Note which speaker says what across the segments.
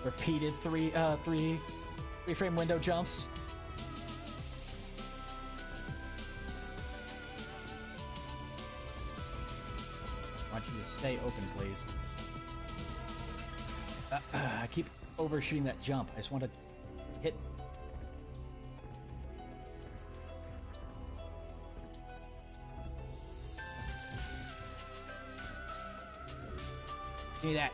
Speaker 1: Repeated three frame window jumps. I want you to stay open, please. I keep overshooting that jump. I just want to hit. Give me that.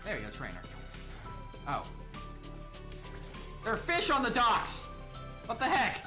Speaker 2: There you go, trainer. Oh. There are fish on the docks! What the heck?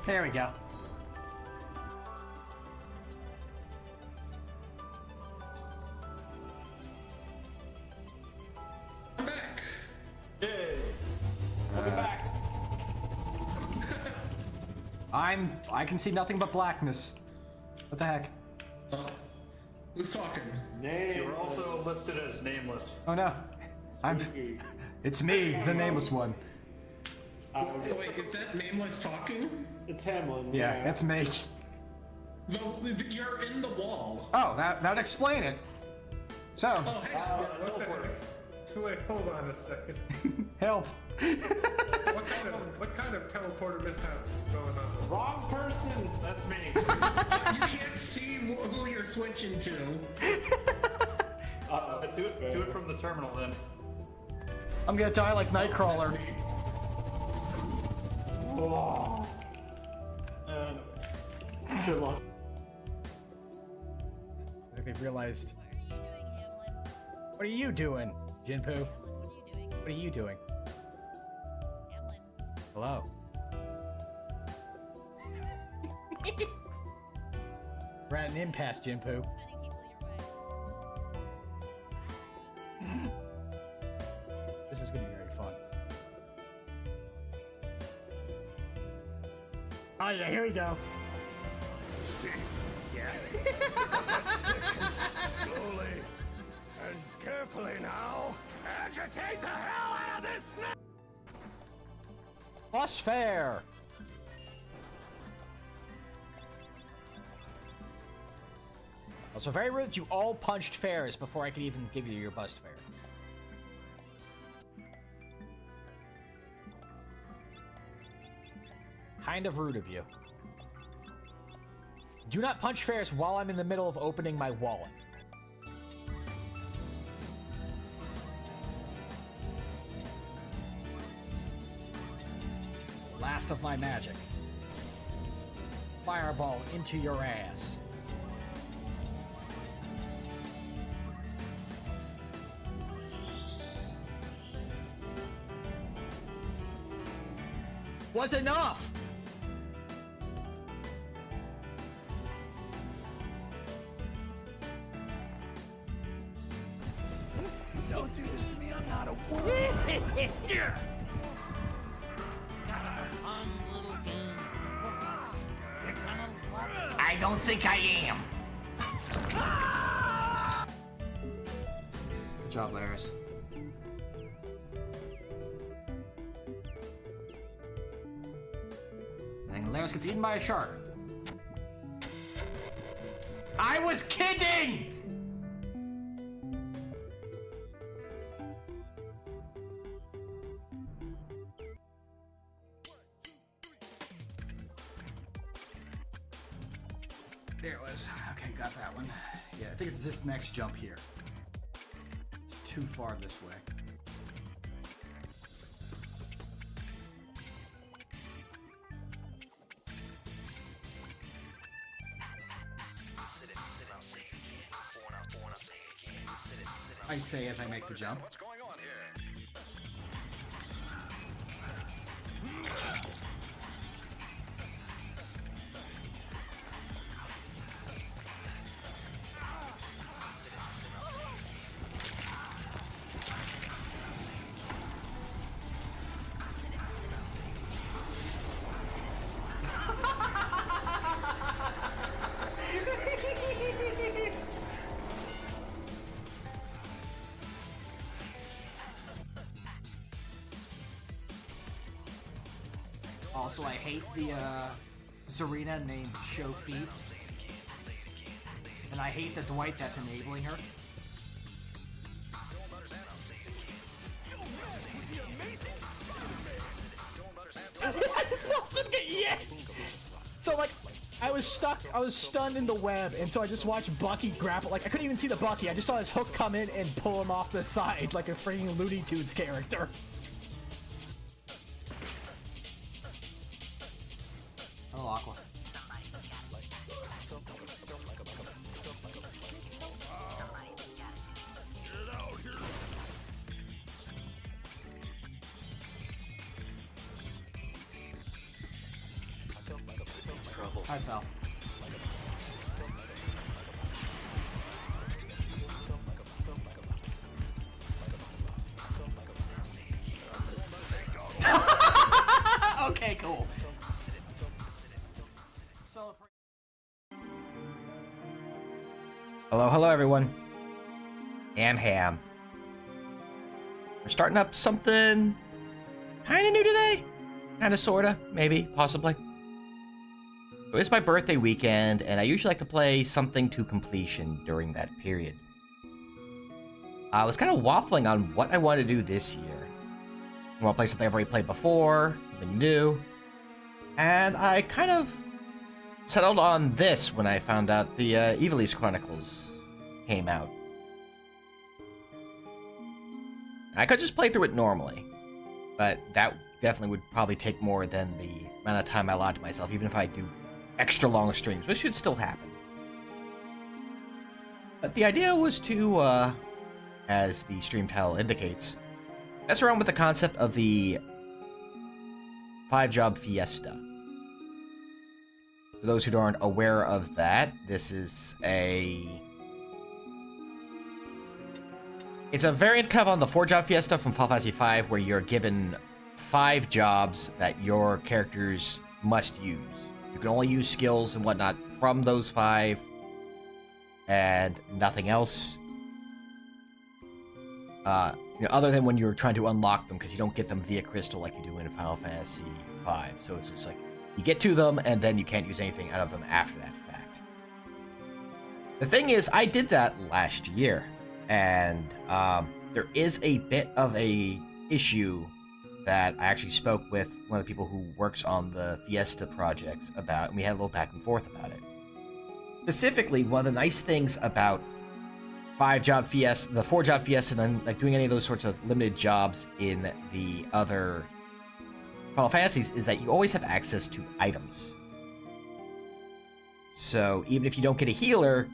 Speaker 2: There we go.
Speaker 3: I'm back.
Speaker 4: Yay! Welcome back.
Speaker 2: I can see nothing but blackness. What the heck?
Speaker 3: Who's talking?
Speaker 4: Name.
Speaker 5: You're also listed as nameless.
Speaker 2: Oh no. It's me, the nameless one.
Speaker 3: Wait, is that nameless talking?
Speaker 4: It's Hamlin.
Speaker 2: Yeah, it's me.
Speaker 3: No, you're in the wall.
Speaker 2: Oh, that'd explain it. So,
Speaker 3: Oh, hey.
Speaker 4: Teleport.
Speaker 6: Wait, hold on a second.
Speaker 2: help.
Speaker 6: What kind of teleporter mishaps going on?
Speaker 4: Wrong person.
Speaker 5: That's me.
Speaker 3: You can't see who you're switching to.
Speaker 5: Do it from the terminal then.
Speaker 2: I'm gonna die like Nightcrawler.
Speaker 4: Oh. Good luck.
Speaker 1: Okay, realized. What are you doing, Jinpoo? What are you doing? Hello. We're at an impasse, Jinpoo. This is gonna be very fun. Oh yeah, here we go.
Speaker 7: Slowly and carefully now. Agitate the hell out of this snake!
Speaker 1: Bus fare! Also, very rude that you all punched fares before I could even give you your bus fare. Kind of rude of you. Do not punch fares while I'm in the middle of opening my wallet. Last of my magic. Fireball into your ass. Was enough!
Speaker 7: Don't do this to me, I'm not a woman.
Speaker 2: I don't think I am. Good job, Laris. And Laris gets eaten by a shark. I was kidding! There it was. Okay, got that one. Yeah, I think it's this next jump here. It's too far this way. I say as I make the jump.
Speaker 7: What's going on here?
Speaker 2: Also, I hate the Serena named Show Feet. And I hate the Dwight that's enabling her.
Speaker 1: I just watched him get yanked. So like, I was stunned in the web, and so I just watched Bucky grapple. Like, I couldn't even see the Bucky. I just saw his hook come in and pull him off the side like a freaking Looney Tunes character.
Speaker 2: Oh, Aqua. Hi, Sal. Okay, cool.
Speaker 1: Hello, everyone. Ham. We're starting up something kind of new today. Kind of, sorta, maybe, possibly. So it's my birthday weekend, and I usually like to play something to completion during that period. I was kind of waffling on what I want to do this year. I want to play something I've already played before, something new. And I kind of settled on this when I found out the Ivalice Chronicles came out. I could just play through it normally, but that definitely would probably take more than the amount of time I allot to myself, even if I do extra long streams, which should still happen. But the idea was to, as the stream title indicates, mess around with the concept of the 5-job Fiesta. For those who aren't aware of that, this is it's a variant kind of on the 4-job Fiesta from Final Fantasy V, where you're given 5 jobs that your characters must use. You can only use skills and whatnot from those 5, and nothing else. Other than when you're trying to unlock them, because you don't get them via crystal like you do in Final Fantasy V. So it's just like, you get to them, and then you can't use anything out of them after that fact. The thing is, I did that last year, and there is a bit of a issue that I actually spoke with one of the people who works on the Fiesta projects about, and we had a little back and forth about it. Specifically, one of the nice things about 5-job Fiesta, the 4-job Fiesta, and like doing any of those sorts of limited jobs in the other Final Fantasies is that you always have access to items. So even if you don't get a healer,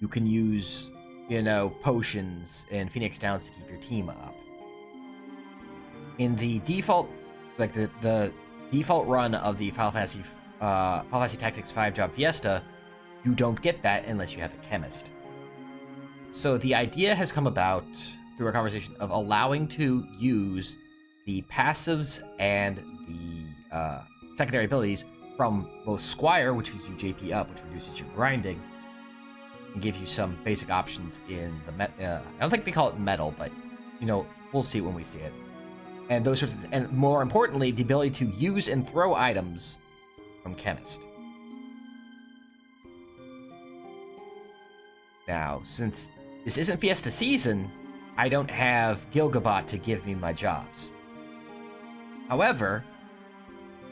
Speaker 1: you can use, potions and Phoenix Downs to keep your team up. In the default, like the default run of the Final Fantasy Tactics 5-job Fiesta, you don't get that unless you have a chemist. So the idea has come about through a conversation of allowing to use the passives and the secondary abilities from both Squire, which gives you JP up, which reduces your grinding, and gives you some basic options in the I don't think they call it metal, but we'll see when we see it. And those sorts of, and more importantly, the ability to use and throw items from Chemist. Now, since this isn't Fiesta season, I don't have Gilgabot to give me my jobs. However,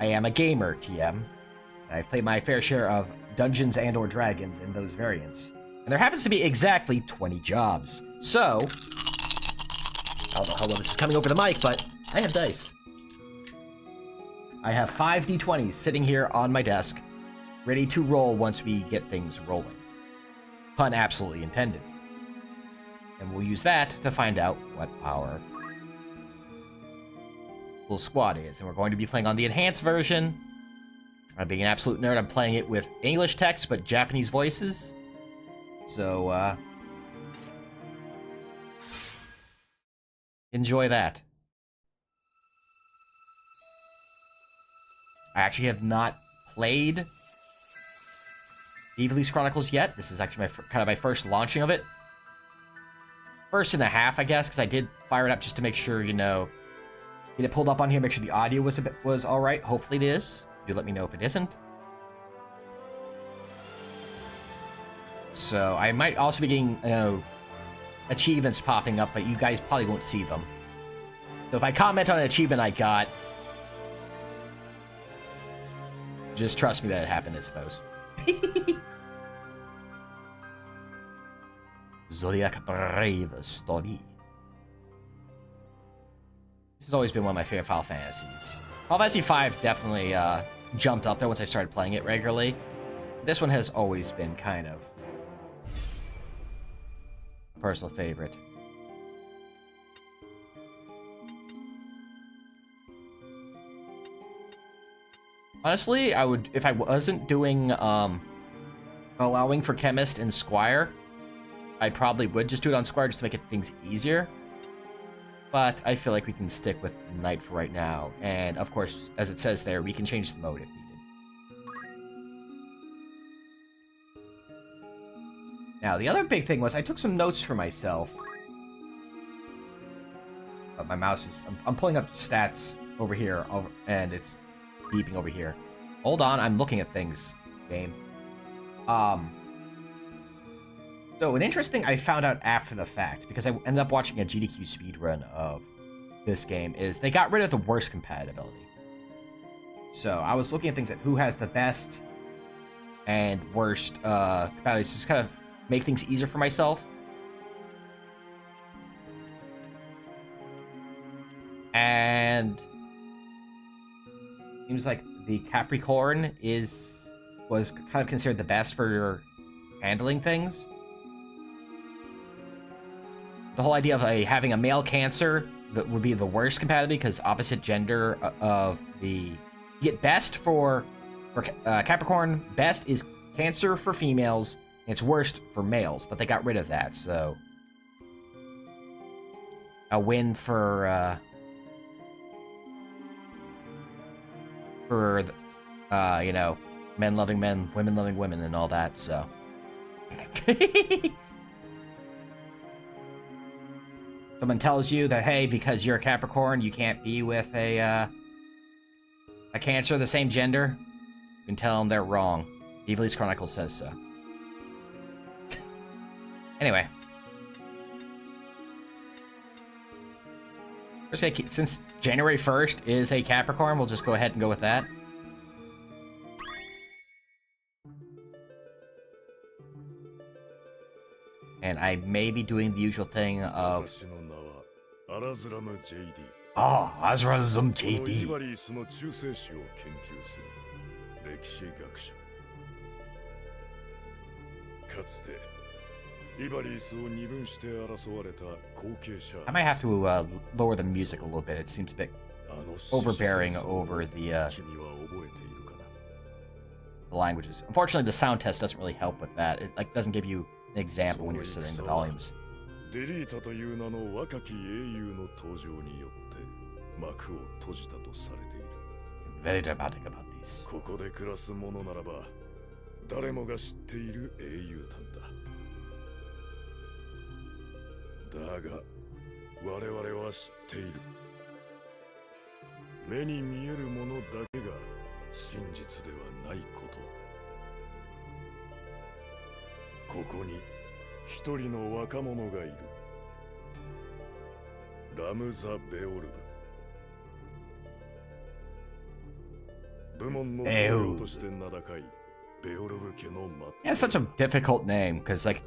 Speaker 1: I am a gamer, TM, and I've played my fair share of Dungeons and or Dragons in those variants. And there happens to be exactly 20 jobs. So, I don't know how well this is coming over the mic, but I have dice. I have 5 d20s sitting here on my desk, ready to roll once we get things rolling. Pun absolutely intended. And we'll use that to find out what our little squad is. And we're going to be playing on the enhanced version. I'm being an absolute nerd. I'm playing it with English text, but Japanese voices. So, enjoy that. I actually have not played Ivalice Chronicles yet. This is actually kind of my first launching of it. First and a half, I guess, because I did fire it up just to make sure, get it pulled up on here, make sure the audio was all right. Hopefully it is. Do let me know if it isn't. So I might also be getting, achievements popping up, but you guys probably won't see them. So if I comment on an achievement I got, just trust me that it happened, I suppose. Zodiac Brave Story. This has always been one of my favorite Final Fantasies. Final Fantasy V definitely jumped up there once I started playing it regularly. This one has always been kind of a personal favorite. Honestly, I would, if I wasn't doing, allowing for Chemist and Squire, I probably would just do it on Squire just to make things easier. But I feel like we can stick with Knight for right now. And, of course, as it says there, we can change the mode if needed. Now, the other big thing was I took some notes for myself. But my mouse is... I'm pulling up stats over here, and it's beeping over here. Hold on, I'm looking at things, game. So an interesting I found out after the fact, because I ended up watching a GDQ speedrun of this game, is they got rid of the worst compatibility. So I was looking at things like who has the best and worst compatibility, just kind of make things easier for myself. And seems like the Capricorn was kind of considered the best for handling things. The whole idea of having a male Cancer that would be the worst compatibility because opposite gender of the... You get best for Capricorn. Best is Cancer for females. And it's worst for males, but they got rid of that, so... A win for you know, men loving men, women loving women, and all that, so... Someone tells you that, hey, because you're a Capricorn, you can't be with a Cancer of the same gender. You can tell them they're wrong. Evilise Chronicles says so. Anyway. Since January 1st is a Capricorn, we'll just go ahead and go with that. And I may be doing the usual thing of... Oh, Azrazum JD. I might have to lower the music a little bit. It seems a bit overbearing over the languages. Unfortunately, the sound test doesn't really help with that. It doesn't give you an example when you're setting the volumes. Very dramatic about this. Yeah, it's such a difficult name, because, like...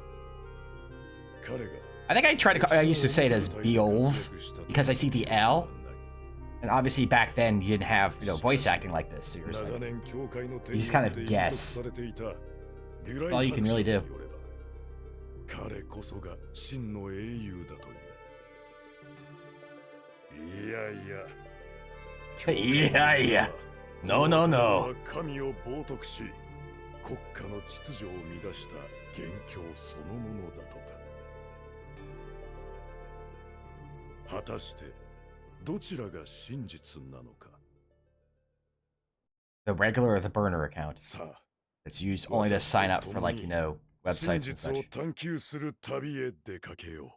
Speaker 1: I think I used to say it as Beolv, because I see the L. And obviously back then you didn't have, voice acting like this, so you just kind of guess. That's all you can really do. Yeah. No. 国家の秩序を乱した元凶そのものだとか。果たしてどちらが真実なのか。The regular or the burner account. It's used only to sign up for, like, websites and such. 真実を探求する旅へ出かけよう。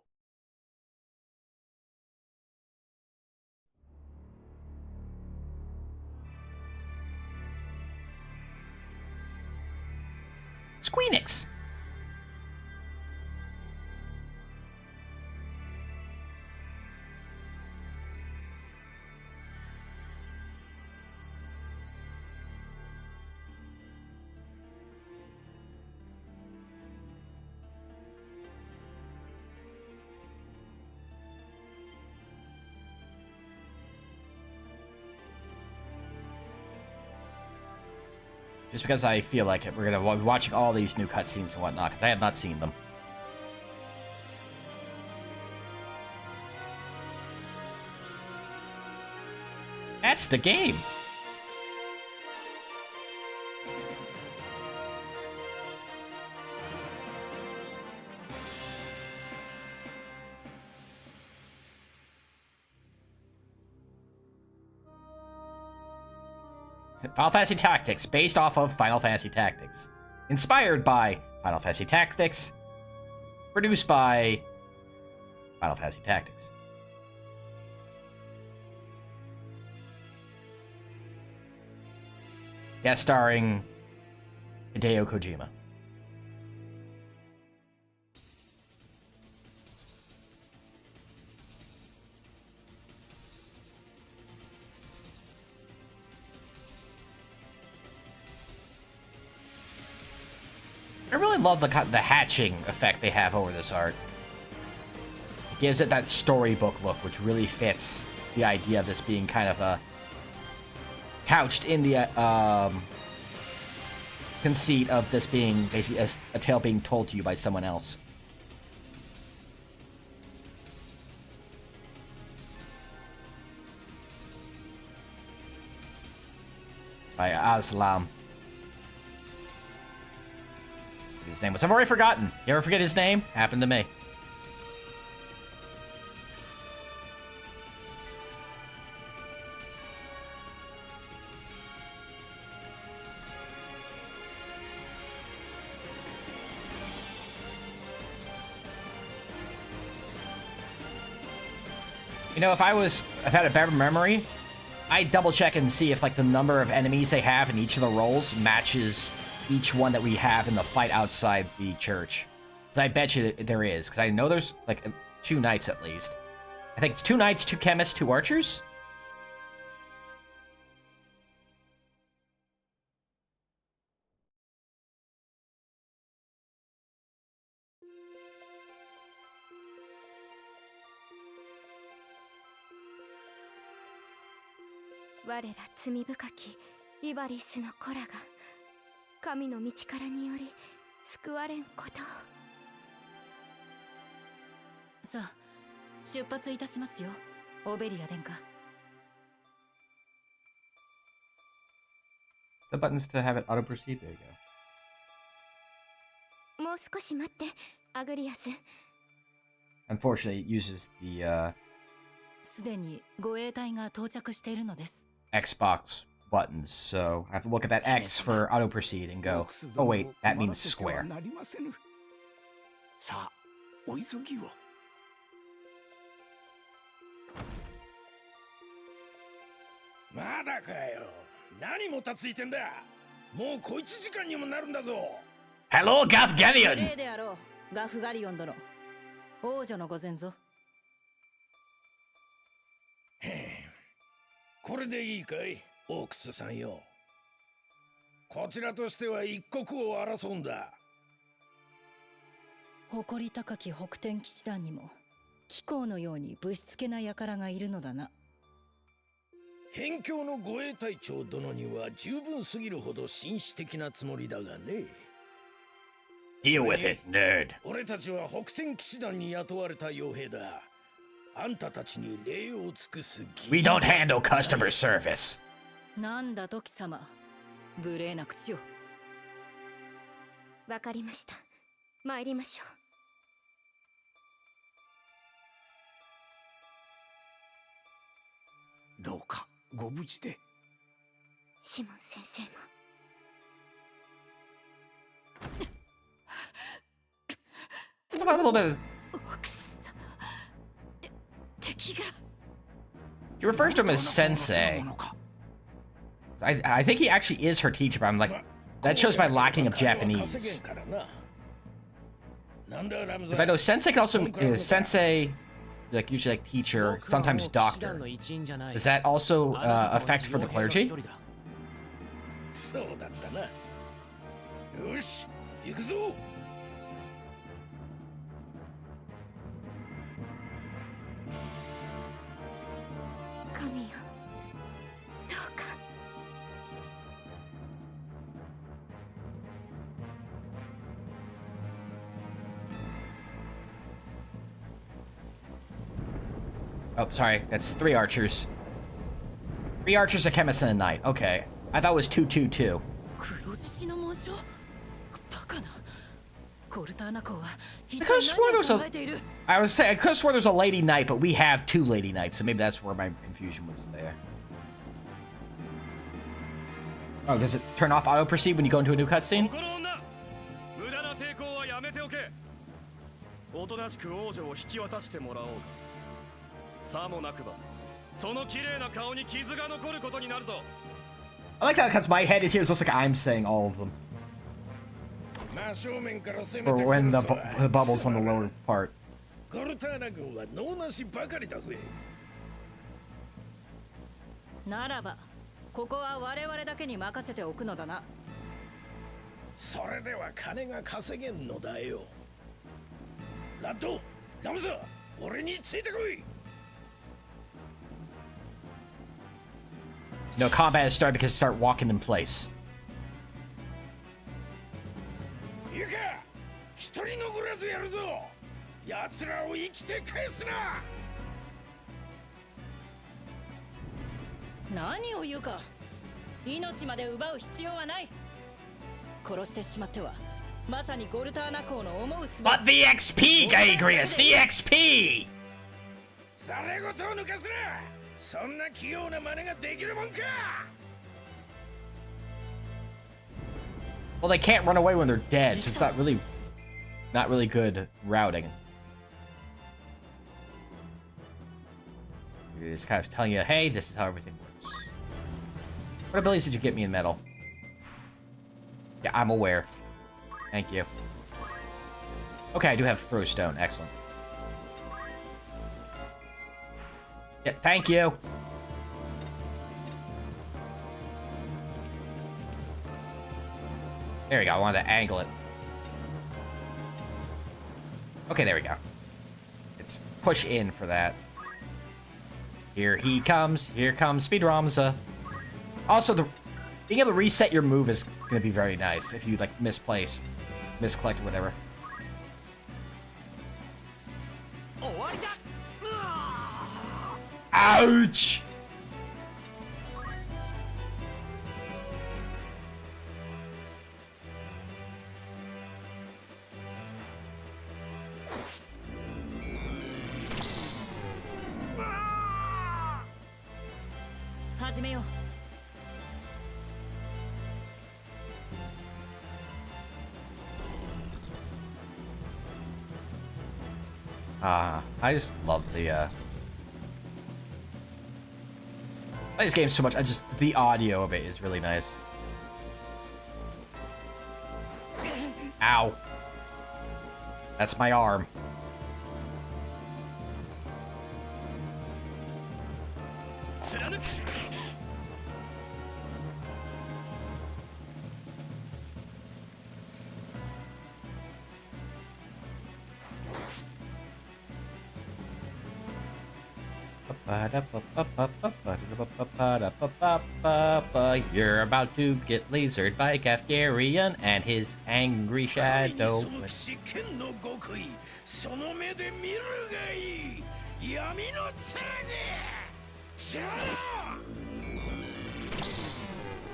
Speaker 1: Squeenix. Just because I feel like it, we're gonna be watching all these new cutscenes and whatnot, because I have not seen them. That's the game. Final Fantasy Tactics, based off of Final Fantasy Tactics. Inspired by Final Fantasy Tactics. Produced by Final Fantasy Tactics. Guest starring Hideo Kojima. I really love the hatching effect they have over this art. It gives it that storybook look, which really fits the idea of this being kind of a couched in the conceit of this being basically a tale being told to you by someone else. By Aslam. His name was. I've already forgotten. You ever forget his name? Happened to me. You know, if I had a better memory, I'd double check and see if like the number of enemies they have in each of the roles matches each one that we have in the fight outside the church. Because I bet you there is. Because I know there's like 2 knights at least. I think it's 2 knights, 2 chemists, 2 archers. The buttons to have it auto proceed. There you go. Unfortunately, it uses the Xbox buttons, so I have to look at that X for auto proceed and go, oh wait, that means square.
Speaker 7: さあ、お急ぎを。まだかよ。何もたついてんだ。もうこいつ時間にもなるんだぞ。
Speaker 1: Hello, Gafgarion!
Speaker 8: 例であろう、ガフガリオン殿。王女の御前ぞ。
Speaker 7: これでいいかい、オークスさんよ。こちらとしては一刻を争うんだ。
Speaker 8: 誇り高き北天騎士団にも貴公のようにぶしつけな輩がいるのだな。
Speaker 7: 辺境の護衛隊長殿には十分すぎるほど紳士的なつもりだがね。
Speaker 1: Deal with it, nerd.
Speaker 7: 俺たちは北天騎士団に雇われた傭兵だ。あんたたちに礼を尽くす。
Speaker 1: We don't handle customer service.
Speaker 8: なんだと貴様、無礼な口を。
Speaker 9: わかりました。参りましょ
Speaker 7: う。どうかご無事で。
Speaker 9: シモン先生も。
Speaker 1: A little bit. She refers to him as Sensei. I think he actually is her teacher, but I'm like, That shows my lacking of Japanese. Because I know sensei can also sensei, like usually like teacher, sometimes doctor. Does that also affect for the clergy?
Speaker 7: そうだったな。よし、行くぞ。
Speaker 9: 神よ、どうか。
Speaker 1: Oh, sorry. That's 3 archers. 3 archers, a chemist, and a knight. Okay. I thought it was 2-2-2. I could have sworn there was a... I was saying, I could have sworn there was a lady knight, but we have 2 lady knights, so maybe that's where my confusion was there. Oh, does it turn off auto proceed when you go into a new cutscene? I like that because my head is here. It looks like I'm saying all of them. Or when the bubbles on the lower part.
Speaker 7: ゴルターナ軍は能なしばかりだぜ。
Speaker 8: ならば、ここは我々だけに任せておくのだな。
Speaker 7: それでは金が稼げんのだよ。ラッド、ラムザ、俺についてこい。
Speaker 1: No, combat has started because you start walking in place.
Speaker 7: いいか、一人残らずやるぞ。奴らを生きて返すな。
Speaker 8: 何を言うか。命まで奪う必要はない。殺してしまっては、まさにゴルターナ公の思うつぼ。
Speaker 1: But the XP, Gaegrius, the XP!
Speaker 7: されごとを抜かすな。そんな器用な真似ができるもんか。
Speaker 1: Well, they can't run away when they're dead, so it's not really good routing. You're just kind of telling you, hey, this is how everything works. What abilities did you get me in metal? Yeah, I'm aware. Thank you. Okay, I do have throw stone. Excellent. Yeah, thank you. There we go. I wanted to angle it. Okay, there we go. Let's push in for that. Here he comes. Here comes Speed Ramza. Also, being able to reset your move is going to be very nice if you, like, misplaced, misclicked, whatever. Ouch! I just love the, I like this game so much. The audio of it is really nice. Ow. That's my arm. You're about to get lasered by Kafgarian and his angry shadow.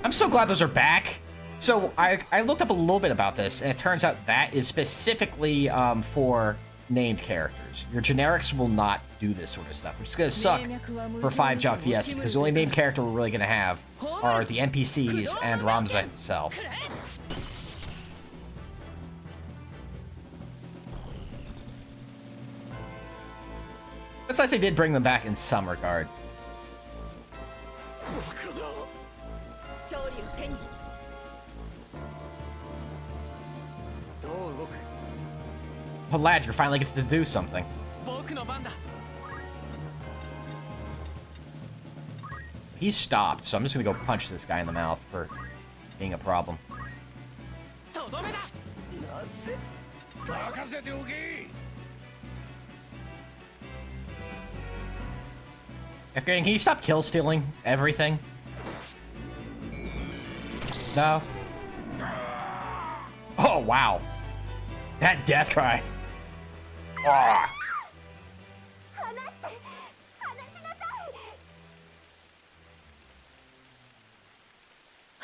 Speaker 1: I'm so glad those are back. So I looked up a little bit about this, and it turns out that is specifically for named characters. Your generics will not do this sort of stuff, which is going to suck for 5-Job Fiesta, because the only main character we're really going to have are the NPCs and Ramza himself. It's nice they did bring them back in some regard. Peladger finally gets to do something. He's stopped, so I'm just gonna go punch this guy in the mouth for being a problem. Can you stop kill stealing everything? No? Oh, wow. That death cry. Ah.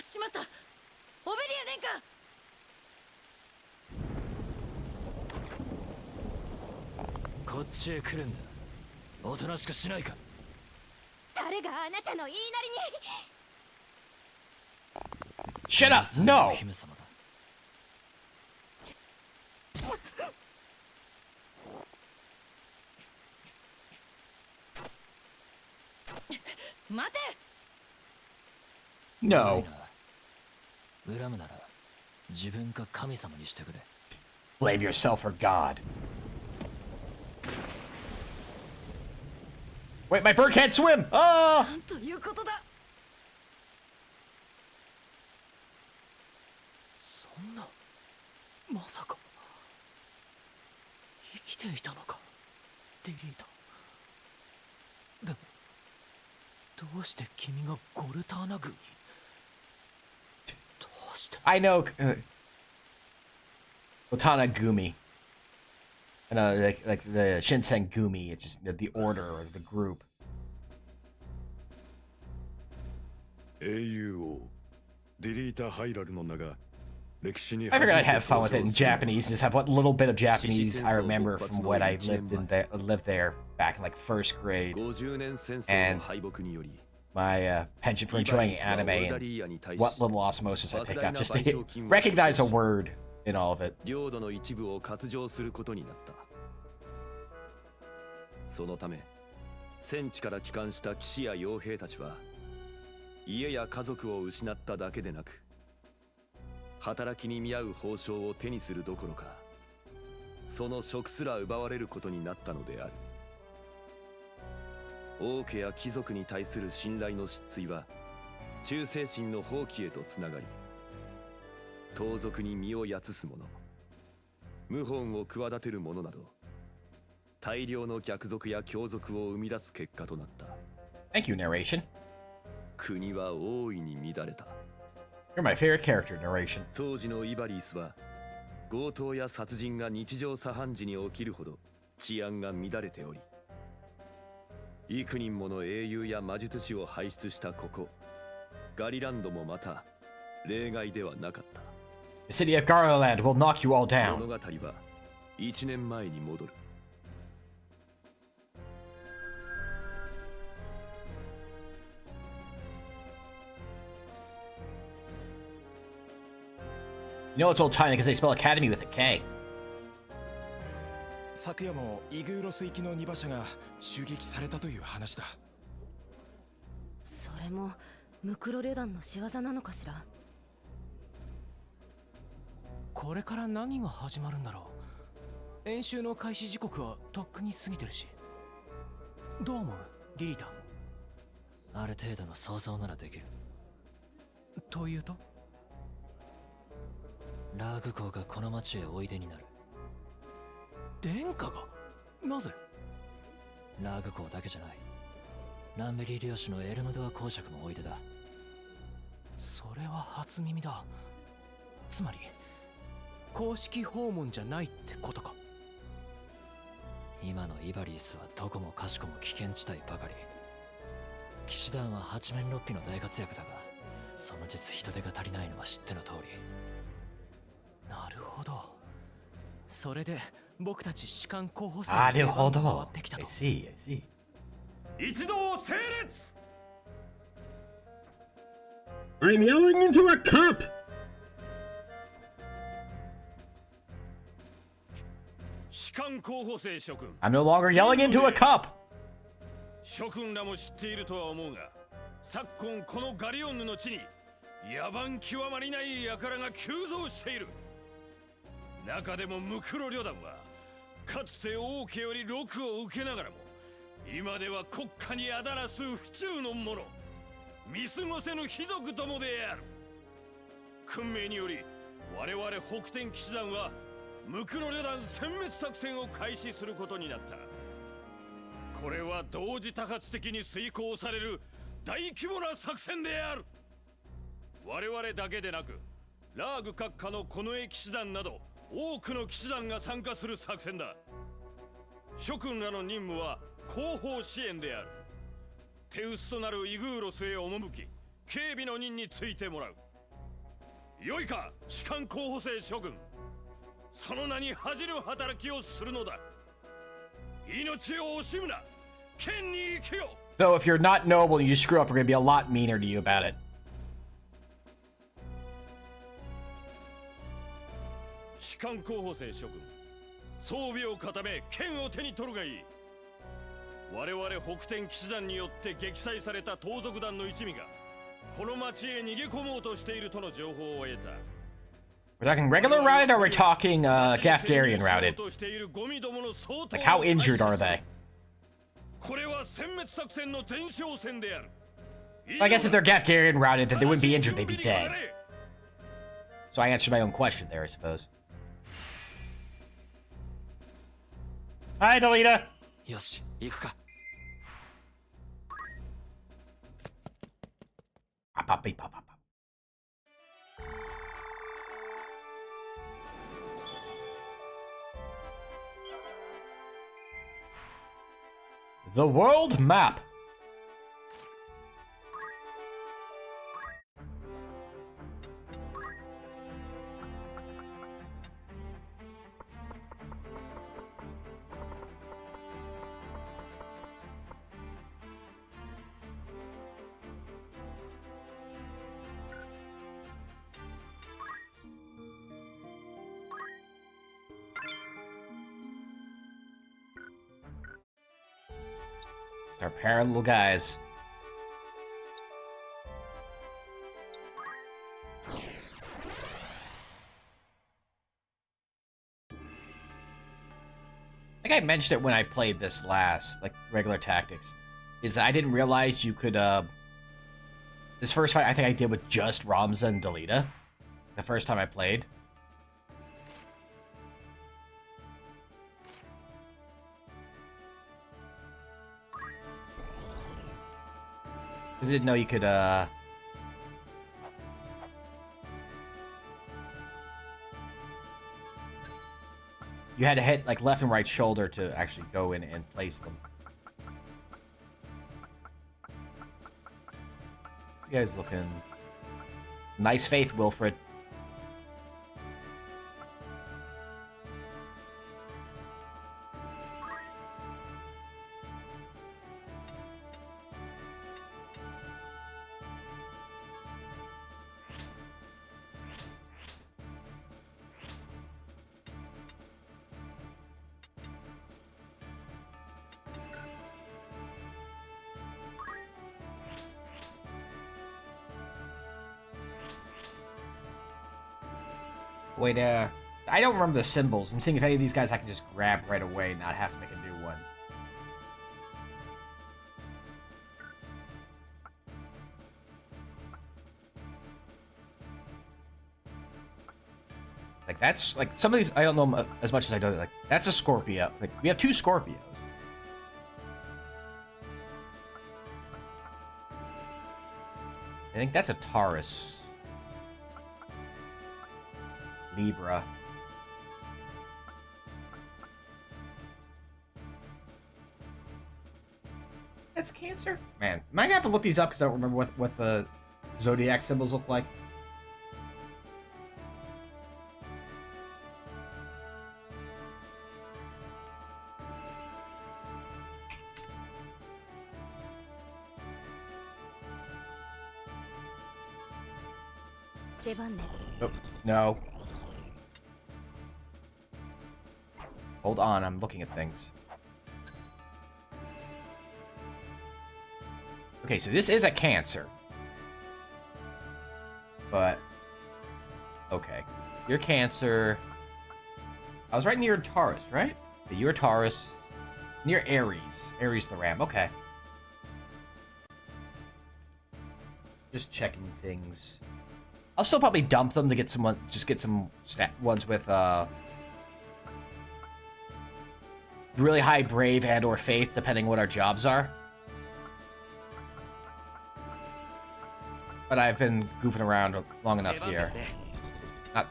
Speaker 8: しまった。オベリア殿下。
Speaker 7: こっちへ来るんだ。おとなしくしないか。
Speaker 9: 誰があなたの言いなりに。
Speaker 1: Shut up! No!
Speaker 7: 姫様だ。
Speaker 8: 待て。
Speaker 1: No.
Speaker 7: 恨むなら自分か神様にしてくれ。
Speaker 1: Blame yourself for God. Wait, my bird can't swim! Oh!
Speaker 8: なんということだ。
Speaker 7: そんな、まさか生きていたのか、デリータ。でもどうして君がゴルターナ軍に。どうして。
Speaker 1: I know. Otana Gumi. Like the Shinsen Gumi. It's just the order or the group. I figured I'd have fun with it in Japanese. Just have what little bit of Japanese I remember from when I lived there back in like first grade. And my penchant for enjoying anime and what little osmosis I pick up just to recognize a word in all of it.
Speaker 10: そのため戦地から帰還した騎士や傭兵たちは家や家族を失っただけでなく働きに見合う報酬を手にするどころかその職すら奪われることになったのである。王家や貴族に対する信頼の失墜は忠誠心の放棄へとつながり盗賊に身をやつす者謀反を企てる者など大量の逆賊や強賊を生み出す結果となった。
Speaker 1: Thank you, narration.
Speaker 10: 国は大いに乱れた。
Speaker 1: You're my favorite character, narration.
Speaker 10: 当時のイバリースは強盗や殺人が日常茶飯事に起きるほど治安が乱れており幾人もの英雄や魔術師を輩出したここガリランドもまた例外ではなかった。
Speaker 1: The city of Garland will knock you all
Speaker 10: 物
Speaker 1: down.
Speaker 10: 語は1年前に戻る。
Speaker 1: You know it's old time because they spell academy with a K.
Speaker 11: 昨夜もイグーロス行きの2馬車が襲撃されたという話だ。
Speaker 8: それもムクロ旅団の仕業なのかしら。
Speaker 11: これから何が始まるんだろう。演習の開始時刻はとっくに過ぎてるし。どう思うディリータ。
Speaker 7: ある程度の想像ならできる。
Speaker 11: というと
Speaker 7: ラーグ公がこの町へおいでになる。
Speaker 11: 殿下がなぜ。
Speaker 7: ラーグ公だけじゃない。ランベリー領主のエルムドア公爵もおいでだ。
Speaker 11: それは初耳だ。つまり公式訪問じゃないってことか。
Speaker 7: 今のイバリースはどこもかしこも危険地帯ばかり。騎士団は八面六臂の大活躍だがその実人手が足りないのは知っての通り。
Speaker 11: なるほど。それで僕たち士官候補生
Speaker 1: なるほど。
Speaker 11: の出番が回ってきたと。
Speaker 1: I see, I see.
Speaker 5: 一同整列
Speaker 3: I'm yelling into a cup!
Speaker 5: 士官候補生諸君
Speaker 1: I'm no longer yelling into a cup.
Speaker 5: 諸君らも知っているとは思うが昨今このガリオンヌの地に野蛮極まりない輩が急増している。中でもムクロ旅団はかつて王家より禄を受けながらも今では国家にあだなす不忠の者、見過ごせぬ貴族どもである。訓命により我々北天騎士団は無垢の旅団殲滅作戦を開始することになった。これは同時多発的に遂行される大規模な作戦である。我々だけでなくラーグ閣下の近衛騎士団など多くの騎士団が参加する作戦だ。諸君らの任務は後方支援である。手薄となるイグーロスへ赴き警備の任についてもらう。よいか士官候補生諸君、その名に恥じる働きをするのだ。命を惜しむな、剣に生きよ。
Speaker 1: Though if you're not noble and you screw up, we're gonna be a lot meaner to you about it.
Speaker 5: 士官候補生諸君、装備を固め剣を手に取るがいい。我々北天騎士団によって撃砕された盗賊団の一味がこの町へ逃げ込もうとしているとの情報を得た。
Speaker 1: We're talking regular routed or we're talking Gafgarian routed? Like how injured are they? I guess if they're Gafgarian routed, then they wouldn't be injured, they'd be dead. So I answered my own question there, I suppose. Hi, Delita.
Speaker 7: よし、行くか。
Speaker 1: The world map. Start pairing little guys. I think I mentioned it when I played this last, like regular tactics, is I didn't realize you could, this first fight I think I did with just Ramza and Delita, the first time I played. I didn't know you could, you had to hit, like, left and right shoulder to actually go in and place them. You guys looking... Nice faith, Wilfred. Wait, I don't remember the symbols. I'm seeing if any of these guys I can just grab right away and not have to make a new one. Like, that's, like, some of these, I don't know as much as I know. Like, that's a Scorpio. Like, we have 2 Scorpios. I think that's a Taurus. Libra. That's Cancer? Man, am I gonna have to look these up because I don't remember what the zodiac symbols look like? Oh, no. Hold on, I'm looking at things. Okay, so this is a Cancer. But... okay. You're Cancer. I was right near Taurus, right? You're Taurus. Near Aries. Aries the Ram. Okay. Just checking things. I'll still probably dump them to get some. Just get some ones with really high brave and/or faith, depending what our jobs are. But I've been goofing around long enough here. Not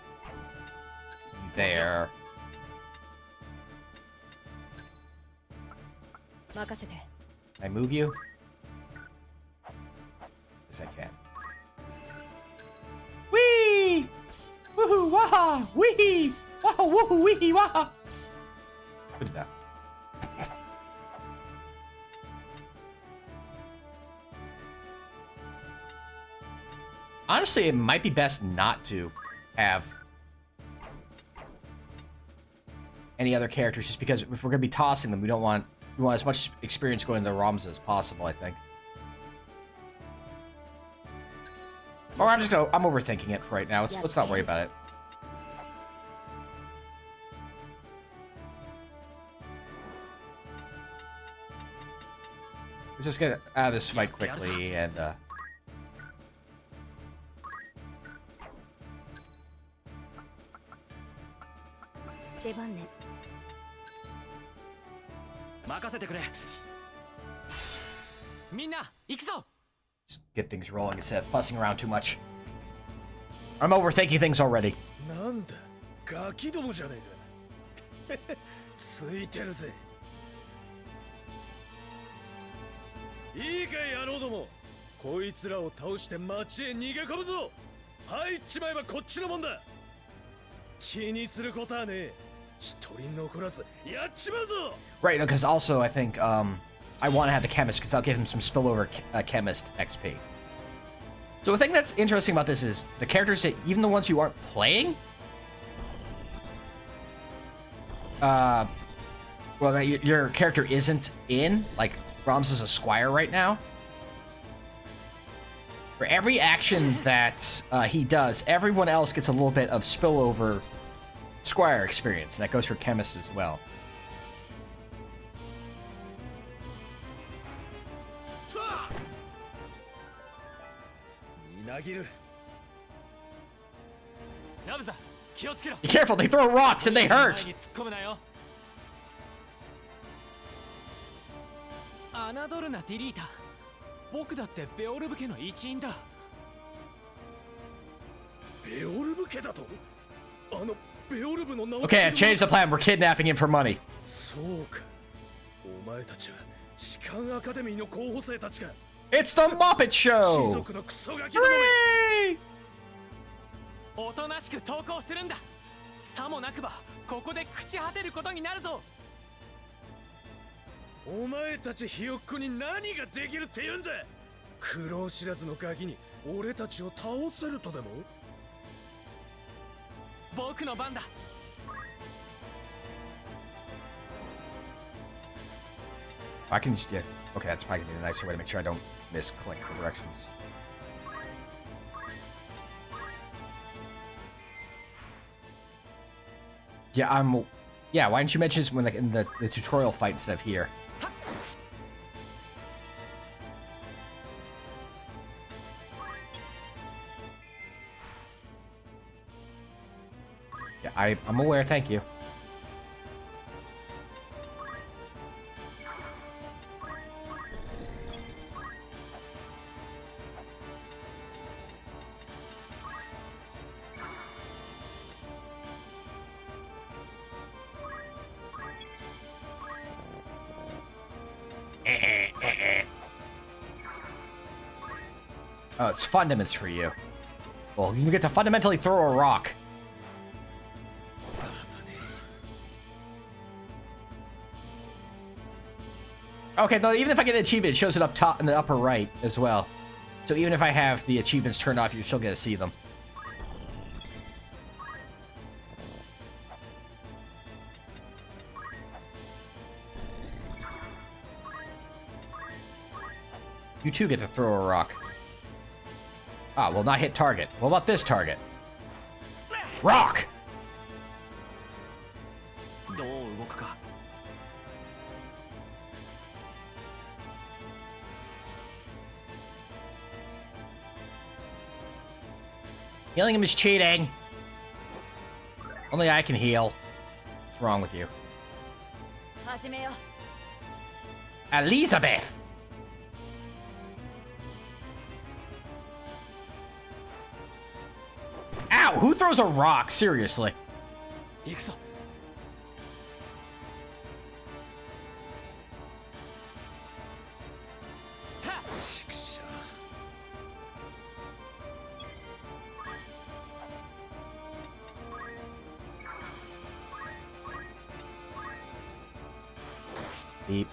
Speaker 1: there. Can I move you? Yes, I can. Wee! Woohoo! Waha! Wee! Waha! Woohoo! Wee! Waha! Good enough. Honestly, it might be best not to have any other characters, just because if we're gonna be tossing them, we want as much experience going to the ROMs as possible, I think. Or I'm overthinking it for right now. Let's not worry about it. Let's just get out of this fight quickly and just get things rolling instead of fussing around too much. I'm overthinking things already. Right, because also I think I want to have the chemist because I'll give him some spillover chemist XP. So the thing that's interesting about this is the characters that even the ones you aren't playing, well, that your character isn't in, like Brahms is a squire right now. For every action that he does, everyone else gets a little bit of spillover squire experience. That goes for chemists as well. Be careful, they throw rocks and they hurt! Okay, I've changed the plan. We're kidnapping him for money. It's the Muppet Show! Hooray! I can just, yeah. Okay, that's probably gonna be a nicer way to make sure I don't misclick the directions. Yeah, yeah, why didn't you mention this when, like, in the tutorial fight instead of here? Yeah, I'm aware, thank you. Oh, it's fundaments for you. Well, you get to fundamentally throw a rock. Okay, though, even if I get an achievement, it shows it up top in the upper right as well. So even if I have the achievements turned off, you're still gonna see them. You too get to throw a rock. Ah, will not hit target. What about this target? Rock! Healing him is cheating. Only I can heal. What's wrong with you?
Speaker 9: 始めよ
Speaker 1: Elizabeth! Ow! Who throws a rock? Seriously.
Speaker 7: 行くぞ。
Speaker 10: ちくしょう。
Speaker 1: Beep.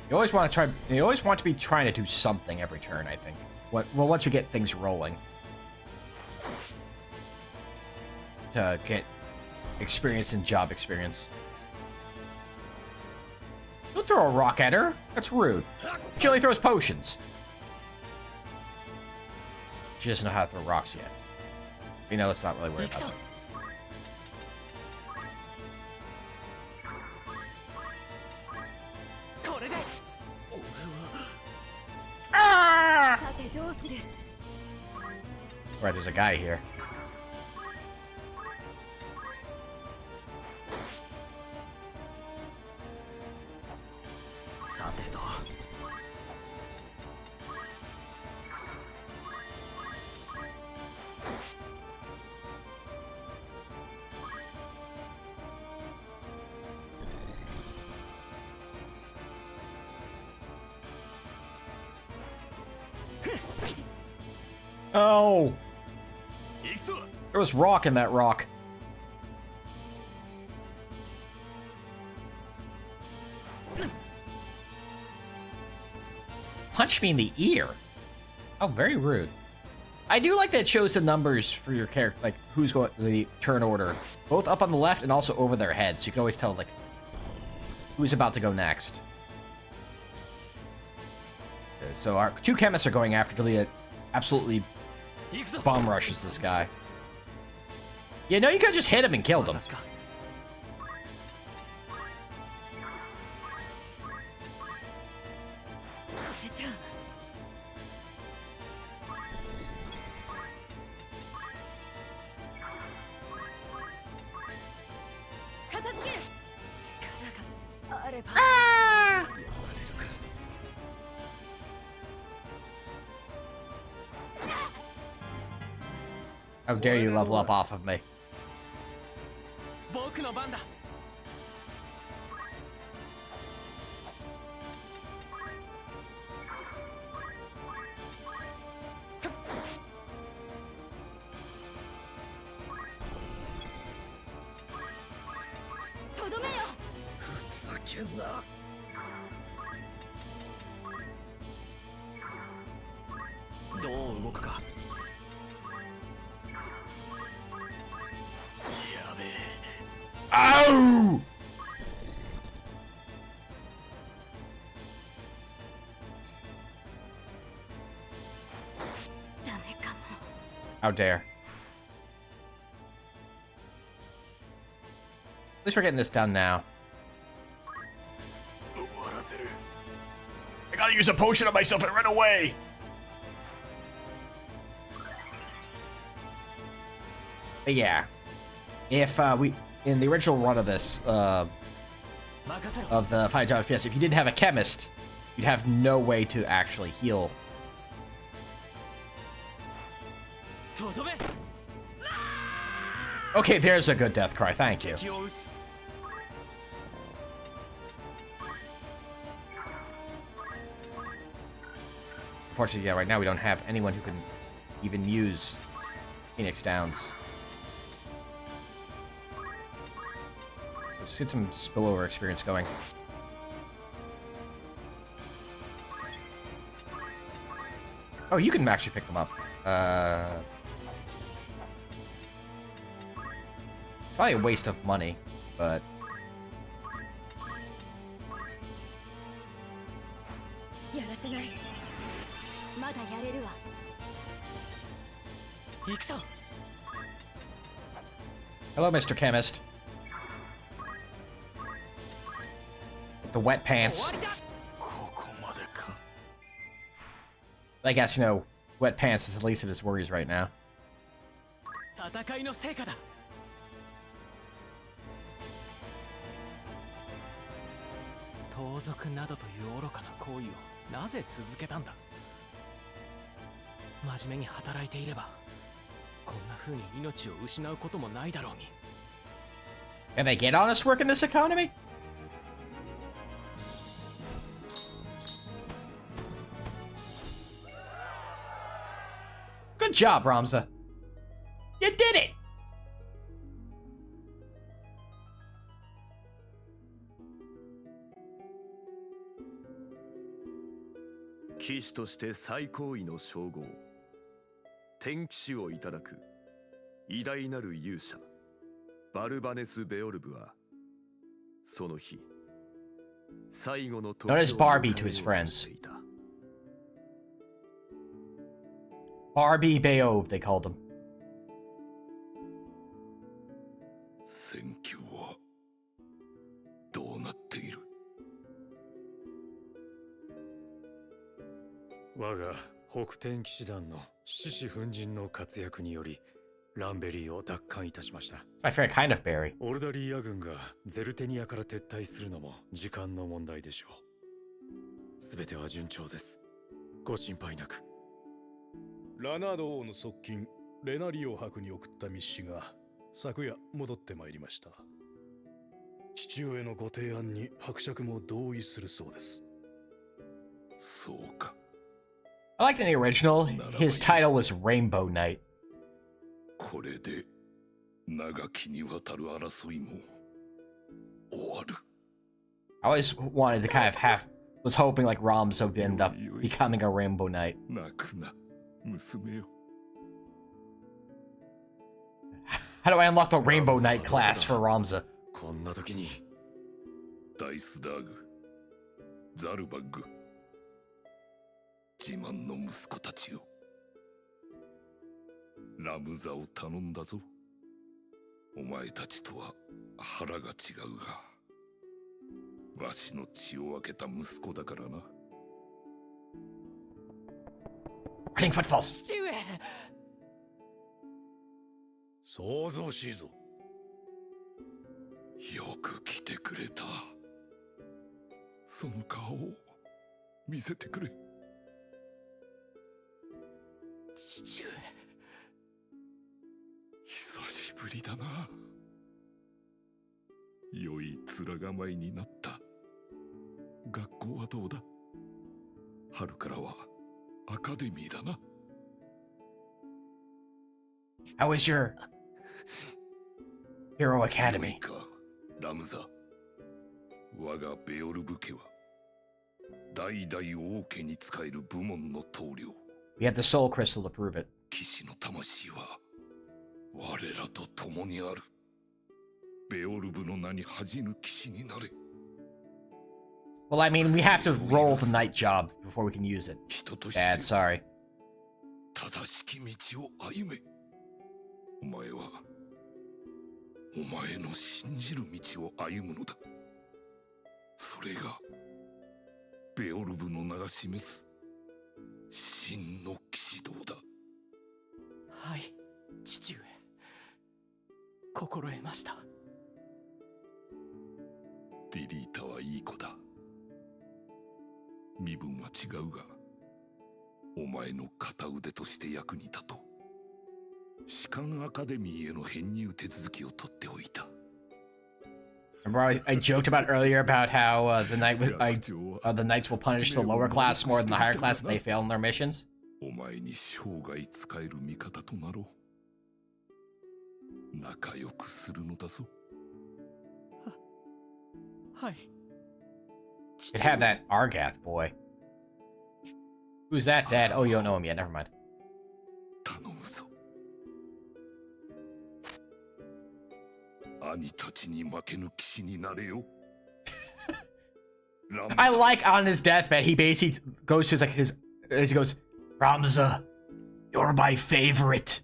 Speaker 1: You always want to try. You always want to be trying to do something every turn. I think. Well, once we get things rolling, to get experience and job experience. Don't throw a rock at her. That's rude. She only throws potions. She doesn't know how to throw rocks yet. You know, let's not really worry about that. Ah! Right, there's a guy here. Oh! There was rock in that rock. Punch me in the ear. Oh, very rude. I do like that it shows the numbers for your character, like who's going the turn order, both up on the left and also over their heads, so you can always tell like who's about to go next. Okay, so our two chemists are going after Delia. Absolutely bomb rushes this guy. Yeah, no, you could just hit him and killed him. Ah! How dare you level up off of me? Ow! How dare. At least we're getting this done now. I gotta use a potion on myself and run away! But yeah. If we... In the original run of this, of the Fiesta, if you didn't have a chemist, you'd have no way to actually heal. Okay, there's a good death cry, thank you. Unfortunately, yeah, right now we don't have anyone who can even use Phoenix Downs. Let's get some spillover experience going. Oh, you can actually pick them up. It's probably a waste of money, but...
Speaker 9: せない。まだやれるわ。
Speaker 11: 行くぞ。
Speaker 1: Hello, Mr. Chemist. The wet pants. I guess, you know, wet pants is the least of his worries right now.
Speaker 11: 戦いの成果だ。盗賊などという愚かな行為をなぜ続けたんだ。真面目に働いていればこんな風に命を失うこともないだろうに。
Speaker 1: Can they get honest work in this economy? Good job, Ramza. You did it!
Speaker 10: 騎士として最高位の称号天騎士をいただく偉大なる勇者バルバネス・ベオルブはその日最後の時を
Speaker 1: Notice Barbie to his friends. Barbie Beov, they called him.
Speaker 10: 戦況はどうなっている。
Speaker 5: 我が北天騎士団の獅子奮陣の活躍によりランベリーを奪還いたしました。
Speaker 1: My favorite kind of berry.
Speaker 5: オルダリーア軍がゼルテニアから撤退するのも時間の問題でしょう。すべては順調です。ご心配なく。ラナード王の側近レナリオ伯に送った密使が昨夜戻ってまいりました。父上のご提案に伯爵も同意するそうです。
Speaker 10: そうか。
Speaker 1: I like in the original, his title was Rainbow Knight.
Speaker 10: これで長きにわたる争いも終わる。
Speaker 1: I always wanted to kind of was hoping like Ramza would end up becoming a Rainbow Knight.
Speaker 10: 泣くな、娘よ。
Speaker 1: How do I unlock the Rainbow Knight class for Ramza?
Speaker 5: こんな時に
Speaker 10: ダイスダーグ、ザルバッグ、自慢の息子たちよ。ラムザを頼んだぞ。お前たちとは腹が違うが、わしの血を分けた息子だからな。
Speaker 1: Running footfalls.
Speaker 11: 父上。
Speaker 5: 想像しいぞ。
Speaker 10: よく来てくれた。その顔を見せてくれ。
Speaker 11: 父上。
Speaker 10: 久しぶりだな。良い面構えになった。学校はどうだ？春からはアカデミーだな。
Speaker 1: How was your Hero Academy?
Speaker 10: ラムザ、我がベオルブ家は代々王家に仕える部門の棟梁。
Speaker 1: We have the soul crystal to prove it.
Speaker 10: 騎士の魂は我らと共にある。ベオルブの名に恥じぬ騎士になれ。
Speaker 1: Well, I mean, we have to roll the night job before we can use it. Dad, sorry.
Speaker 10: 正しき道を歩め。お前はお前の信じる道を歩むのだ。それがベオルブの名が示す真の騎士道だ。
Speaker 11: はい、父上。心得ました。
Speaker 10: ディリータはいい子だ。身分は違うが、お前の片腕として役に立とう。士官アカデミーへの編入手続きを取っておいた。
Speaker 1: Remember, I joked about earlier about how the knights will punish the lower class more than the higher class if they fail in their missions.
Speaker 10: お前に生涯仕える味方となろう。仲良くするのだぞ。
Speaker 11: はい。
Speaker 1: Could have that Argath boy. Who's that, Dad? Oh, you don't know him yet. Never mind.
Speaker 10: 頼むぞ。兄たちに負けぬ騎士になれよ。
Speaker 1: I like on his deathbed, he basically goes to he goes, Ramza, you're my favorite.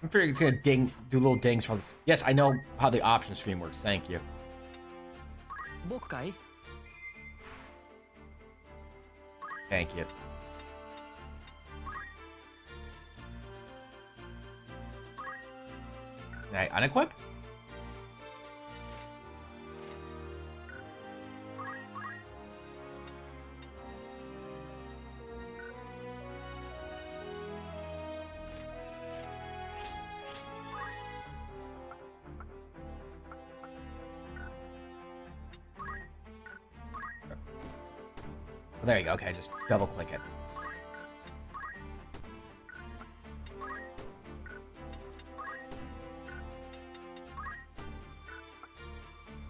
Speaker 1: I'm figuring it's gonna do little dings for this. Yes, I know how the option screen works. Thank you.
Speaker 11: 僕かい
Speaker 1: Thank you. Can I unequip? Well, there you go. Okay, just double click it.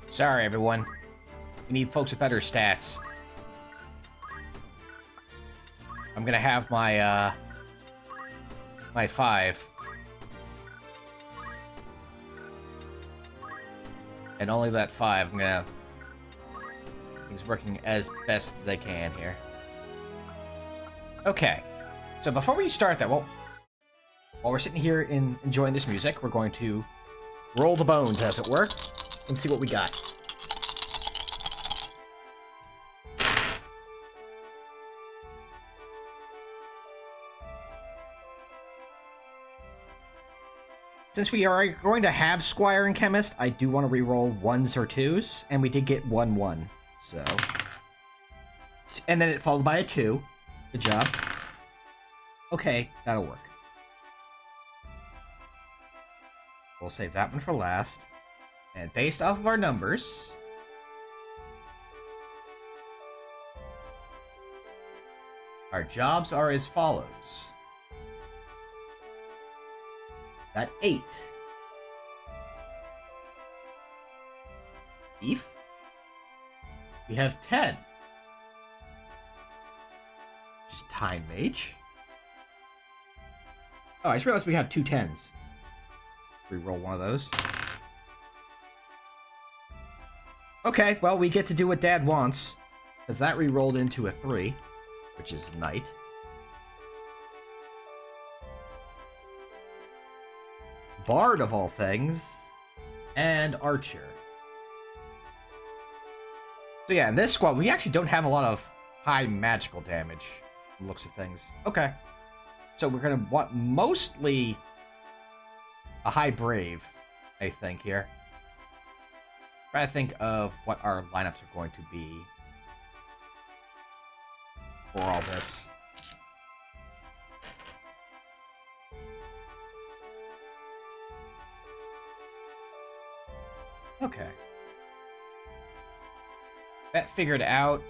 Speaker 1: Sorry, everyone. We need folks with better stats. I'm gonna have my, my 5. And only that 5, I'm gonna... He's working as best as they can here. Okay. So before we start that, well, while we're sitting here enjoying this music, we're going to roll the bones, as it were, and see what we got. Since we are going to have Squire and Chemist, I do want to re-roll 1s or 2s, and we did get 1-1, so... And then it followed by a 2. Good job. Okay, that'll work. We'll save that one for last. And based off of our numbers... Our jobs are as follows. Got 8. Beef. We have 10. Just Time Mage. Oh, I just realized we have 2 10s. Reroll one of those. Okay, well, we get to do what Dad wants. Because that re-rolled into a 3, which is Knight. Bard of all things, and Archer. So yeah, in this squad, we actually don't have a lot of high magical damage, from looks of things. Okay. So we're gonna want mostly a high brave, I think, here. Try to think of what our lineups are going to be for all this. Okay. That figured out.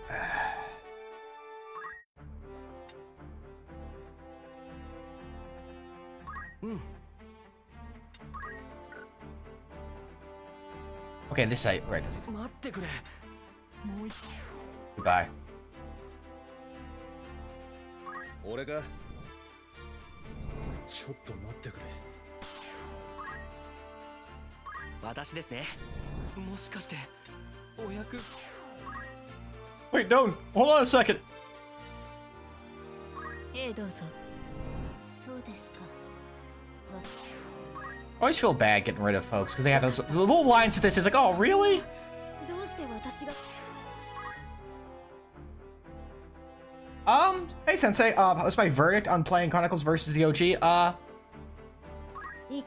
Speaker 1: Okay, this side. Right, this side. Goodbye.
Speaker 10: 俺かちょっと待ってくれ
Speaker 11: 私ですねもしかしてお役
Speaker 1: Wait, no! Hold on a second!
Speaker 9: どうぞそうですか
Speaker 1: I always feel bad getting rid of folks because they have those the little lines that this is like, oh, really?
Speaker 9: どうして私が
Speaker 1: Hey Sensei, what's my verdict on playing Chronicles versus the OG?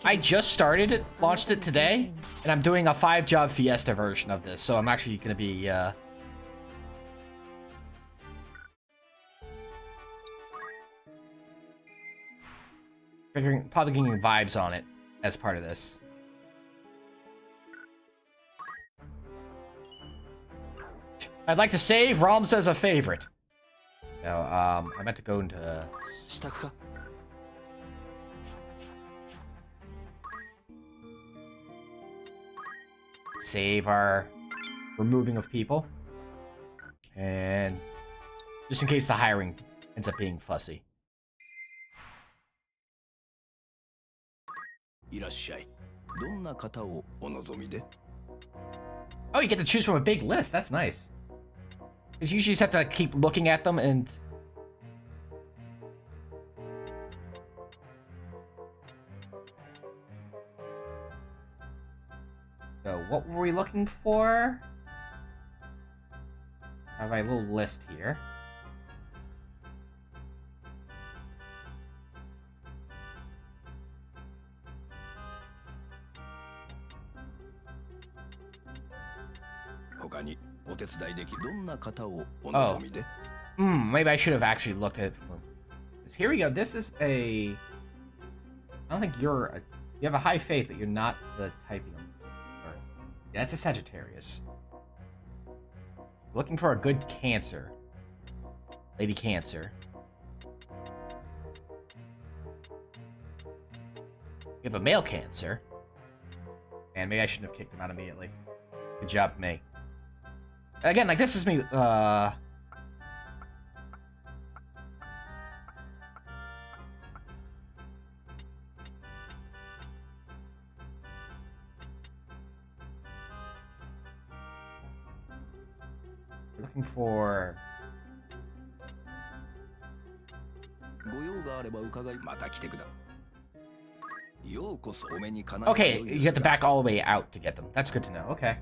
Speaker 1: I just started it, launched it today, and I'm doing a 5-job Fiesta version of this, so I'm actually gonna be, probably getting vibes on it as part of this. I'd like to save Rom says a favorite. No, I meant to go into...
Speaker 7: 支度か
Speaker 1: Save our removing of people. And just in case the hiring ends up being fussy.
Speaker 10: いらっしゃい。どんな方をお望みで
Speaker 1: Oh, you get to choose from a big list. That's nice. Because you usually just have to keep looking at them and... So, what were we looking for? I have my little list here. Oh. Maybe I should have actually looked at... Here we go. This is a... I don't think you're a... You have a high faith, but you're not the type of... Yeah, that's a Sagittarius. Looking for a good Cancer. Lady Cancer. You have a male Cancer. And maybe I shouldn't have kicked him out immediately. Good job, me. Again, like, this is me, looking for... Okay, you have to back all the way out to get them. That's good to know. Okay.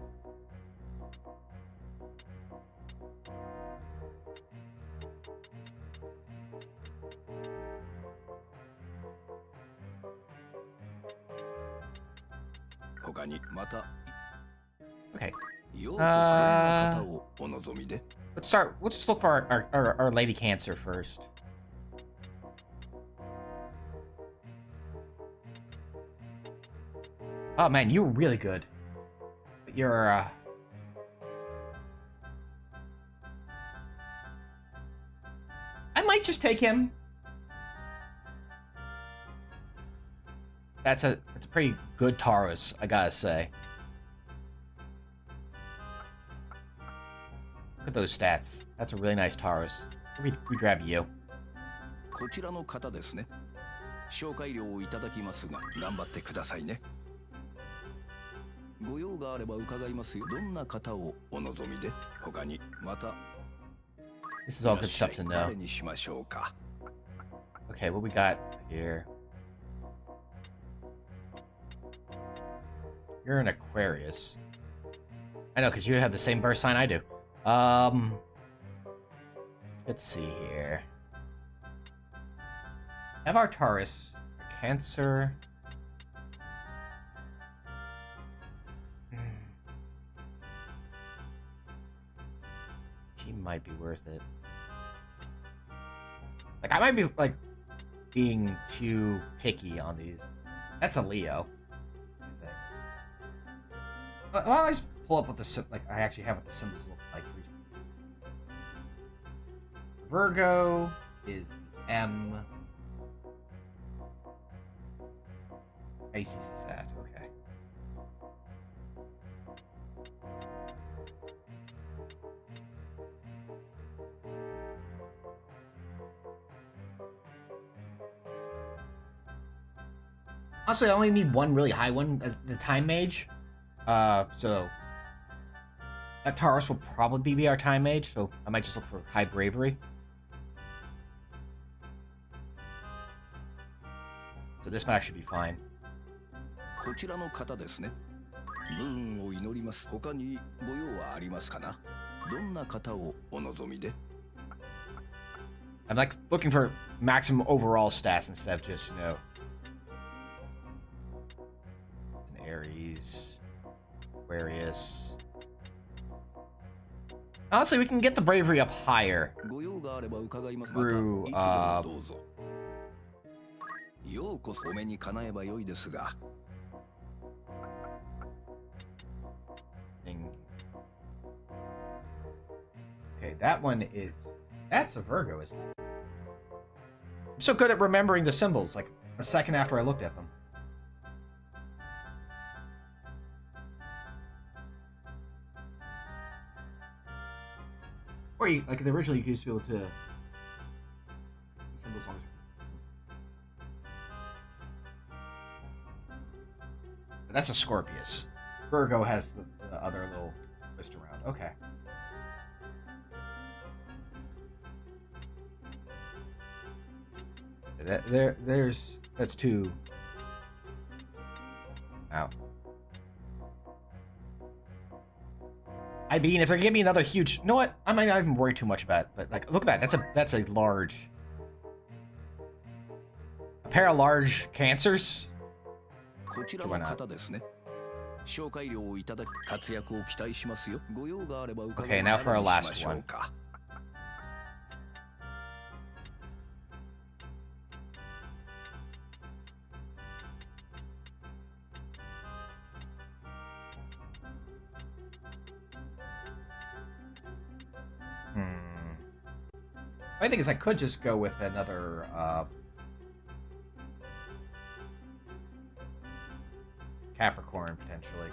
Speaker 1: Okay. Let's start. Let's just look for our Lady Cancer first. Oh man, you were really good. But you're I might just take him. That's a pretty good Taurus, I gotta say. Look at those stats. That's a really nice Taurus. We grab you.
Speaker 10: こちらの方ですね。紹介料をいただきますが、頑張ってくださいね。ご用があれば伺いますよ。どんな方をお望みで、他にまた。
Speaker 1: This is all good stuff to know.
Speaker 10: 誰にしましょうか。
Speaker 1: Okay, what we got here? You're an Aquarius. I know, because you have the same birth sign I do. Let's see here. Have our Taurus, a Cancer. She might be worth it. Like, I might be, like, being too picky on these. That's a Leo. Well, I just pull up what the like I actually have what the symbols look like for each. Virgo is the M. Pisces is that, okay. Honestly, I only need one really high one, the Time Mage. So that Taurus will probably be our Time Mage, so I might just look for high bravery. So this might actually be fine.
Speaker 10: こちらの方ですね。武運を祈ります。他にご用はありますかな。どんな方をお望みで。
Speaker 1: I'm like looking for maximum overall stats instead of just, you know, an Aries, Aquarius. Honestly, we can get the bravery up higher through,
Speaker 10: ようこそお目にかなえばよいですが。
Speaker 1: that one is... That's a Virgo, isn't it? I'm so good at remembering the symbols, like a second after I looked at them. Or you, like, originally you used to be able to... The symbols always... But that's a Scorpius. Virgo has the other little twist around. Okay. That's two. Wow. I mean, if they're giving me another huge, you know what? I might not even worry too much about it. But like, look at that. That's a large. A pair of large cancers. Why not? Okay, now for our last one. I think is I could just go with another Capricorn potentially,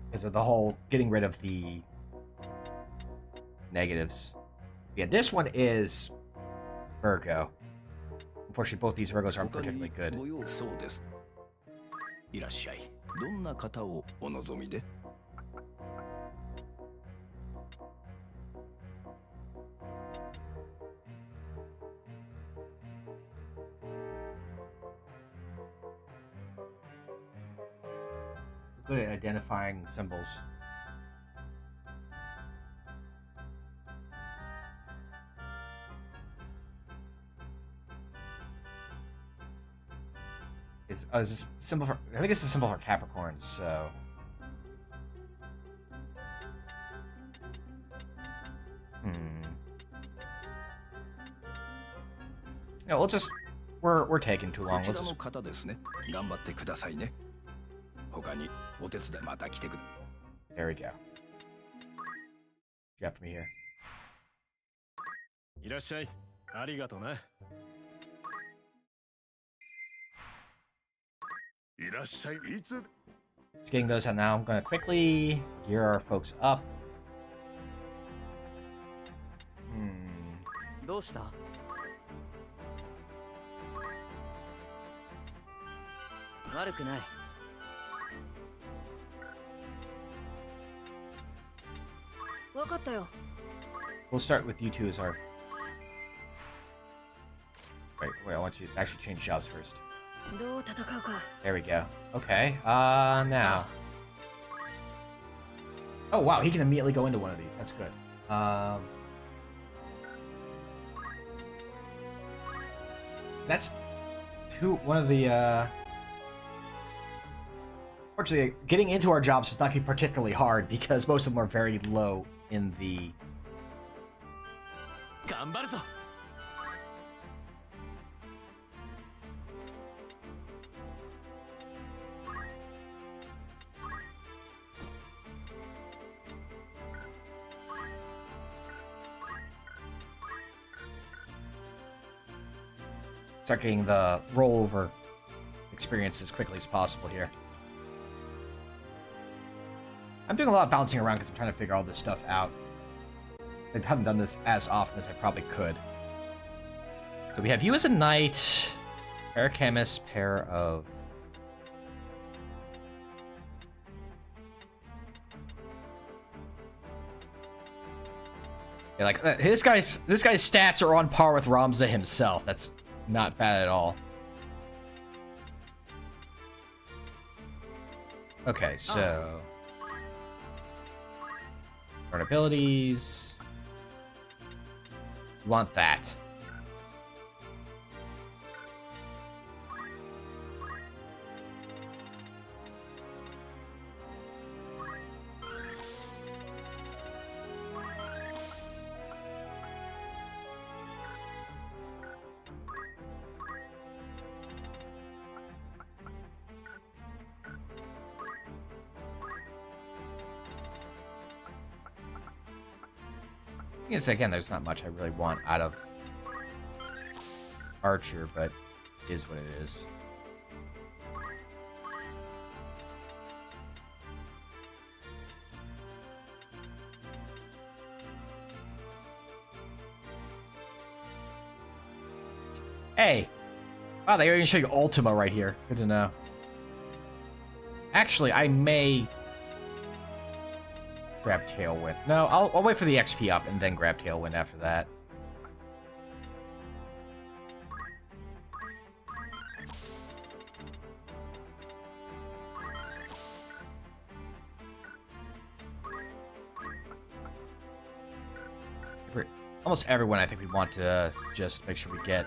Speaker 1: because of the whole getting rid of the negatives. Yeah, this one is Virgo. Unfortunately, both these Virgos aren't particularly good. Good at identifying symbols. Is this symbol for? I think it's a symbol for Capricorns. So. Yeah, we'll just. We're taking too long. We'll just. There we go. You got for me here. Just getting those out now. I'm going to quickly gear our folks up. We'll start with you two as our... Wait, I want you to actually change jobs first. There we go. Okay, now... Oh, wow, he can immediately go into one of these. That's good. That's one of the, Fortunately, getting into our jobs is not going to be particularly hard because most of them are very low in the... Start getting the rollover experience as quickly as possible here. I'm doing a lot of bouncing around because I'm trying to figure all this stuff out. I haven't done this as often as I probably could. So we have you as a knight, pair of chemists, pair of... Yeah, like this guy's stats are on par with Ramza himself. That's not bad at all. Okay, so current abilities. You want that. Yes, again, there's not much I really want out of Archer, but it is what it is. Hey! Wow, they even show you Ultima right here. Good to know. Actually, I may grab Tailwind. No, I'll wait for the XP up and then grab Tailwind after that. Almost everyone I think we want to just make sure we get.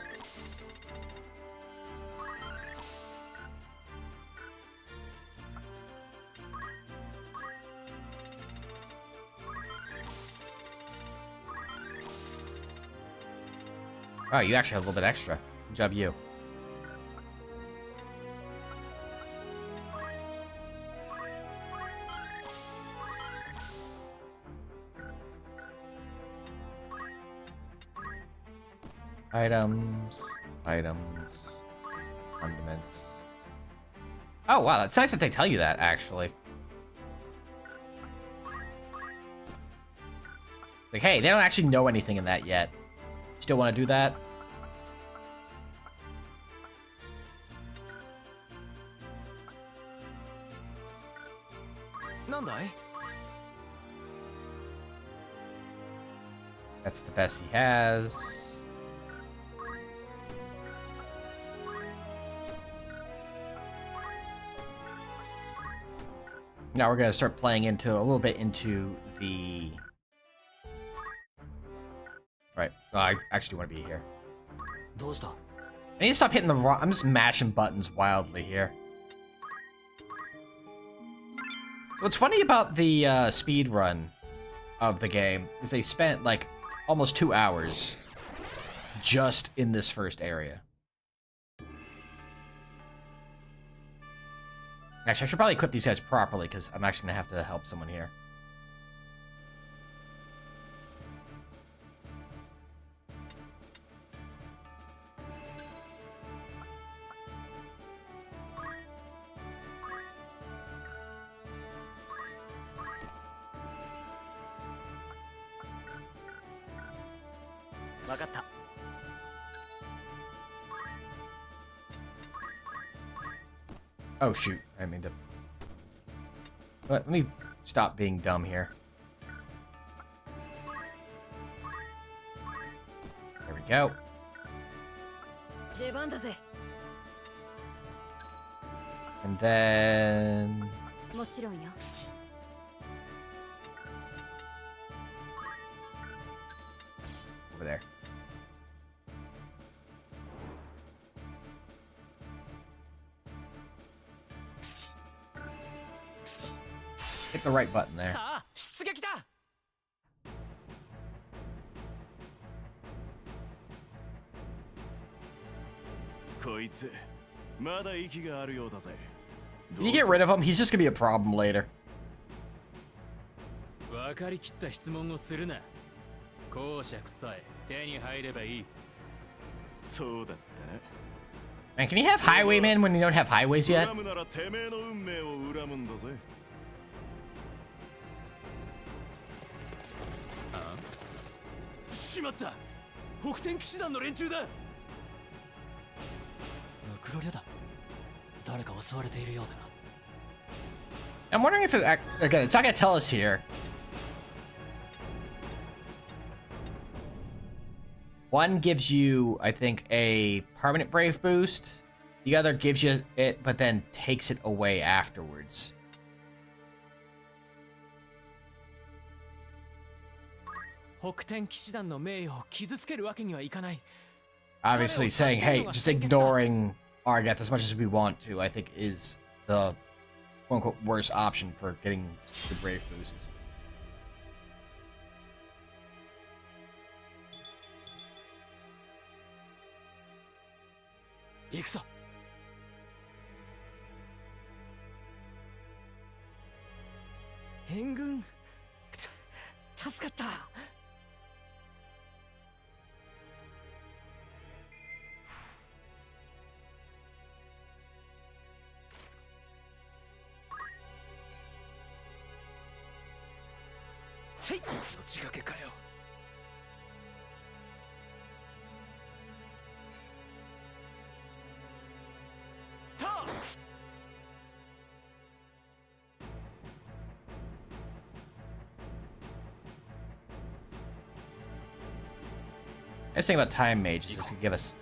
Speaker 1: Oh, you actually have a little bit extra. Good job, you. Items, fundaments. Oh, wow, that's nice that they tell you that, actually. Like, hey, they don't actually know anything in that yet. Still want to do that? That's the best he has. Now we're gonna start playing into a little bit into the. Right. Oh, I actually want to be here. I need to stop hitting the wrong. I'm just mashing buttons wildly here. So what's funny about the speed run of the game is they spent like almost 2 hours just in this first area. Actually, I should probably equip these guys properly because I'm actually gonna have to help someone here. Oh shoot, I mean to. Let me stop being dumb here. There we go. And then. Over there. Hit the right button there. Can you get rid of him? He's just gonna be a problem later. Man, can you have highwaymen when you don't have highways yet? I'm wondering if it, again, it's not gonna tell us here. One gives you, I think, a permanent brave boost. The other gives you it, but then takes it away afterwards. Obviously saying, hey, just ignoring Argath as much as we want to, I think is the quote-unquote worst option for getting the brave boosts.
Speaker 11: 命がけかよ。
Speaker 1: Nice thing about Time Mage is this can give us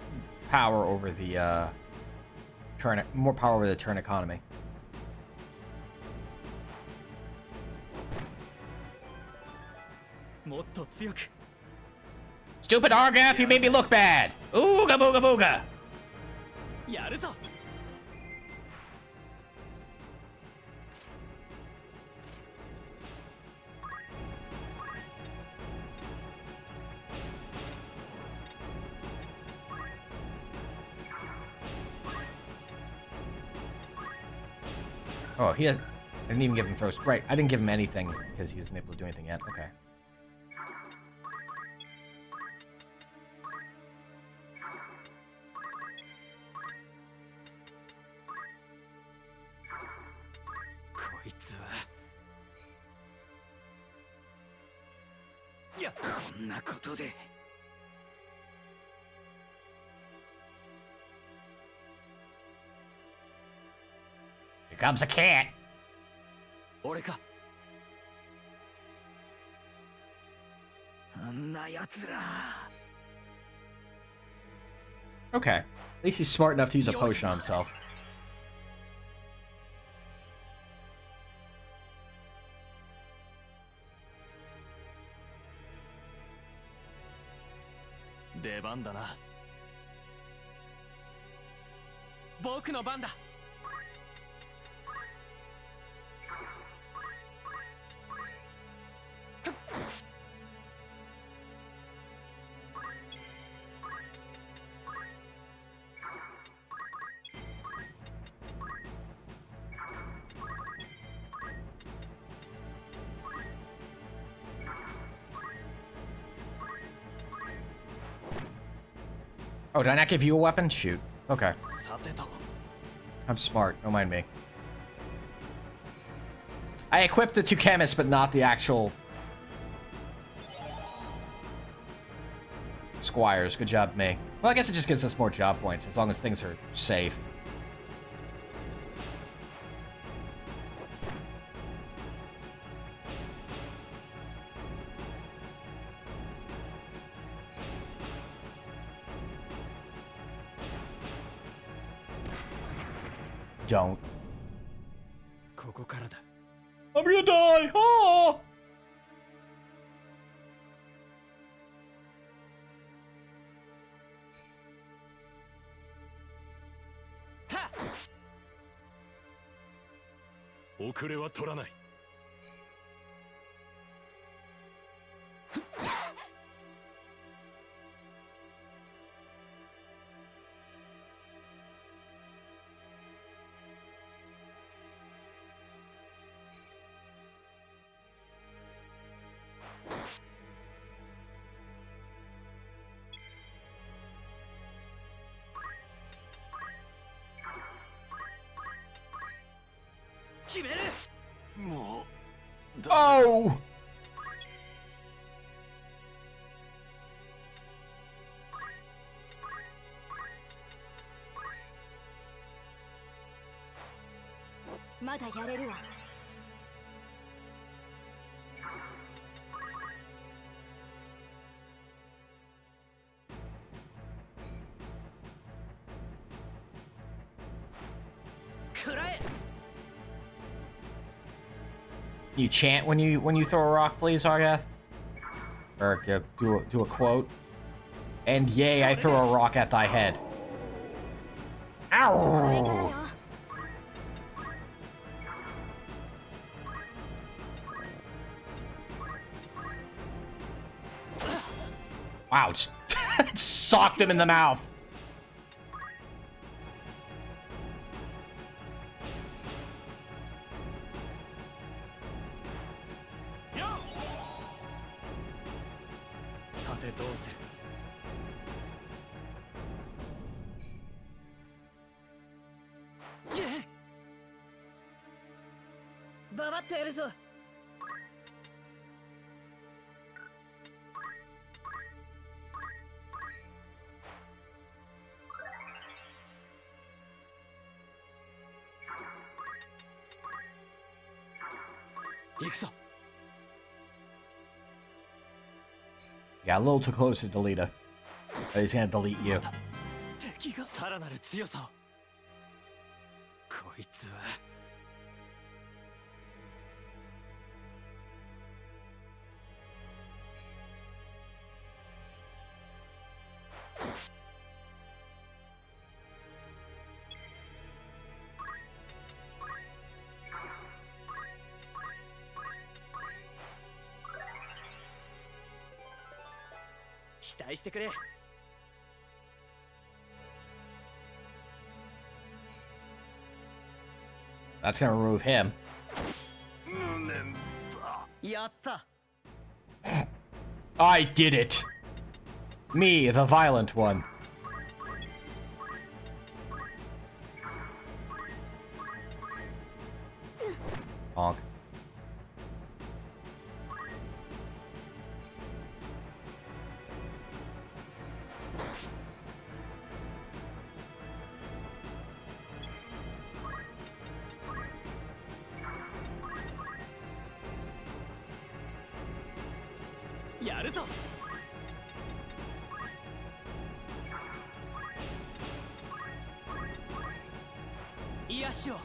Speaker 1: power over the turn, more power over the turn economy. Stupid Argath, you made me look bad! Ooga booga booga!
Speaker 11: やるぞ。
Speaker 1: Oh, he has. I didn't even give him throws. Right, I didn't give him anything because he wasn't able to do anything yet. Okay. Here comes a cat.
Speaker 11: 俺か。あんな奴ら。
Speaker 1: Okay. At least he's smart enough to use a potion on himself.
Speaker 11: 出番だな。僕の番だ。
Speaker 1: Oh, did I not give you a weapon? Shoot. Okay. I'm smart. Don't mind me. I equipped the two chemists, but not the actual squires. Good job, me. Well, I guess it just gives us more job points as long as things are safe. Don't. I'm gonna die! Oh! Oh! You chant when you throw a rock, please, Argath? Or do a quote. And yea, I throw a rock at thy head. Ow! Wow, just socked him in the mouth.
Speaker 11: 行くぞ。
Speaker 1: Got a little too close to Delita. But he's gonna delete you.
Speaker 11: 敵がさらなる強さを。こいつは。期待してくれ。
Speaker 1: That's gonna remove him.
Speaker 11: やった。
Speaker 1: I did it! Me, the violent one. Honk.
Speaker 11: やるぞ。癒しを。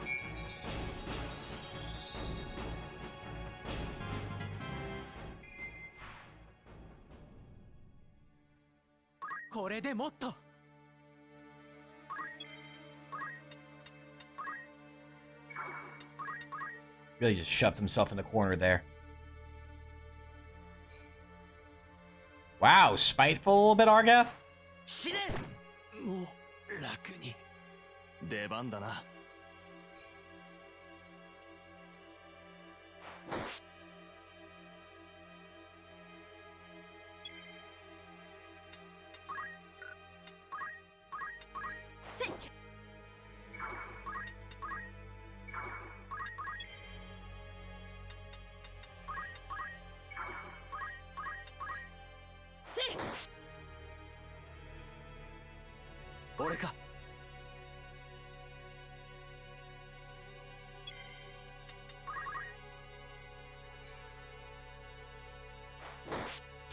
Speaker 11: これでもっと。
Speaker 1: Really just shoved himself in the corner there. Wow, spiteful a little bit, Argath?
Speaker 11: 死ね。もう楽に。出番だな。 俺か。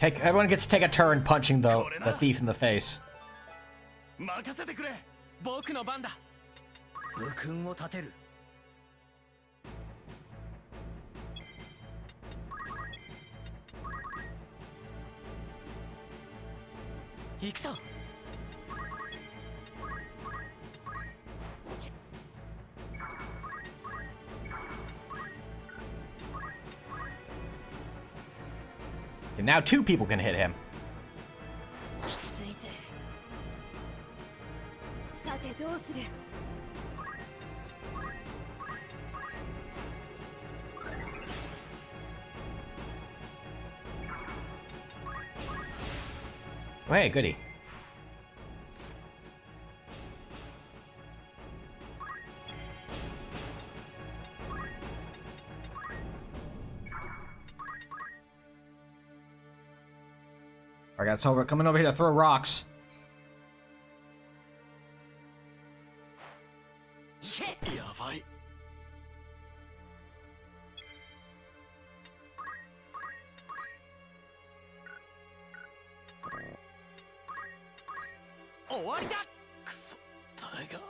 Speaker 1: Everyone gets to take a turn punching the thief in the face.
Speaker 11: 任せてくれ。僕の番だ。武勲を立てる。行くぞ。
Speaker 1: And now 2 people can hit him.
Speaker 9: きついぜ。さてどうする。
Speaker 1: Oh, hey, goody. Alright, so we're coming over here to throw rocks.
Speaker 11: やばい。 終わりだ。くそ、誰が。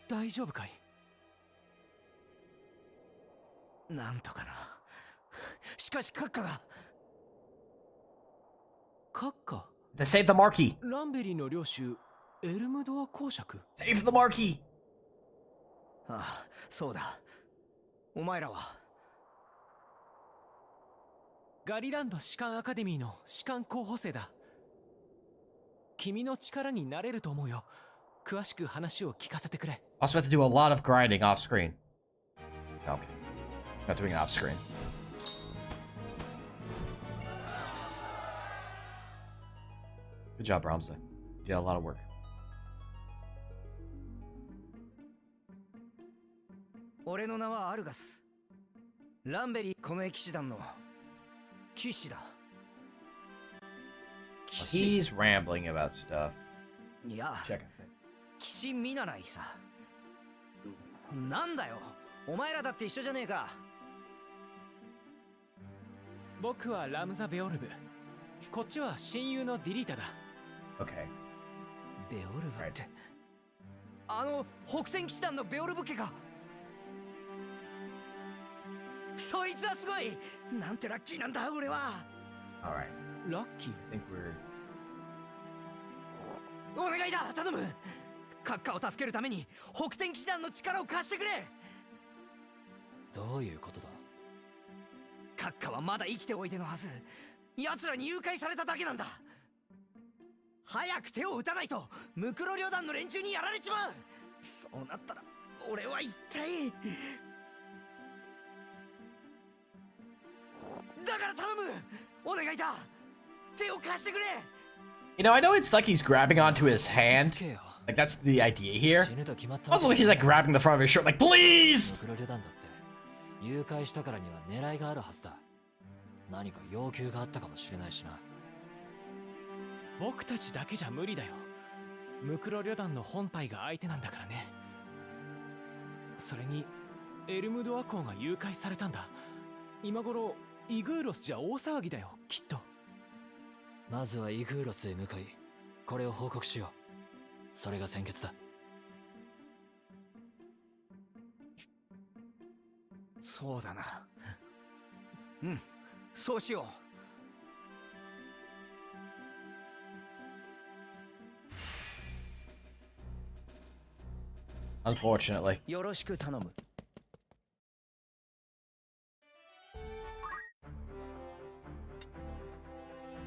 Speaker 11: 大丈夫かい。なんとかな。しかし閣下が。閣下。
Speaker 1: To save the Marquis.
Speaker 11: ランベリーの領主エルムドア公爵。
Speaker 1: Save the Marquis.
Speaker 11: ああ、そうだ。お前らは。ガリランド士官アカデミーの士官候補生だ。君の力になれると思うよ。詳しく話を聞かせてくれ。
Speaker 1: Also have to do a lot of grinding off screen. Okay. Not doing it off screen. Good job, Brahmsa. You did a lot of work.
Speaker 11: 俺の名はアルガス。ランベリーこの騎士団の騎士だ。
Speaker 1: He's rambling about stuff.
Speaker 11: いや、
Speaker 1: Check it.
Speaker 11: 騎士見習いさ。なんだよ。
Speaker 12: お前らだって一緒じゃねえか。
Speaker 11: 僕はラムザ・ベオルブ。こっちは親友のディリータだ。
Speaker 1: Okay.
Speaker 12: ベオルブって、北天騎士団のベオルブ家か。そいつはすごい。なんてラッキーなんだ俺は。
Speaker 1: All right.
Speaker 11: ラッキー。
Speaker 1: I think we're.
Speaker 12: お願いだ、頼む。閣下を助けるために北天騎士団の力を貸してくれ。
Speaker 7: どういうことだ。
Speaker 12: 閣下はまだ生きておいでのはず。奴らに誘拐されただけなんだ。早く手を打たないとムクロ旅団の連中にやられちまう。そうなったら俺は一体。だから頼む、お願いだ。手を貸してくれ。
Speaker 1: You know, I know it's like he's grabbing onto his hand. Like that's the idea here. Also, he's like grabbing the front of his shirt, like please.
Speaker 7: ムクロ旅団だって誘拐したからには狙いがあるはずだ。何か要求があったかもしれないしな。
Speaker 11: 僕たちだけじゃ無理だよ。ムクロ旅団の本体が相手なんだからね。それにエルムドア公が誘拐されたんだ。今頃イグーロスじゃ大騒ぎだよ、きっと。
Speaker 7: まずはイグーロスへ向かいこれを報告しよう。それが先決だ。
Speaker 12: そうだな。うん、そうしよ
Speaker 1: う。Unfortunately.
Speaker 12: よろしく頼む。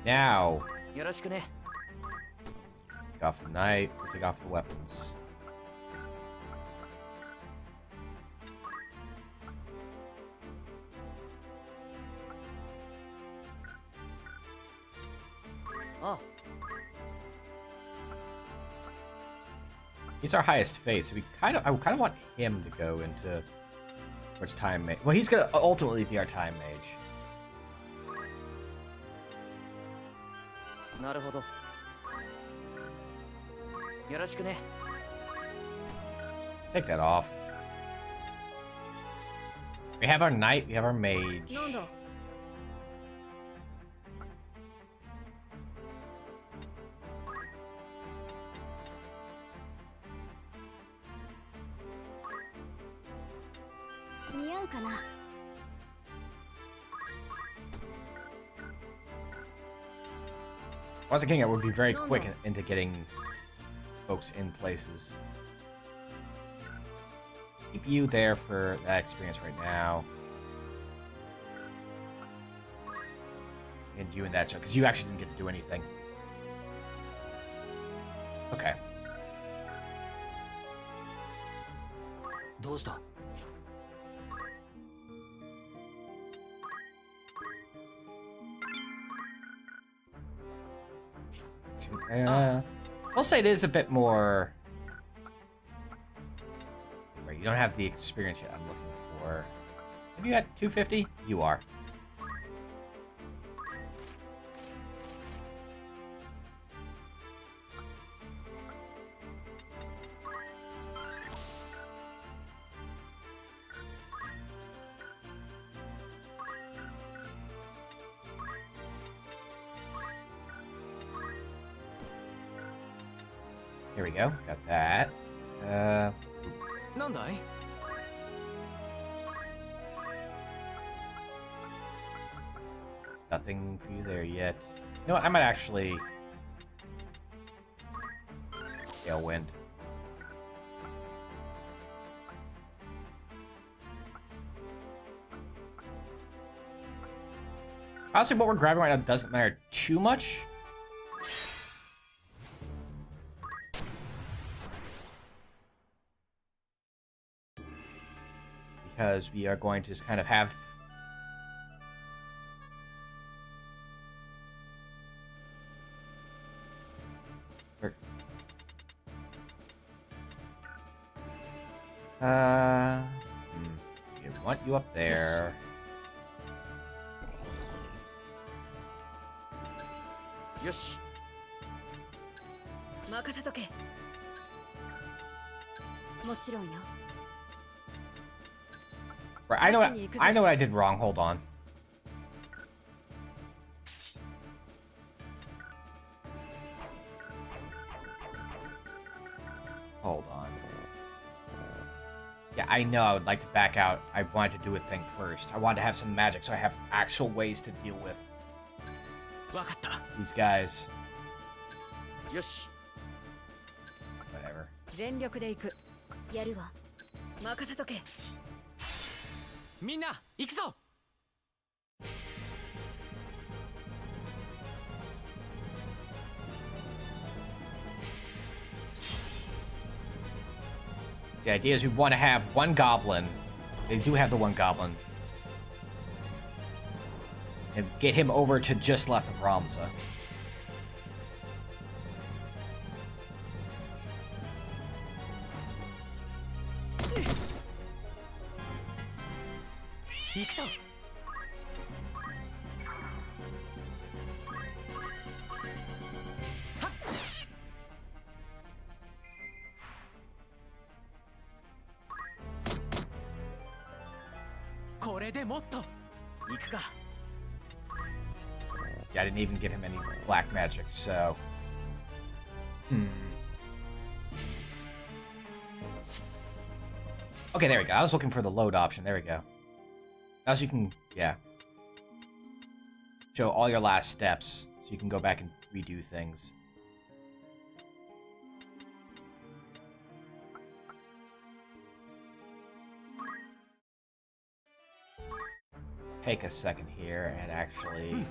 Speaker 1: Now.
Speaker 12: よろしくね。
Speaker 1: Take off the knight. Take off the weapons.
Speaker 12: Oh.
Speaker 1: He's our highest faith, so I kind of want him to go into towards time mage. Well, he's gonna ultimately be our time mage.
Speaker 12: なるほど。よろしくね。
Speaker 1: Take that off. We have our knight, we have our mage.
Speaker 9: なんだ。似合うかな。
Speaker 1: Once again, it would be very quick into getting folks in places. Keep you there for that experience right now. And you in that job, because you actually didn't get to do anything. Okay.
Speaker 7: どうした。
Speaker 1: I'll say it is a bit more. Right, you don't have the experience yet I'm looking for. Have you at 250? You are. Here we go. Got that.
Speaker 11: なんだい。
Speaker 1: Nothing for you there yet. You know what? I might actually... Tailwind. Honestly, what we're grabbing right now doesn't matter too much. Because we are going to just kind of have... We want you up there.
Speaker 12: Yoshi.
Speaker 9: 任せとけ。もちろんよ。
Speaker 1: Right, I know what I did wrong. Hold on. Hold on. Yeah, I know I would like to back out. I wanted to do a thing first. I wanted to have some magic so I have actual ways to deal with these guys. Whatever.
Speaker 9: 全力で行く。やるわ。任せとけ。
Speaker 11: みんな行くぞ。
Speaker 1: The idea is we want to have one goblin. They do have the one goblin. And get him over to just left of Ramza. Yeah, I didn't even give him any black magic, so... Okay, there we go. I was looking for the load option. There we go. Now so you can, yeah. Show all your last steps, so you can go back and redo things. Take a second here and actually...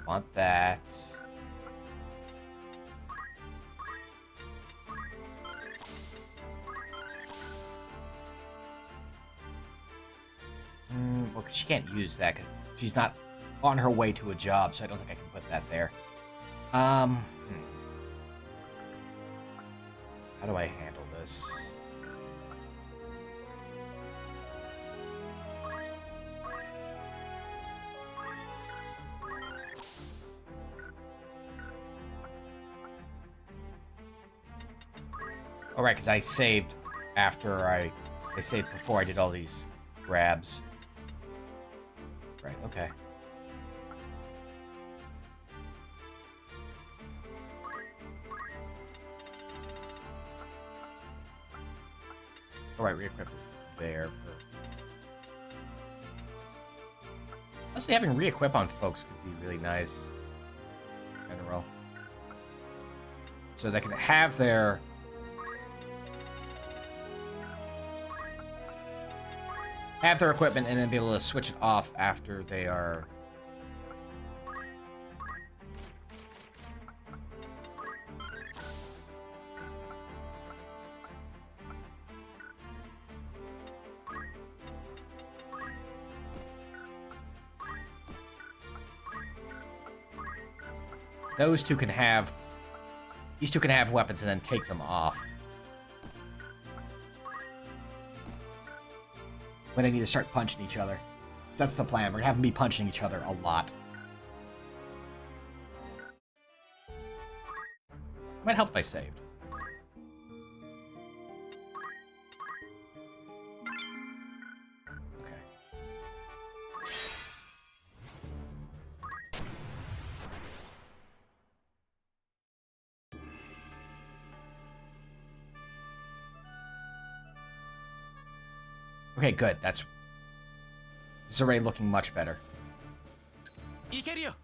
Speaker 1: Want that. Well, she can't use that because she's not on her way to a job, so I don't think I can put that there. How do I handle this? Oh, right, because I saved after I saved before I did all these grabs. Right, okay. Alright, re-equip is there. Honestly, having re-equip on folks could be really nice. In general. So they can have their... equipment and then be able to switch it off after they are... Those two can have... These two can have weapons and then take them off. When they need to start punching each other. That's the plan. We're gonna have them be punching each other a lot. Might help if I saved. Okay. Okay, good. This is already looking much better. There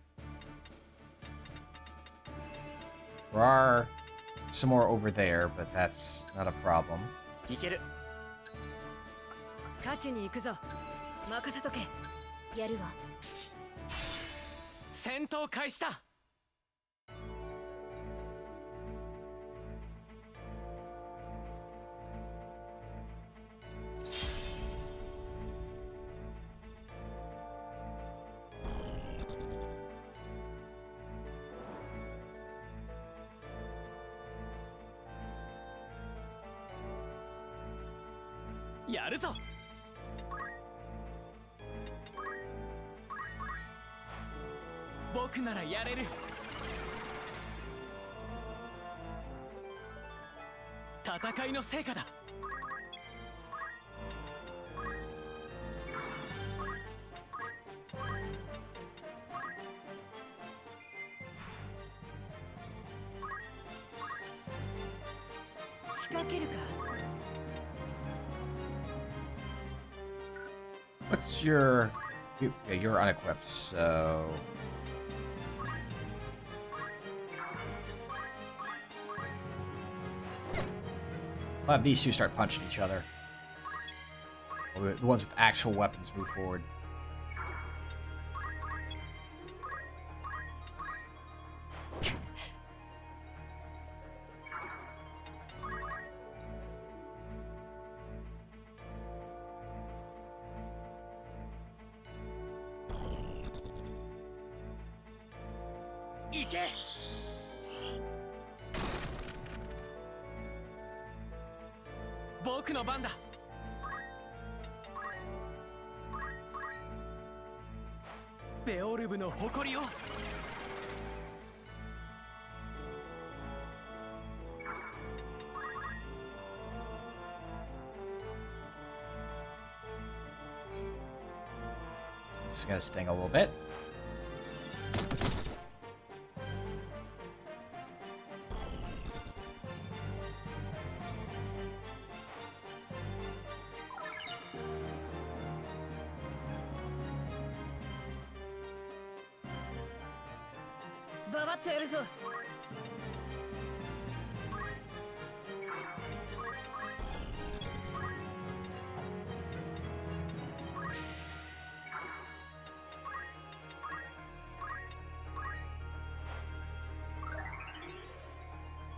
Speaker 1: are some more over there, but that's not a problem.
Speaker 9: 勝ちに行くぞ。任せとけ。やるわ。
Speaker 11: 戦闘開始だ。やるぞ。僕ならやれる。戦いの成果だ。
Speaker 9: 仕掛けるか。
Speaker 1: What's your... Yeah, you're unequipped, so... I'll have these two start punching each other. The ones with actual weapons move forward.
Speaker 11: Ike! 僕の番だ。ベオルブの誇りを。
Speaker 1: This is gonna sting a little bit.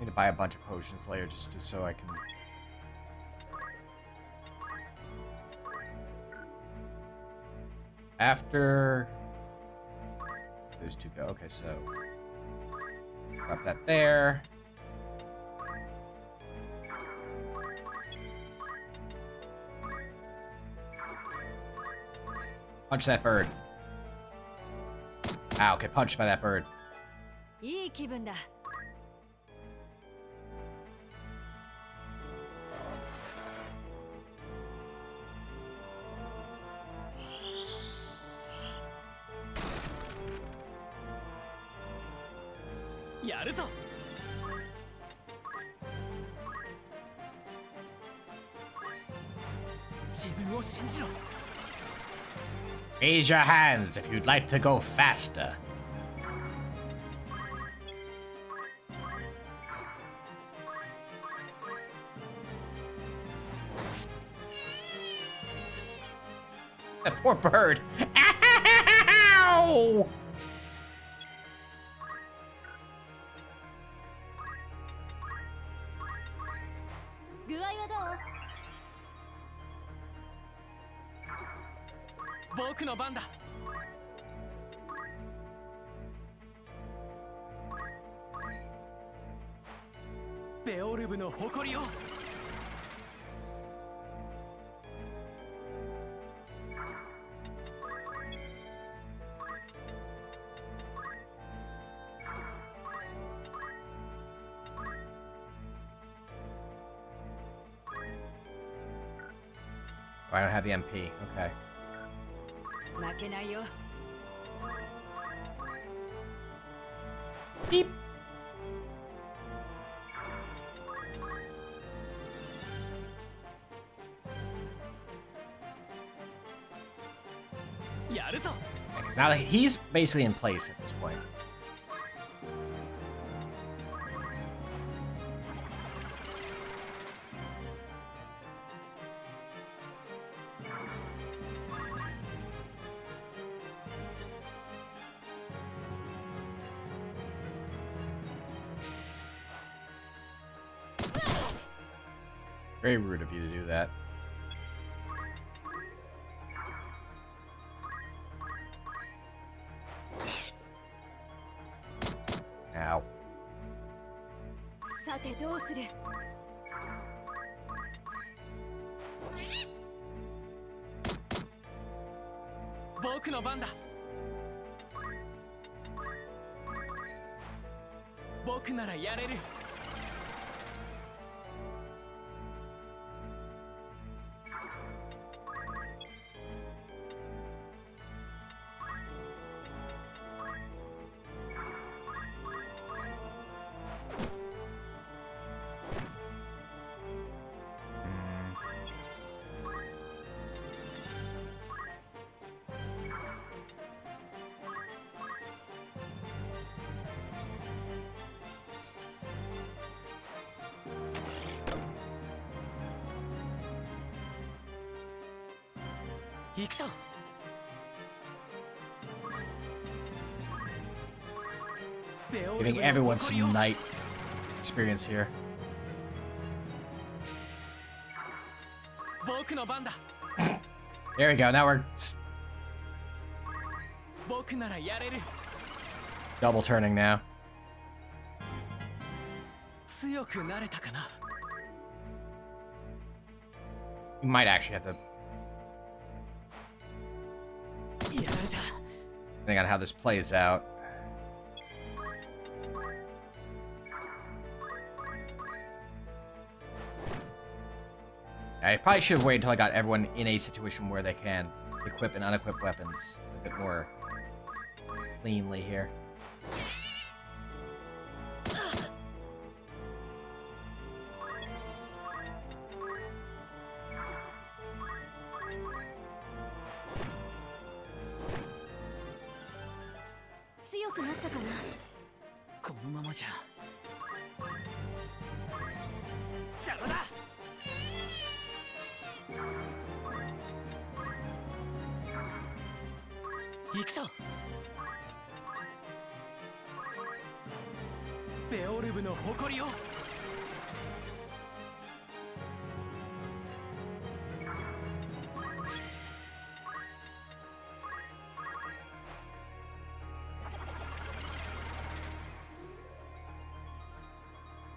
Speaker 1: Need to buy a bunch of potions later so I can... After... Those two go. Okay, so... Drop that there. Punch that bird. Ow, get punched by that bird.
Speaker 9: いい気分だ。
Speaker 11: やるぞ。自分を信じろ。
Speaker 1: Raise your hands if you'd like to go faster. That poor bird. Ow!
Speaker 9: 具合はどう？
Speaker 11: 僕の番だ。ベオルブの誇りを。
Speaker 1: I don't have the MP. Okay.
Speaker 9: 負けないよ。
Speaker 1: Beep. Because now he's basically in place at this point. Very rude of you to do that. Ow.
Speaker 9: さてどうする？
Speaker 11: 僕の番だ。僕ならやれる。行くぞ。
Speaker 1: Giving everyone some night experience here.
Speaker 11: 僕の番だ。
Speaker 1: There we go. Now we're
Speaker 11: 僕ならやれる。
Speaker 1: double turning now.
Speaker 11: 強くなれたかな。
Speaker 1: You might actually have to,
Speaker 11: やられた。
Speaker 1: depending on how this plays out. I probably should have waited until I got everyone in a situation where they can equip and unequip weapons a bit more cleanly here.
Speaker 9: 強くなったかな。
Speaker 12: このままじゃ邪魔だ。
Speaker 11: 行くぞ。ベオルブの誇りを。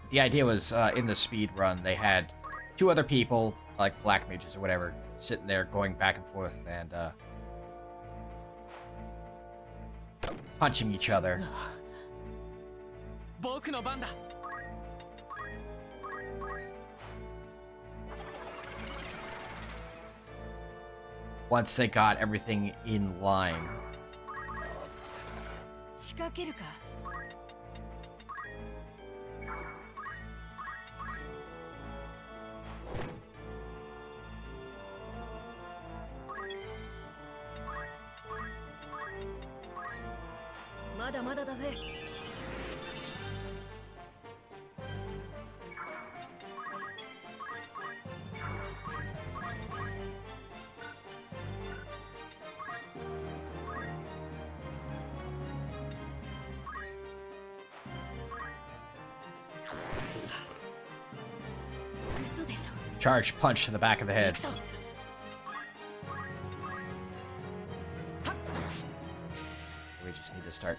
Speaker 1: The idea was, in the speed run, they had two other people, like black mages or whatever, sitting there going back and forth and, punching each other.
Speaker 11: 僕の番だ。
Speaker 1: Once they got everything in line.
Speaker 9: 仕掛けるか。 まだまだだぜ。嘘でしょ。
Speaker 1: Charge punch to the back of the head. We just need to start.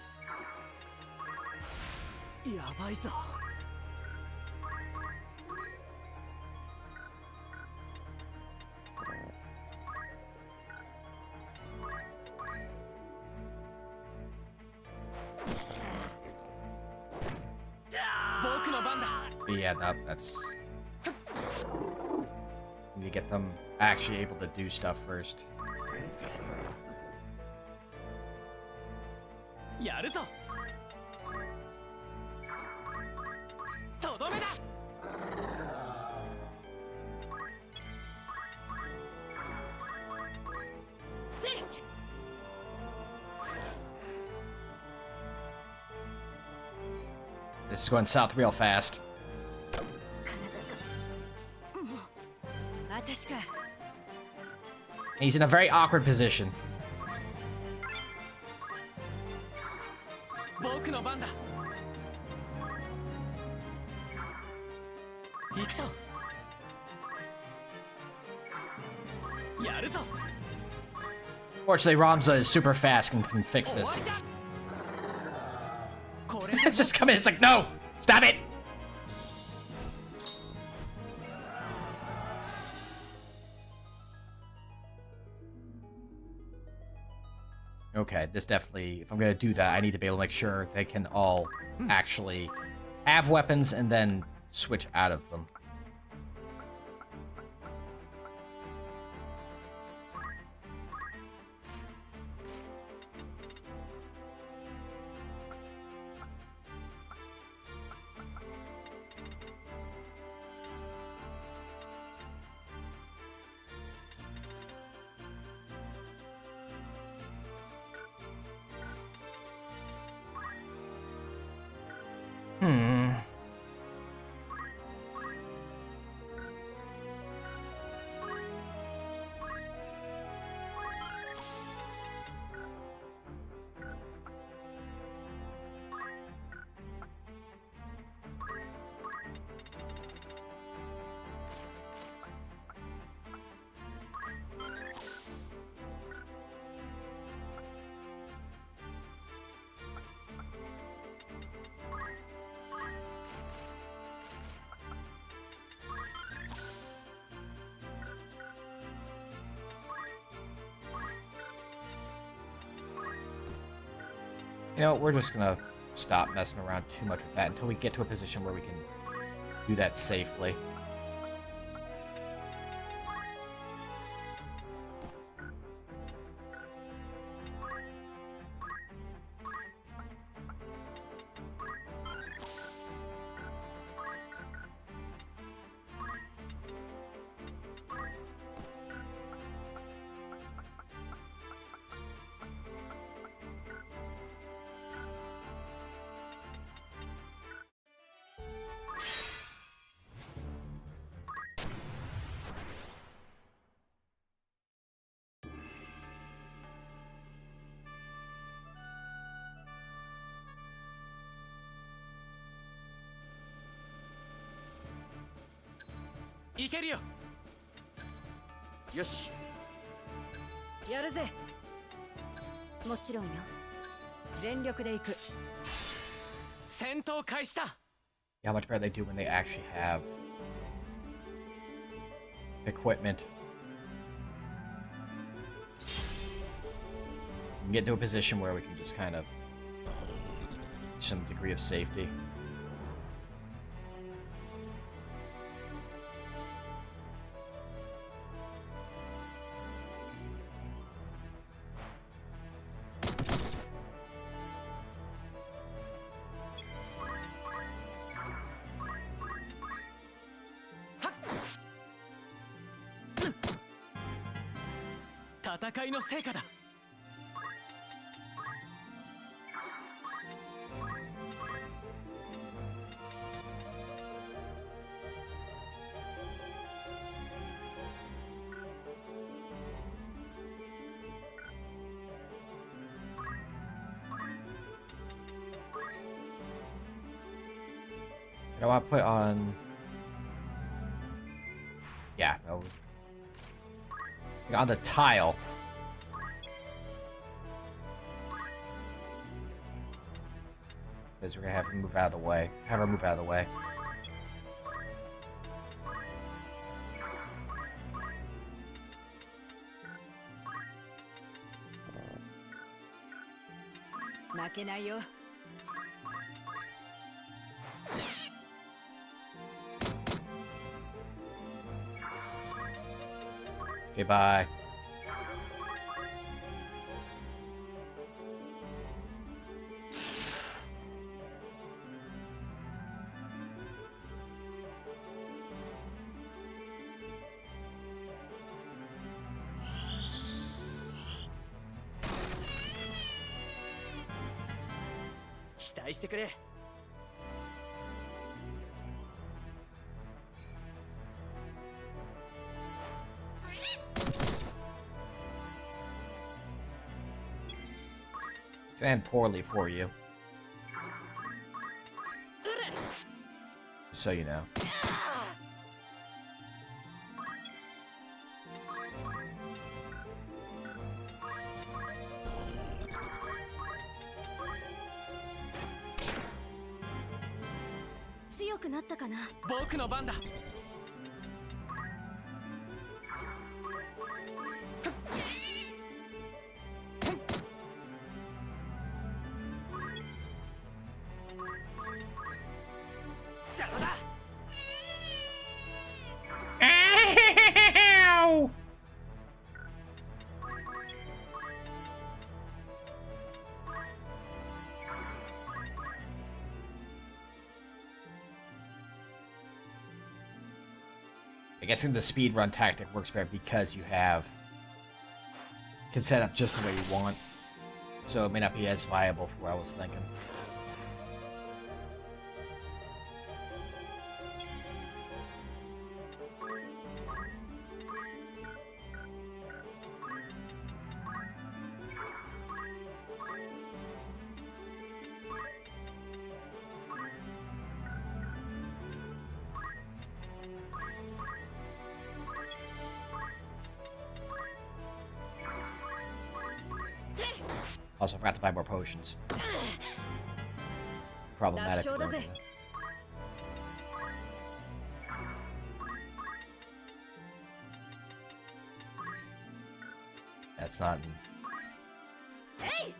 Speaker 12: やばいぞ。
Speaker 11: 僕の番だ。
Speaker 1: Yeah, that's... Need to get them actually able to do stuff first.
Speaker 11: やるぞ。とどめだ。
Speaker 1: This is going south real fast.
Speaker 9: 私か。
Speaker 1: He's in a very awkward position.
Speaker 11: 僕の番だ。行くぞ。やるぞ。
Speaker 1: Fortunately, Ramza is super fast and can fix this. Just come in. It's like, no! Stop it! Okay, this definitely... If I'm gonna do that, I need to be able to make sure they can all actually have weapons and then switch out of them. You know, we're just gonna stop messing around too much with that until we get to a position where we can do that safely.
Speaker 11: いけるよ。
Speaker 12: よし。
Speaker 9: やるぜ。もちろんよ。全力で行く。
Speaker 11: 戦闘開始だ。
Speaker 1: How much better they do when they actually have equipment. We can get to a position where we can just kind of some degree of safety.
Speaker 11: Ha! 戦いの成果だ。
Speaker 1: You know, I put on. Yeah, no. On the tile. Because we're gonna have to move out of the way. Have her move out of the way. Okay, bye. It's end poorly for you. Just so you know. guessing the speed run tactic works better because you can set up just the way you want. So it may not be as viable for what I was thinking. Also forgot to buy more potions. Problematic. That's not.
Speaker 9: Hey!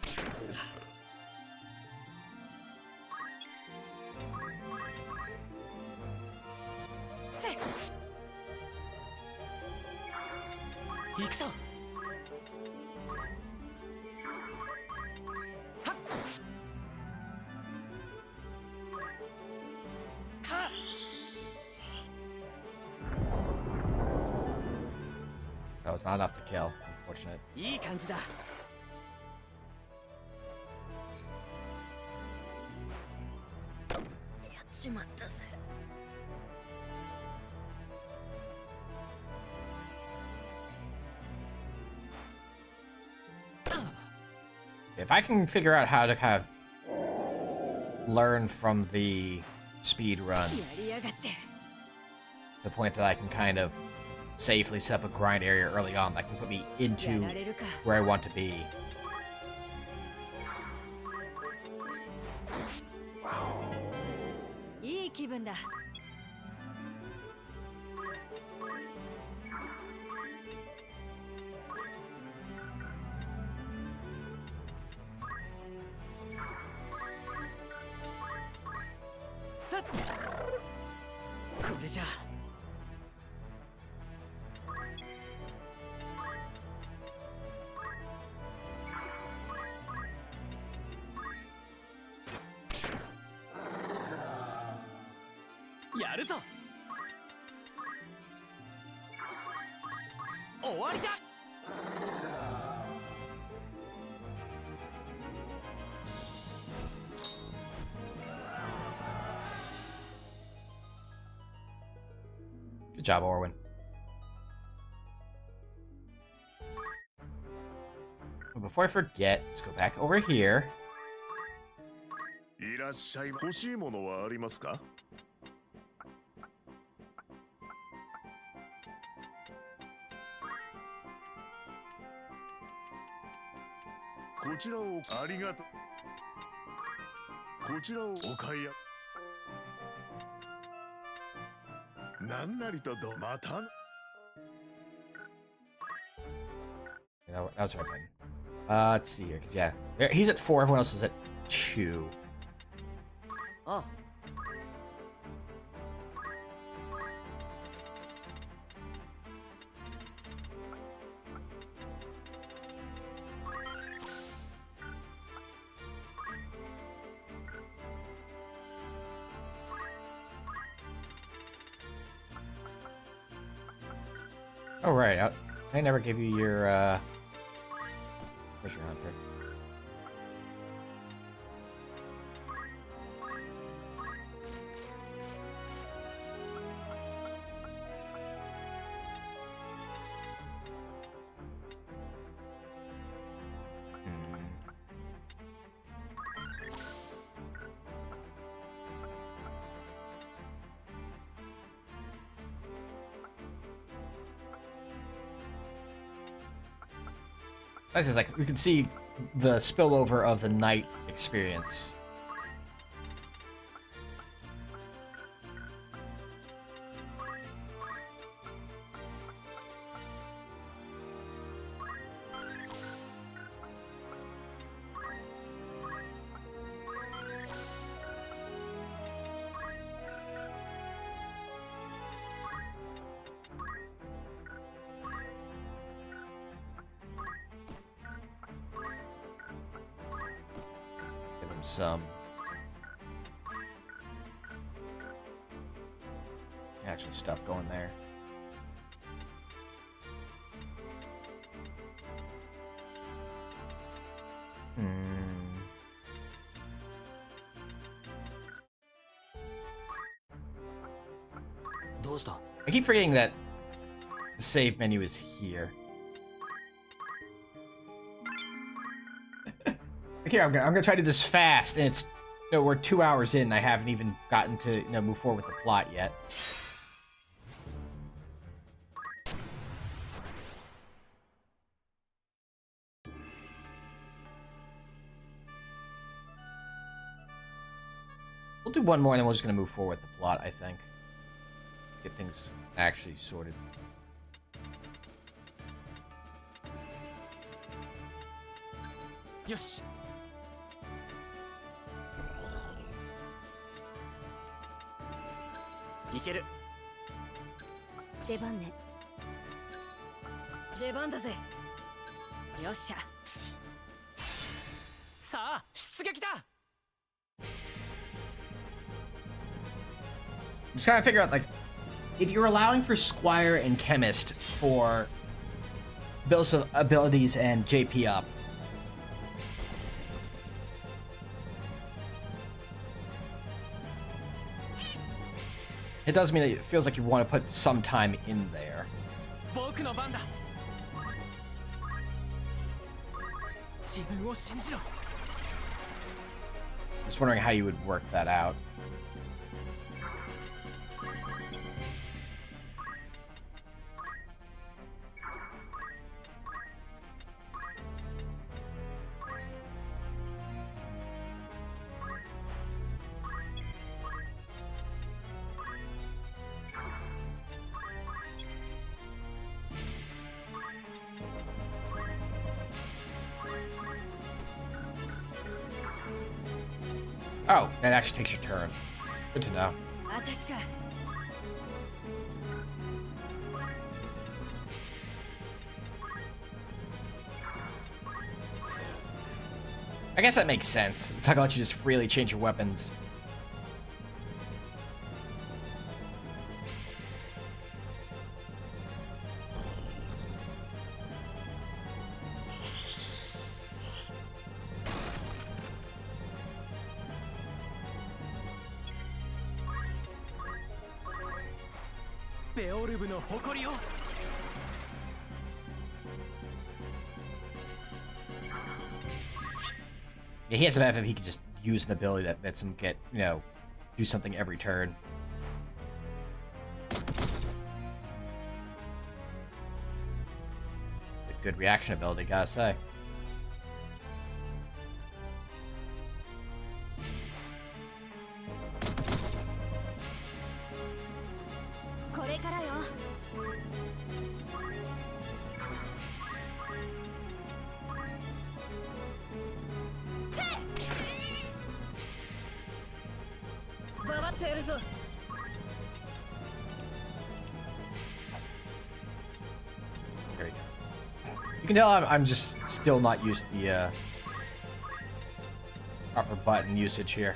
Speaker 1: That was not enough to kill. Unfortunate.
Speaker 12: いい感じだ。
Speaker 9: やっちまったぜ。
Speaker 1: If I can figure out how to kind of learn from the speed run, to the point that I can kind of safely set up a grind area early on, that can put me into where I want to be. Good job, Orwin. Before I forget, let's go back over here.
Speaker 13: いらっしゃい。欲しいものはありますか？こちらをありがとう。こちらをお買いや。なんなりとどまた。
Speaker 1: That was right then. Let's see here, because yeah, he's at 4, everyone else is at 2.
Speaker 12: Oh.
Speaker 1: Oh right, I never gave you your treasure hunter. This is like, you can see the spillover of the night experience. Some actual stuff going there. I keep forgetting that the save menu is here. Okay, I'm gonna try to do this fast, and it's we're 2 hours in, and I haven't even gotten to move forward with the plot yet. We'll do one more, and then we're just gonna move forward with the plot, I think. Get things actually sorted.
Speaker 11: Yosh.
Speaker 12: いける。
Speaker 9: 出番ね。出番だぜ。よっしゃ。
Speaker 11: さあ、出撃だ。
Speaker 1: I'm just trying to figure out, like, if you're allowing for Squire and Chemist for builds of abilities and JP up, it does mean that it feels like you want to put some time in there.
Speaker 11: 僕の番だ。自分を信じろ。
Speaker 1: Just wondering how you would work that out. Oh, that actually takes your turn. Good to know.
Speaker 9: 私か。
Speaker 1: I guess that makes sense. It's not gonna let you just freely change your weapons. Yeah, he has some FF, he can just use an ability that lets him get, do something every turn. A good reaction ability, gotta say. There we go. You can tell I'm just still not used to the proper button usage here.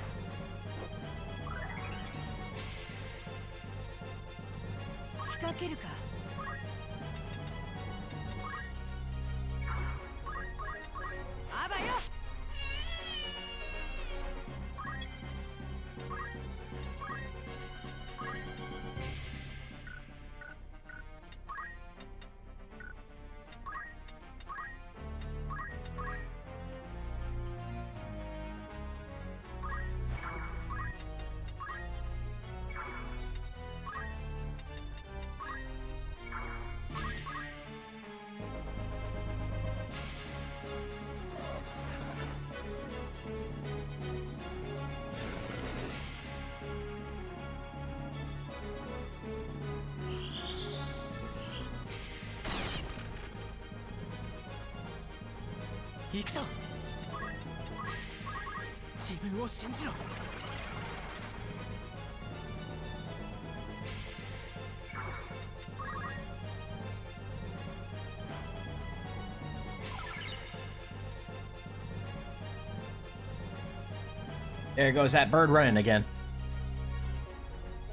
Speaker 1: There goes that bird running again.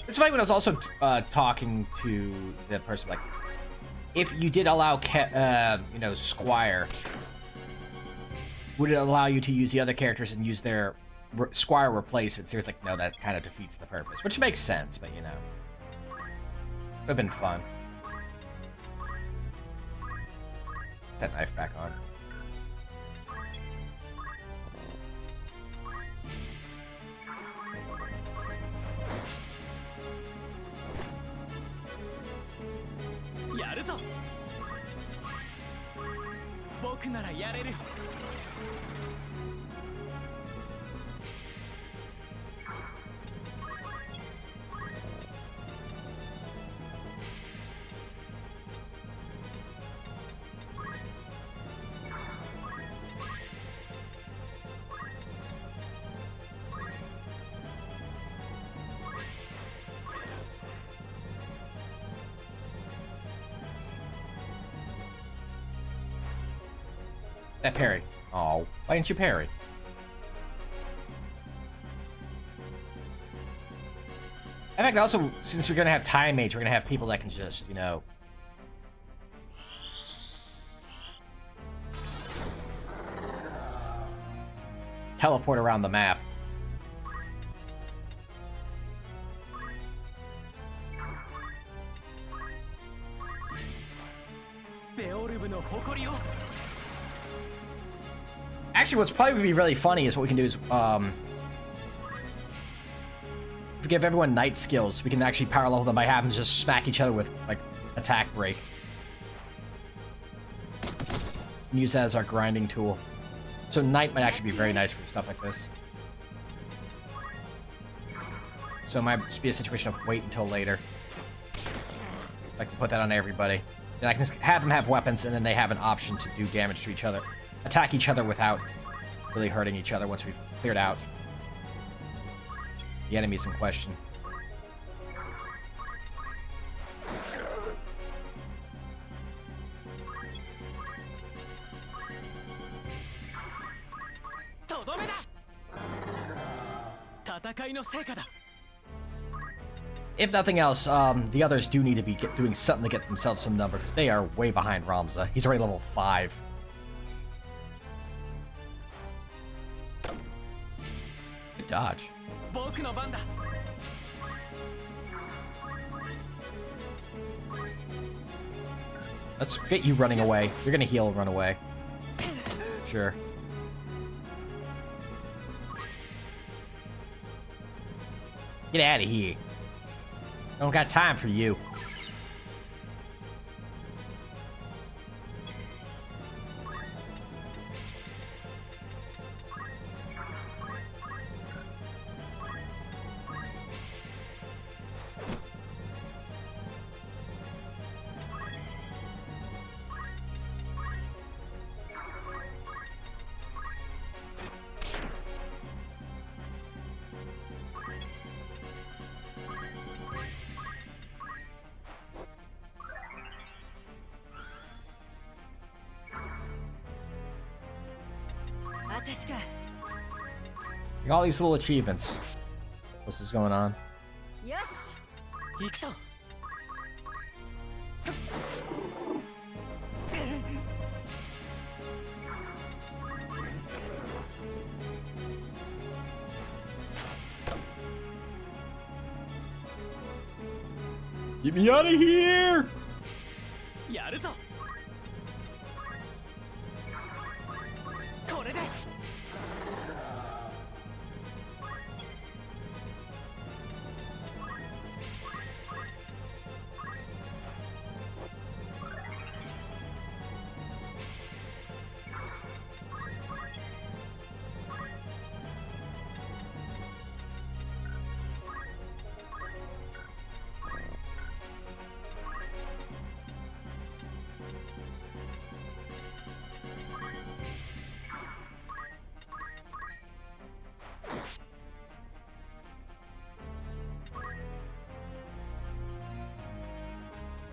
Speaker 1: It's funny when I was also talking to the person, like, if you did allow, Squire, would it allow you to use the other characters and use their squire replacements? There's like, no, that kind of defeats the purpose, which makes sense, but you know, would have been fun. That knife back on. That parry. Oh, why didn't you parry? In fact, also, since we're gonna have time mates, we're gonna have people that can just, you know, teleport around the map. Actually, what's probably be really funny is what we can do is, if we give everyone knight skills, we can actually power level them by having to just smack each other with, like, attack break. And use that as our grinding tool. So knight might actually be very nice for stuff like this. So it might just be a situation of wait until later. I can put that on everybody. Then I can have them have weapons, and then they have an option to do damage to each other. Attack each other without really hurting each other once we've cleared out the enemies in question. If nothing else, the others do need to be doing something to get themselves some number, because they are way behind Ramza. He's already level 5. Good dodge. Let's get you running away. You're gonna heal and run away. Sure. Get out of here. Don't got time for you. All these little achievements. What's is going on?
Speaker 9: Yes.
Speaker 1: Get me out of here!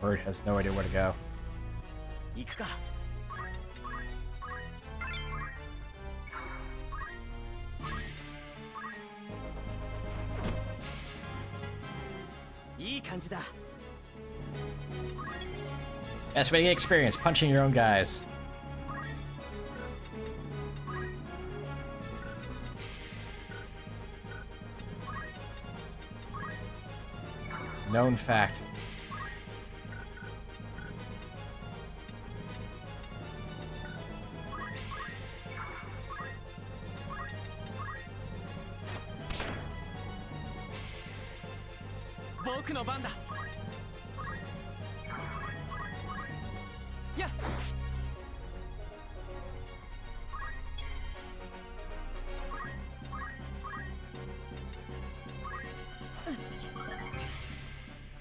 Speaker 1: Bird has no idea where to go. Best way to get experience, punching your own guys. known fact.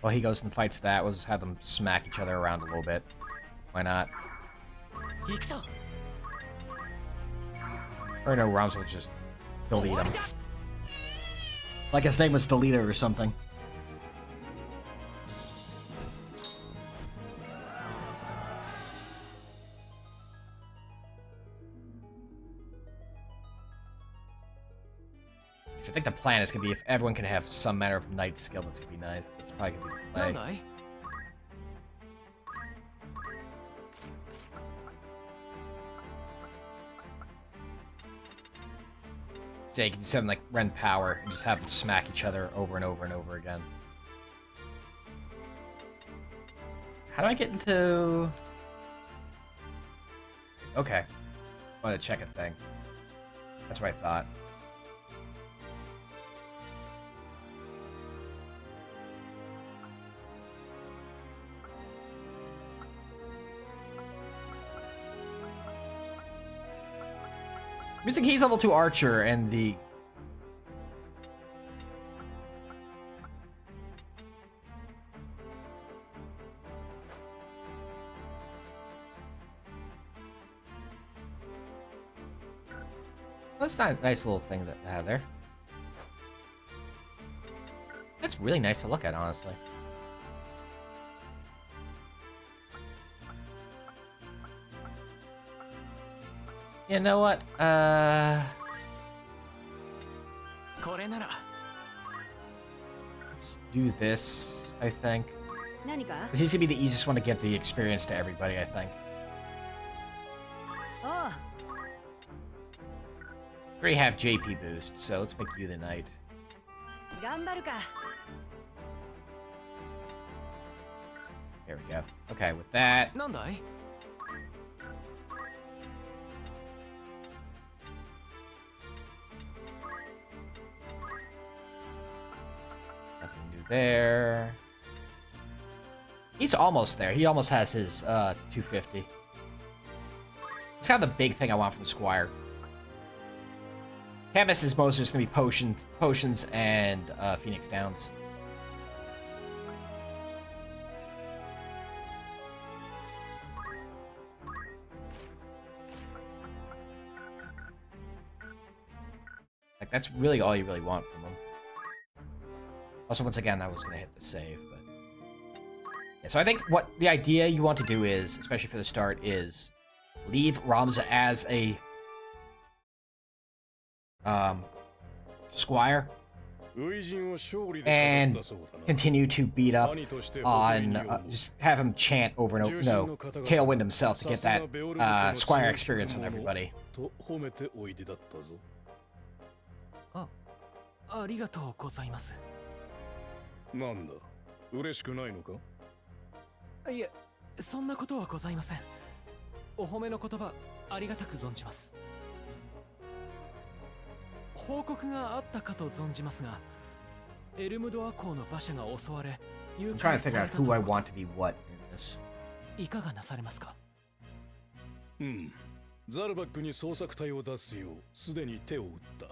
Speaker 1: Well, he goes and fights that. We'll just have them smack each other around a little bit. Why not? Or no, Rams will just delete him. Like his name was Deleter or something. I think the plan is gonna be if everyone can have some manner of knight skill, that's gonna be nice. It's probably gonna be the play. So you can just have them like rend power and just have them smack each other over and over and over again. How do I get into... Okay. I want to check a thing. That's what I thought. I'm using he's level 2 archer and the... That's not a nice little thing that I have there. That's really nice to look at, honestly. You know what? Let's do this, I think. This is gonna be the easiest one to give the experience to everybody, I think. We already have JP boost, so let's make you the knight. There we go. Okay, with that. Nothing new there. He's almost there. He almost has his 250. It's kind of the big thing I want from the Squire. Chemist is mostly just gonna be potions and Phoenix Downs. Like that's really all you really want from them. Also, once again, I was gonna hit the save, but yeah. So I think what the idea you want to do is, especially for the start, is leave Ramza as a Squire and continue to beat up on just have him chant over and over, no, tailwind himself to get that Squire experience on everybody. I'm trying to figure out who I want to be what in this.
Speaker 5: ザルバックに捜索隊を出すようすでに手を打った。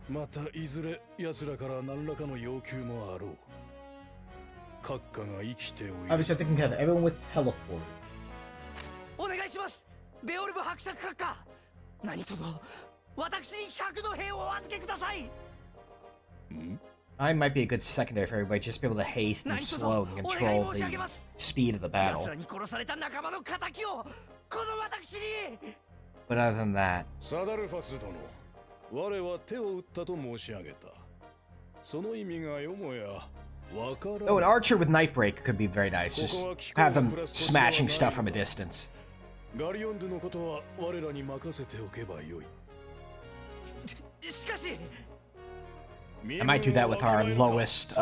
Speaker 5: またいずれ奴らから何らかの要求もあろう。閣下が生きておいで。
Speaker 1: Obviously, I think we have everyone with teleport.
Speaker 12: お願いします。ベオルブ伯爵閣下。何とぞ私に100の兵をお預けください。
Speaker 1: I might be a good secondary for everybody, just be able to haste and slow and control the speed of the battle. But other than that...
Speaker 5: サダルファス殿、我は手を打ったと申し上げた。その意味がよもやわからん。
Speaker 1: Oh, an archer with Nightbreak could be very nice. Just have them smashing stuff from a distance.
Speaker 5: ガリオンドのことは我らに任せておけばよい。
Speaker 12: しかし
Speaker 1: I might do that with our lowest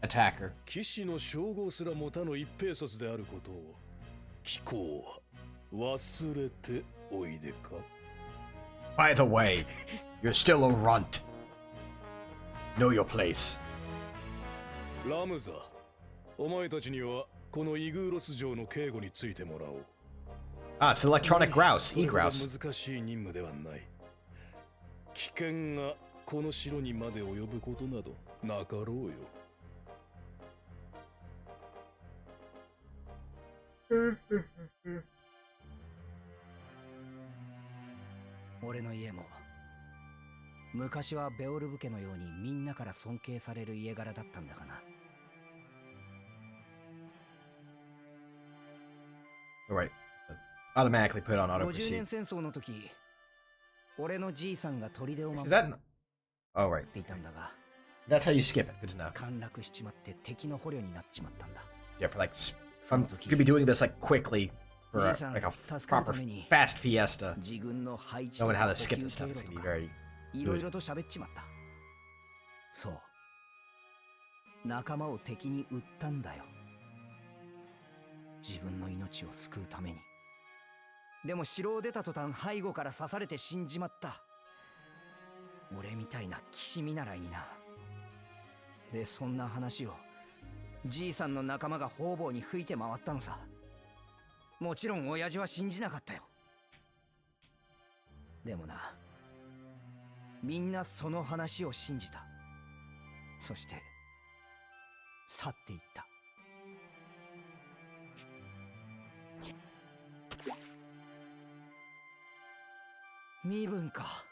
Speaker 1: attacker.
Speaker 5: 騎士の称号すら持たぬ一兵卒であることを貴公は忘れておいでか。
Speaker 1: By the way, you're still a runt. Know your place.
Speaker 5: ラムザ、お前たちにはこのイグーロス城の警護についてもらおう。
Speaker 1: Ah, it's electronic grouse, e-grouse.
Speaker 5: 難しい任務ではない。危険がこの城にまで及ぶことなどなかろうよ。
Speaker 12: 俺の家も昔はベオルブ家のようにみんなから尊敬される家柄だったんだがな。
Speaker 1: Alright. Automatically put on auto
Speaker 12: 50
Speaker 1: proceed.
Speaker 12: 年戦争の時、俺のじいさんが砦を守
Speaker 1: Is
Speaker 12: っ
Speaker 1: that... Oh, right.
Speaker 12: ていたんだが、
Speaker 1: That's how you skip it. Good to know.
Speaker 12: 陥落しちまって敵の捕虜になっちまったんだ。
Speaker 1: Yeah, for like... I'm gonna be doing this like quickly for like a proper fast fiesta.
Speaker 12: 自軍の配置
Speaker 1: Knowing
Speaker 12: と
Speaker 1: how
Speaker 12: か
Speaker 1: to skip
Speaker 12: 補給
Speaker 1: this stuff
Speaker 12: 経
Speaker 1: is
Speaker 12: 路
Speaker 1: gonna
Speaker 12: と
Speaker 1: be
Speaker 12: か
Speaker 1: very
Speaker 12: いろい
Speaker 1: good.
Speaker 12: ろと喋っちまった。そう。仲間を敵に売ったんだよ。自分の命を救うために。でも城を出た途端背後から刺されて死んじまった。俺みたいな騎士見習いにな。で、そんな話をじいさんの仲間が方々に吹いて回ったのさ。もちろん親父は信じなかったよ。でもな、みんなその話を信じた。そして去っていった。身分か。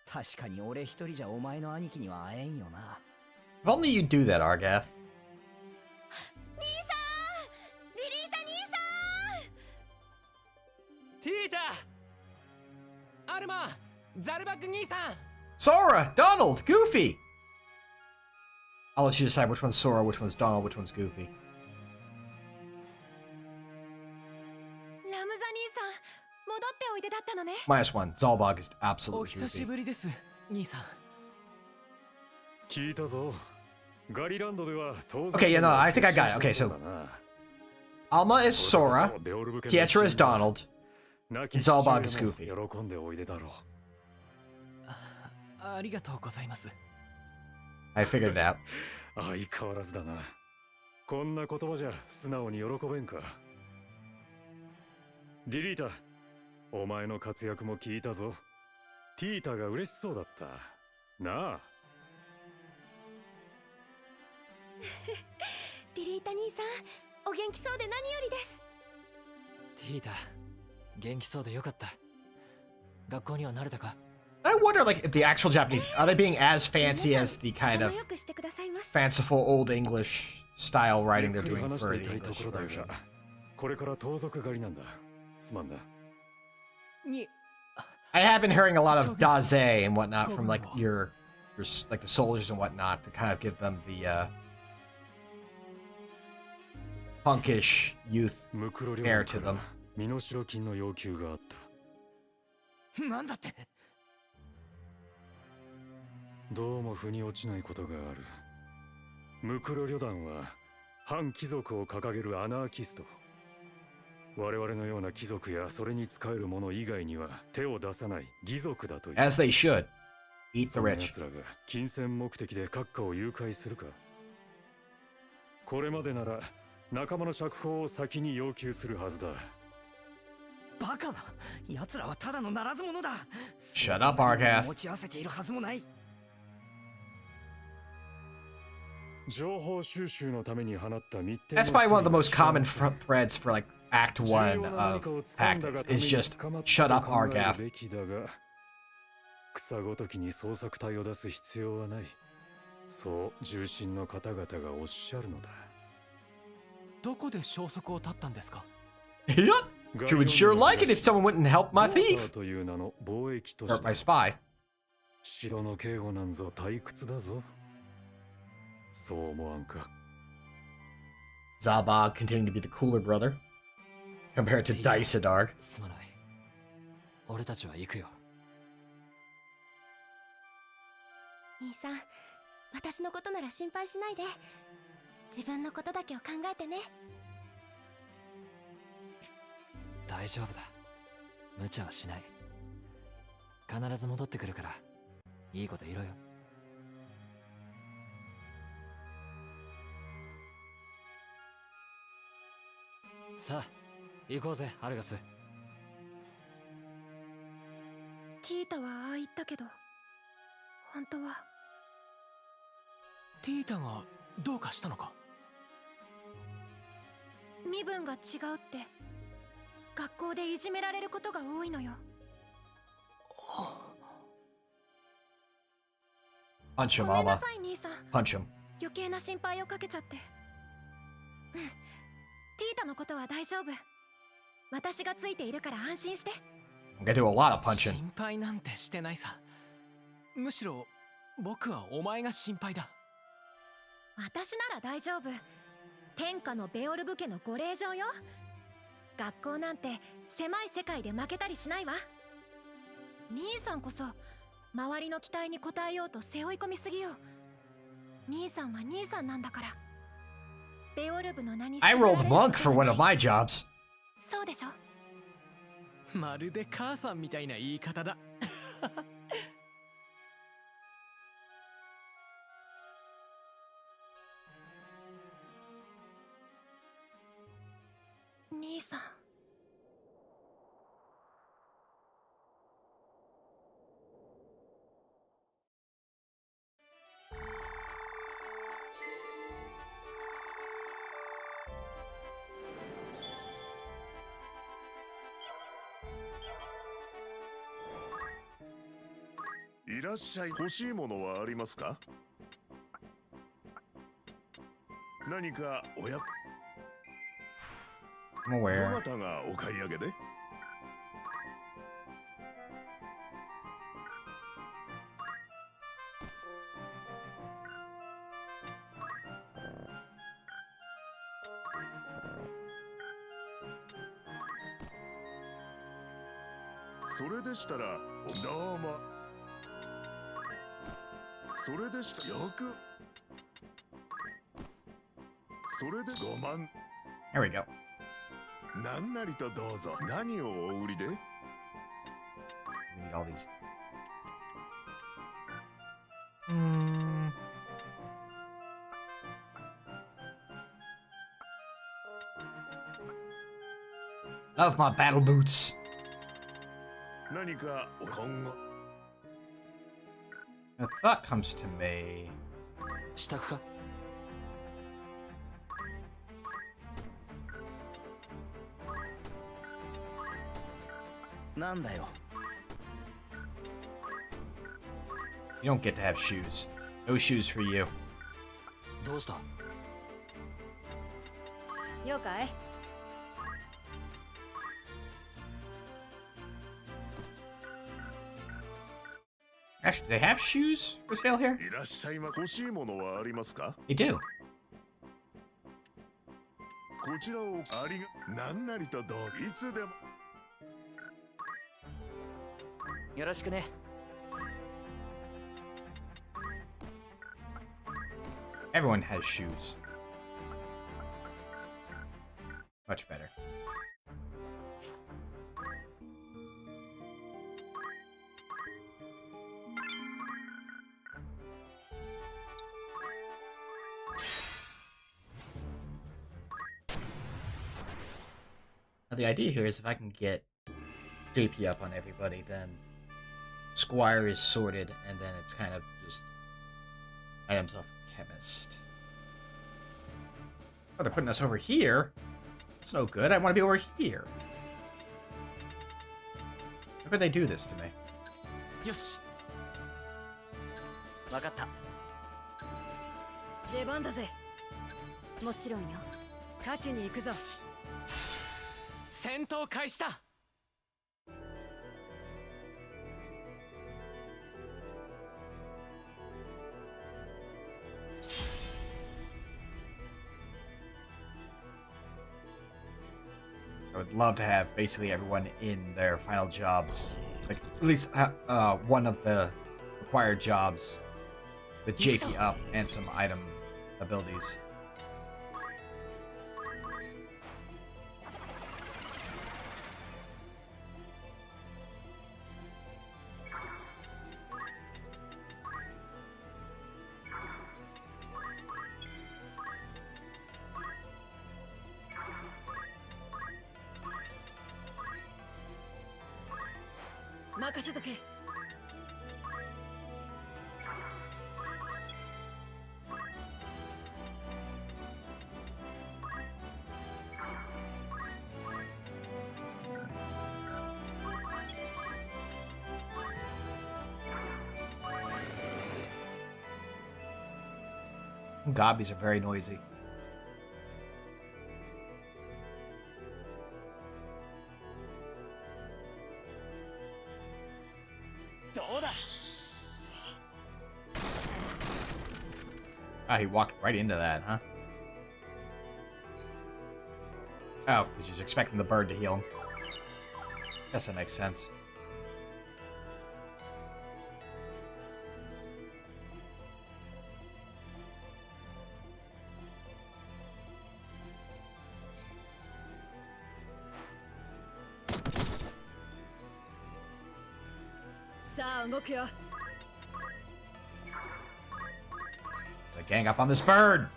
Speaker 12: 確かに俺一人じゃお前の兄貴には会えんよな。
Speaker 1: If only you'd do that, Argath.
Speaker 9: 兄さん、リリータ兄さん。
Speaker 11: ティータ、アルマ、ザルバック兄さん。
Speaker 1: Sora! Donald! Goofy! I'll let you decide which one's Sora, which one's Donald, which one's Goofy.
Speaker 9: ラムザ兄さん、戻っておいでだったのね。
Speaker 1: Minus one. Zalbog is
Speaker 11: お
Speaker 1: absolutely
Speaker 11: 久し
Speaker 1: Goofy.
Speaker 11: ぶりです、兄さん。
Speaker 5: 聞いたぞ。ガリランドでは当然。
Speaker 1: Okay, yeah, no, I think I got it. Okay, so Alma is Sora, Pietra is Donald, and Zalbog is Goofy.
Speaker 5: 喜んでおいでだろう。
Speaker 11: ありがとうございます。
Speaker 1: I figured it out.
Speaker 5: 相変わらずだな。こんな言葉じゃ素直に喜べんか。ディリータ、お前の活躍も聞いたぞ。ティータが嬉しそうだった。なあ。
Speaker 9: リリータ兄さん、お元気そうで何よりです。
Speaker 7: ティータ、元気そうでよかった。学校には慣れたか？
Speaker 1: I wonder, like, if the actual Japanese are they being as fancy as the kind of fanciful old English style writing they're doing for the English version.
Speaker 5: これから盗賊狩りなんだ。すまんな。
Speaker 1: I have been hearing a lot of daze and whatnot from like your like the soldiers and whatnot to kind of give them the punkish youth air to them.
Speaker 5: 身代金の要求があった。
Speaker 12: なんだって？
Speaker 5: どうも腑に落ちないことがある。ムクロ旅団は反貴族を掲げるアナーキスト。我々のような貴族やそれに仕える者以外には手を出さない義族だという。
Speaker 1: As they should. Eat the
Speaker 5: その
Speaker 1: rich.
Speaker 5: 奴らが金銭目的で閣下を誘拐するか。これまでなら仲間の釈放を先に要求するはずだ。
Speaker 12: バカな。奴らはただのならず者だ。
Speaker 1: Shut up, Argath.
Speaker 12: 持ち合わせているはずもない。
Speaker 5: 情報収集のために放った密偵。
Speaker 1: That's probably one of the most common threads for like Act 1 of Tactics is just shut up, Argath.
Speaker 5: 草ごときに捜索隊を出す必要はない。そう重臣の方々がおっしゃるのだ。
Speaker 11: どこで消息を絶ったんですか？
Speaker 1: Yep. You would sure like it if someone wouldn't help my thief.
Speaker 5: という名の貿易都市。
Speaker 1: Or my spy.
Speaker 5: 城の警護なんぞ退屈だぞ。そう思わんか。
Speaker 1: Zabog continuing to be the cooler brother compared to Daisadarg.
Speaker 7: すまない。俺たちは行くよ。
Speaker 9: 兄さん、私のことなら心配しないで。自分のことだけを考えてね。
Speaker 7: 大丈夫だ。無茶はしない。必ず戻ってくるから、いいこと言ろよ。さあ、行こうぜ、アルガス。
Speaker 9: ティータはああ言ったけど、本当は。
Speaker 11: ティータがどうかしたのか？
Speaker 9: 身分が違うって、学校でいじめられることが多いのよ。
Speaker 1: Punch him,
Speaker 9: ごめんな
Speaker 1: Mama.
Speaker 9: さい、兄さん。
Speaker 1: Punch him.
Speaker 9: 余計な心配をかけちゃって。うん。ティータのことは大丈夫。私がついているから安心して。
Speaker 1: I'm gonna do a lot of punching.
Speaker 11: 心配なんてしてないさ。むしろ僕はお前が心配だ。
Speaker 9: 私なら大丈夫。天下のベオルブ家のご令嬢よ。学校なんて狭い世界で負けたりしないわ。兄さんこそ周りの期待に応えようと背負い込みすぎよ。兄さんは兄さんなんだから。ベオルブの名に
Speaker 1: I rolled monk for one of my jobs.
Speaker 9: そうでしょ。
Speaker 11: まるで母さんみたいな言い方だ。
Speaker 9: 兄さん。
Speaker 13: いらっしゃい。欲しいものはありますか？何かおや
Speaker 1: I'm
Speaker 13: ど
Speaker 1: aware.
Speaker 13: なたがお買い上げで？それでしたらどうも。それでしたよく。それで5万。
Speaker 1: There we go.
Speaker 13: 何なりとどうぞ。何をお売りで？
Speaker 1: We need all these. Love my battle boots.
Speaker 13: 何か今後。
Speaker 1: A thought comes to me.
Speaker 7: 支度か？
Speaker 12: なんだよ。
Speaker 1: You don't get to have shoes. No shoes for you.
Speaker 7: どうした？
Speaker 8: 了解。
Speaker 1: Actually, do they have shoes for sale here?
Speaker 13: いらっしゃいま。欲しいものはありますか？
Speaker 1: They do.
Speaker 13: こちらをありが。何なりとどうぞ。いつでも。
Speaker 12: よろしくね。
Speaker 1: Everyone has shoes. Much better. Now the idea here is if I can get JP up on everybody, then Squire is sorted, and then it's kind of just items off Chemist. Oh, they're putting us over here? It's no good. I want to be over here. How could they do this to me?
Speaker 12: よし。わかった。
Speaker 9: 出番だぜ。もちろんよ。勝ちに行くぞ。
Speaker 11: 戦闘開始だ。
Speaker 1: I would love to have basically everyone in their final jobs, like at least one of the required jobs with JP up and some item abilities. Gobbies are very noisy. Ah, he walked right into that, huh? Oh, he's just expecting the bird to heal him. Guess that makes sense. Gang up on this bird!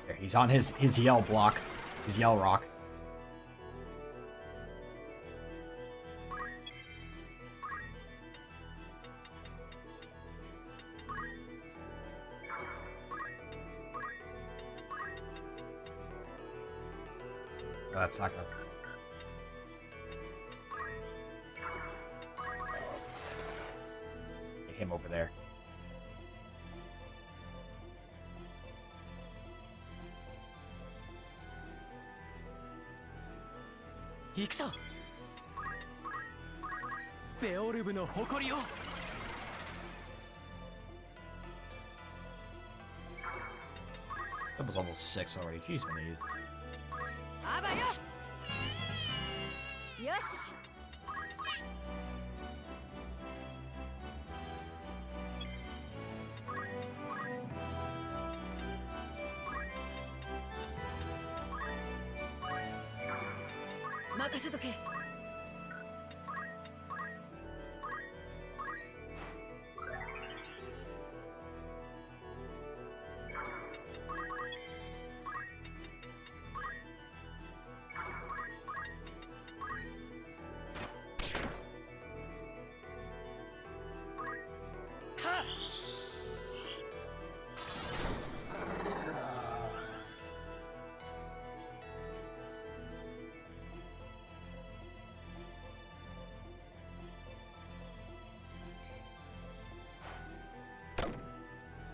Speaker 1: There, he's on his yell block, his yell rock. No, that's not gonna. Get him over there. That was almost 6 already. Jeez, Louise.
Speaker 9: Yes. 任せとけ。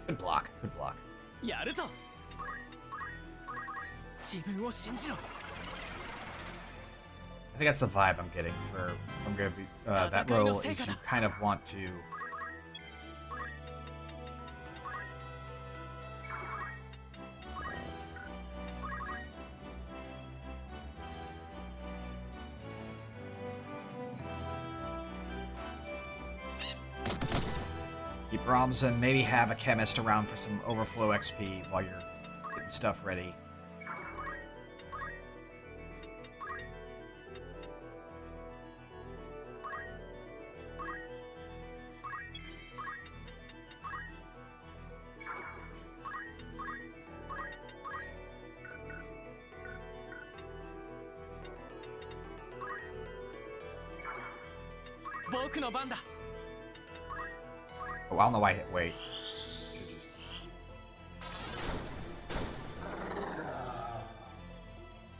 Speaker 1: Good block. Good block.
Speaker 11: やるぞ。自分を信じろ。
Speaker 1: I think that's the vibe I'm getting for I'm gonna be that role is you kind of want to keep ROMs and maybe have a chemist around for some overflow XP while you're getting stuff ready. Oh, I don't know why I hit wait. Just...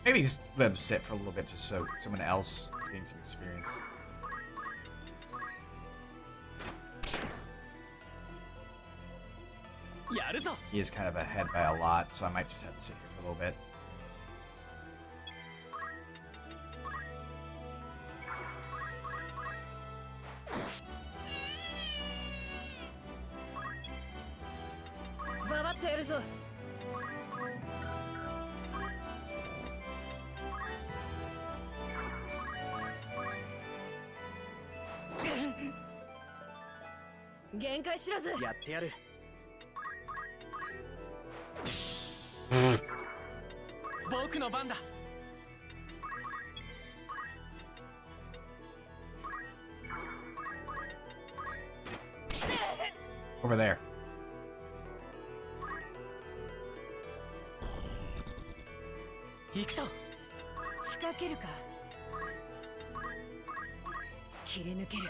Speaker 1: Maybe just let him sit for a little bit just so someone else is getting some experience. He is kind of ahead by a lot, so I might just have to sit here for a little bit.
Speaker 8: ってやるぞ。限界知らず。
Speaker 12: やってやる。
Speaker 11: 僕の番だ。
Speaker 1: Over there.
Speaker 11: 行くぞ。
Speaker 8: 仕掛けるか。切り抜ける。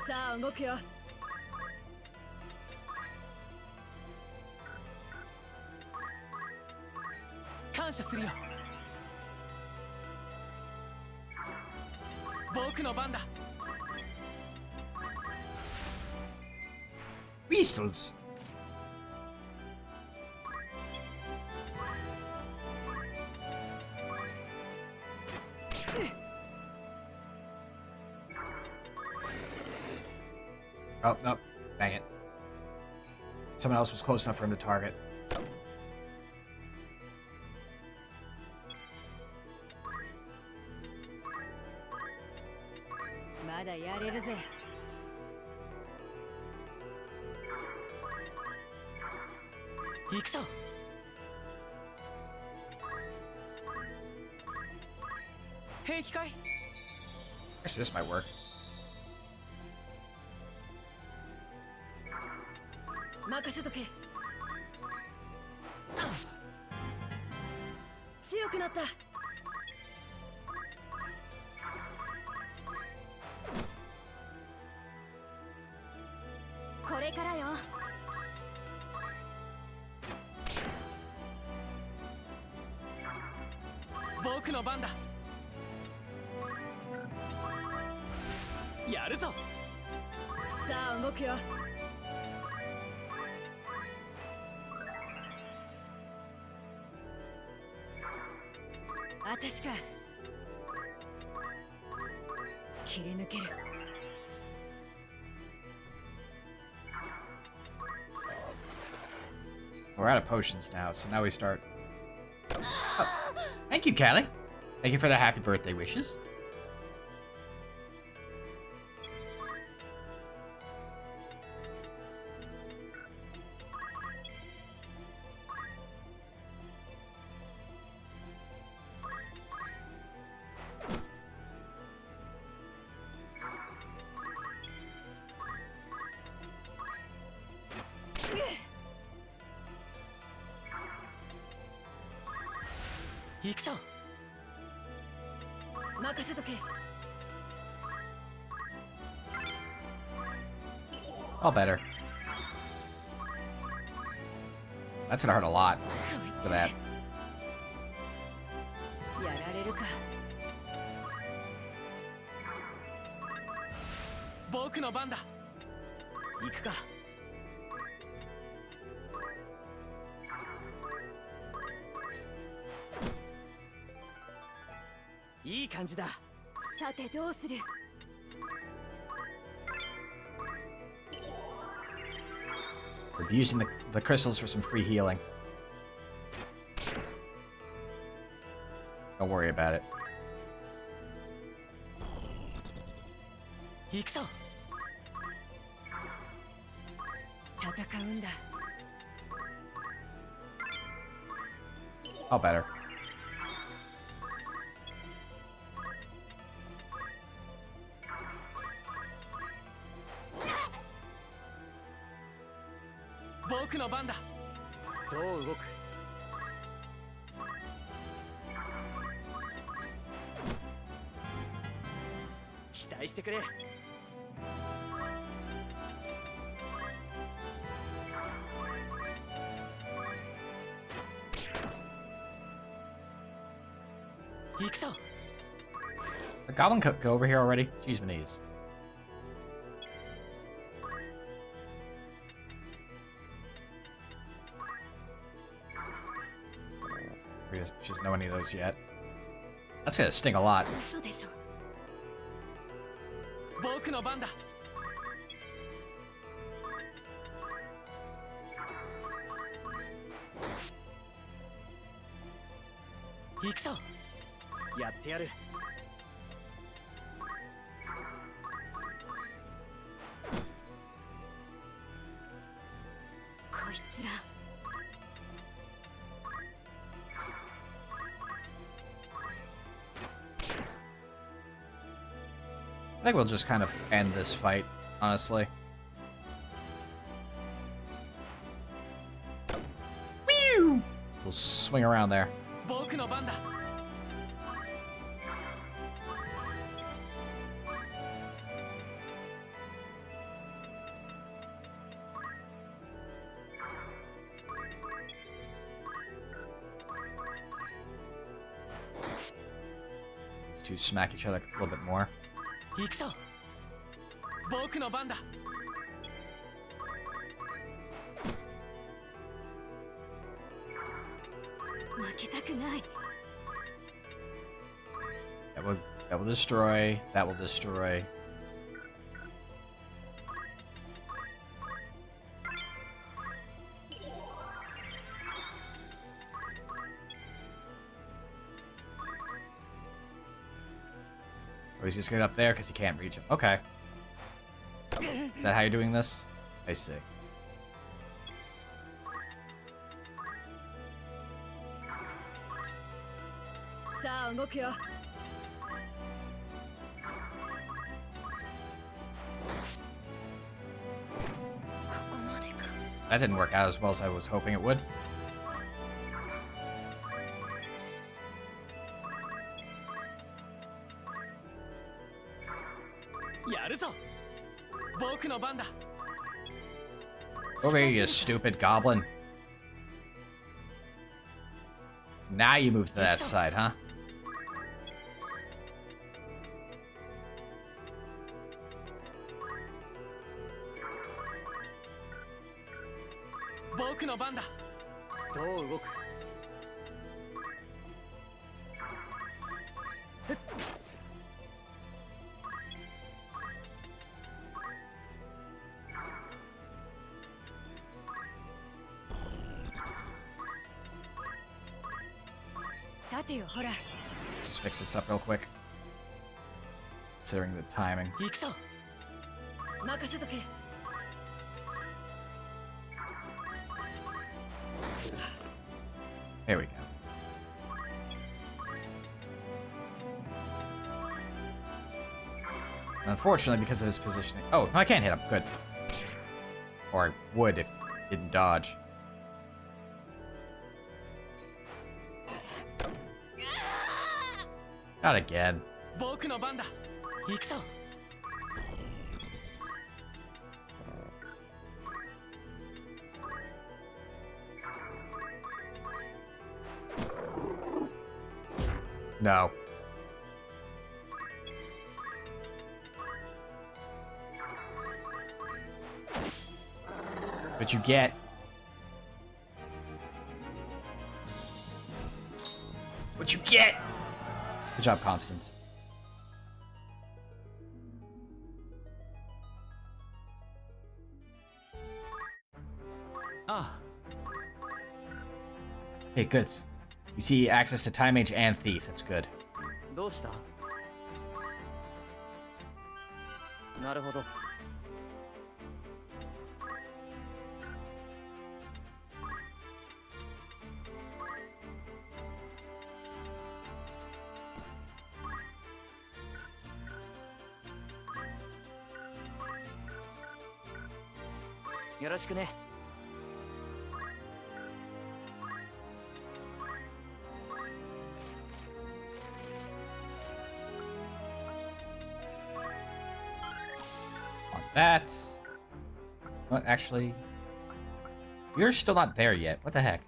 Speaker 8: さあ動くよ。
Speaker 11: 感謝するよ。僕の番だ。
Speaker 1: Beastles. Oh, no. Dang it. Someone else was close enough for him to target.
Speaker 8: まだやれるぜ。
Speaker 11: 行くぞ。平気かい？
Speaker 1: Actually, this might work.
Speaker 8: 任せとけ。強くなった。これからよ。
Speaker 11: 僕の番だ。やるぞ。
Speaker 8: さあ動くよ。私か。切り抜ける。
Speaker 1: We're out of potions now, so now we start. Oh, thank you, Callie. Thank you for the happy birthday wishes. All better. That's gonna hurt a lot for that.
Speaker 8: やられるか。
Speaker 11: 僕の番だ。
Speaker 12: 行くか。いい感じだ。
Speaker 8: さてどうする。
Speaker 1: We're using the crystals for some free healing. Don't worry about it.
Speaker 11: 行くぞ。
Speaker 8: 戦うんだ。
Speaker 1: All better.
Speaker 11: 僕の番だ。
Speaker 12: どう動く？期待してくれ。
Speaker 11: 行くぞ。
Speaker 1: The goblin could go over here already? Jeez, my knees. She doesn't know any of those yet. That's gonna sting a lot.
Speaker 9: 嘘でしょ。
Speaker 11: 僕の番だ。行くぞ。
Speaker 12: やってやる。
Speaker 9: こいつら。
Speaker 1: I think we'll just kind of end this fight, honestly. Whew! We'll swing around there.
Speaker 11: 僕の番だ。
Speaker 1: To smack each other a little bit more.
Speaker 11: 行くぞ。僕の番だ。
Speaker 9: 負けたくない。
Speaker 1: That will destroy. That will destroy. Oh, he's just getting up there because he can't reach him. Okay. Is that how you're doing this? I see. That didn't work out as well as I was hoping it would. Over here, you stupid goblin. Now you move to that side, huh? Just fix this up real quick. Considering the timing. There we go. Unfortunately, because of his positioning... Oh, I can't hit him. Good. Or I would if he didn't dodge. Not again. No. But you get. What you get? Good job, Constance. Hey, good. You see access to Time Mage and Thief. That's good.
Speaker 12: どうした？なるほど。よろしくね。
Speaker 1: That. What, actually? You're still not there yet. What the heck?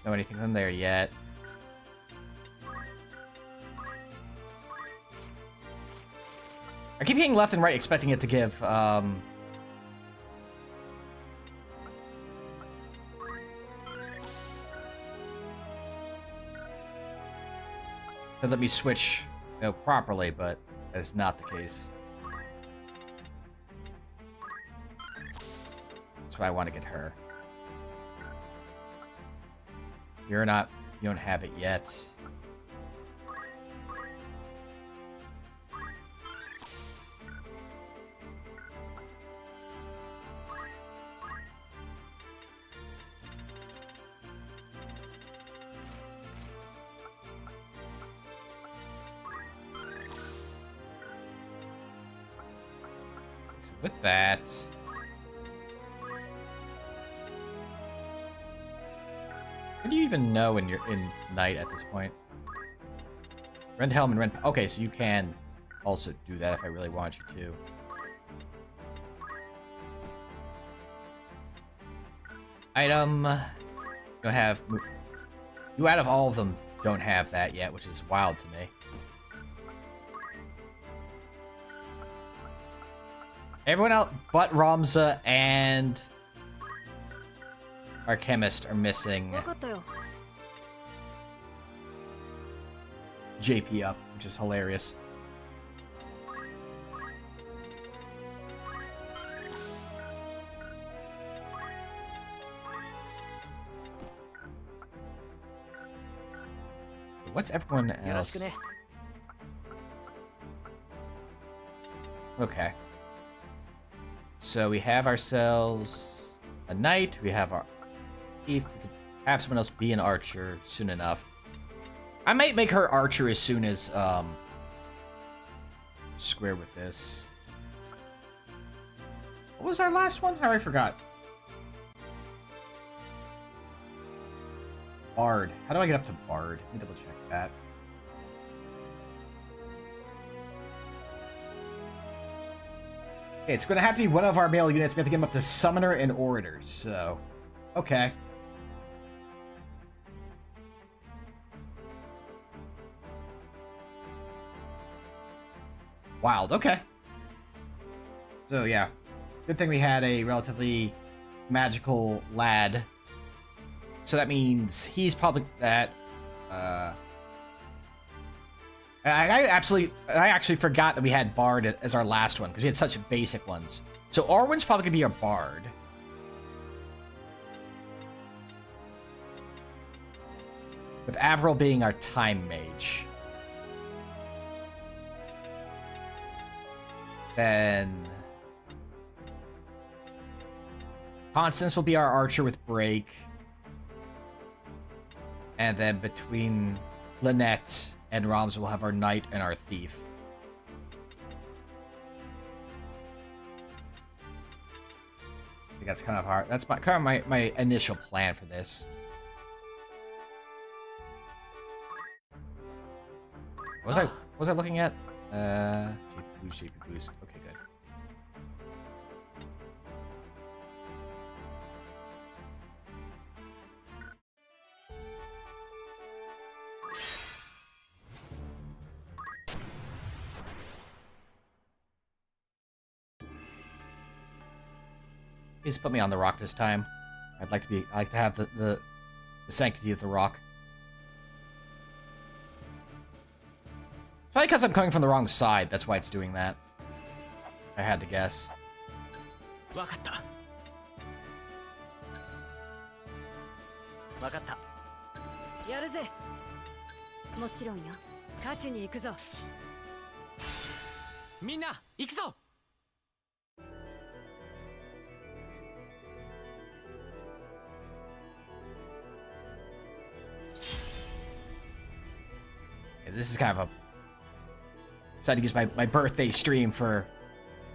Speaker 1: There's no anything in there yet. I keep hitting left and right, expecting it to give, to let me switch, properly, but that is not the case. That's why I want to get her. You don't have it yet. So with that, how do you even know when you're in night at this point? Rend helm and rend. Okay, so you can also do that if I really want you to. Item. Don't have. You out of all of them don't have that yet, which is wild to me. Everyone else but Ramza and our chemist are missing JP up, which is hilarious. What's everyone else? Okay. So we have ourselves a knight. We have our thief. We could have someone else be an archer soon enough. I might make her archer as soon as square with this. What was our last one? I already forgot. Bard. How do I get up to Bard? Let me double check that. Okay, it's going to have to be one of our male units. We have to get him up to Summoner and Orator, so... Okay. Wild, okay. So, yeah. Good thing we had a relatively magical lad. So that means he's probably that. I actually forgot that we had Bard as our last one because we had such basic ones. So Orwin's probably gonna be our Bard. With Avril being our Time Mage. Then Constance will be our Archer with Break. And then between Lynette and Roms, we'll have our Knight and our Thief. I think that's kind of hard. That's my initial plan for this. What was I looking at? Shape boost. Okay, good. Please put me on the rock this time. I like to have the sanctity of the rock. Probably because I'm coming from the wrong side, that's why it's doing that. I had to guess. This is kind of a... Decided to use my birthday stream for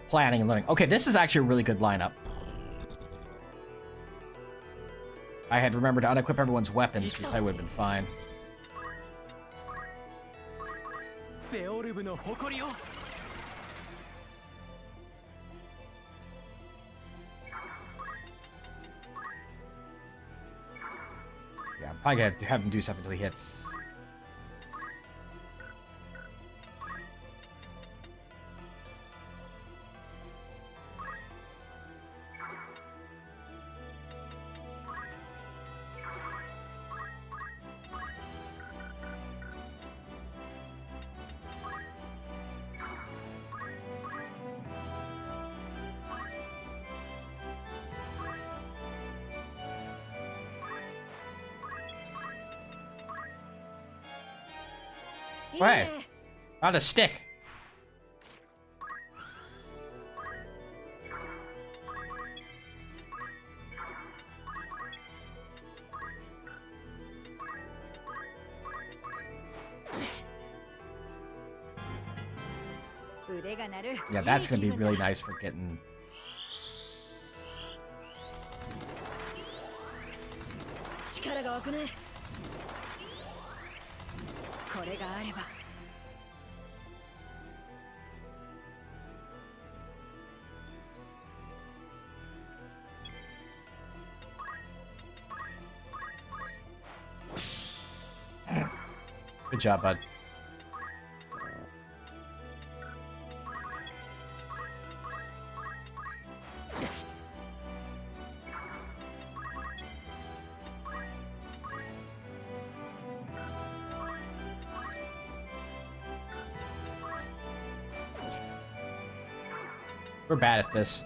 Speaker 1: planning and learning. Okay, this is actually a really good lineup. I had remembered to unequip everyone's weapons, which I would have been fine. Yeah, Probably gotta have him do something until he hits. Right. Found a stick. Yeah, that's gonna be really nice for getting. Good job, bud. We're bad at this.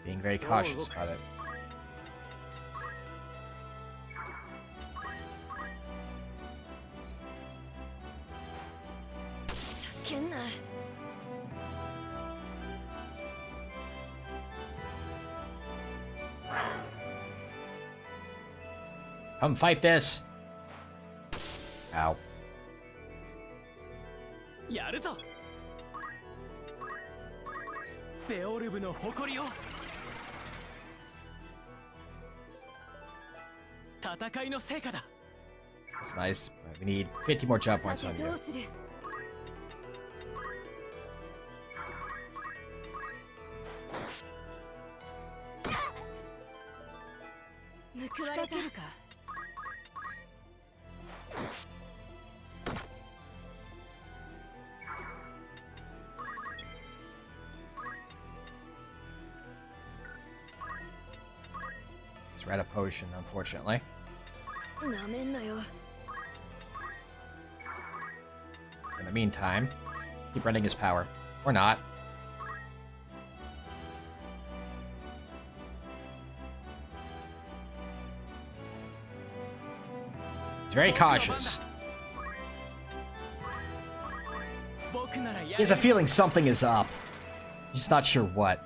Speaker 1: Being very cautious about it. Come fight this. Ow.
Speaker 11: やるぞ。ベオルブの誇りを。戦いの成果だ。
Speaker 1: That's nice. We need 50 more job points on you. It's red a potion, unfortunately. In the meantime, keep running his power. Or not. He's very cautious. He has a feeling something is up. He's just not sure what.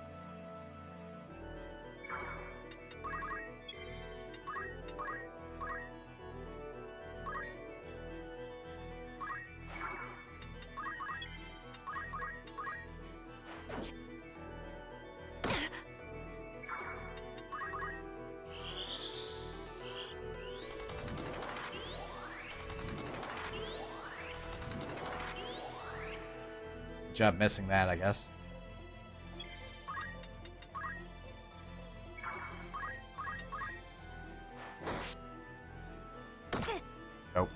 Speaker 1: Good job missing that, I guess. Nope.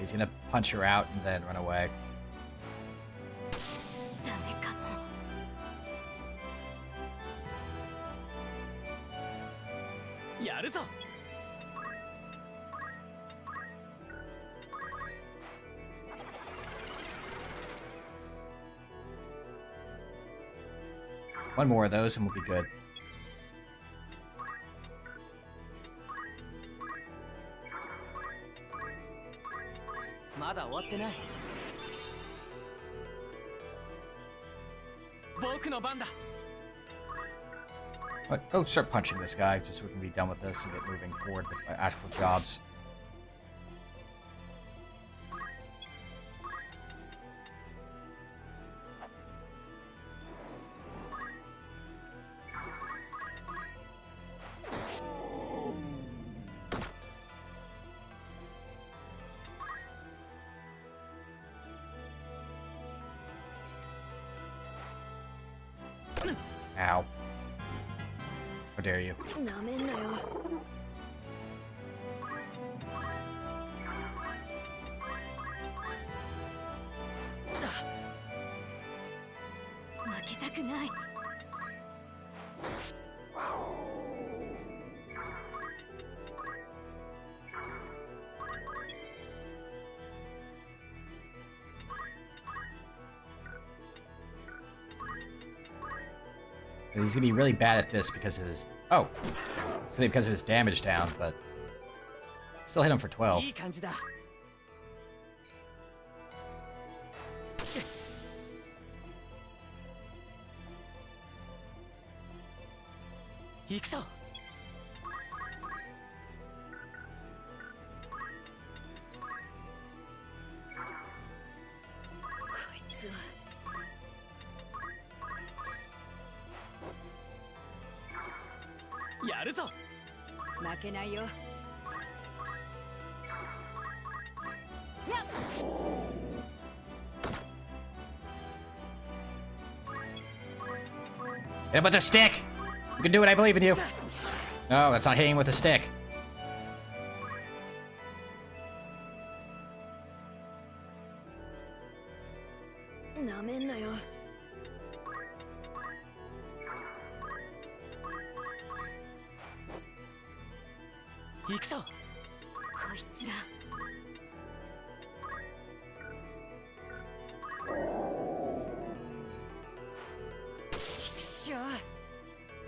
Speaker 1: He's gonna punch her out and then run away.
Speaker 11: やるぞ。
Speaker 1: One more of those and we'll be good. Go start punching this guy just so we can be done with this and get moving forward with my actual jobs. Ow. How dare you?
Speaker 9: なめんなよ。負けたくない。
Speaker 1: He's gonna be really bad at this because of his... Oh! Because of his damage down, but... Still hit him for 12.
Speaker 12: いい感じだ。行くぞ。こいつは。
Speaker 11: やるぞ。
Speaker 8: 負けないよ。
Speaker 1: Hit him with a stick! You can do it, I believe in you! No, that's not hitting with a stick.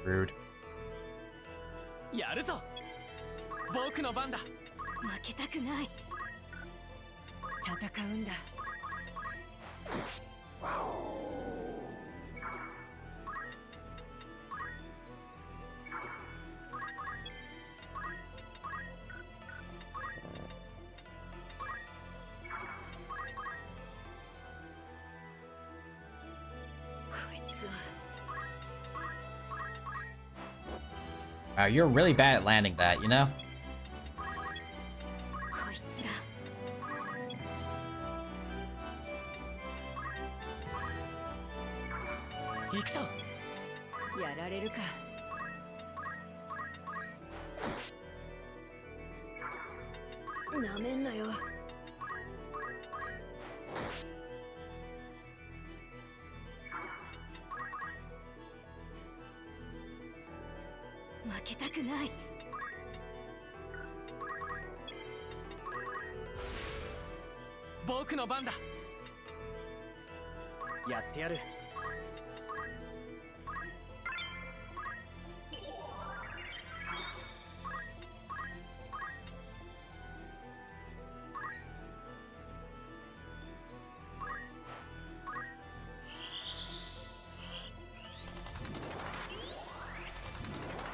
Speaker 1: Rude.
Speaker 11: やるぞ。僕の番だ。
Speaker 9: 負けたくない。
Speaker 8: 戦うんだ。
Speaker 1: Wow, you're really bad at landing that, you know?
Speaker 9: こいつら。
Speaker 11: 行くぞ。
Speaker 8: やられるか。
Speaker 9: なめんなよ。負けたくない。
Speaker 11: 僕の番だ。
Speaker 12: やってやる。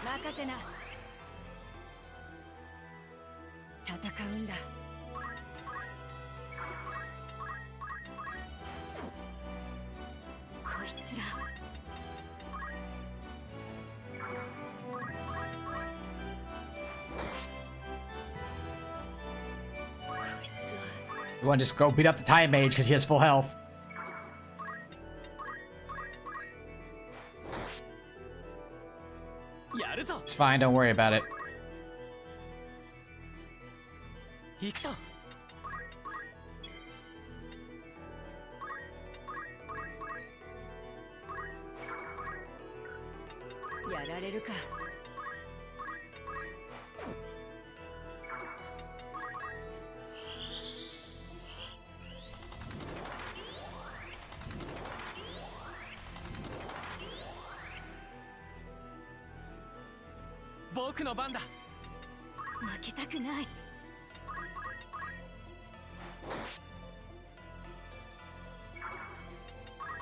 Speaker 8: 任せな。戦うんだ。
Speaker 9: こいつら。こいつは。
Speaker 1: You want to just go beat up the Time Mage because he has full health. It's fine, don't worry about it.
Speaker 11: 行くぞ。
Speaker 8: やられるか。
Speaker 11: 僕の番だ。
Speaker 9: 負けたくない。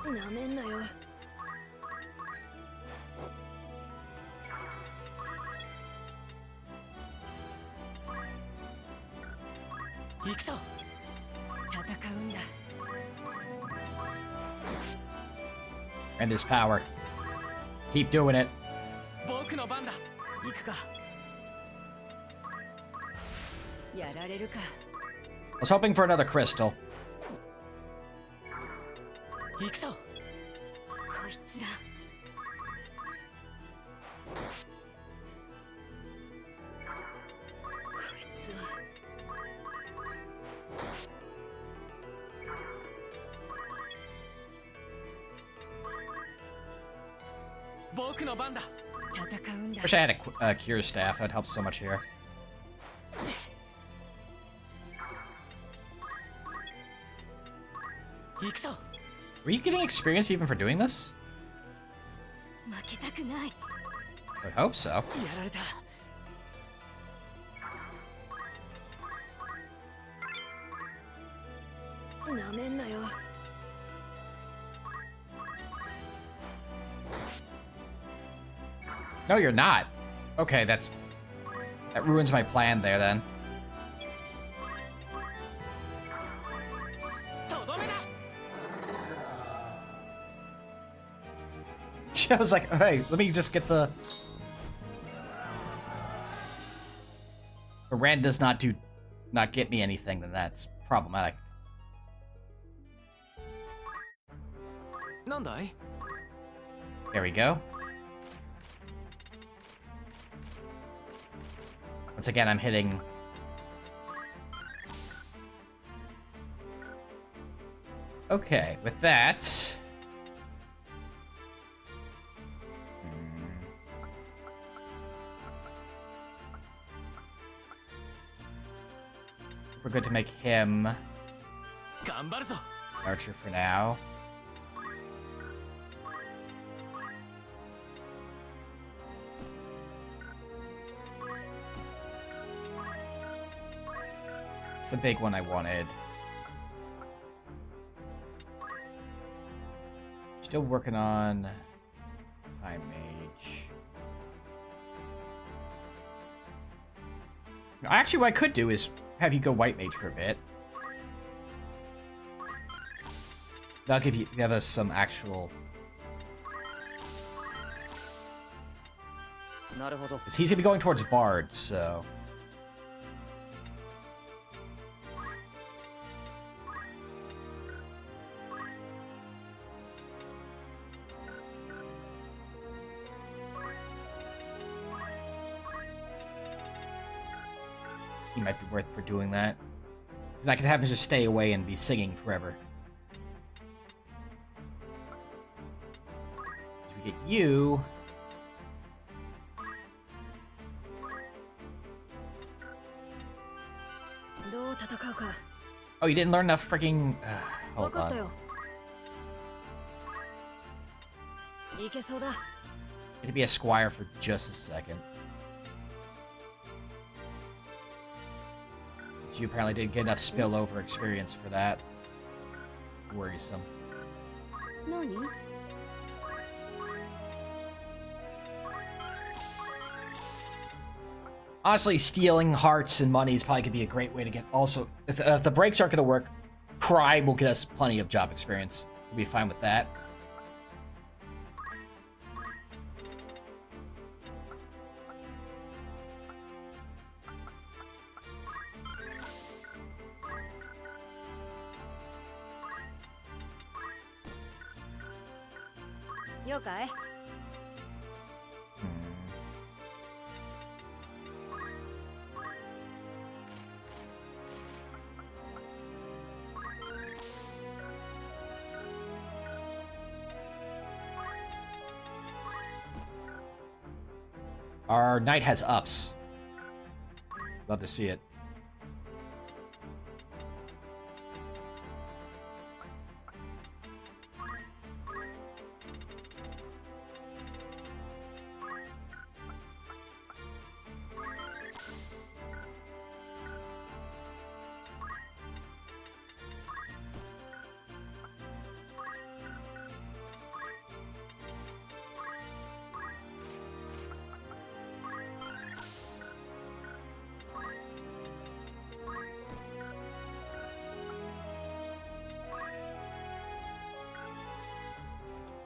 Speaker 9: なめんなよ。
Speaker 11: 行くぞ。
Speaker 8: 戦うんだ。
Speaker 1: And his power. Keep doing it.
Speaker 11: 僕の番だ。
Speaker 12: 行くか。
Speaker 8: やられるか。
Speaker 1: I was hoping for another crystal.
Speaker 11: 行くぞ。
Speaker 9: こいつら。こいつは。
Speaker 11: 僕の番だ。
Speaker 8: 戦うんだ。
Speaker 1: Wish I had a cure staff. That'd help so much here.
Speaker 11: 行くぞ。
Speaker 1: Were you getting experience even for doing this?
Speaker 9: 負けたくない。
Speaker 1: I would hope so.
Speaker 11: やられた。
Speaker 9: なめんなよ。
Speaker 1: No, you're not. Okay, that ruins my plan there then.
Speaker 11: とどめだ。
Speaker 1: I was like, hey, let me just get the... If Rand does not get me anything, then that's problematic.
Speaker 11: なんだい？
Speaker 1: There we go. Once again, I'm hitting... Okay, with that... We're good to make him...
Speaker 11: 頑張るぞ。
Speaker 1: Archer for now. It's the big one I wanted. Still working on High Mage. Actually, what I could do is have you go White Mage for a bit. That'll give us some actual... Because he's gonna be going towards Bard, so... He might be worth for doing that. Because I could have him just stay away and be singing forever. So we get you. Oh, you didn't learn enough freaking... hold on. It'd be a squire for just a second. So you apparently didn't get enough spillover experience for that. Worrisome. Honestly, stealing hearts and money is probably gonna be a great way to get. Also, if the breaks aren't gonna work, crime will get us plenty of job experience. We'll be fine with that.
Speaker 9: Okay.
Speaker 1: Our knight has ups. Love to see it.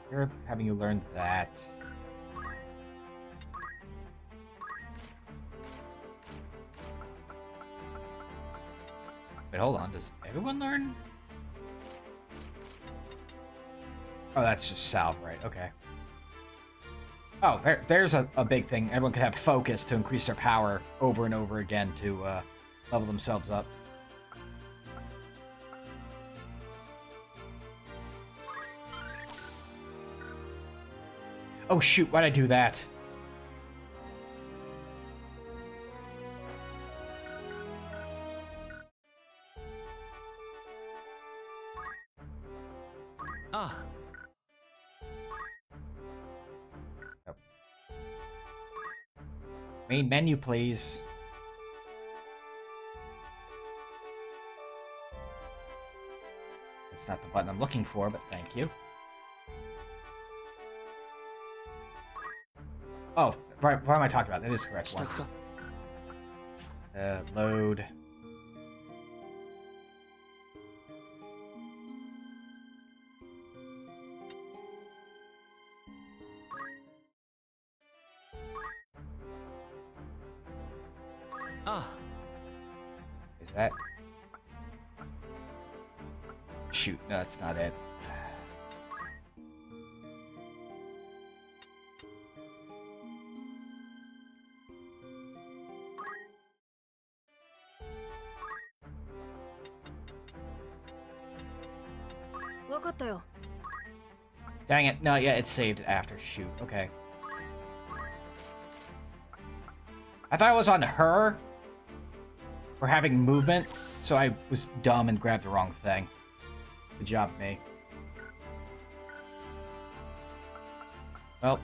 Speaker 1: Here, having you learned that. Wait, hold on. Does everyone learn? Oh, that's just salve, right? Okay. Oh, there's a big thing. Everyone could have focus to increase their power over and over again to level themselves up. Oh shoot, why'd I do that?
Speaker 11: Ah.
Speaker 1: Oh. Main menu, please. It's not the button I'm looking for, but thank you. Oh, right, what am I talking about? That is the correct one. Load.
Speaker 11: Ah.
Speaker 1: Is that? Shoot, no, that's not it. Dang it. No, yeah, it's saved after. Shoot. Okay. I thought it was on her for having movement, so I was dumb and grabbed the wrong thing. Good job, me. Well.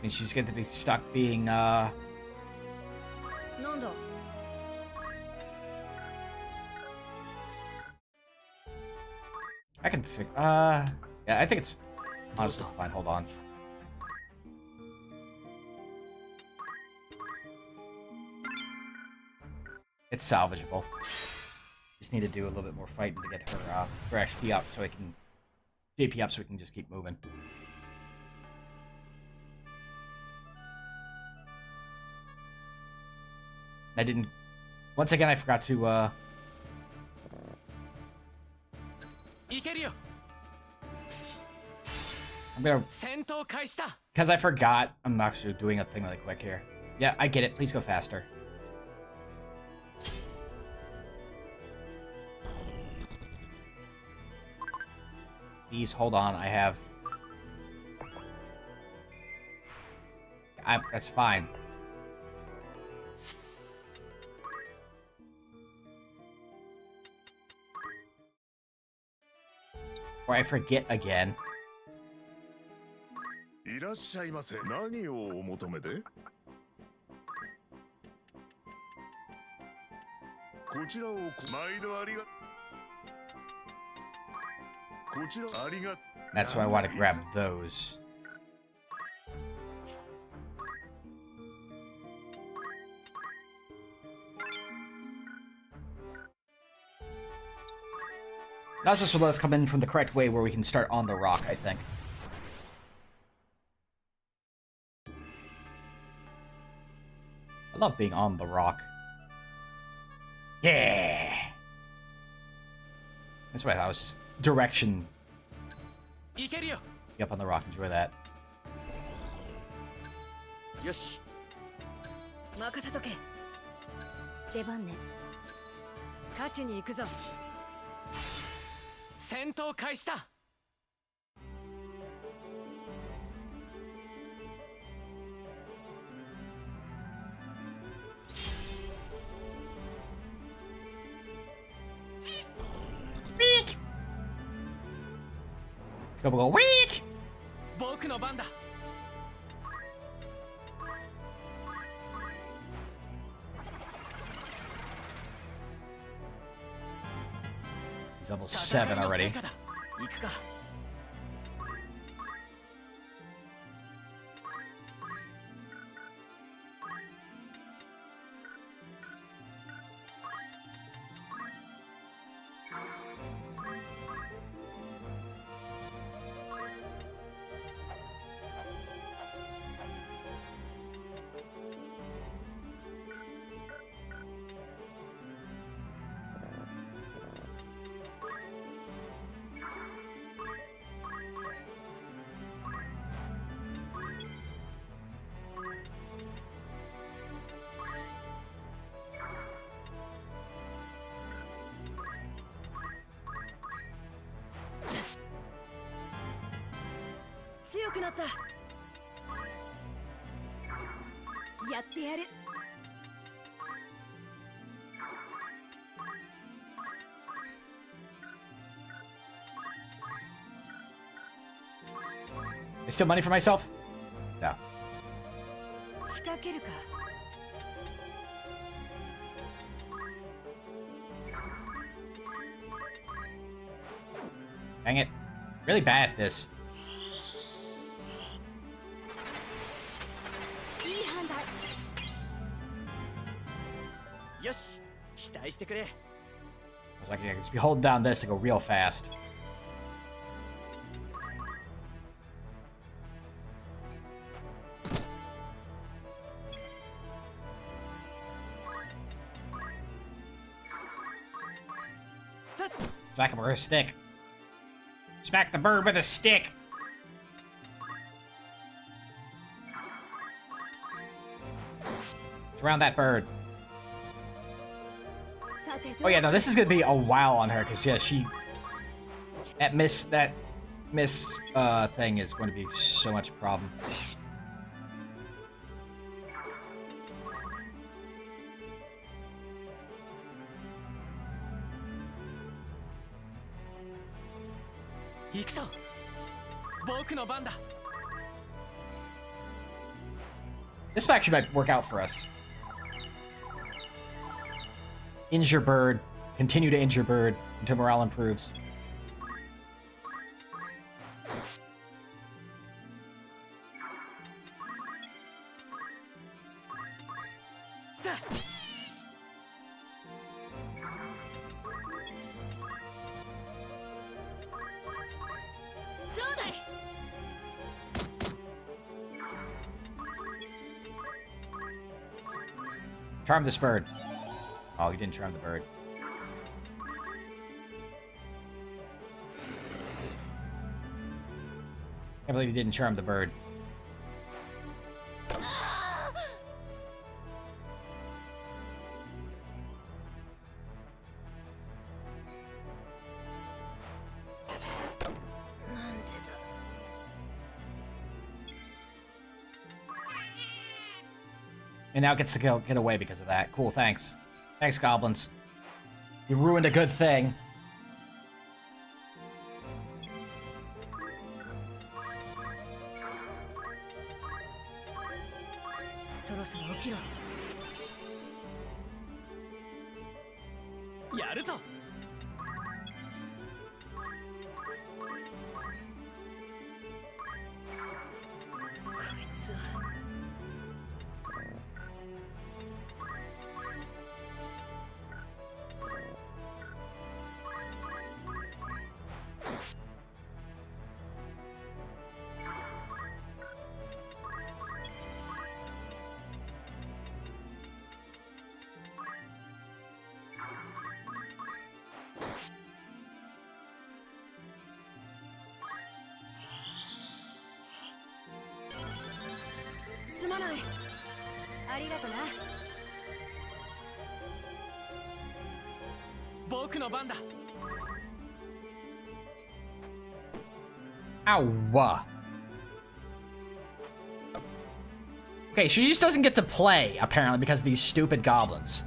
Speaker 1: And she's going to be stuck being, I can fix, yeah, I think it's honestly fine. Hold on. It's salvageable. Just need to do a little bit more fighting to get her XP up so I can, JP up so we can just keep moving. I didn't... Once again, I forgot to, I'm gonna... Because I forgot, I'm actually doing a thing really quick here. Yeah, I get it. Please go faster. Please, hold on. I have... That's fine. Or I forget again.
Speaker 13: いらっしゃいませ。何をお求めで？こちらを毎度ありが。こちらありが。
Speaker 1: That's why I want to grab those. That's just will let us come in from the correct way where we can start on the rock, I think. I love being on the rock. Yeah! That's right, I was direction. Get up on the rock, enjoy that.
Speaker 12: Yoshi.
Speaker 8: 任せとけ。出番ね。勝ちに行くぞ。
Speaker 11: 戦闘開始だ。
Speaker 1: Weak. Go weak.
Speaker 11: 僕の番だ。
Speaker 1: He's level 7 already.
Speaker 9: なった。やってやる。
Speaker 1: Is still money for myself? No.
Speaker 8: 仕掛けるか。
Speaker 1: Dang it. Really bad at this.
Speaker 9: いい判断。
Speaker 12: よし、期待してくれ。
Speaker 1: I was like, I could just be holding down this to go real fast. Smack him with a stick. Smack the bird with a stick. Surround that bird. Oh yeah, no, this is gonna be a while on her, because yeah, that miss thing is going to be so much problem. This actually might work out for us. Injure bird. Continue to injure bird until morale improves. Charm this bird. Oh, he didn't charm the bird. Can't believe he didn't charm the bird. And now it gets to get away because of that. Cool, thanks. Thanks, goblins. You ruined a good thing. Ow. Okay, she just doesn't get to play, apparently, because of these stupid goblins.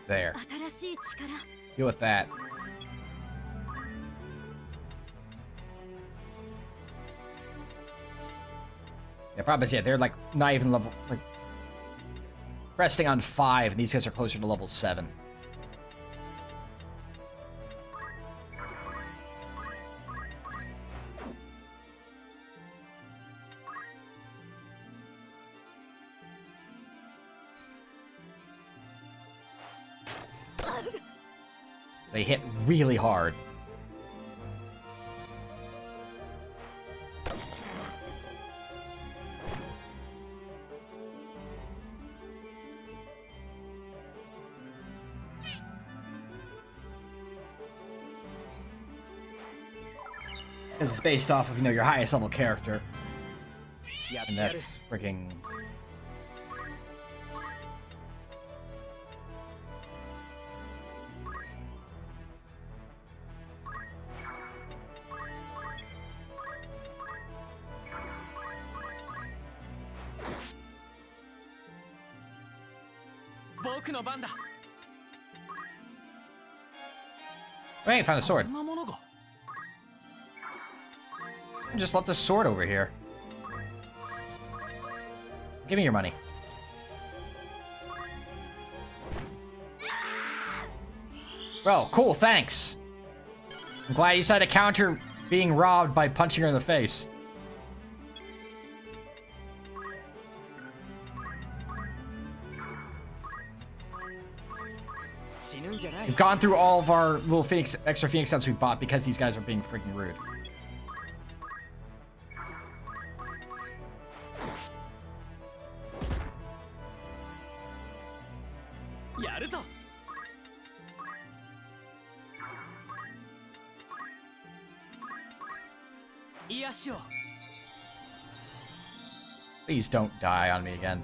Speaker 1: There. Deal with that. The problem is, yeah, they're like not even level, like resting on 5, and these guys are closer to level 7. They hit really hard. Because it's based off of, you know, your highest level character. And that's freaking... Hey, found a sword. Just left the sword over here. Give me your money. Well, cool, thanks. I'm glad you decided to counter being robbed by punching her in the face. We've gone through all of our little extra Phoenix sets we bought because these guys are being freaking rude. Please don't die on me again.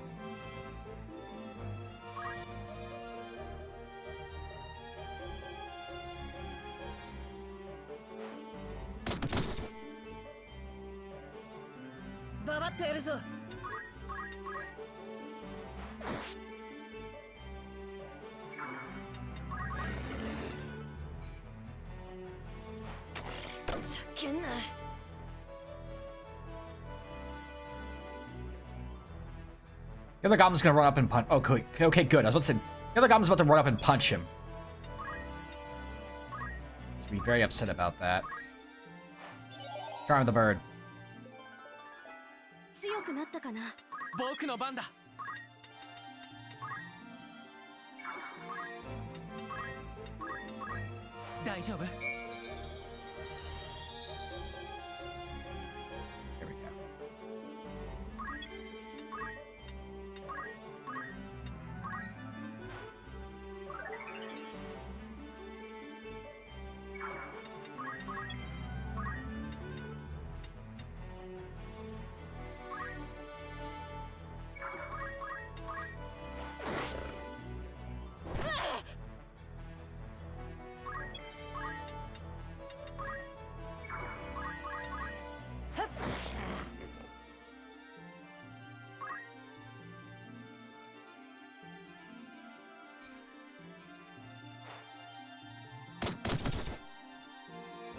Speaker 1: The other goblin's gonna run up and punch. Oh, okay, good. I was about to say, the other goblin's about to run up and punch him. He's gonna be very upset about that. Charm the bird.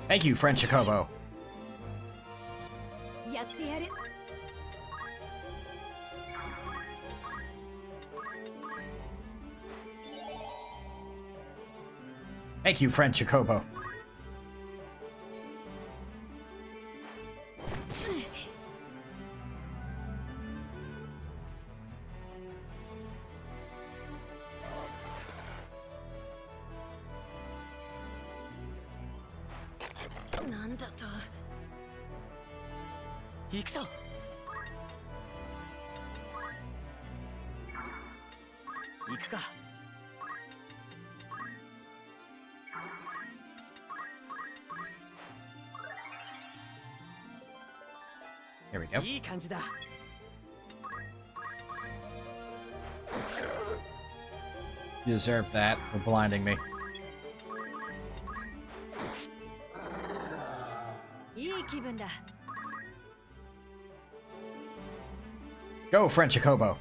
Speaker 1: Thank you, French Chocobo. Thank you, French Chocobo. There we go. You deserve that for blinding me. Go, French Chocobo.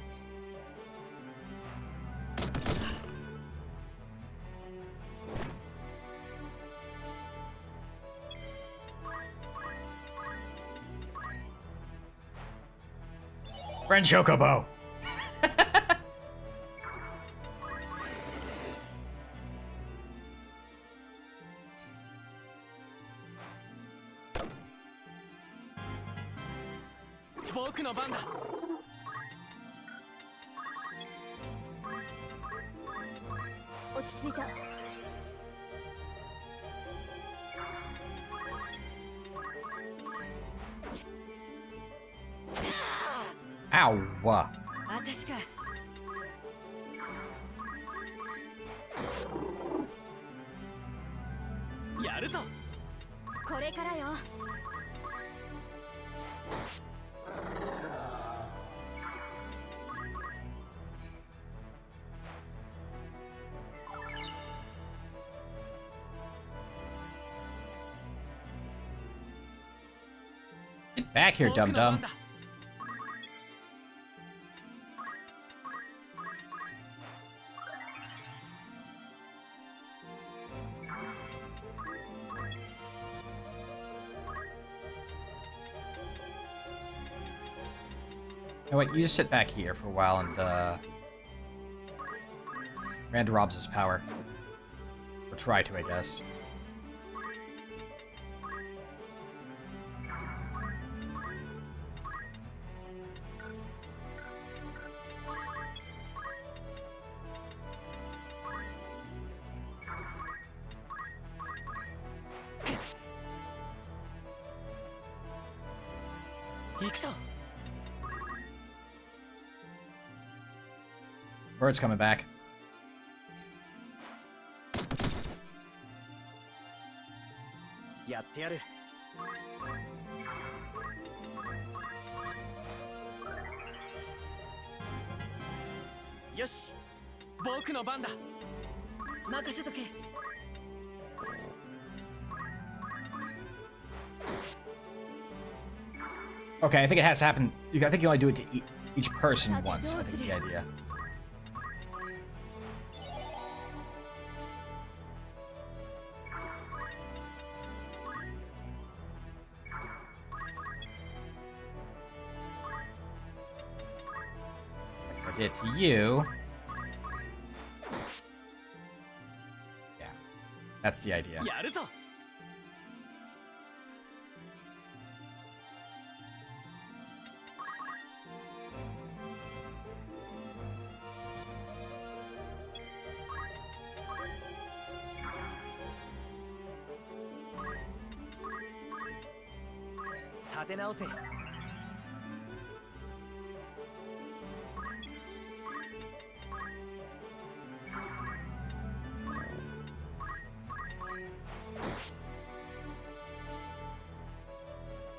Speaker 1: French Chocobo. Ow.
Speaker 8: 私か。
Speaker 11: やるぞ。
Speaker 9: これからよ。
Speaker 1: Get back here, dum dum. You know what? You just sit back here for a while and Rand robs his power. Or try to, I guess. Bird's coming back.
Speaker 11: Yoshi, 僕の番だ。
Speaker 8: 任せとけ。
Speaker 1: Okay, I think it has to happen. I think you only do it to each person once. I think is the idea. I did it to you. Yeah, that's the idea.
Speaker 11: やるぞ。
Speaker 12: 立て直せ。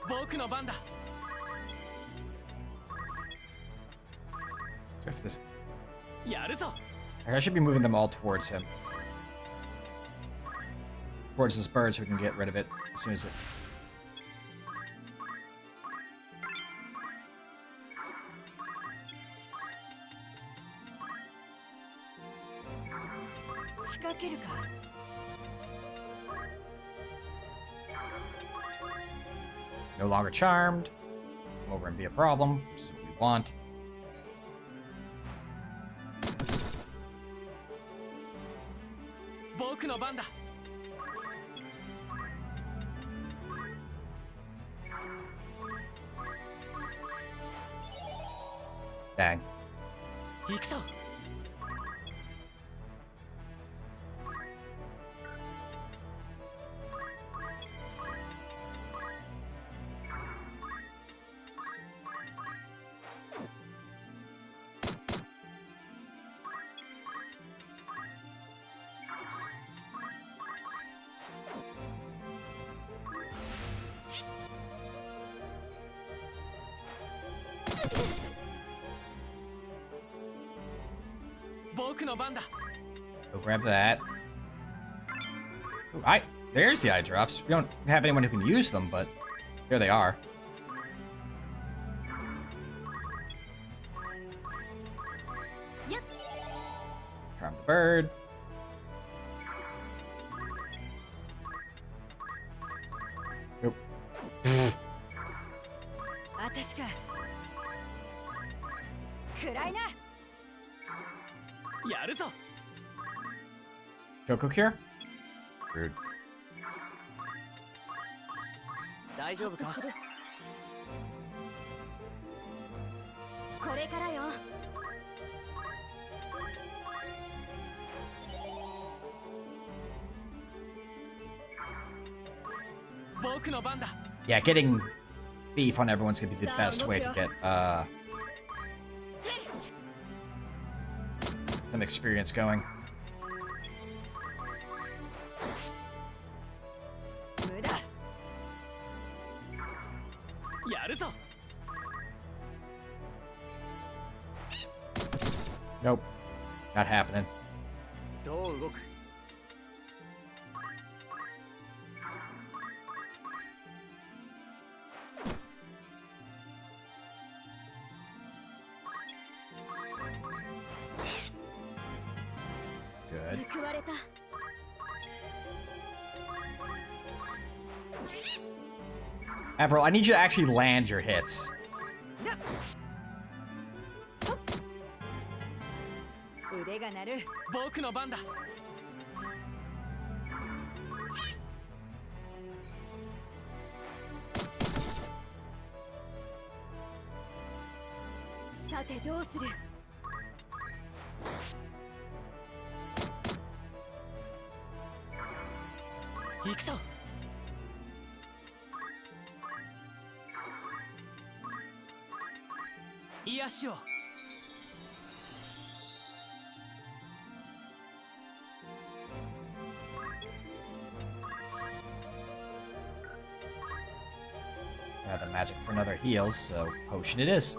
Speaker 11: 僕の番だ。
Speaker 1: So if this,
Speaker 11: やるぞ。
Speaker 1: I should be moving them all towards him. Towards this bird so we can get rid of it as soon as it... No longer charmed. Come over and be a problem, which is what we want. Dang. Go grab that. Ooh, there's the eye drops. We don't have anyone who can use them, but there they are.
Speaker 9: Yep.
Speaker 1: Charm the bird. Nope.
Speaker 8: 私か。暗いな。
Speaker 11: やるぞ。
Speaker 1: Joko cure? Rude.
Speaker 12: 大丈夫か。
Speaker 9: これからよ。
Speaker 11: 僕の番だ。
Speaker 1: Yeah, getting thief on everyone's gonna be the best way to get some experience going.
Speaker 8: 無駄。
Speaker 11: やるぞ。
Speaker 1: Nope. Not happening.
Speaker 12: どう動く？
Speaker 1: Good.
Speaker 9: 報われた。
Speaker 1: Avril, I need you to actually land your hits.
Speaker 8: 腕が鳴る。
Speaker 11: 僕の番だ。
Speaker 9: さてどうする？
Speaker 11: 行くぞ。癒しを。
Speaker 1: Another magic for another heals, so potion it is.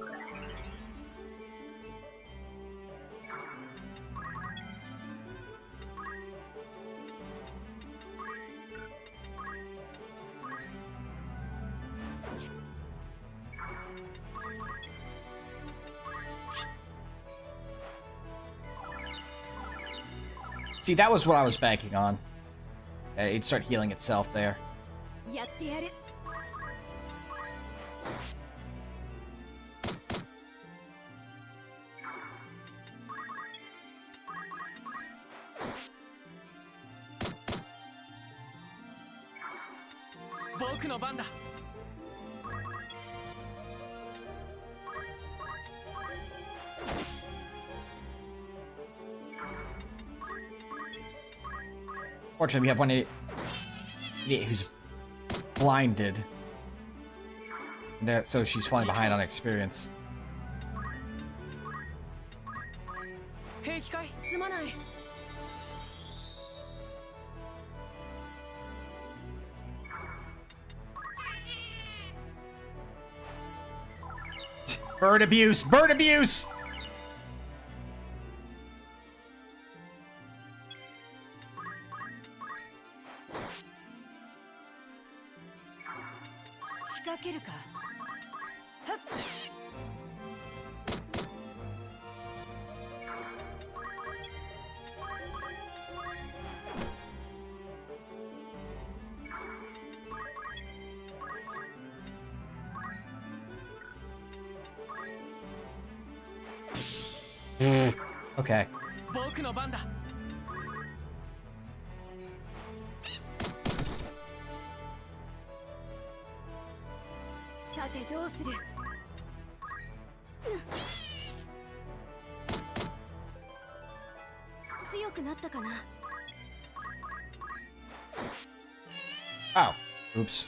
Speaker 1: See, that was what I was banking on. It'd start healing itself there.
Speaker 9: やってやる。
Speaker 11: 僕の番だ。
Speaker 1: Fortunately, we have one idiot who's blinded. There, so she's falling behind on experience.
Speaker 11: 平気かい？
Speaker 9: すまない。
Speaker 1: Bird abuse! Bird abuse! Okay.
Speaker 11: 僕の番だ。
Speaker 9: さてどうする？ 強くなったかな？
Speaker 1: Oh. Oops.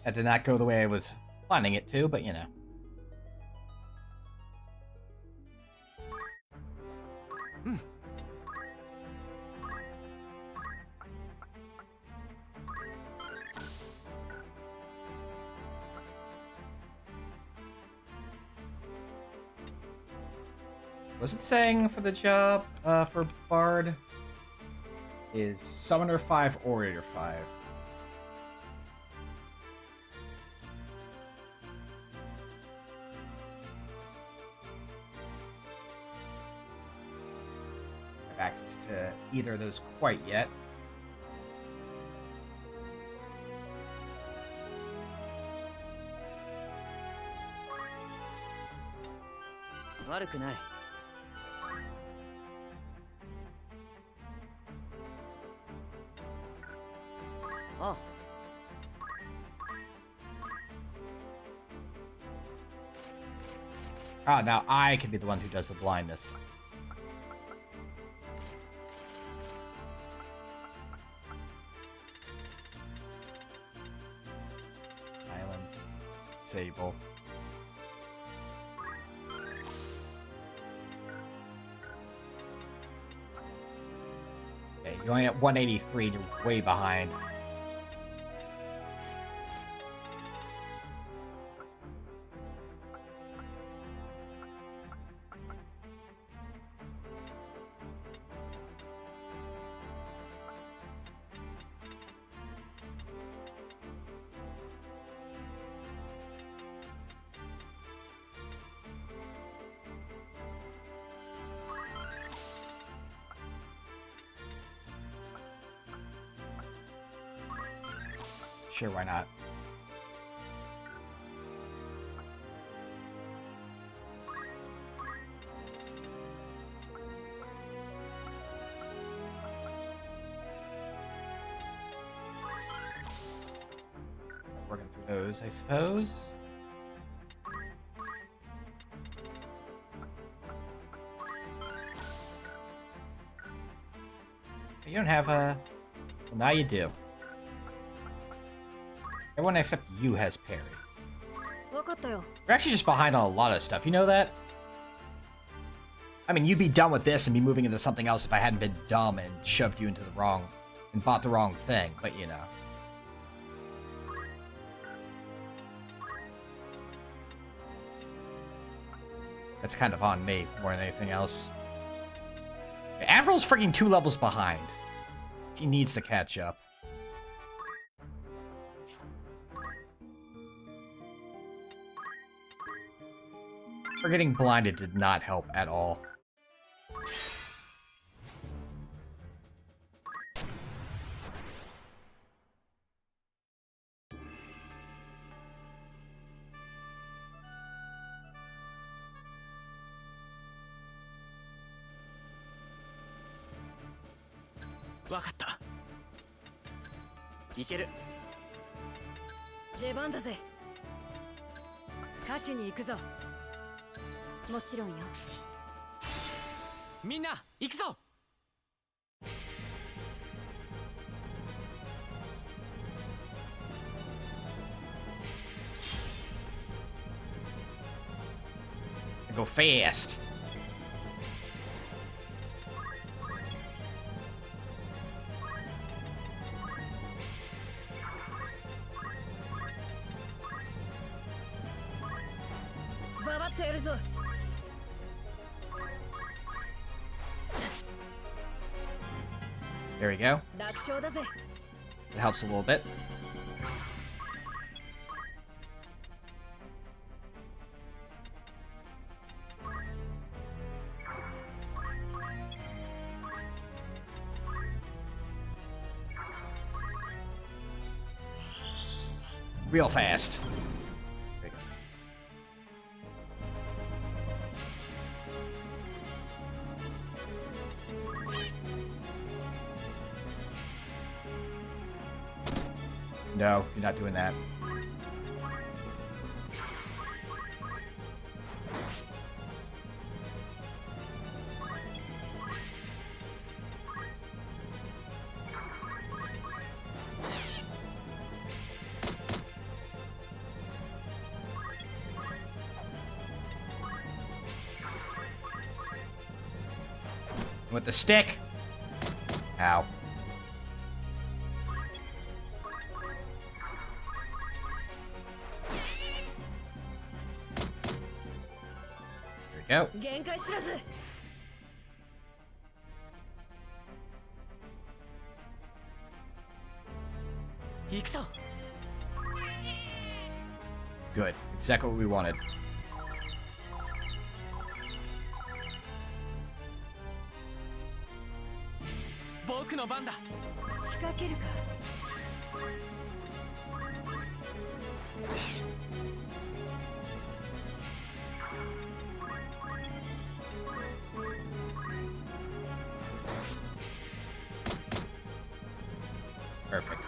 Speaker 1: That did not go the way I was planning it to, but you know. Was it saying for the job for Bard is Summoner 5, Orator 5? I have access to either of those quite yet.
Speaker 12: 悪くない。 あ。
Speaker 1: Ah, now I can be the one who does the blindness. Islands. disable. Okay, you're only at 183 and you're way behind. Sure, why not? Working through those, I suppose. You don't have a... Well, now you do. Everyone except you has parry. You're actually just behind on a lot of stuff, you know that? I mean, you'd be done with this and be moving into something else if I hadn't been dumb and shoved you into the wrong... and bought the wrong thing, but you know. That's kind of on me, more than anything else. Avril's freaking 2 levels behind. She needs to catch up. Her getting blinded did not help at all.
Speaker 12: Wakata. いける。
Speaker 8: 出番だぜ。勝ちに行くぞ。もちろんよ。
Speaker 11: みんな行くぞ。
Speaker 1: Go fast. There we go. It helps a little bit. Real fast. No, you're not doing that. With the stick. Ow. There we go. Good. Exactly what we wanted. Perfect.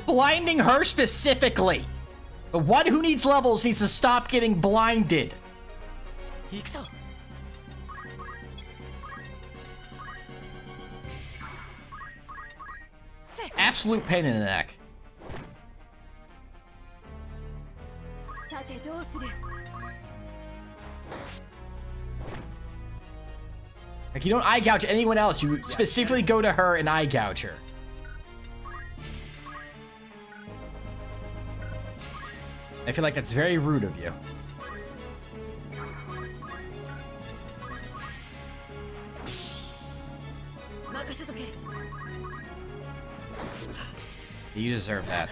Speaker 1: blinding her specifically? The one who needs levels needs to stop getting blinded. Absolute pain in the neck. Like, you don't eye gouge anyone else, you specifically go to her and eye gouge her. I feel like that's very rude of you. You deserve that.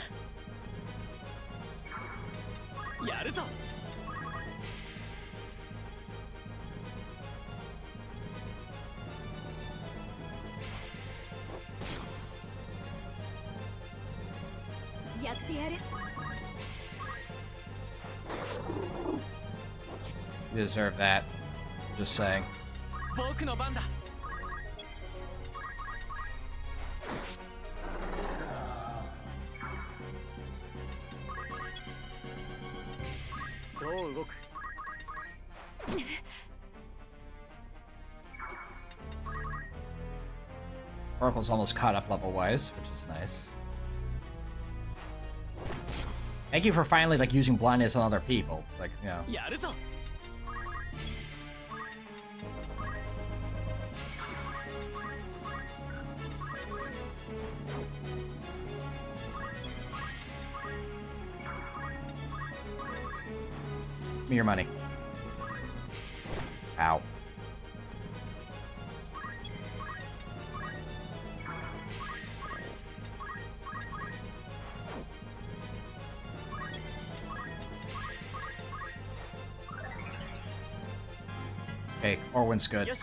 Speaker 1: You deserve that. Just saying. Oracle's almost caught up level-wise, which is nice. Thank you for finally, like, using blindness on other people. Like, you know. Give me your money. Ow. Okay, Orwin's good. Yes.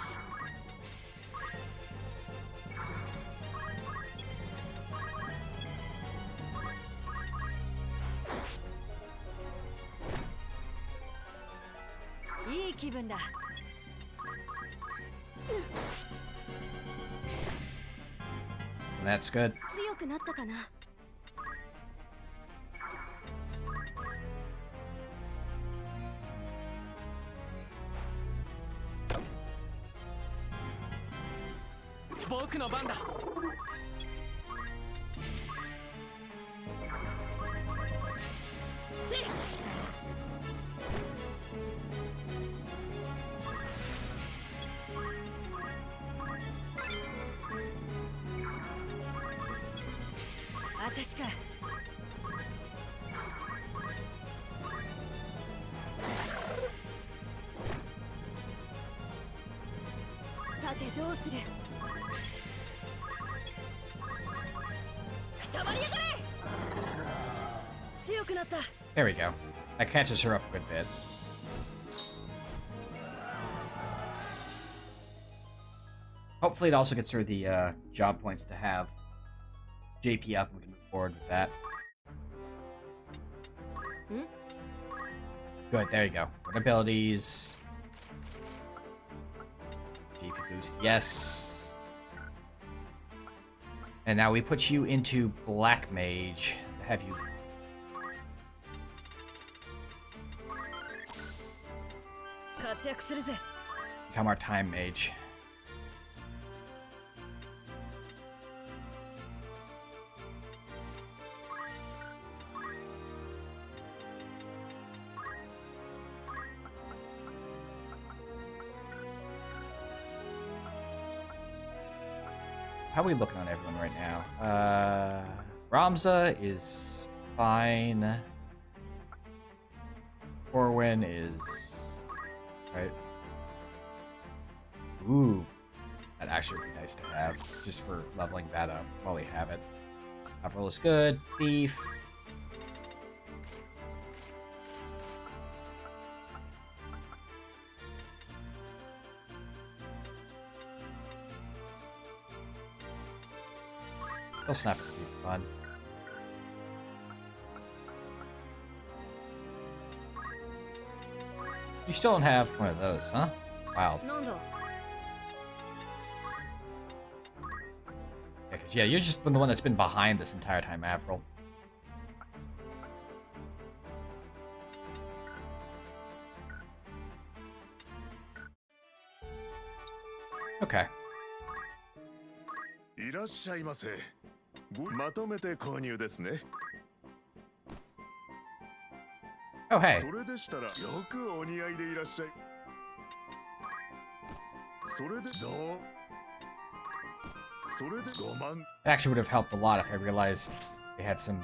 Speaker 1: And that's good. There we go. That catches her up a good bit. Hopefully it also gets her the job points to have JP up and we can move forward with that. Good, there you go. Good abilities. JP boost, yes. And now we put you into Black Mage to have you... become our Time Mage. How are we looking on everyone right now? Ramza is fine. Corwin is... right. Ooh. That actually would be nice to have, just for leveling that up while we have it. Avril is good. Thief. Still snap would be fun. You still don't have one of those, huh? Wild. Yeah, because, yeah, you're just been the one that's been behind this entire time, Avril. Okay.
Speaker 13: いらっしゃいませ。まとめて購入ですね。
Speaker 1: Oh, hey.
Speaker 13: それでしたらよくお似合いでいらっしゃい。それでどう？それで5万。
Speaker 1: It actually would have helped a lot if I realized they had some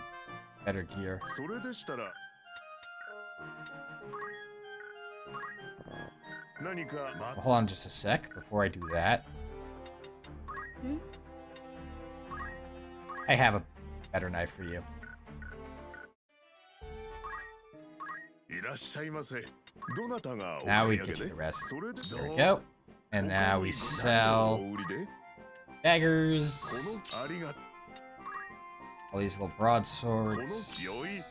Speaker 1: better gear.
Speaker 13: それでしたら何か
Speaker 1: Well, hold on just a sec before I do that. I have a better knife for you.
Speaker 13: いらっしゃいませ。どなたがお
Speaker 1: Now
Speaker 13: 買
Speaker 1: we
Speaker 13: い上
Speaker 1: get
Speaker 13: げ
Speaker 1: you
Speaker 13: で
Speaker 1: the rest.
Speaker 13: それで
Speaker 1: There
Speaker 13: ど
Speaker 1: we
Speaker 13: う？
Speaker 1: go. And now we sell
Speaker 13: お売りで
Speaker 1: daggers.
Speaker 13: このありが
Speaker 1: All these little
Speaker 13: この
Speaker 1: broadswords.
Speaker 13: 良い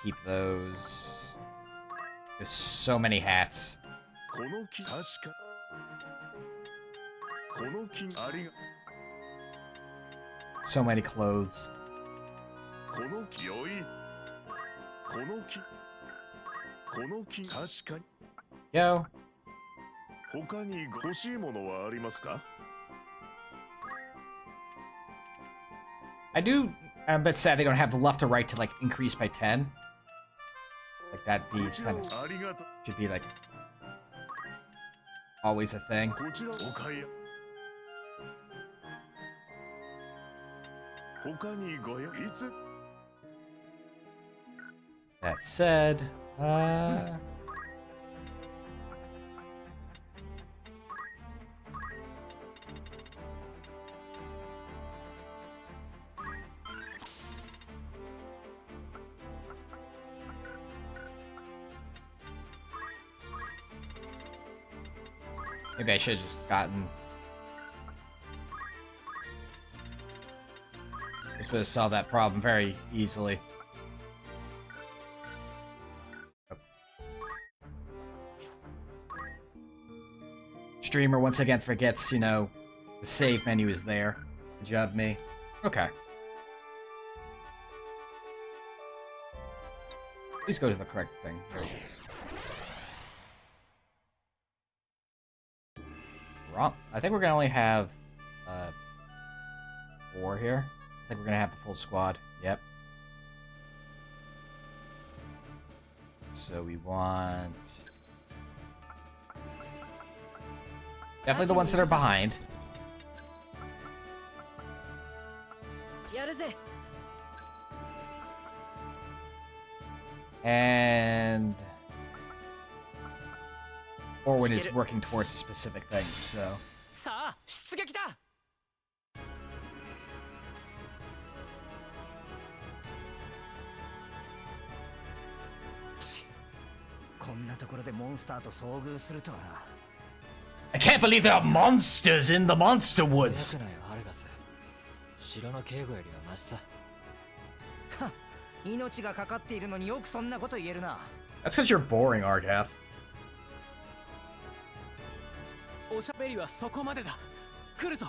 Speaker 1: Keep those. There's so many hats.
Speaker 13: この木確かこの木ありが
Speaker 1: So many clothes.
Speaker 13: この木良いこの木この木確かに
Speaker 1: Go.
Speaker 13: 他に欲しいものはありますか
Speaker 1: I do. I'm a bit sad they don't have the left or right to like increase by 10. Like that be
Speaker 13: こちら
Speaker 1: kind
Speaker 13: を
Speaker 1: of
Speaker 13: ありがとう
Speaker 1: should be like always a thing.
Speaker 13: こちらお買い他にご用いつ
Speaker 1: That said, maybe I should have just gotten. This would have solved that problem very easily. Streamer once again forgets, you know, the save menu is there. Good job, me. Okay. Please go to the correct thing. There we go. Wrong. I think we're gonna only have 4 here. I think we're gonna have the full squad. Yep. So we want definitely the ones that are behind. And Orwin is working towards a specific thing, so.
Speaker 12: さあ出撃だ。こんなところでモンスターと遭遇するとはな。
Speaker 1: I can't believe there are monsters in the monster woods.
Speaker 7: よくないよハルガス。城の警護よりはマシさ。
Speaker 12: 命がかかっているのによくそんなこと言えるな。
Speaker 1: That's because you're boring, Argath.
Speaker 11: おしゃべりはそこまでだ。来るぞ。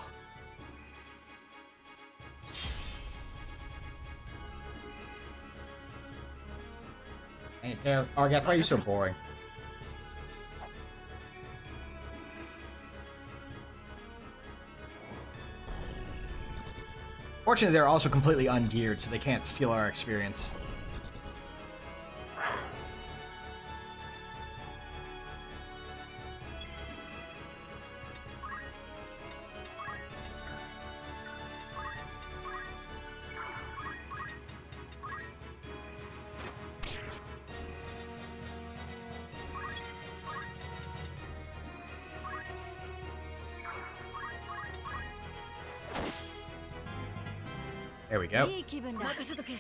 Speaker 1: Hey, Argath, why are you so boring? Fortunately, they're also completely ungeared, so they can't steal our experience. There we go.
Speaker 9: いい気分だ。任せとけ。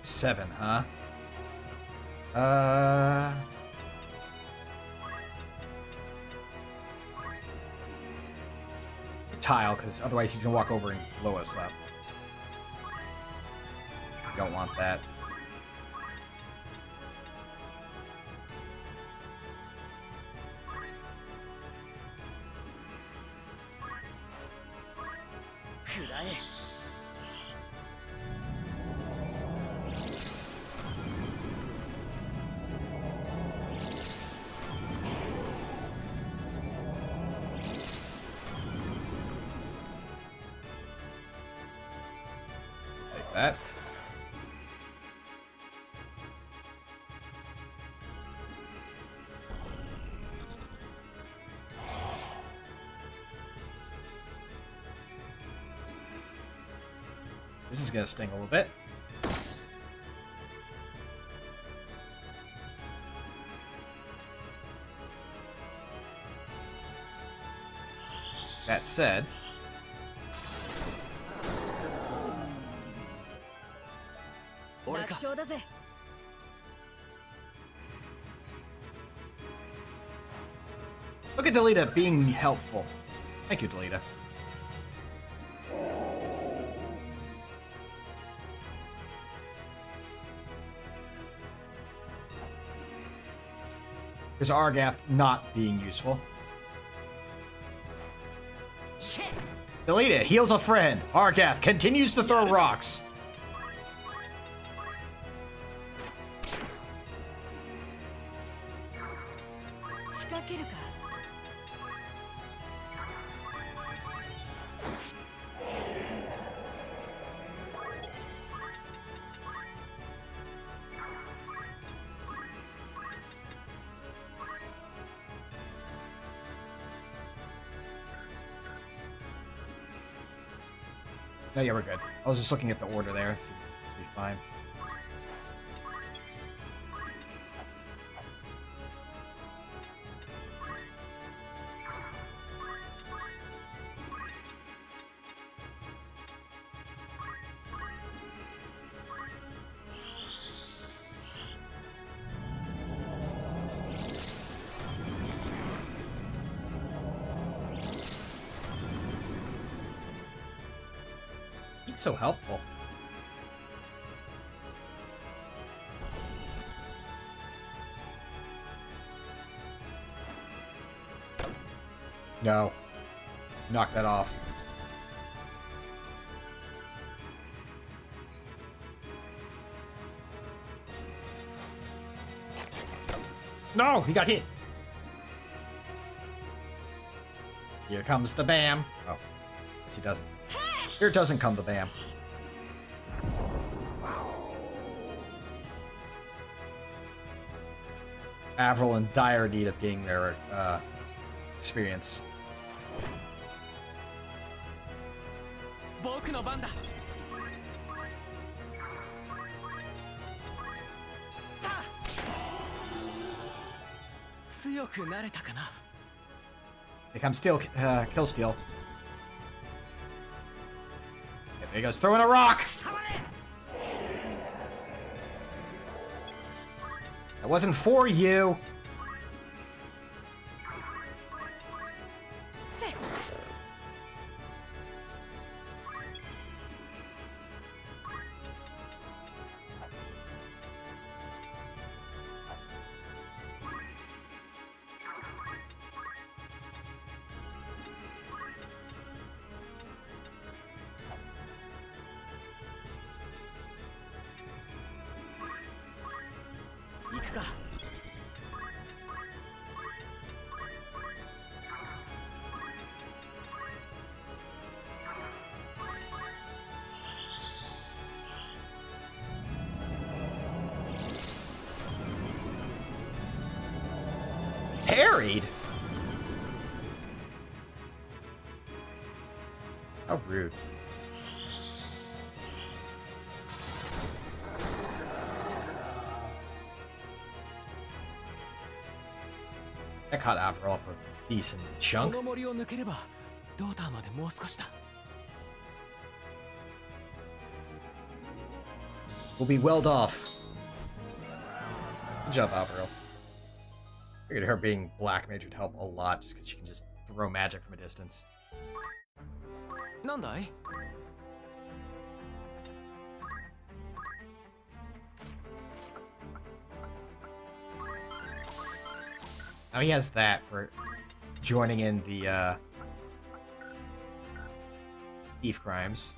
Speaker 1: 7, huh? Tile, because otherwise he's gonna walk over and blow us up. Don't want that. that. This is gonna sting a little bit. That said, look at Delita being helpful. Thank you, Delita. There's Argath not being useful. Delita heals a friend. Argath continues to throw rocks. No, yeah, we're good. I was just looking at the order there. So it'll be fine. So helpful. No. Knock that off. No, he got hit. Here comes the BAM. Oh, yes, he doesn't. Here doesn't come the BAM. Avril in dire need of getting their experience. Here comes kill steal. There he goes, throwing a rock! That wasn't for you! Parried? How rude. That caught Avril up a decent chunk. We'll be welled off. Good job, Avril. Figured her being black mage would help a lot, just because she can just throw magic from a distance.
Speaker 11: Nandai?
Speaker 1: Now he has that for joining in the thief crimes.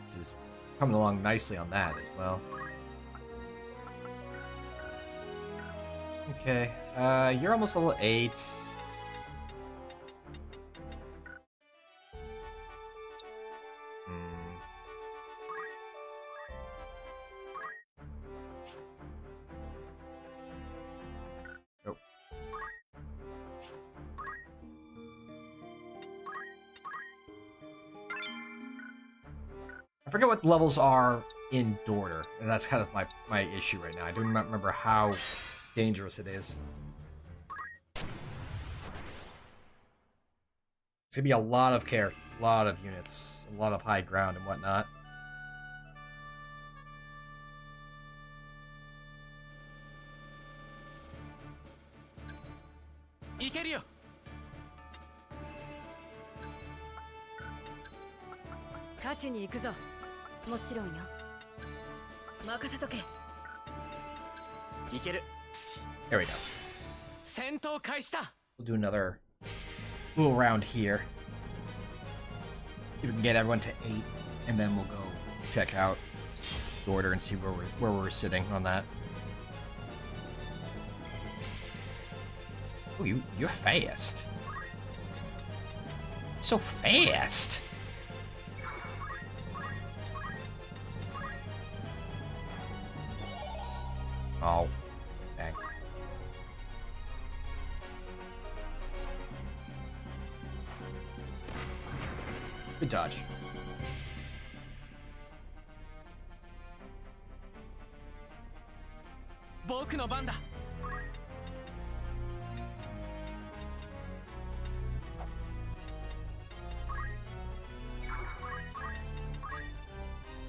Speaker 1: This is coming along nicely on that as well. Okay, you're almost level 8. Nope. I forget what the levels are in Dorter, and that's kind of my issue right now. I don't remember how dangerous it is. It's gonna be a lot of a lot of units, a lot of high ground and whatnot.
Speaker 11: Ikeru!
Speaker 8: 勝ちに行くぞ。もちろんよ。任せとけ。
Speaker 11: いける。
Speaker 1: There we go.
Speaker 11: 戦闘開始だ。
Speaker 1: We'll do another little round here. If we can get everyone to 8, and then we'll go check out the order and see where we're sitting on that. Oh, you're fast. So fast. Oh, dang. Good dodge.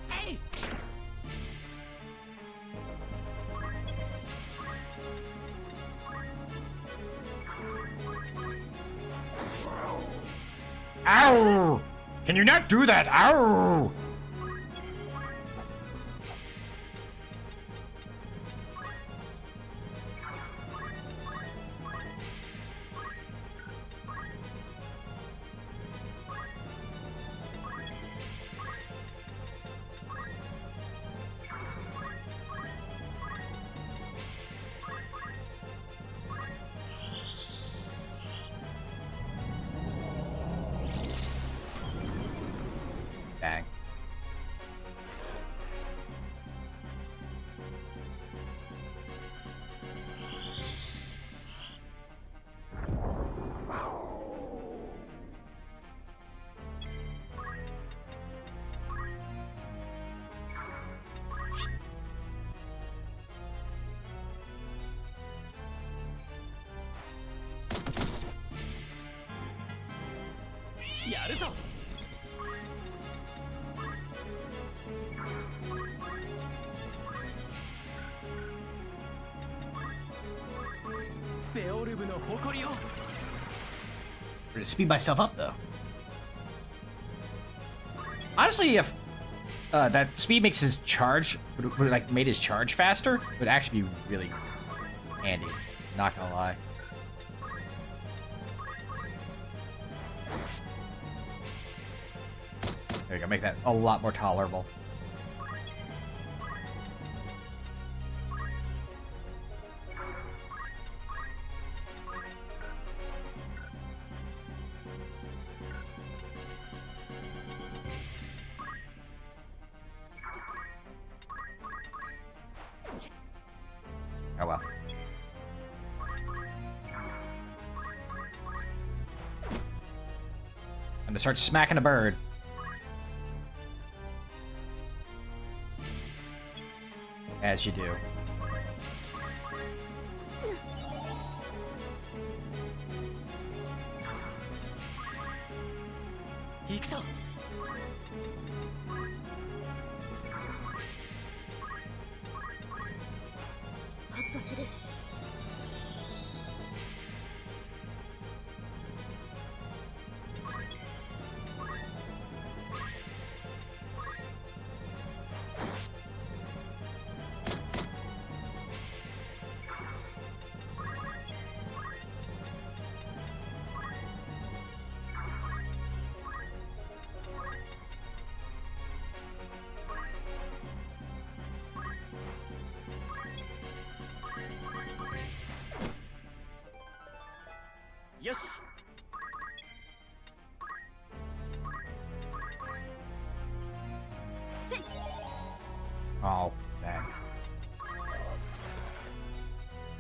Speaker 11: Hey!
Speaker 1: Ow! Can you not do that? Ow! Dang.
Speaker 11: Yaruzo!
Speaker 1: I'm gonna speed myself up though. Honestly, if that speed makes his charge, would like made his charge faster, would actually be really handy. Not gonna lie. There you go. Make that a lot more tolerable. Oh well. I'm gonna start smacking a bird. As you do.
Speaker 12: よし
Speaker 1: Oh, dang.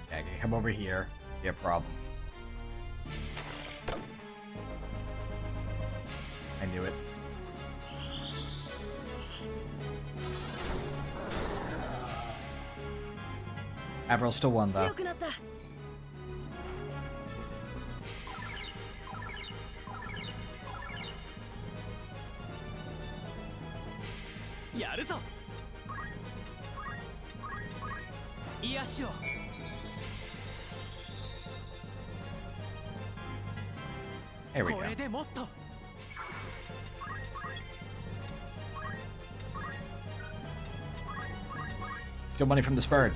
Speaker 1: Okay, come over here. Be a problem. I knew it. Avril still won though.
Speaker 8: 強くなった。
Speaker 11: やるぞ。癒しを。
Speaker 1: Here we go.
Speaker 11: これでもっと。
Speaker 1: Still money from this bird.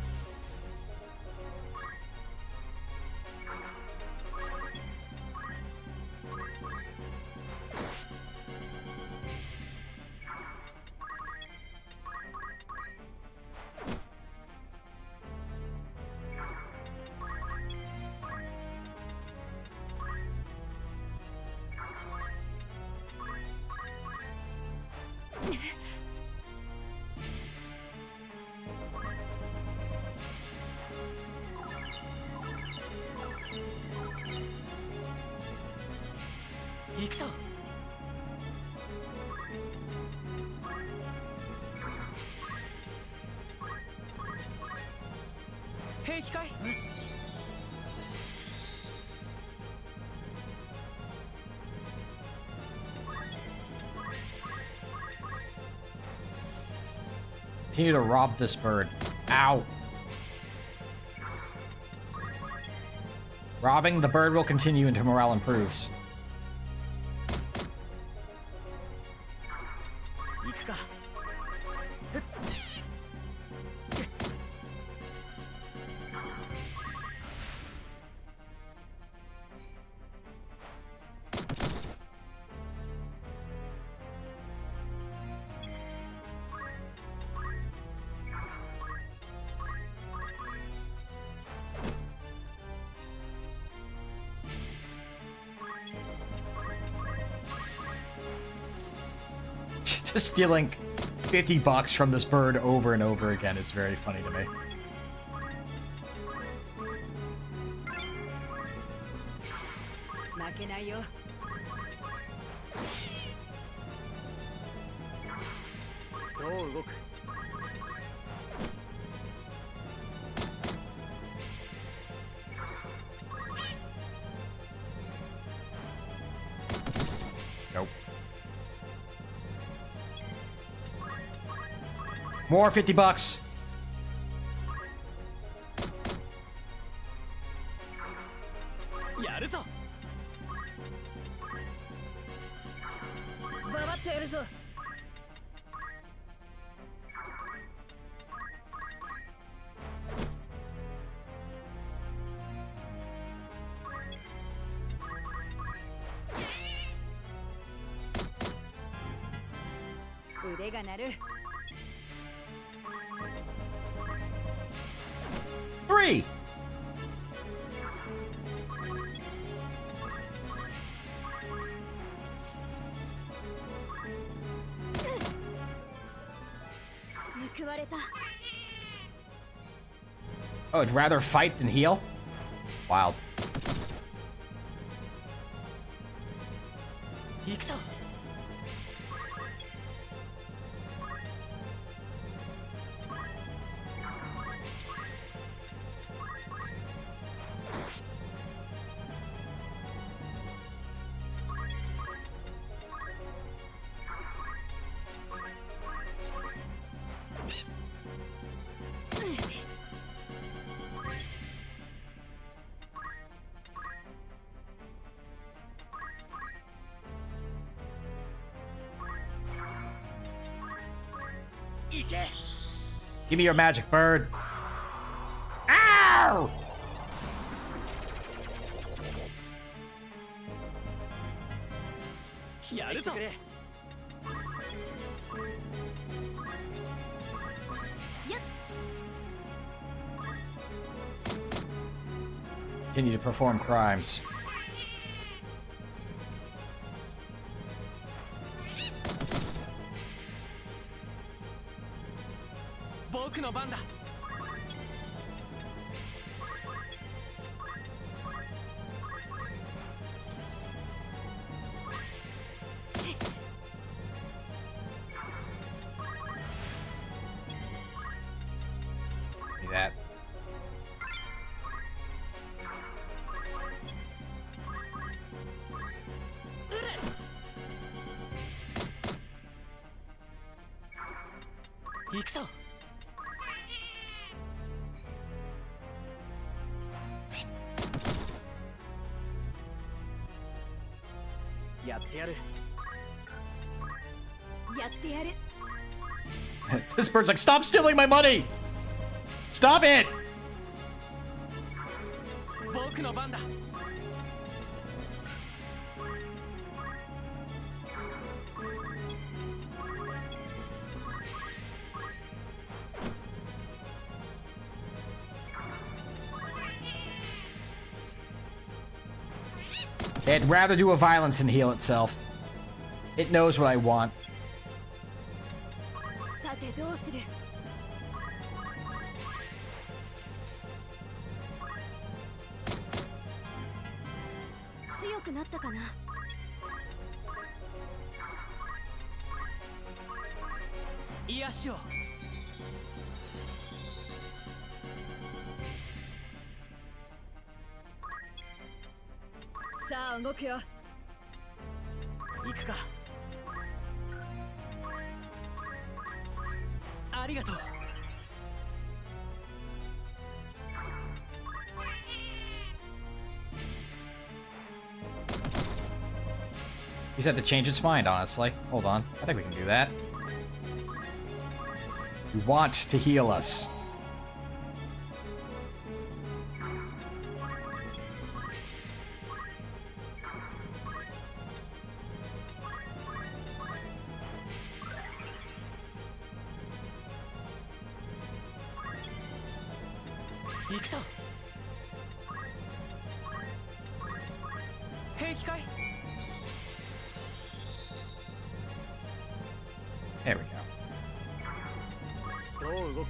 Speaker 11: 行くぞ。平気かい？よし。
Speaker 1: Continue to rob this bird. Ow. Robbing the bird will continue until morale improves.
Speaker 12: 行くか
Speaker 1: Just stealing 50 bucks from this bird over and over again is very funny to me. Nope. More 50 bucks. Three. Oh, I'd rather fight than heal? Wild.
Speaker 11: 行くぞ。
Speaker 1: Give me your magic bird. Ow! Continue to perform crimes.
Speaker 11: 行くぞ。
Speaker 12: やってやる。やってやる。
Speaker 1: This bird's like, stop stealing my money! Stop it!
Speaker 11: 僕の番だ。
Speaker 1: It'd rather do a violence than heal itself. It knows what I want.
Speaker 9: さてどうする。強くなったかな。
Speaker 11: 癒しを。
Speaker 8: さあ動くよ。
Speaker 11: 行くか。ありがとう。
Speaker 1: He's had to change its mind, honestly. Hold on. I think we can do that. We want to heal us. There we go.
Speaker 11: どう動く。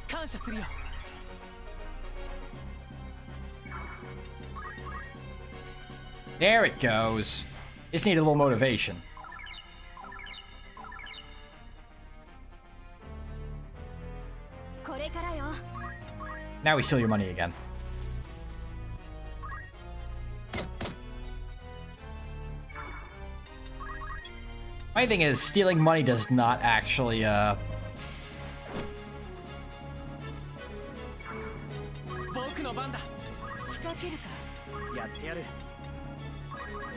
Speaker 11: 感謝するよ。
Speaker 1: There it goes. Just need a little motivation. Now we steal your money again. My thing is, stealing money does not actually,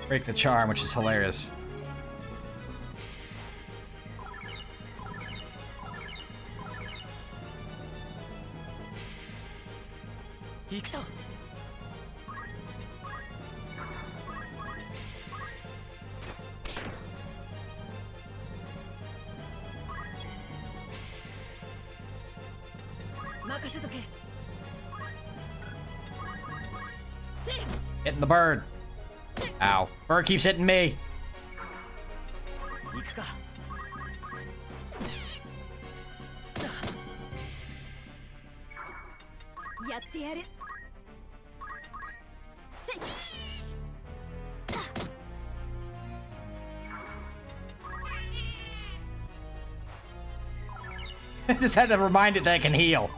Speaker 1: break the charm, which is hilarious. Hitting the bird. Ow. Bird keeps hitting me. I just had to remind it that I can heal.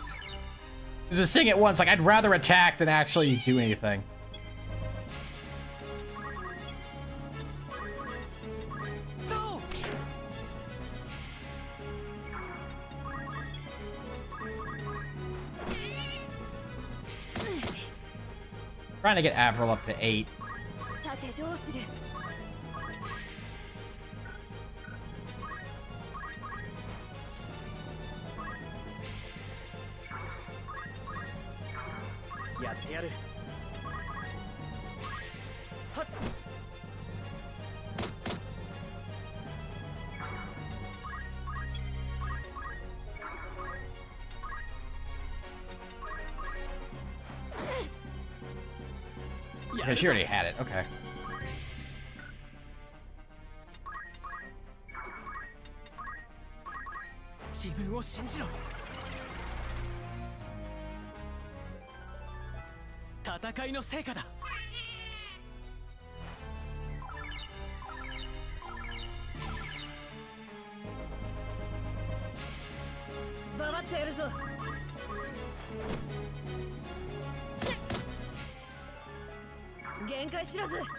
Speaker 1: Because I was saying it once, like, I'd rather attack than actually do anything. Trying to get Avril up to 8. Okay, she already had it. Okay.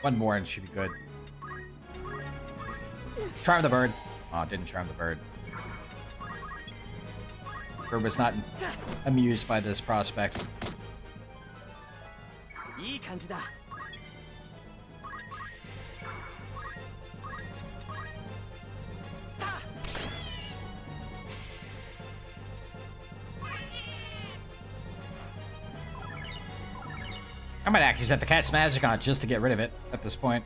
Speaker 1: One more and she'd be good. Charm the bird. Oh, didn't charm the bird. Bird was not amused by this prospect.
Speaker 12: いい感じだ。
Speaker 1: I might actually just have to cast magic on it just to get rid of it at this point.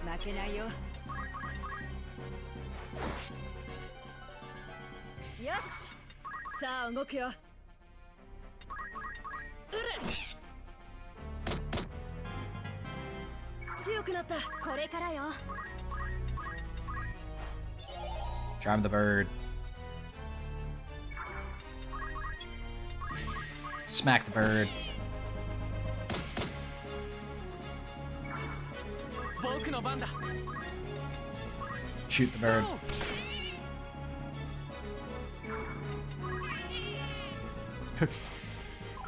Speaker 8: 負けないよ。よし。さあ動くよ。強くなった。これからよ。
Speaker 1: Charm the bird. Smack the bird.
Speaker 11: 僕の番だ。
Speaker 1: Shoot the bird.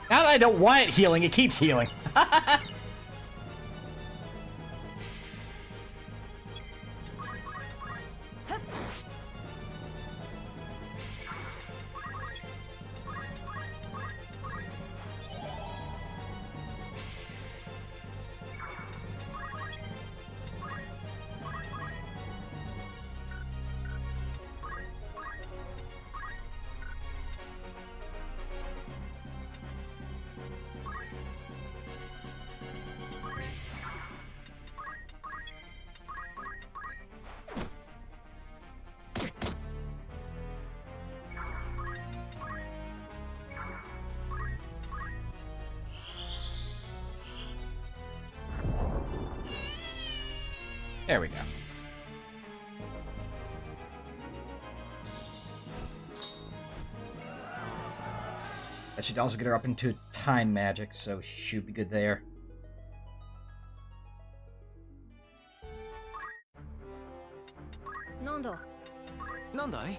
Speaker 1: Now that I don't want it healing, it keeps healing. There we go. That should also get her up into time magic, so she should be good there.
Speaker 11: Nanda? Nandai?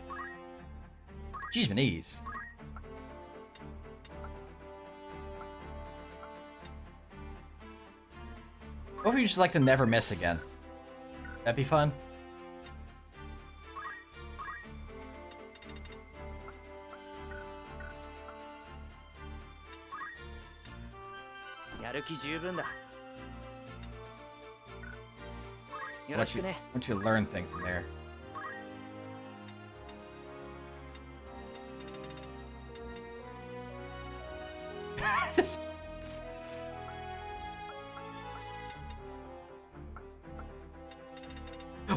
Speaker 1: Jeez, Manise. What if you just like to never miss again? That'd be fun. Once you learn things in there. This...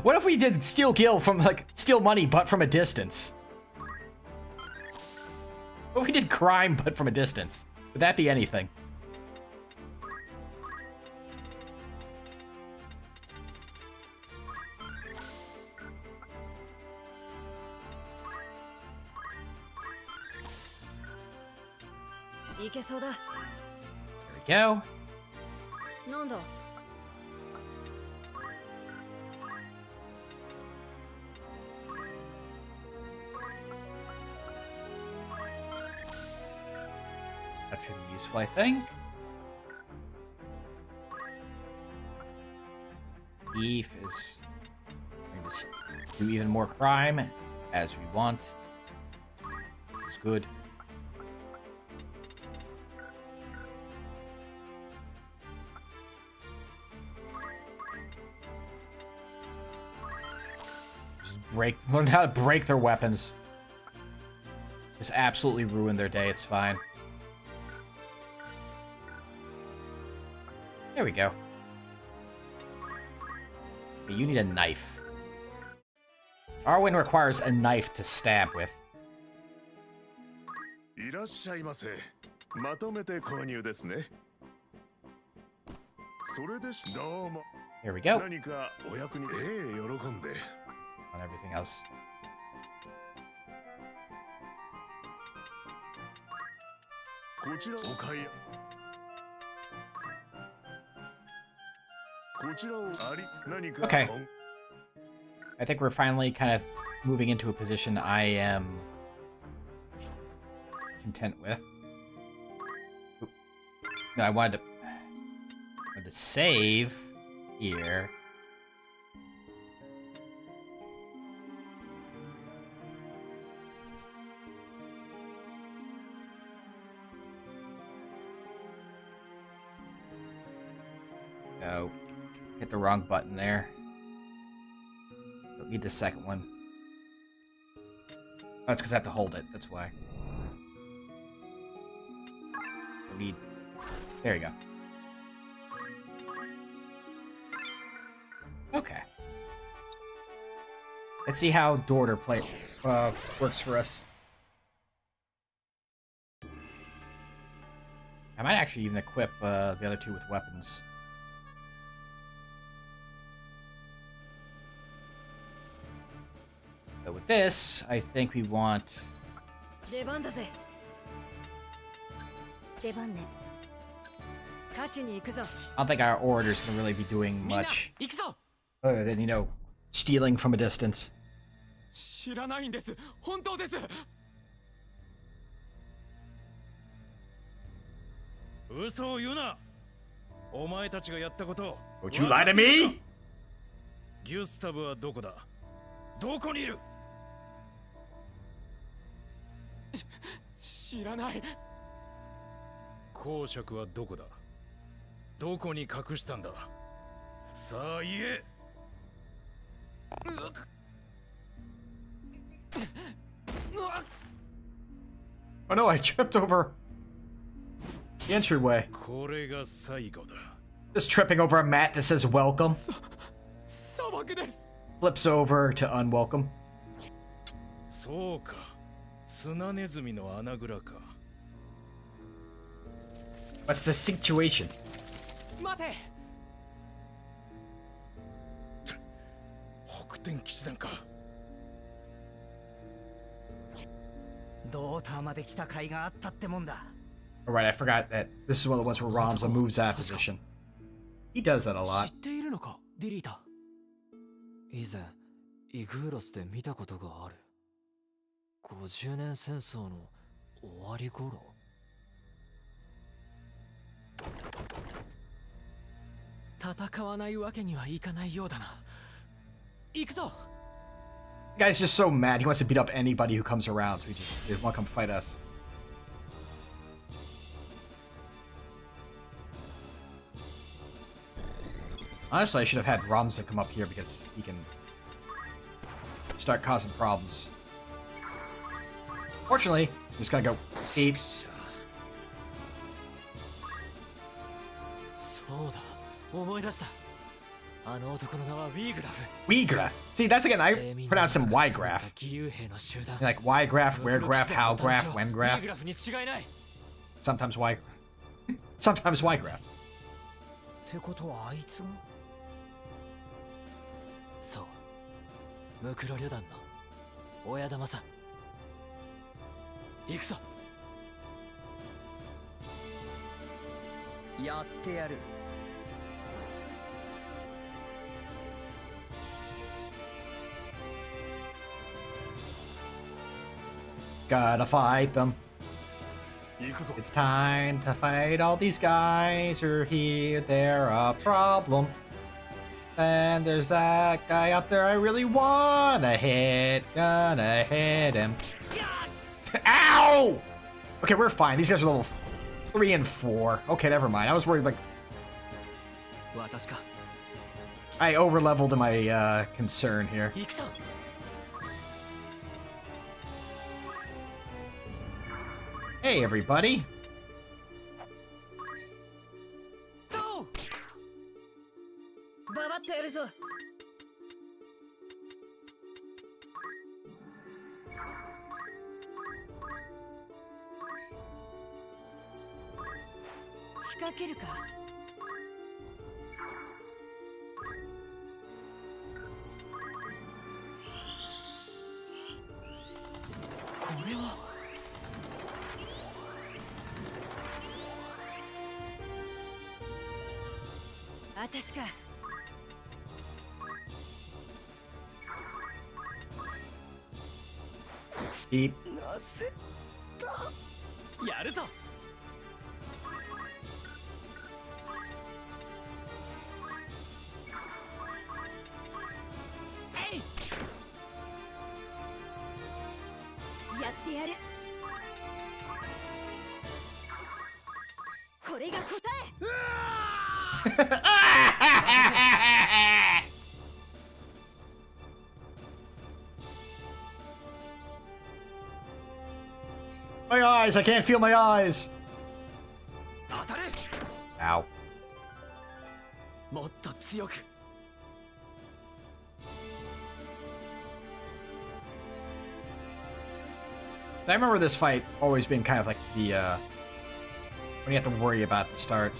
Speaker 1: What if we did steal gil from, like, steal money but from a distance? What if we did crime but from a distance? Would that be anything? There we go. That's gonna be useful, I think. Eve is going to do even more crime as we want. This is good. Just learn how to break their weapons. Just absolutely ruin their day, it's fine. There we go. Okay, you need a knife. Arwen requires a knife to stab with.
Speaker 13: いらっしゃいませ。まとめて購入ですね。それです。どうも。
Speaker 1: Here we go.
Speaker 13: 何かお役に。喜んで。
Speaker 1: On everything else.
Speaker 13: こちらお買い。
Speaker 1: Okay. I think we're finally kind of moving into a position I am content with. Oop. No, I wanted to save here. Oh, hit the wrong button there. Don't need the second one. Oh, it's because I have to hold it. That's why. Don't need. There you go. Okay. Let's see how Daughter works for us. I might actually even equip the other two with weapons. So with this, I think we want... I don't think our orators can really be doing much other than, you know, stealing from a distance.
Speaker 11: 知らないんです。本当です。
Speaker 5: 嘘を言うな。お前たちがやったこと。
Speaker 1: Don't you lie to me?
Speaker 5: ギュスタブはどこだ。どこにいる。
Speaker 11: 知らない。
Speaker 5: 公爵はどこだ。どこに隠したんだ。さあ言え。
Speaker 1: Oh no, I tripped over the entryway.
Speaker 5: これが最後だ。
Speaker 1: Just tripping over a mat that says welcome.
Speaker 11: 砂漠です。
Speaker 1: Flips over to unwelcome.
Speaker 5: そうか。砂ネズミの穴蔵か。
Speaker 1: What's the situation?
Speaker 11: 待て。
Speaker 5: 北天騎士団か。
Speaker 12: ドーターまで来た甲斐があったってもんだ。
Speaker 1: Alright, I forgot that this is one of the ones where Ramza moves that position. He does that a lot.
Speaker 11: 知っているのか、デリータ。
Speaker 7: 以前イグーロスで見たことがある。50年戦争の終わり頃。
Speaker 11: 戦わないわけにはいかないようだな。行くぞ。
Speaker 1: The guy's just so mad. He wants to beat up anybody who comes around, so he just want to come fight us. Honestly, I should have had Ramza come up here because he can start causing problems. Fortunately, I'm just gonna go deep.
Speaker 11: そうだ、思い出した。あの男の名はウィーグラフ。
Speaker 1: Weegraph. See, that's again, I pronounce him Y-graph.
Speaker 11: 義勇兵の集団。
Speaker 1: Like Y-graph, Where-graph, How-graph, When-graph.
Speaker 11: ウィーグラフに違いない。
Speaker 1: Sometimes Y. Sometimes Y-graph.
Speaker 12: ってことはあいつが。
Speaker 7: そう。ムクロ旅団の親玉さ。行くぞ。
Speaker 12: やってやる。
Speaker 1: Gotta fight them. It's time to fight all these guys who are here. They're a problem. And there's that guy up there I really wanna hit. Gonna hit him. Ow! Okay, we're fine. These guys are level 3 and 4. Okay, never mind. I was worried, like... I over-leveled my concern here. Hey, everybody.
Speaker 8: Go! ババってやるぞ。仕掛けるか。
Speaker 11: これは。
Speaker 9: 私か。
Speaker 1: Beep.
Speaker 11: やるぞ。
Speaker 9: えい。やってやる。これが答え。
Speaker 1: eyes! I can't feel my eyes! Ow.
Speaker 12: もっと強く
Speaker 1: So I remember this fight always being kind of like the, when you have to worry about the start.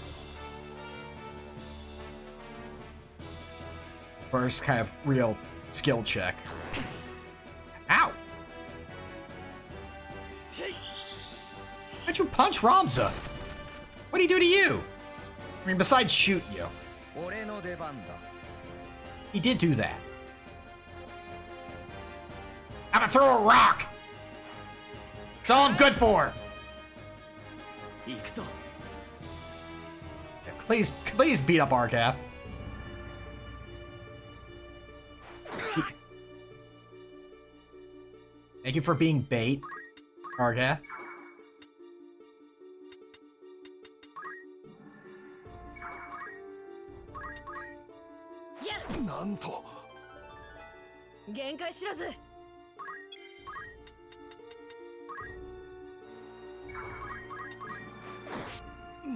Speaker 1: First kind of real skill check. Ow! How'd you punch Ramza? What'd he do to you? I mean, besides shoot you.
Speaker 12: 俺の出番だ
Speaker 1: He did do that. I'm gonna throw a rock! That's all I'm good for!
Speaker 12: 行くぞ
Speaker 1: Please beat up Argath. Thank you for being bait, Argath.
Speaker 8: Yeah.
Speaker 12: なんと
Speaker 8: 限界知らず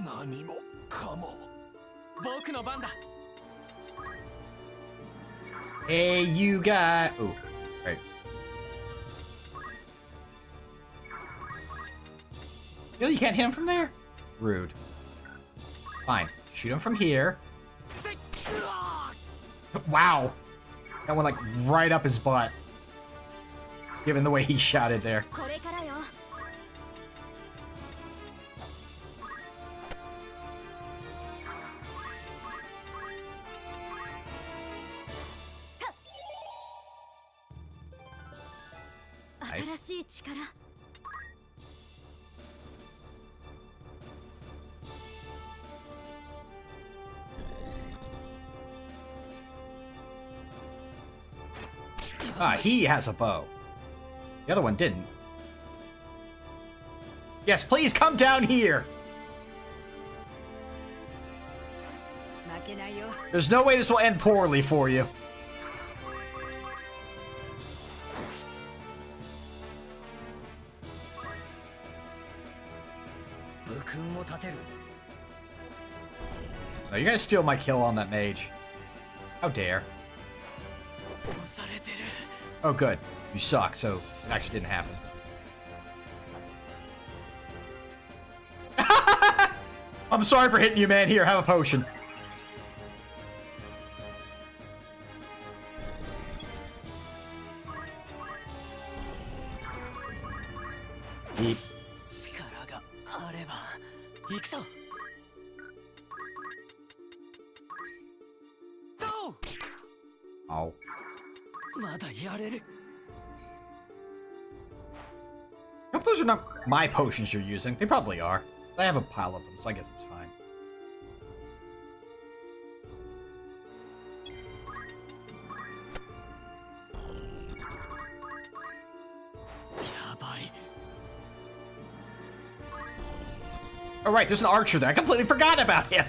Speaker 12: 何もかも
Speaker 11: 僕の番だ
Speaker 1: Hey, you got... Ooh, right. Really, you can't hit him from there? Rude. Fine. Shoot him from here. Wow. That went, like, right up his butt. Given the way he shot it there.
Speaker 9: これからよ
Speaker 1: Nice.
Speaker 9: 新しい力
Speaker 1: Ah, he has a bow. The other one didn't. Yes, please come down here.
Speaker 8: 負けないよ
Speaker 1: There's no way this will end poorly for you.
Speaker 12: 武勲を立てる
Speaker 1: No, you're gonna steal my kill on that mage. How dare.
Speaker 12: 押されてる
Speaker 1: Oh, good. You suck, so it actually didn't happen. I'm sorry for hitting you, man. Here, have a potion. Deep.
Speaker 12: 力があれば行くぞどう
Speaker 1: Oh.
Speaker 12: まだやれる
Speaker 1: I hope those are not my potions you're using. They probably are. I have a pile of them, so I guess it's fine.
Speaker 12: やばい
Speaker 1: Oh, right, there's an archer there. I completely forgot about him.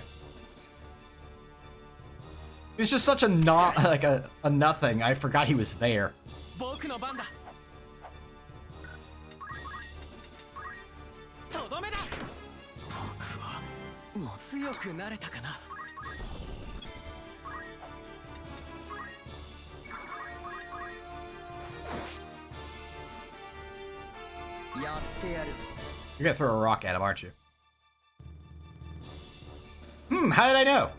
Speaker 1: He was just such a not like a nothing. I forgot he was there.
Speaker 11: 僕の番だとどめだ
Speaker 12: 僕はもう
Speaker 11: 強くなれたかな
Speaker 12: やってやる
Speaker 1: You're gonna throw a rock at him, aren't you? How did I know?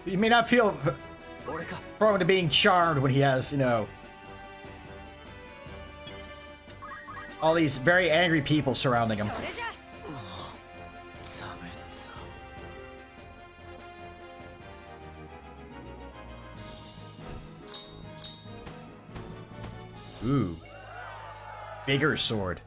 Speaker 1: You may not feel prone to being charmed when he has, you know, all these very angry people surrounding him. Ooh. Bigger sword.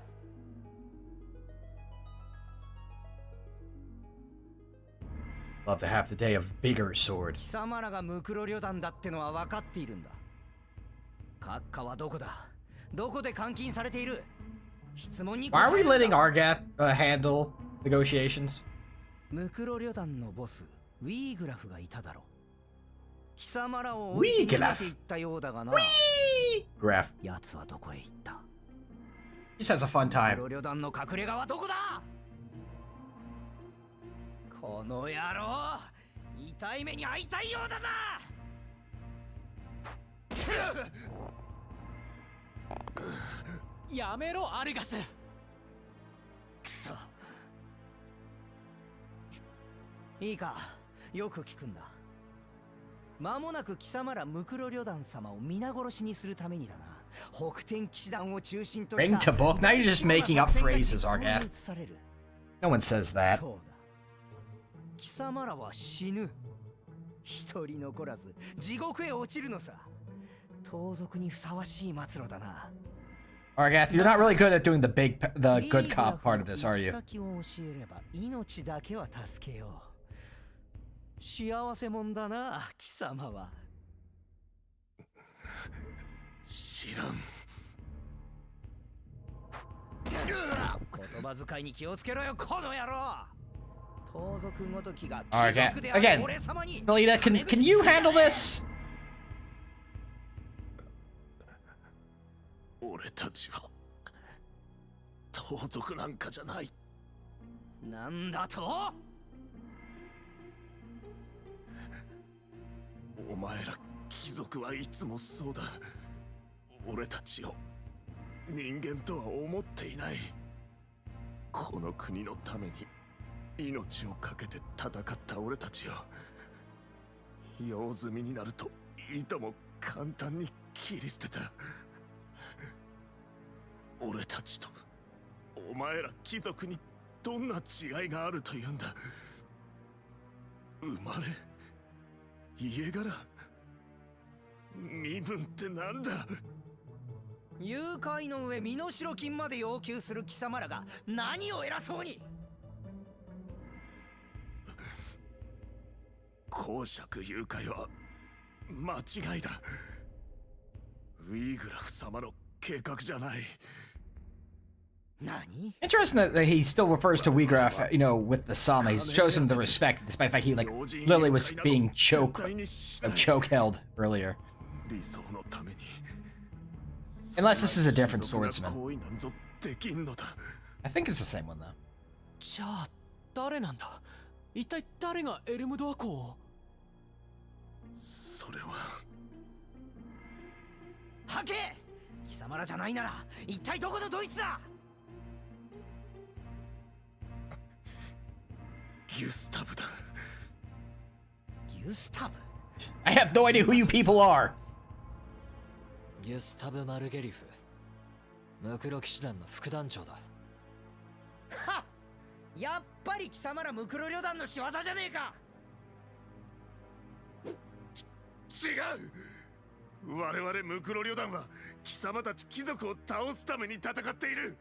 Speaker 1: Love to have the day of bigger sword.
Speaker 12: 貴様らがムクロ旅団だってのは分かっているんだ。閣下はどこだ？どこで監禁されている？質問に
Speaker 1: Why
Speaker 12: 答え
Speaker 1: are we
Speaker 12: るんだ。
Speaker 1: letting Argath handle negotiations?
Speaker 12: ムクロ旅団のボス、ウィーグラフがいただろう。貴様らを追い詰めていったようだがな。
Speaker 1: Graph.
Speaker 12: 奴はどこへ行った？
Speaker 1: He just has a fun
Speaker 12: ムク
Speaker 1: time.
Speaker 12: ロ旅団の隠れ家はどこだ？この野郎、痛い目に遭いたいようだな。
Speaker 11: やめろアルガス。
Speaker 12: くそ。いいか、よく聞くんだ。間もなく貴様らムクロ旅団様を皆殺しにするためにだな。北天騎士団を中心とした
Speaker 1: Bring to book? Now you're just making up phrases, Argath.
Speaker 12: される。
Speaker 1: No one says that.
Speaker 12: そうだ。貴様らは死ぬ。一人残らず地獄へ落ちるのさ。盗賊にふさわしい末路だな。
Speaker 1: Argath, you're not really good at doing the good cop part of this, are you?
Speaker 12: 先を教えれば命だけは助けよう。幸せもんだな、貴様は。
Speaker 13: 知らん。
Speaker 12: 言葉遣いに気をつけろよ、この野郎。盗賊ごときが貴
Speaker 1: Argath,
Speaker 12: 族である
Speaker 1: again,
Speaker 12: 俺様に。
Speaker 1: Melita, can you handle this?
Speaker 13: 俺たちは盗賊なんかじゃない。
Speaker 12: なんだと？
Speaker 13: お前ら貴族はいつもそうだ。俺たちを人間とは思っていない。この国のために命を懸けて戦った俺たちを用済みになるといとも簡単に切り捨てた。俺たちとお前ら貴族にどんな違いがあるというんだ。生まれ、家柄、身分ってなんだ。
Speaker 12: 誘拐の上身代金まで要求する貴様らが何を偉そうに。
Speaker 13: 公爵誘拐は間違いだ。ウィーグラフ様の計画じゃない。
Speaker 12: 何？
Speaker 1: Interesting that he still refers to Weegraf, you know, with the Sama. He shows him the respect, despite the fact he, like, literally was being choke held earlier.
Speaker 13: 理想のために
Speaker 1: Unless this is a different swordsman.
Speaker 13: 行為なんぞできんのだ。
Speaker 1: I think it's the same one, though.
Speaker 11: じゃあ誰なんだ？一体誰がエルムドア公を？
Speaker 13: それは
Speaker 12: はけ！貴様らじゃないなら一体どこのドイツだ？
Speaker 13: ギュスタブだ。
Speaker 12: ギュスタブ？
Speaker 1: I have no idea who you people are.
Speaker 7: ギュスタブ・マルゲリフ、ムクロ騎士団の副団長だ。
Speaker 12: はっ！やっぱり貴様らムクロ旅団の仕業じゃねえか。
Speaker 13: 違う。我々ムクロ旅団は貴様たち貴族を倒すために戦っている。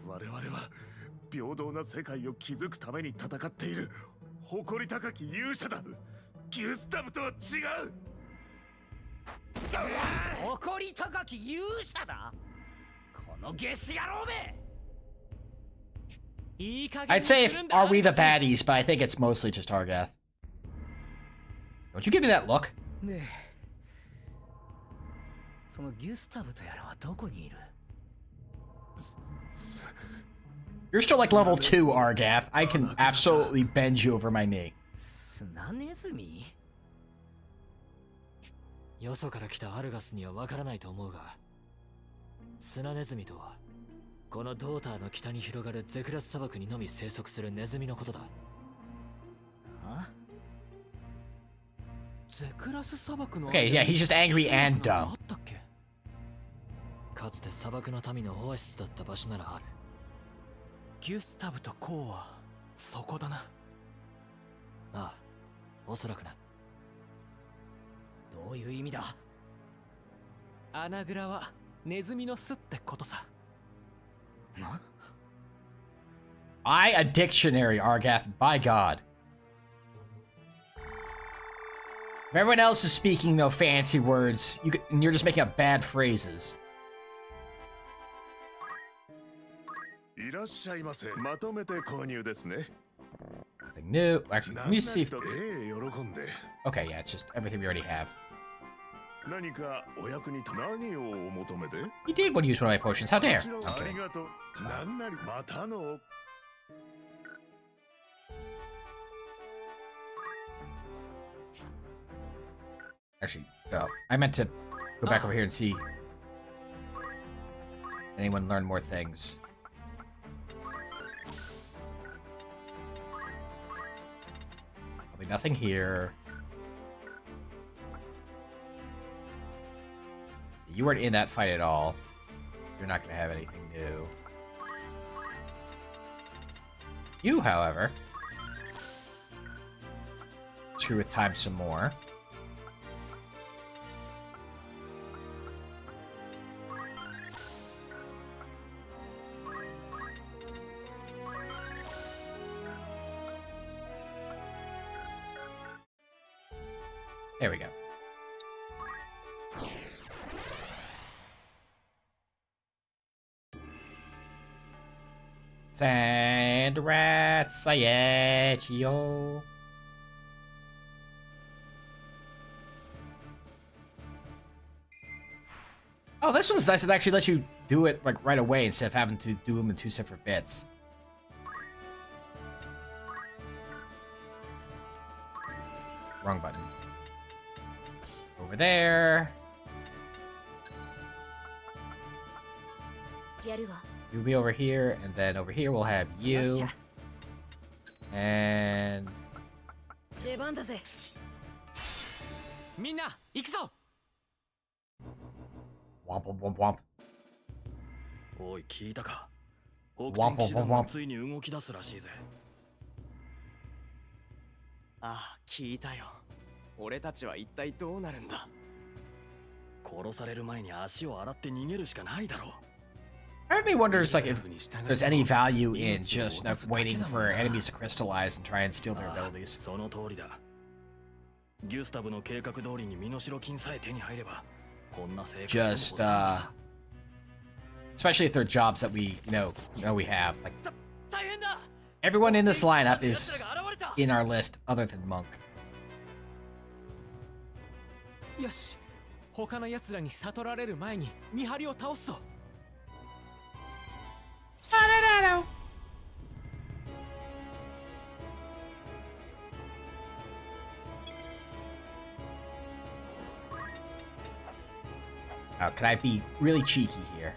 Speaker 13: 我々は平等な世界を築くために戦っている誇り高き勇者だ。ギュスタブとは違う。
Speaker 12: 誇り高き勇者だ。このゲス野郎め。
Speaker 1: I'd say if are we the baddies, but I think it's mostly just Argath. Don't you give me that look?
Speaker 12: ねえ、そのギュスタブとやらはどこにいる？
Speaker 1: You're still like level 2, Argath. I can absolutely bend you over my knee.
Speaker 12: 砂ネズミ？
Speaker 7: よそから来たアルガスにはわからないと思うが、砂ネズミとはこのドーターの北に広がるゼクラス砂漠にのみ生息するネズミのことだ。
Speaker 12: あ？
Speaker 11: ゼクラス砂漠の
Speaker 1: Okay, yeah, he's just angry and dumb.
Speaker 11: あったっけ？
Speaker 7: かつて砂漠の民のオアシスだった場所ならある。
Speaker 11: ギュスタブとコウはそこだな。
Speaker 7: ああ、おそらくな。
Speaker 12: どういう意味だ？
Speaker 11: 穴蔵はネズミの巣ってことさ。
Speaker 1: I, a dictionary, Argath, by God. If everyone else is speaking no fancy words, you're just making up bad phrases.
Speaker 13: いらっしゃいませ。まとめて購入ですね。
Speaker 1: Nothing new. Actually, let me see if...
Speaker 13: 喜んで。
Speaker 1: Okay, yeah, it's just everything we already have.
Speaker 13: 何かお役に何をお求めで?
Speaker 1: You did want to use one of my potions. How dare? I'm
Speaker 13: あ
Speaker 1: kidding.
Speaker 13: りがとう。なんなりまたの。
Speaker 1: Actually, I meant to go back over here and see anyone learn more things. Probably nothing here. You weren't in that fight at all. You're not going to have anything new. You, however, screw with time some more. There we go. Sand rat Sayachio. Oh, this one's nice. It actually lets you do it like right away instead of having to do them in 2 separate bits. Wrong button. Over there. You'll be over here, and then over here we'll have you. And...
Speaker 8: 出番だぜ。
Speaker 11: みんな、行くぞ。
Speaker 1: Womp womp womp.
Speaker 7: おい、聞いたか。
Speaker 1: Womp
Speaker 7: 北天
Speaker 1: womp
Speaker 7: 騎士団
Speaker 1: womp
Speaker 7: が
Speaker 1: womp.
Speaker 7: ついに動き出すらしいぜ。
Speaker 12: ああ、聞いたよ。俺たちは一体どうなるんだ。
Speaker 7: 殺される前に足を洗って逃げるしかないだろう。
Speaker 1: Part of me wonders like if there's any value in just waiting for enemies to crystallize and try and steal their abilities.
Speaker 7: その通りだ。ギュスタブの計画通りに身代金さえ手に入れば、こんな生活しても
Speaker 1: Just
Speaker 7: 収まるさ。
Speaker 1: especially if they're jobs that we know we have. Like everyone in this lineup is in our list other than Monk.
Speaker 11: よし、他の奴らに悟られる前に見張りを倒すぞ。
Speaker 1: Can I be really cheeky here?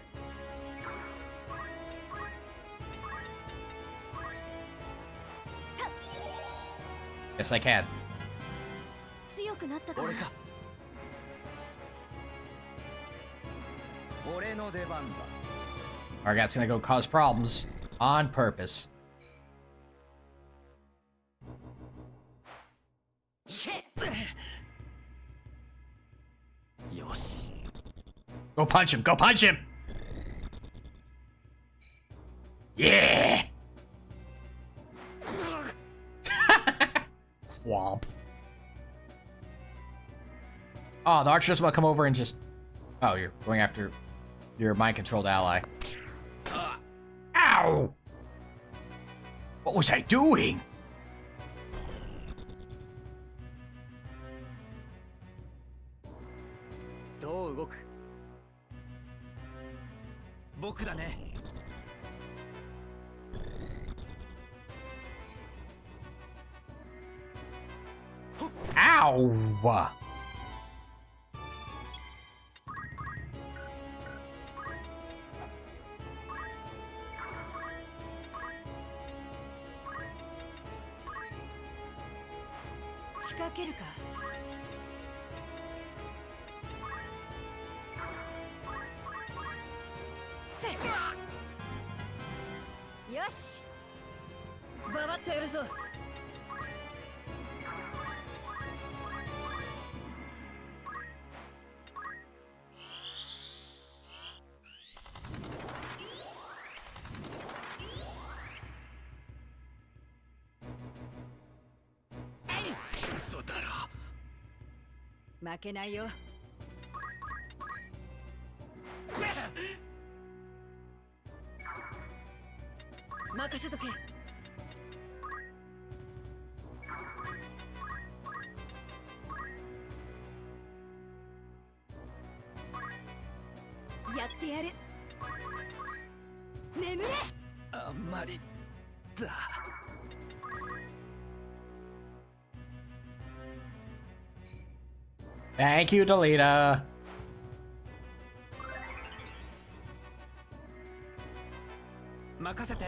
Speaker 1: Yes, I can.
Speaker 9: 強くなったか。
Speaker 12: 俺か。俺の出番だ。
Speaker 1: Argat's gonna go cause problems on purpose.
Speaker 12: よし。
Speaker 1: Go punch him! Go punch him! Yeah! Womp. Oh, the archer doesn't want to come over and just... Oh, you're going after your mind-controlled ally. Ow! What was I doing?
Speaker 12: どう動く？僕だね。
Speaker 1: Ow!
Speaker 8: 仕掛けるか。せっ。よし。ババッとやるぞ。
Speaker 1: Ow!
Speaker 8: 負けないよ。任せとけ。やってやる。眠れ。
Speaker 12: あんまりだ。
Speaker 1: Thank you, Delita.
Speaker 11: 任せて。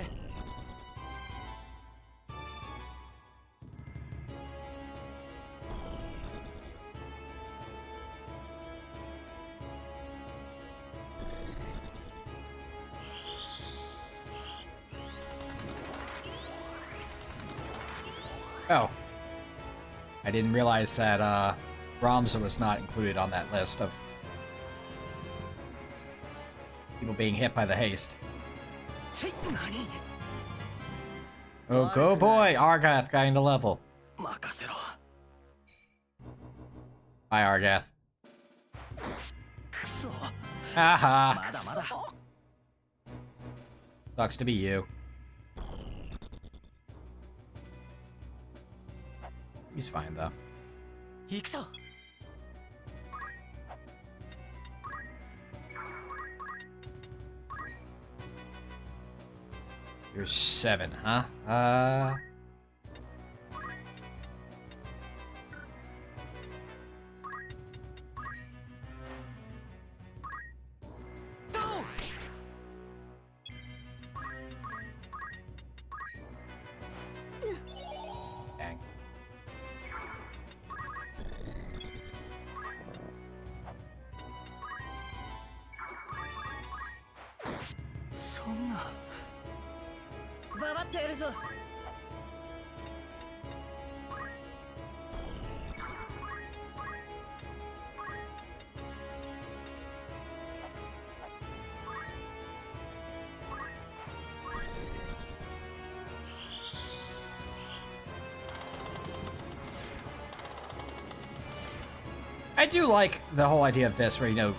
Speaker 1: Oh. I didn't realize that Ramza was not included on that list of people being hit by the haste. Oh, go boy! Argath got into level. Bye, Argath. Haha. Sucks to be you. He's fine, though. You're 7, huh? Dang.
Speaker 8: Sonna. ババってやるぞ。
Speaker 1: I do like the whole idea of this, where, you know,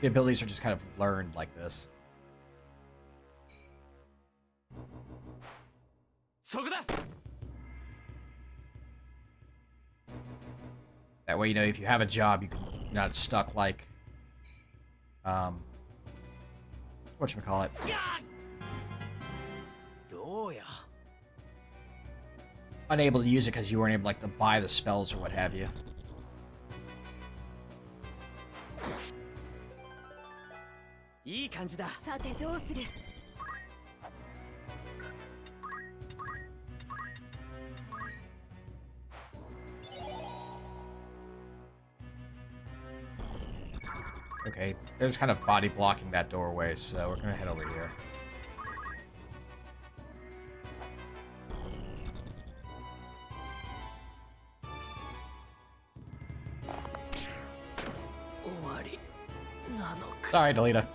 Speaker 1: the abilities are just kind of learned like this. That way, you know, if you have a job, you're not stuck like, whatchamacallit. Unable to use it because you weren't able, like, to buy the spells or what have you. Okay, they're just kind of body blocking that doorway, so we're gonna head over here. Sorry, Delita.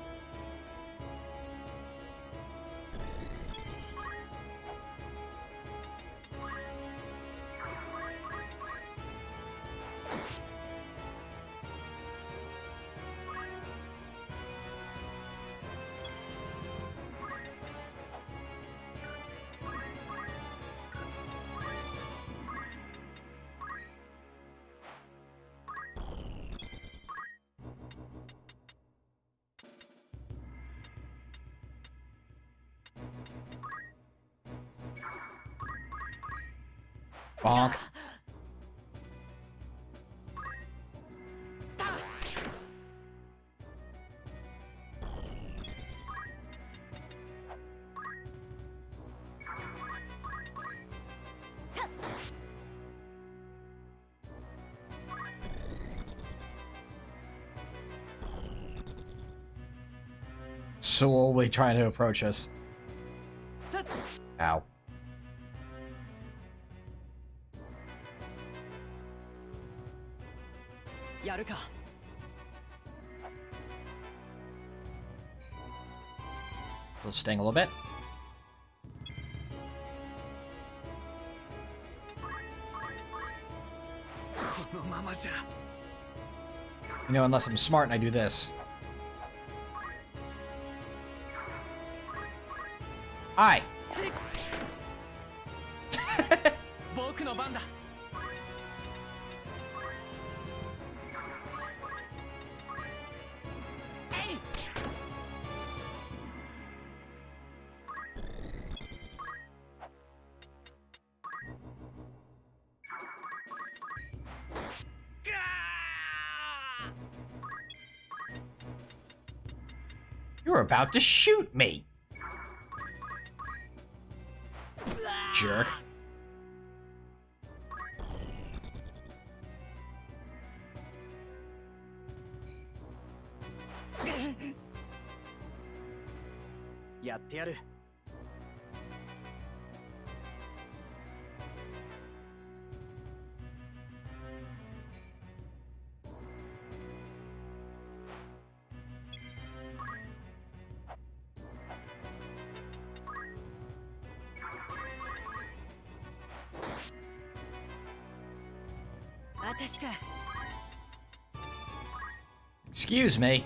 Speaker 1: Bonk. Slowly trying to approach us. Ow. So sting a little bit. You know, unless I'm smart and I do this. Hi.
Speaker 11: 僕の番だ。
Speaker 1: You're about to shoot me. Jerk.
Speaker 12: やってやる。
Speaker 8: 私か。
Speaker 1: Excuse me.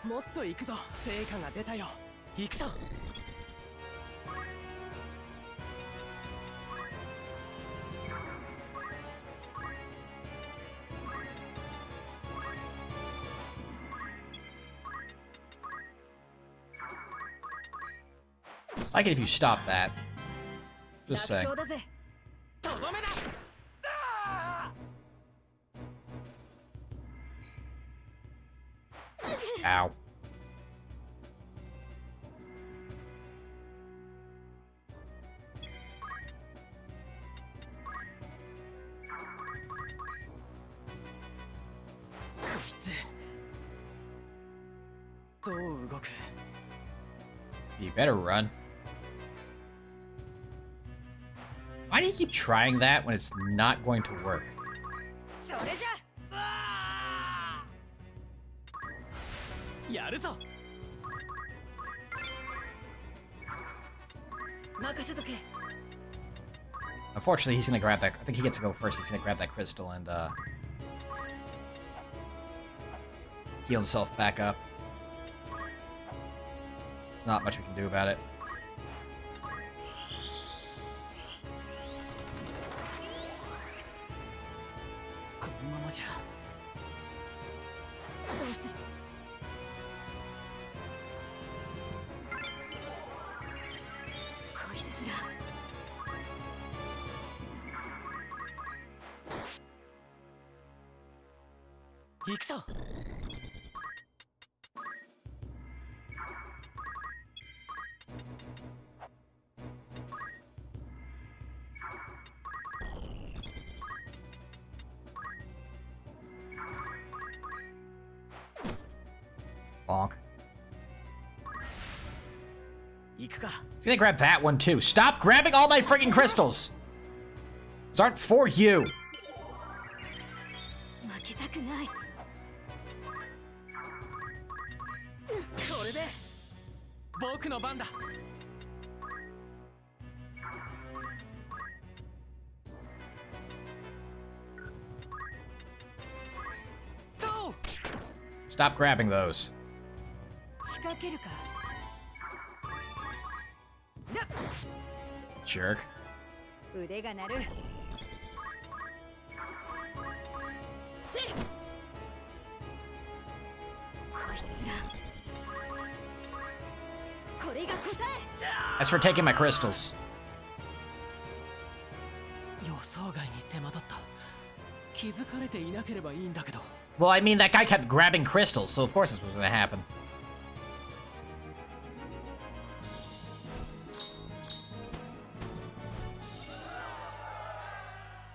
Speaker 11: もっと行くぞ。成果が出たよ。行くぞ。
Speaker 1: I like it if you stop that. Just saying.
Speaker 8: 楽勝だぜ。
Speaker 11: とどめだ。
Speaker 1: Ow. You better run. Why do you keep trying that when it's not going to work?
Speaker 8: それじゃ。
Speaker 11: やるぞ。
Speaker 8: 任せとけ。
Speaker 1: Unfortunately, he's gonna grab that. I think he gets to go first. He's gonna grab that crystal and heal himself back up. There's not much we can do about it.
Speaker 12: このままじゃ。
Speaker 8: どうする。こいつら。
Speaker 11: 行くぞ。
Speaker 1: Bonk.
Speaker 12: 行くか。
Speaker 1: He's gonna grab that one too. Stop grabbing all my friggin' crystals! These aren't for you!
Speaker 8: 負けたくない。
Speaker 11: これで僕の番だ。どう
Speaker 1: Stop grabbing those.
Speaker 8: 仕掛けるか。
Speaker 1: Jerk.
Speaker 8: 腕が鳴る。せい。こいつら。これが答え。
Speaker 1: That's for taking my crystals.
Speaker 11: 予想外に手間取った。気づかれていなければいいんだけど。
Speaker 1: Well, I mean, that guy kept grabbing crystals, so of course this was gonna happen.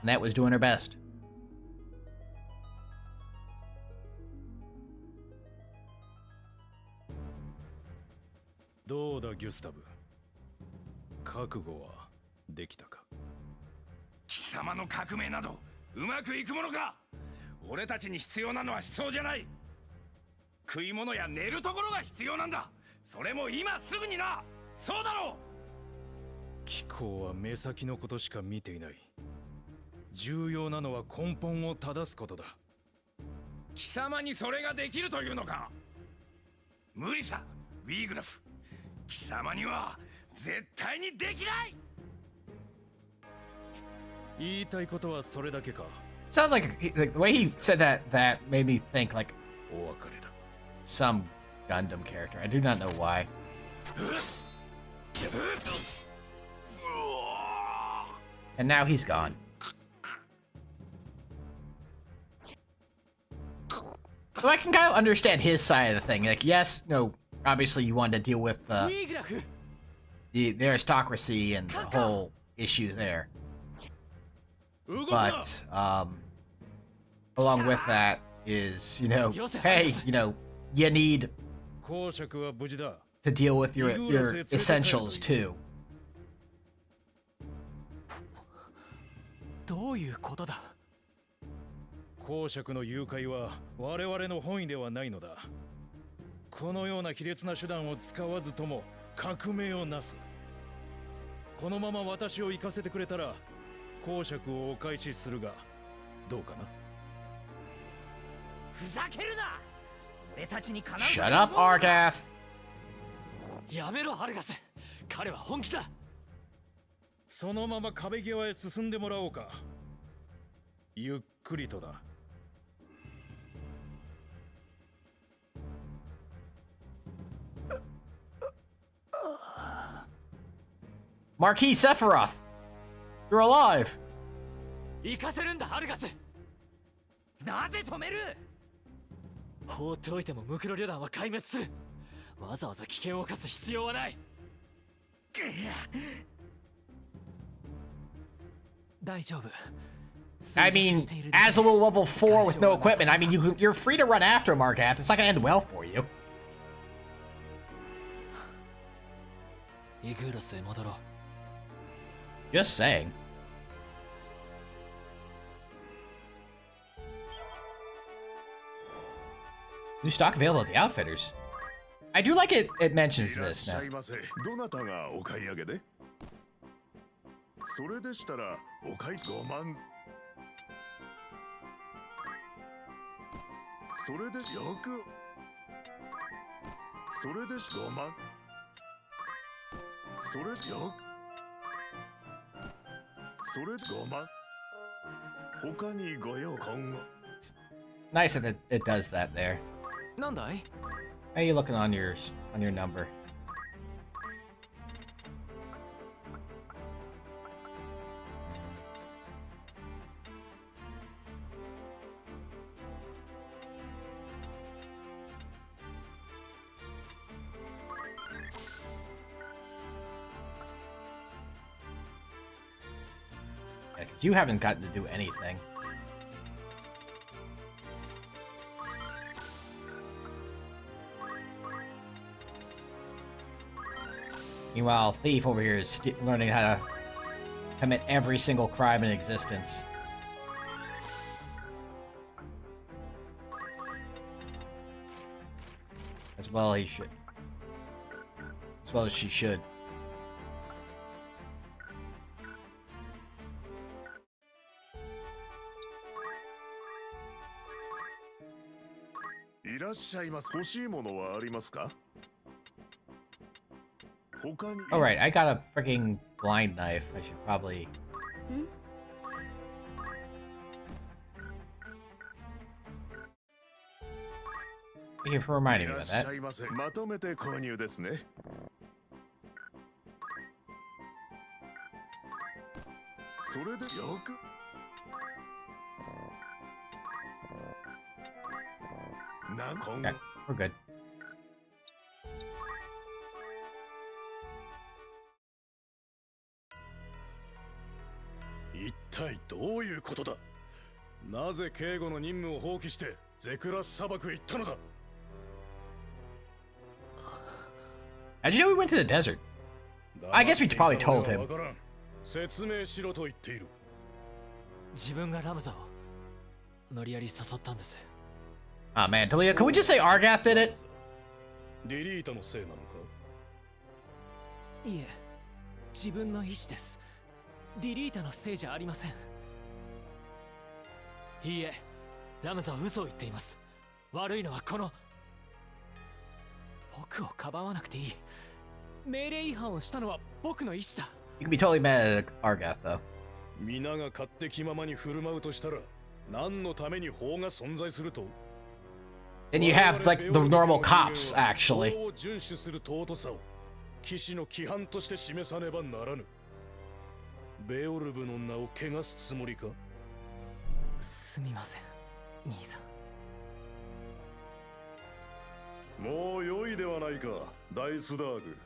Speaker 1: Net was doing her best.
Speaker 5: どうだギュスタブ、覚悟はできたか。貴様の革命などうまくいくものか。俺たちに必要なのは思想じゃない。食い物や寝るところが必要なんだ。それも今すぐにな。そうだろう。
Speaker 14: 貴公は目先のことしか見ていない。重要なのは根本を正すことだ。
Speaker 5: 貴様にそれができるというのか。無理さ、ウィーグラフ。貴様には絶対にできない。
Speaker 14: 言いたいことはそれだけか。
Speaker 1: Sounds like the way he said that made me think like
Speaker 14: お別れだ。
Speaker 1: some Gundam character. I do not know why. And now he's gone. So I can kind of understand his side of the thing. Like, yes, no, obviously you wanted to deal with the aristocracy and the whole issue there. But, along with that is, you know, hey, you know, you need to deal with your essentials too.
Speaker 11: どういうことだ。
Speaker 14: 公爵の誘拐は我々の本意ではないのだ。このような卑劣な手段を使わずとも革命をなす。このまま私を行かせてくれたら公爵をお返しするがどうかな。
Speaker 12: ふざけるな。俺たちにかなう。
Speaker 1: Shut up, Argath.
Speaker 7: やめろ、アルガス。彼は本気だ。
Speaker 14: そのまま壁際へ進んでもらおうか。ゆっくりとだ。
Speaker 1: Marquis Sephiroth, you're alive.
Speaker 7: 行かせるんだ、アルガス。
Speaker 12: なぜ止める。
Speaker 7: 放っておいてもムクロ旅団は壊滅する。わざわざ危険を冒す必要はない。
Speaker 11: 大丈夫。
Speaker 1: I mean, as a little level 4 with no equipment, I mean, you're free to run after him, Argath. It's not gonna end well for you.
Speaker 7: イグーロスへ戻ろう。
Speaker 1: Just saying. New stock available at the Outfitters. I do like it. It mentions this now.
Speaker 13: どなたがお買い上げで？それでしたらお買い5万。それでよく。それで5万。それよく。それ5万。他にご用今後。
Speaker 1: Nice that it does that there.
Speaker 11: なんだい?
Speaker 1: How are you looking on your number? Yeah, 'cause you haven't gotten to do anything. Meanwhile, Thief over here is learning how to commit every single crime in existence. As well he should. As well as she should. Oh right, I got a freaking blind knife. I should probably... Thank you for reminding me of that.
Speaker 13: まとめて購入ですね。それでよく。
Speaker 1: Okay, we're good.
Speaker 14: 一体どういうことだ。なぜ警護の任務を放棄してゼクラス砂漠へ行ったのだ。
Speaker 1: How'd you know we went to the desert? I guess we probably told him.
Speaker 14: 説明しろと言っている。
Speaker 7: 自分がラムザを無理やり誘ったんです。
Speaker 1: Oh man, Talia, can we just say Argath did it?
Speaker 14: ディリータのせいなのか？
Speaker 11: いえ、自分の意思です。ディリータのせいじゃありません。
Speaker 7: いいえ、ラムザは嘘を言っています。悪いのはこの。
Speaker 11: 僕をかばわなくていい。命令違反をしたのは僕の意思だ。
Speaker 1: You can be totally mad at Argath though.
Speaker 14: 皆が勝手気ままに振る舞うとしたら、何のために法が存在すると？
Speaker 1: And you have like the normal cops actually.
Speaker 14: 法を遵守する尊さを騎士の規範として示さねばならぬ。ベオルブの名を汚すつもりか？
Speaker 11: すみません、兄さん。
Speaker 14: もう良いではないか、ダイスダーグ。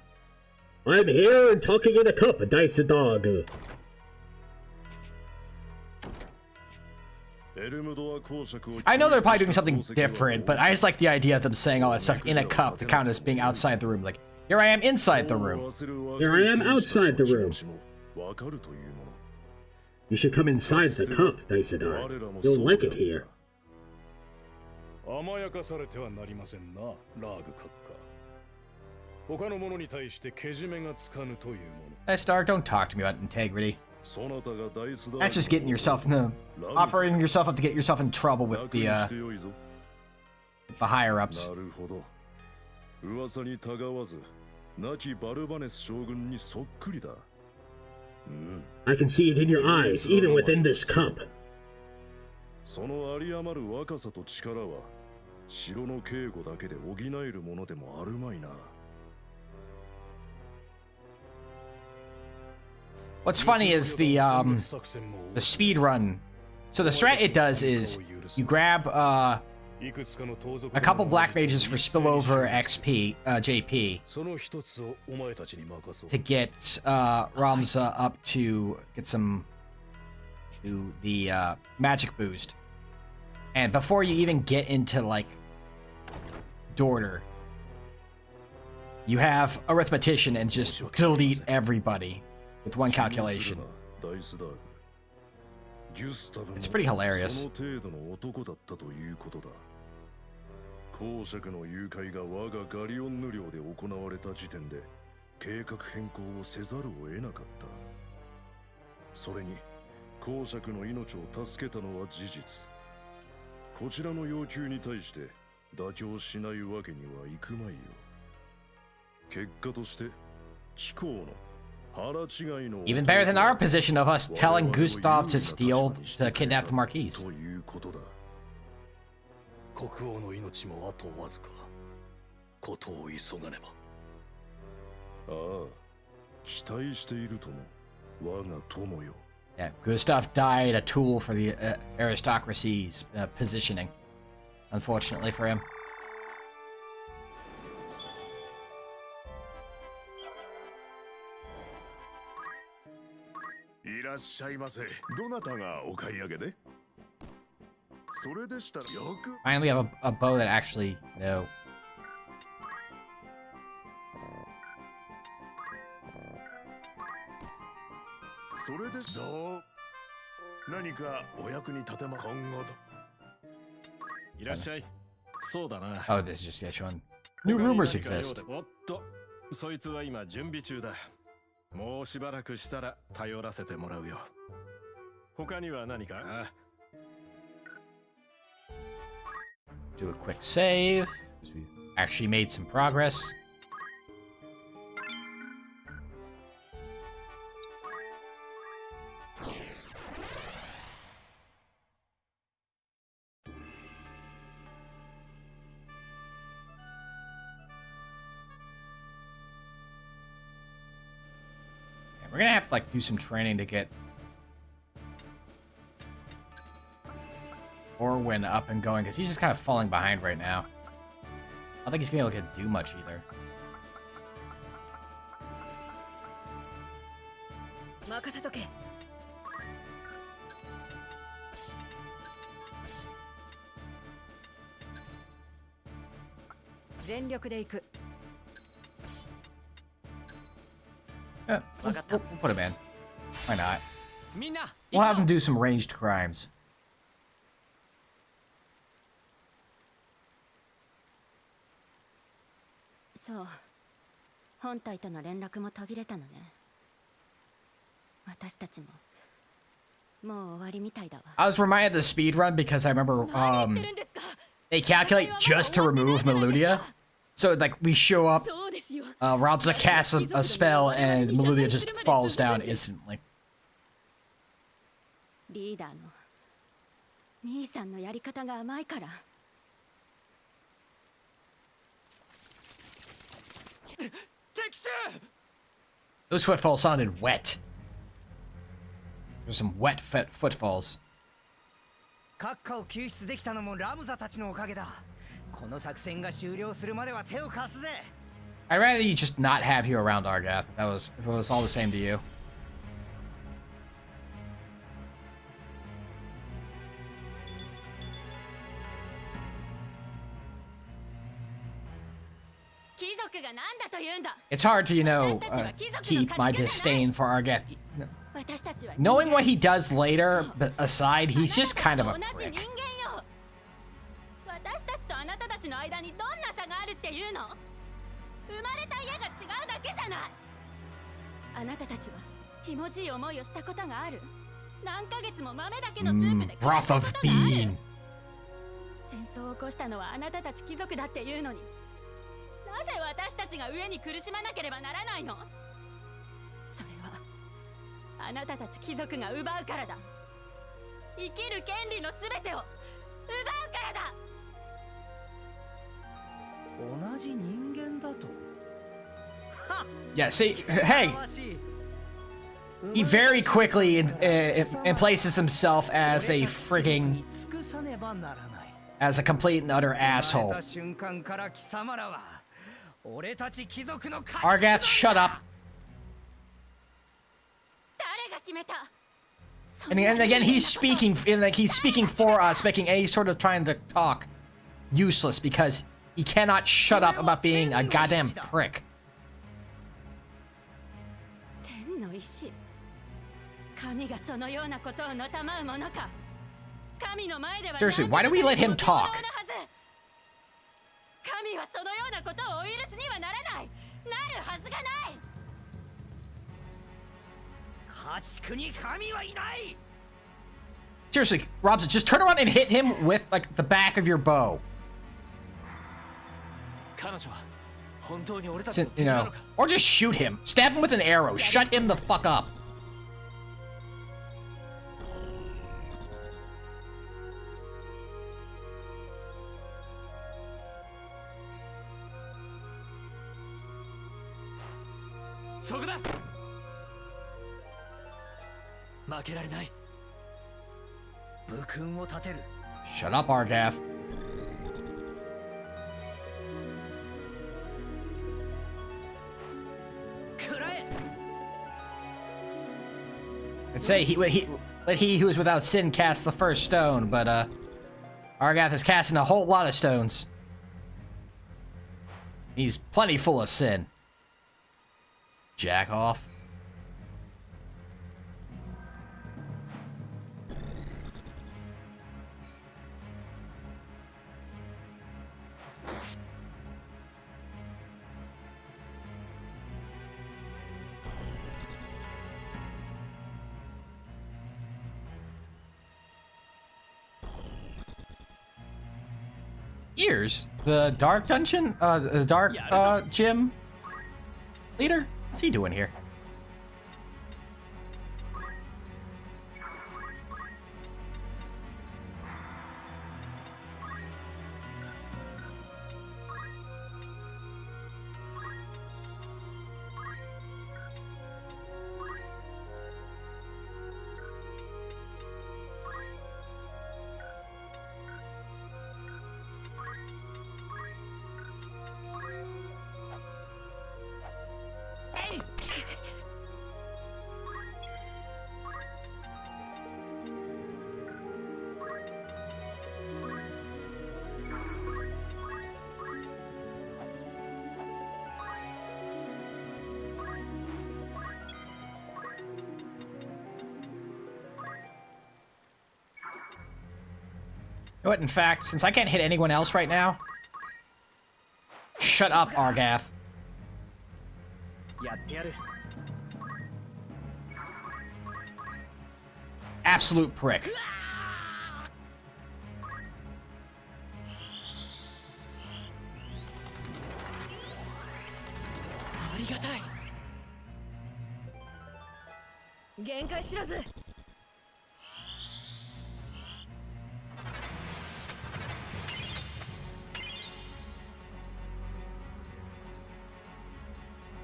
Speaker 15: I'm here and talking in a cup, Dice Dog.
Speaker 1: I know they're probably doing something different, but I just like the idea of them saying all that stuff in a cup to count as being outside the room. Like, here I am inside the room.
Speaker 15: Here I am outside the room. You should come inside the cup, Dice Dog. You'll like it here.
Speaker 14: 甘やかされてはなりませんな、ラーグ閣下。他の者に対してけじめがつかぬというもの。
Speaker 1: Hey, Star, don't talk to me about integrity. That's just getting yourself in the... offering yourself up to get yourself in trouble with the higher-ups.
Speaker 15: I can see it in your eyes, even within this cup.
Speaker 14: その有り余る若さと力は城の警護だけで補えるものでもあるまいな。
Speaker 1: What's funny is the speed run. So the strat it does is you grab a couple black mages for spillover XP JP to get Ramza up to get some to the magic boost, and before you even get into like Dorter, you have arithmetician and just delete everybody with one calculation. It's pretty hilarious.
Speaker 14: 公爵の誘拐が我がガリオンヌ領で行われた時点で計画変更をせざるを得なかった。それに公爵の命を助けたのは事実。こちらの要求に対して妥協しないわけにはいくまいよ。結果として貴公の
Speaker 1: Even better than our position of us telling Gustav to steal, to kidnap the Marquis.
Speaker 14: 国王の命もあとわずか。ことを急がねば。ああ、期待しているとも、我が友よ。
Speaker 1: Yeah, Gustav died a tool for the aristocracy's positioning. Unfortunately for him.
Speaker 13: いらっしゃいませ。どなたがお買い上げで？それでしたらよく。
Speaker 1: Finally, we have a bow that actually, no.
Speaker 13: それでどう？何かお役に立てま今後と。
Speaker 5: いらっしゃい。そうだな。
Speaker 1: Oh, this is just the one. New rumors exist.
Speaker 5: おっと、そいつは今準備中だ。もうしばらくしたら頼らせてもらうよ。他には何か？
Speaker 1: Do a quick save. So we've actually made some progress. We're gonna have to like do some training to get Orwin up and going because he's just kind of falling behind right now. I don't think he's gonna be able to do much either.
Speaker 8: 任せとけ。全力で行く。
Speaker 1: Yeah, we'll put him in. Why not? We'll have him do some ranged crimes.
Speaker 8: そう本体との連絡も途切れたのね私たちももう終わりみたいだわ
Speaker 1: I was reminded of the speed run because I remember they calculate just to remove Meludia. So like we show up, Robza casts a spell and Meludia just falls down instantly.
Speaker 8: リーダーの兄さんのやり方が甘いから
Speaker 1: Those footfalls sounded wet. There's some wet footfalls.
Speaker 12: 閣下を救出できたのもラムザたちのおかげだ。この作戦が終了するまでは手を貸すぜ。
Speaker 1: I'd rather you just not have you around, Argath. If it was all the same to you.
Speaker 8: 貴族がなんだと言うんだ
Speaker 1: It's hard to, keep my disdain for Argath. Knowing what he does later, but aside, he's just kind of a prick.
Speaker 8: 私たちとあなたたちの間にどんな差があるっていうの生まれた家が違うだけじゃないあなたたちはひもじい思いをしたことがある何ヶ月も豆だけのスープで
Speaker 1: Broth of bean
Speaker 8: 戦争を起こしたのはあなたたち貴族だっていうのになぜ私たちが上に苦しまなければならないのそれはあなたたち貴族が奪うからだ生きる権利のすべてを奪うからだ
Speaker 12: 同じ人間だと
Speaker 1: Yeah, see, hey! He very quickly places himself as a frigging... as a complete and utter asshole. Argath, shut up! And again, he's speaking for us, making any sort of trying to talk useless because he cannot shut up about being a goddamn prick. Seriously, why do we let him talk? Seriously, Robson, just turn around and hit him with, like, the back of your bow. Or just shoot him. Stab him with an arrow. Shut him the fuck up. Shut up, Argath. I'd say let he who is without sin cast the first stone, but Argath is casting a whole lot of stones. He's plenty full of sin. Jack off. Ears? The dark dungeon? The dark gym leader? What's he doing here? You know what, in fact, since I can't hit anyone else right now, shut up, Argath.
Speaker 12: やってやる。
Speaker 1: Absolute prick.
Speaker 9: ありがたい。限界知らず。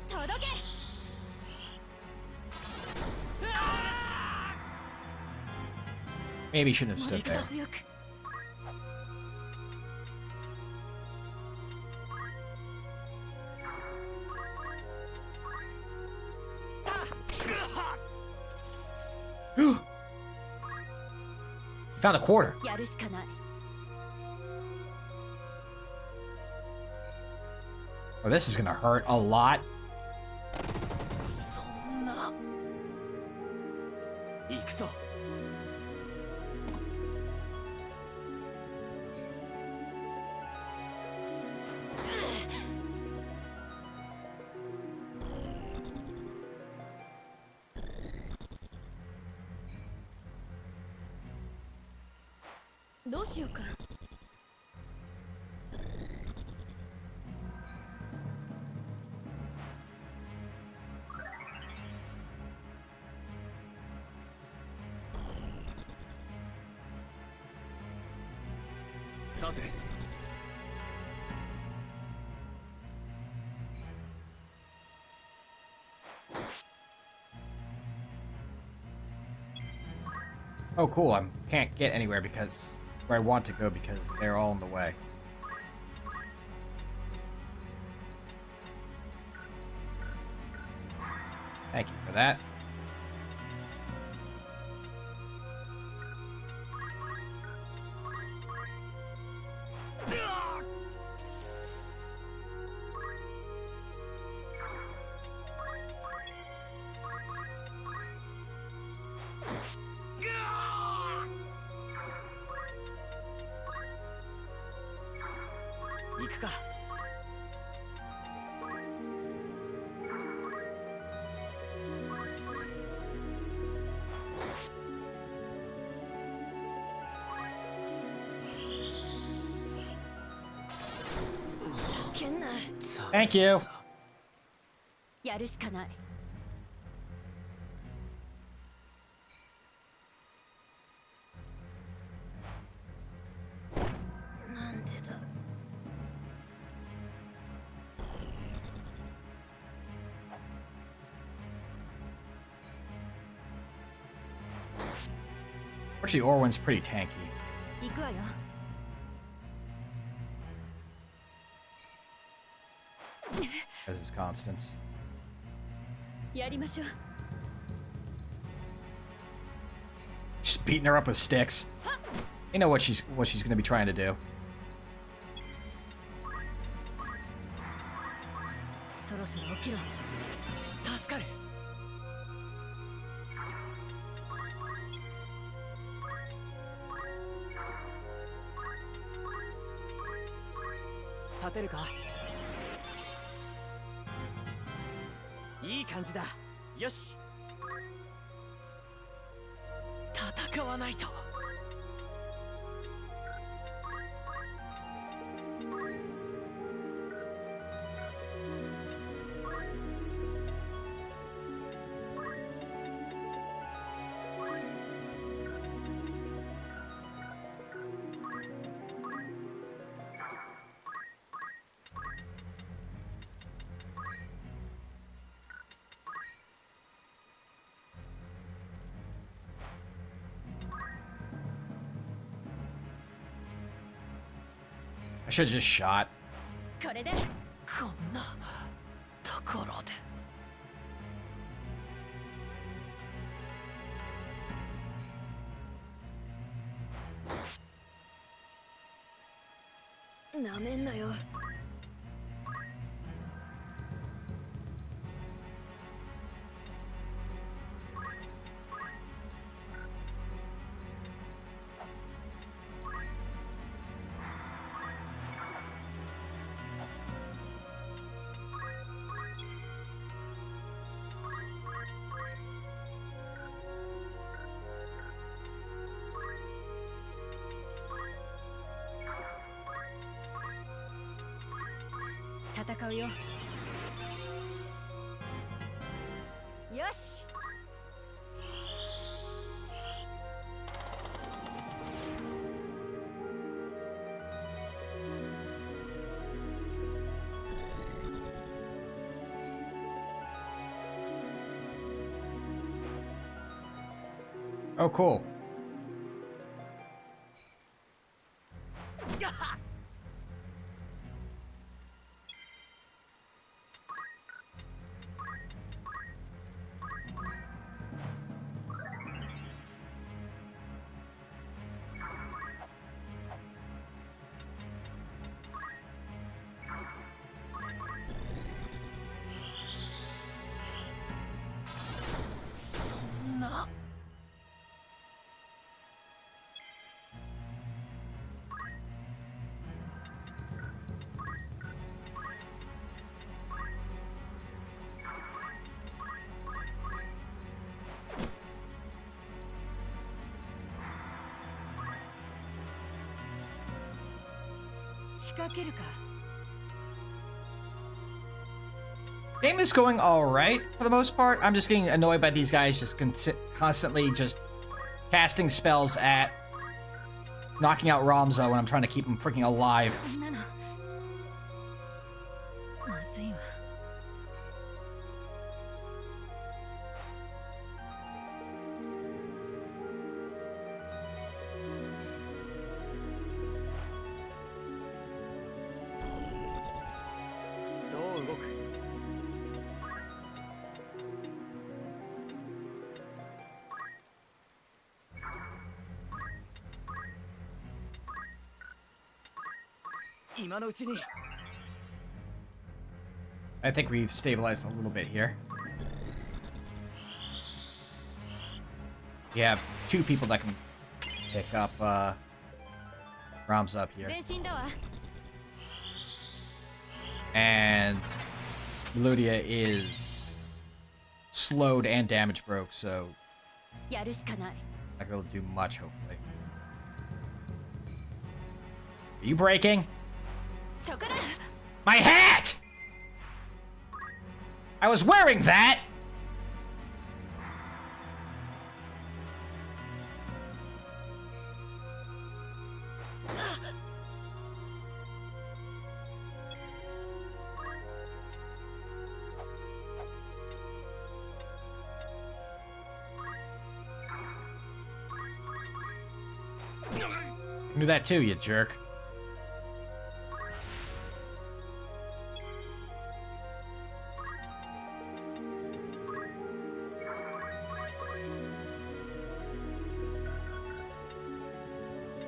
Speaker 9: 届け。
Speaker 1: Maybe you shouldn't have stood there.
Speaker 9: 強く。
Speaker 1: Found a quarter.
Speaker 8: やるしかない。
Speaker 1: Oh, this is gonna hurt a lot.
Speaker 12: そんな。行くぞ。
Speaker 9: どうしようか。
Speaker 12: さて。
Speaker 1: Oh, cool. I can't get anywhere because where I want to go because they're all in the way. Thank you for that. Thank you.
Speaker 8: やるしかない。
Speaker 9: なんでだ。
Speaker 1: Actually, Orwin's pretty tanky.
Speaker 9: 行くわよ。
Speaker 1: As is Constance.
Speaker 9: やりましょう。
Speaker 1: Just beating her up with sticks. You know what she's gonna be trying to do.
Speaker 9: そろそろ起きろ。
Speaker 12: 助かる。 立てるか。いい感じだ。よし。戦わないと。
Speaker 1: I should have just shot.
Speaker 9: これで。
Speaker 12: こんなところで。
Speaker 9: なめんなよ。
Speaker 1: I
Speaker 9: 戦うよ。よし。
Speaker 1: Oh, cool. Game is going alright for the most part. I'm just getting annoyed by these guys just constantly just casting spells at knocking out Ramza when I'm trying to keep him freaking alive. I think we've stabilized a little bit here. We have two people that can pick up Ramza up here. And Melodia is slowed and damage broke, so not gonna be able to do much, hopefully. Are you breaking? My hat! I was wearing that! Do that too, you jerk.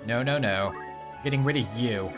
Speaker 1: No, no, no. Getting rid of you.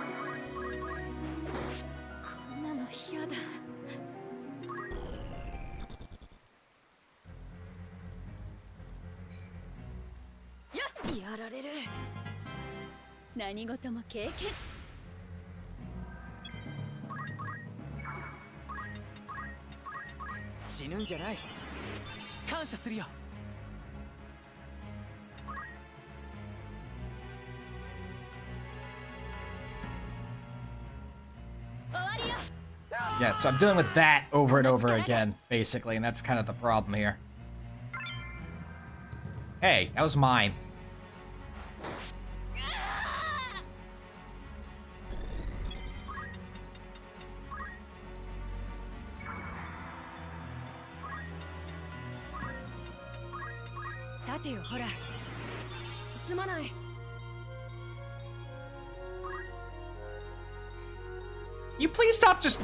Speaker 1: Yeah, so I'm dealing with that over and over again, basically, and that's kind of the problem here. Hey, that was mine. You please stop just...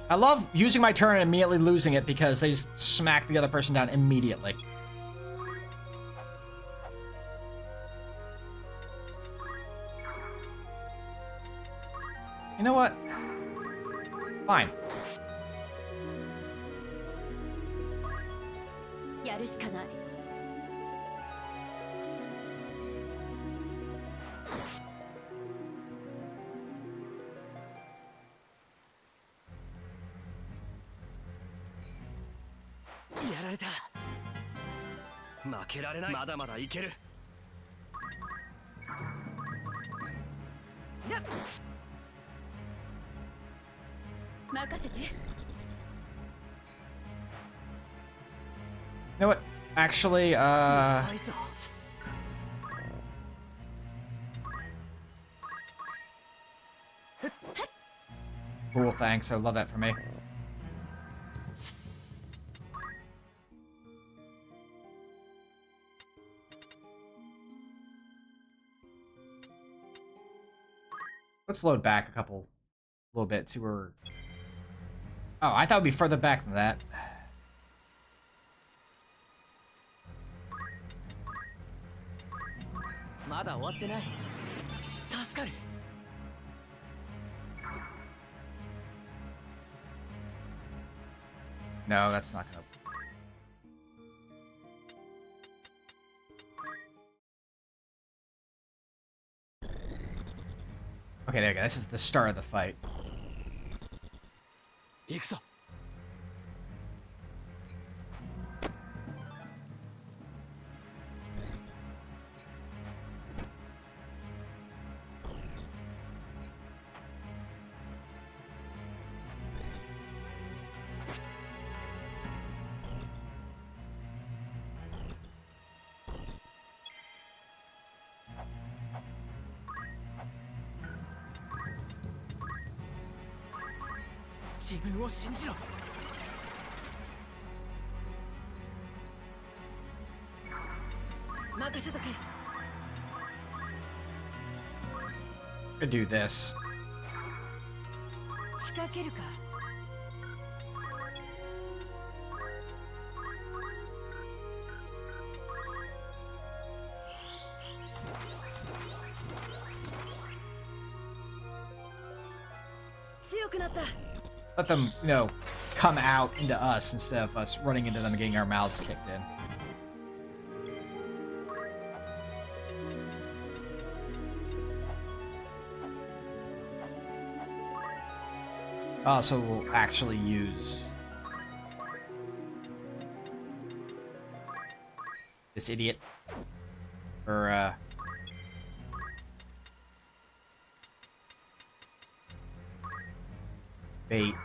Speaker 1: I love using my turn and immediately losing it because they just smack the other person down immediately. You know what? Fine.
Speaker 8: 任せて。
Speaker 1: You know what? Actually, cool, thanks. I love that for me. Let's load back a little bit, see where we're... Oh, I thought it'd be further back than that. No, that's not gonna... Okay, there you go. This is the start of the fight. Could do this.
Speaker 8: 仕掛けるか。強くなった。
Speaker 1: Let them, you know, come out into us instead of us running into them and getting our mouths kicked in. Also, we'll actually use this idiot for bait.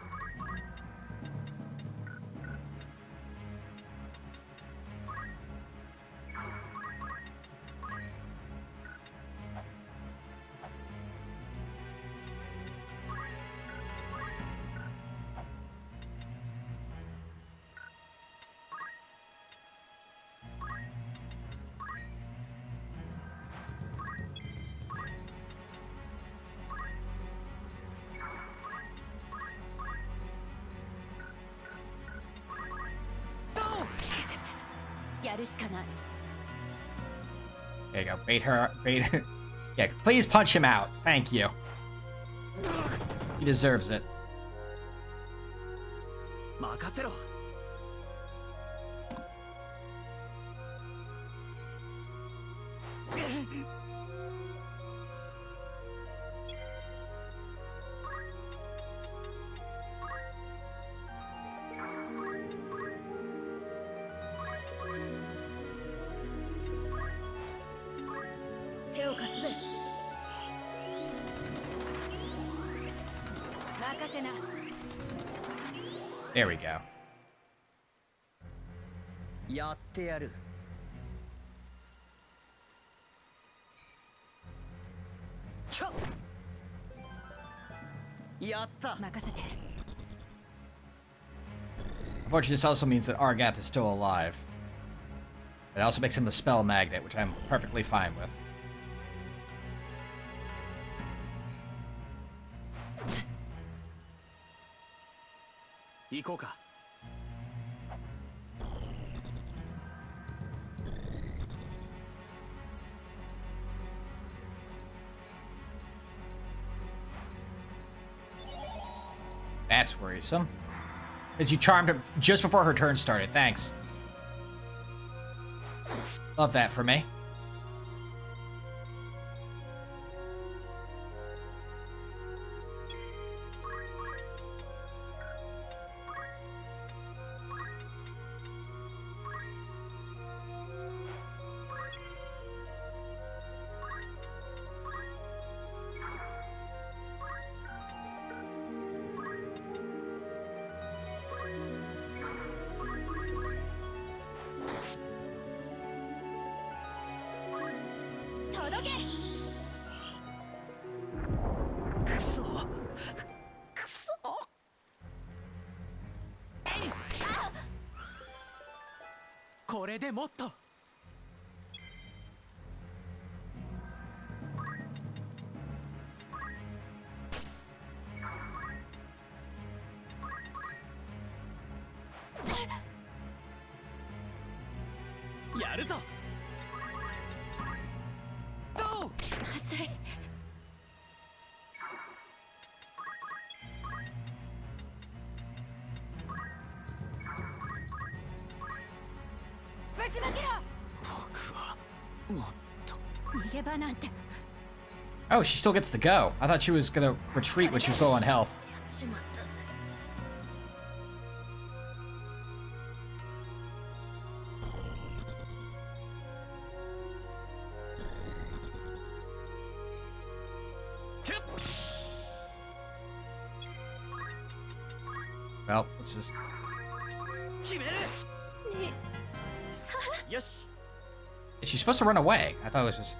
Speaker 1: There you go. Bait her. Bait. Yeah, please punch him out. Thank you. He deserves it. There we go.
Speaker 12: やってやる。やった。
Speaker 8: 任せて。
Speaker 1: Unfortunately, this also means that Argath is still alive. It also makes him a spell magnet, which I'm perfectly fine with. That's worrisome. As you charmed her just before her turn started. Thanks. Love that for me.
Speaker 8: どけ。
Speaker 12: くそくそ。これでもっと。やるぞ。どう。
Speaker 8: まずい。ぶちまけろ。
Speaker 12: 僕はもっと。
Speaker 8: 逃げ場なんて。
Speaker 1: Oh, she still gets to go. I thought she was gonna retreat when she was low on health.
Speaker 8: やっちまったぜ。
Speaker 1: Well, let's just.
Speaker 12: 決める。よし。
Speaker 1: Is she supposed to run away? I thought it was just.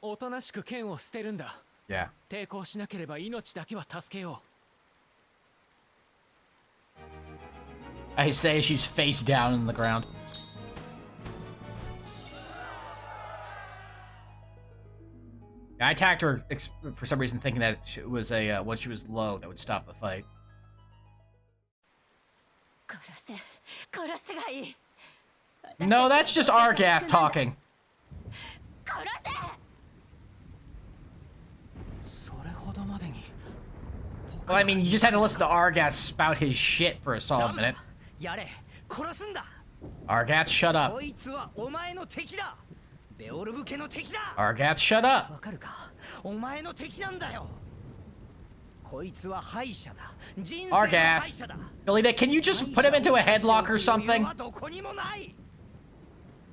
Speaker 11: おとなしく剣を捨てるんだ。
Speaker 1: Yeah.
Speaker 11: 抵抗しなければ命だけは助けよ
Speaker 1: I say she's face down in the ground. I attacked her for some reason, thinking that it was a when she was low that would stop the fight.
Speaker 8: 殺せがいい。
Speaker 1: No, that's just Argath talking.
Speaker 8: 殺せ。
Speaker 11: それほどまでに。
Speaker 1: Well, I mean, you just had to listen to Argath spout his shit for a solid minute.
Speaker 12: やれ。殺すんだ。
Speaker 1: Argath, shut up.
Speaker 12: こいつはお前の敵だ。ベオルブ家の敵だ。
Speaker 1: Argath, shut up.
Speaker 12: わかるか。お前の敵なんだよ。こいつは敗者だ。人生の敗者だ。
Speaker 1: Galita, can you just put him into a headlock or something?
Speaker 12: どこにもない。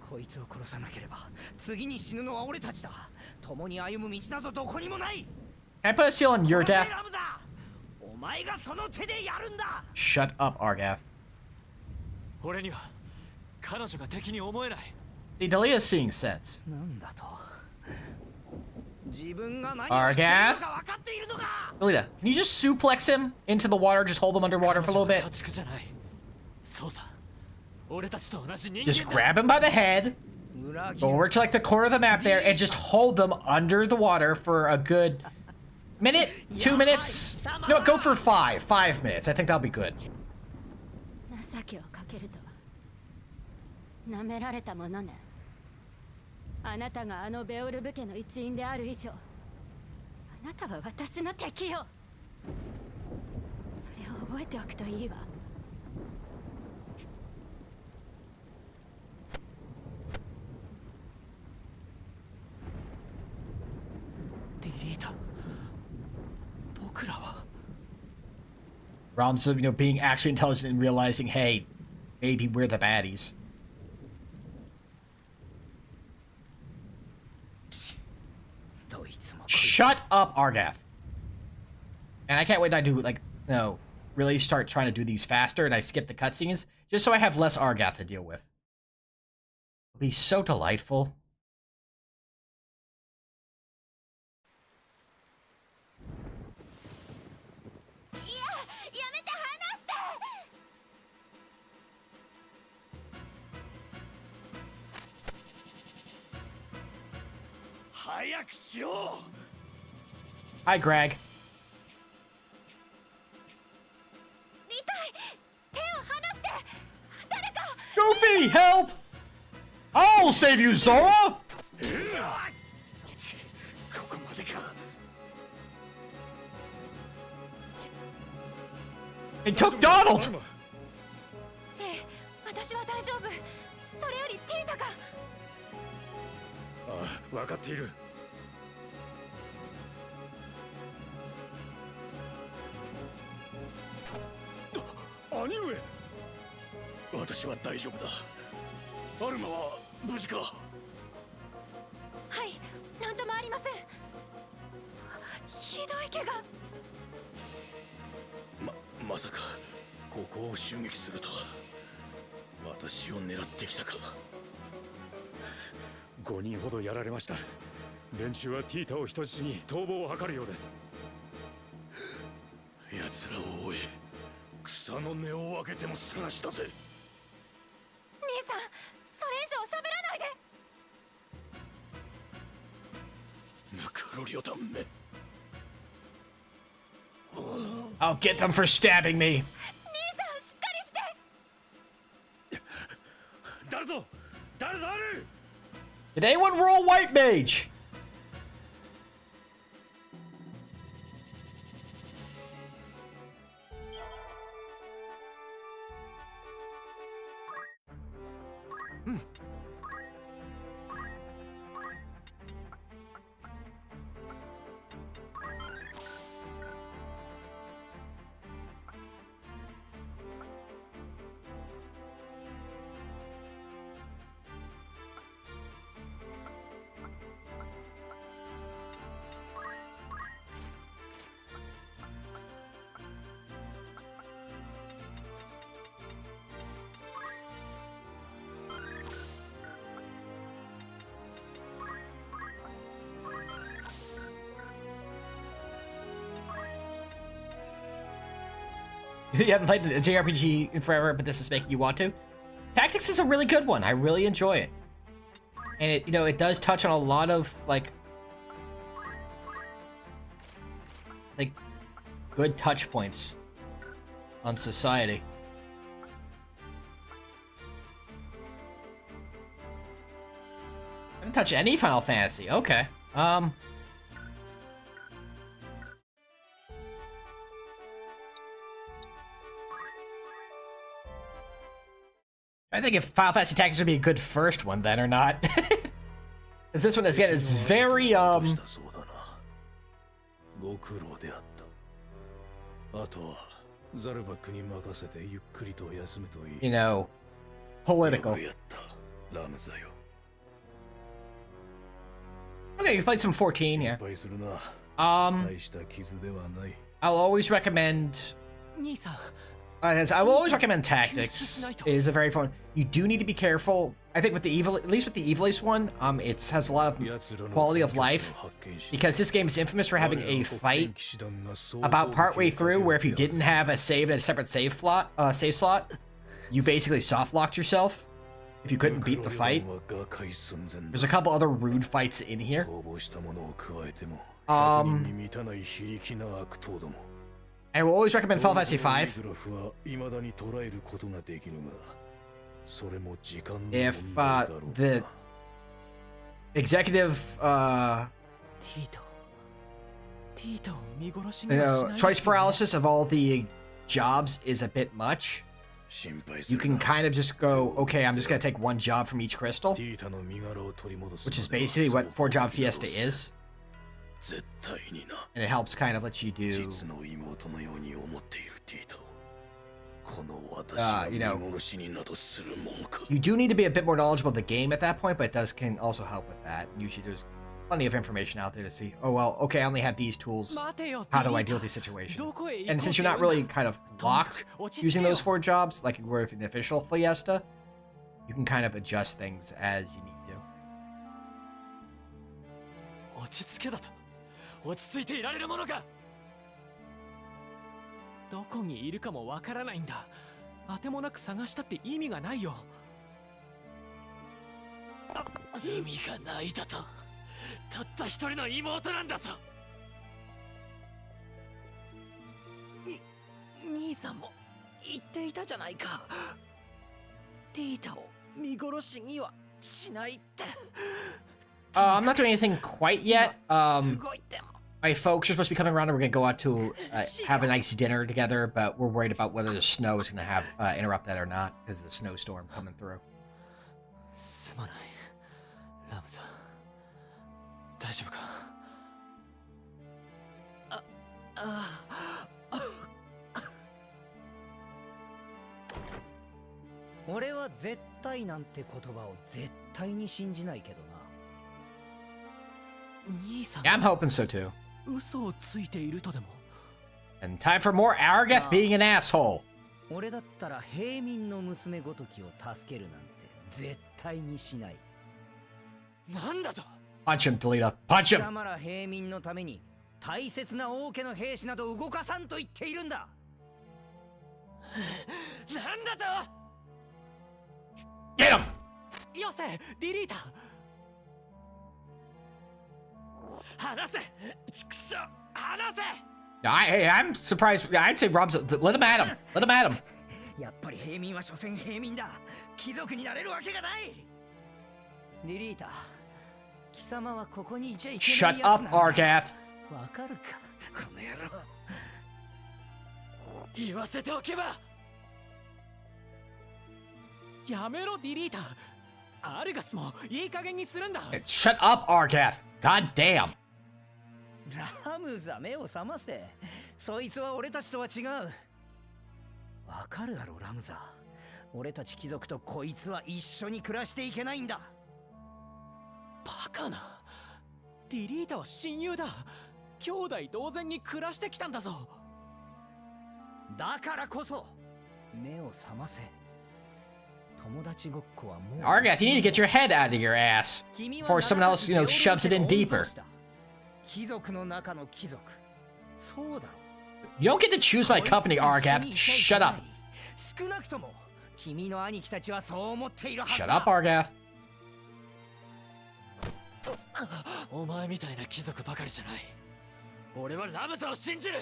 Speaker 12: こいつを殺さなければ次に死ぬのは俺たちだ。共に歩む道などどこにもない。
Speaker 1: Can I put a seal on your death?
Speaker 12: お前がその手でやるんだ。
Speaker 1: Shut up, Argath.
Speaker 11: 俺には彼女が敵に思えない。
Speaker 1: See, Dalia's seeing sense.
Speaker 12: なんだと。自分が何を
Speaker 1: Argath?
Speaker 12: 分かっているのか。
Speaker 1: Galita, can you just suplex him into the water? Just hold him underwater for a little bit.
Speaker 11: 家畜じゃない。そうさ。俺たちと同じ人間
Speaker 1: Just
Speaker 11: だ。
Speaker 1: grab him by the head, go over to like the corner of the map there, and just hold them under the water for a good minute, 2 minutes. You know what? Go for 5 minutes. I think that'll be good.
Speaker 8: 情けをかけるとは舐められたものね。あなたがあのベオルブ家の一員である以上、あなたは私の敵よ。それを覚えておくといいわ。
Speaker 11: デリータ。僕らは。
Speaker 1: Realms of, being actually intelligent and realizing, hey, maybe we're the baddies. Shut up, Argath. And I can't wait to do, like, really start trying to do these faster and I skip the cutscenes, just so I have less Argath to deal with. It'll be so delightful. Hi, Greg. Goofy, help! I'll save you, Zora! It took Donald!
Speaker 9: 私は大丈夫。それよりティータが。
Speaker 14: ああ、分かっている。兄上、私は大丈夫だ。アルマは無事か。
Speaker 9: はい、なんともありません。ひどい怪我。
Speaker 14: まさかここを襲撃するとは。私を狙ってきたか。15人ほどやられました。連中はティータを人質に逃亡を図るようです。奴らを追え。草の根を分けても探し出せ。
Speaker 9: 兄さん、それ以上喋らないで。
Speaker 14: ムクロリョダンめ。
Speaker 1: I'll get them for stabbing me.
Speaker 9: 兄さん、しっかりして。
Speaker 14: 誰ぞある。
Speaker 1: Did anyone roll white mage? You haven't played a JRPG in forever, but this is making you want to. Tactics is a really good one. I really enjoy it, and it, you know, it does touch on a lot of like good touch points on society. I haven't touched any Final Fantasy. Okay. I think if Final Fantasy Tactics would be a good first one then or not. Because this one is again, it's very you know, political. Okay, you played some 14, yeah. I'll always recommend I will always recommend Tactics. It is a very fun. You do need to be careful. I think with the evil, at least with the Evilist one, it has a lot of quality of life because this game is infamous for having a fight about partway through where if you didn't have a save at a separate save slot, you basically soft locked yourself if you couldn't beat the fight. There's a couple other rude fights in here. I will always recommend Final Fantasy V. If the executive choice paralysis of all the jobs is a bit much, you can kind of just go, okay, I'm just gonna take one job from each crystal, which is basically what 4-job Fiesta is. And it helps kind of let you do, you know, you do need to be a bit more knowledgeable of the game at that point, but it can also help with that. Usually there's plenty of information out there to see, oh, well, okay, I only have these tools. How do I deal with these situations? And since you're not really kind of locked using those 4 jobs, like you were in the official Fiesta, you can kind of adjust things as you need to.
Speaker 11: 落ち着いていられるものか。どこにいるかもわからないんだ。当てもなく探したって意味がないよ。意味がないだと。たった一人の妹なんだぞ。兄さんも言っていたじゃないか。ティータを見殺しにはしないって。
Speaker 1: I'm not doing anything quite yet. My folks are supposed to be coming around and we're going to go out to have a nice dinner together, but we're worried about whether the snow is going to have interrupt that or not because of the snowstorm coming through.
Speaker 11: すまない。ラムさん。大丈夫か。
Speaker 12: 俺は絶対なんて言葉を絶対に信じないけどな。
Speaker 1: Yeah, I'm hoping so too.
Speaker 11: 嘘をついているとでも。
Speaker 1: And time for more Aragath being an asshole.
Speaker 12: 俺だったら平民の娘ごときを助けるなんて絶対にしない。なんだと
Speaker 1: Punch him, Delita. Punch
Speaker 12: 貴
Speaker 1: him!
Speaker 12: 様ら平民のために大切な王家の兵士など動かさんと言っているんだ。なんだと
Speaker 1: Get him!
Speaker 11: よせディリータ離せ畜生離せ
Speaker 1: Hey, I'm surprised. I'd say Rob's. Let him at him. Let him at him.
Speaker 12: やっぱり平民は所詮平民だ。貴族になれるわけがない。ディリータ、貴様はここにいちゃいけない
Speaker 1: Shut
Speaker 12: やつ
Speaker 1: up,
Speaker 12: なんだ。
Speaker 1: Argath.
Speaker 12: わかるか、この野郎。
Speaker 11: 言わせておけばやめろディリータアルガスもいい加減にするんだ
Speaker 1: Shut up, Argath. God damn.
Speaker 12: ラムザ、目を覚ませ。そいつは俺たちとは違う。わかるだろラムザ。俺たち貴族とこいつは一緒に暮らしていけないんだ。
Speaker 11: バカなディリータは親友だ。兄弟同然に暮らしてきたんだぞ。
Speaker 12: だからこそ目を覚ませ。友達ごっこはもう
Speaker 1: Argath, you need to get your head out of your ass before someone else, shoves it in deeper.
Speaker 12: 貴族の中の貴族。そうだろ。
Speaker 1: You don't get to choose my company, Argath. Shut up.
Speaker 12: 少なくとも君の兄貴たちはそう思っているはず
Speaker 1: Shut
Speaker 12: だ。
Speaker 1: up, Argath.
Speaker 7: お前みたいな貴族ばかりじゃない。俺はラムザを信じる。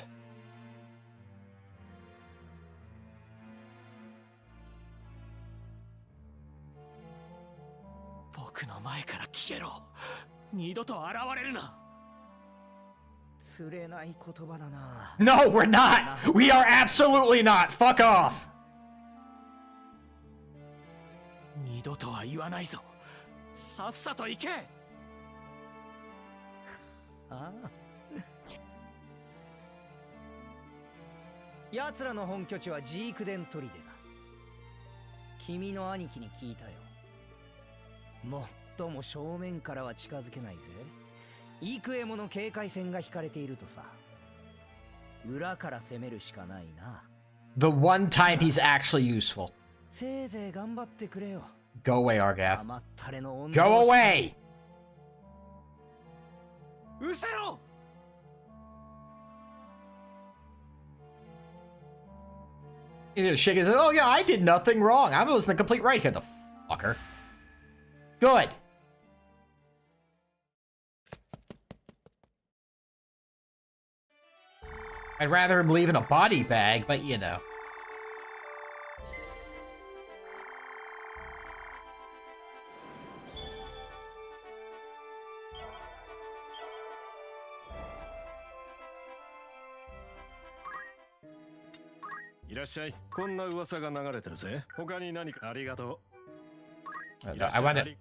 Speaker 11: 僕の前から消えろ。二度と現れるな。
Speaker 12: 釣れない言葉だな。
Speaker 1: No, we're not. We are absolutely not. Fuck off.
Speaker 11: 二度とは言わないぞ。さっさと行け。
Speaker 12: ああ。奴らの本拠地はジークデン砦だ。君の兄貴に聞いたよ。もっとも正面からは近づけないぜ。幾重もの警戒線が引かれているとさ。裏から攻めるしかないな。
Speaker 1: The one time he's actually useful.
Speaker 12: せいぜい頑張ってくれよ。
Speaker 1: Go away, Argath.
Speaker 12: 甘ったれの女
Speaker 1: Go away!
Speaker 12: うせろ。
Speaker 1: He's gonna shake his head. Oh, yeah, I did nothing wrong. I was in the complete right here, the fucker. Good. I'd rather him leave in a body bag, but you know. I want it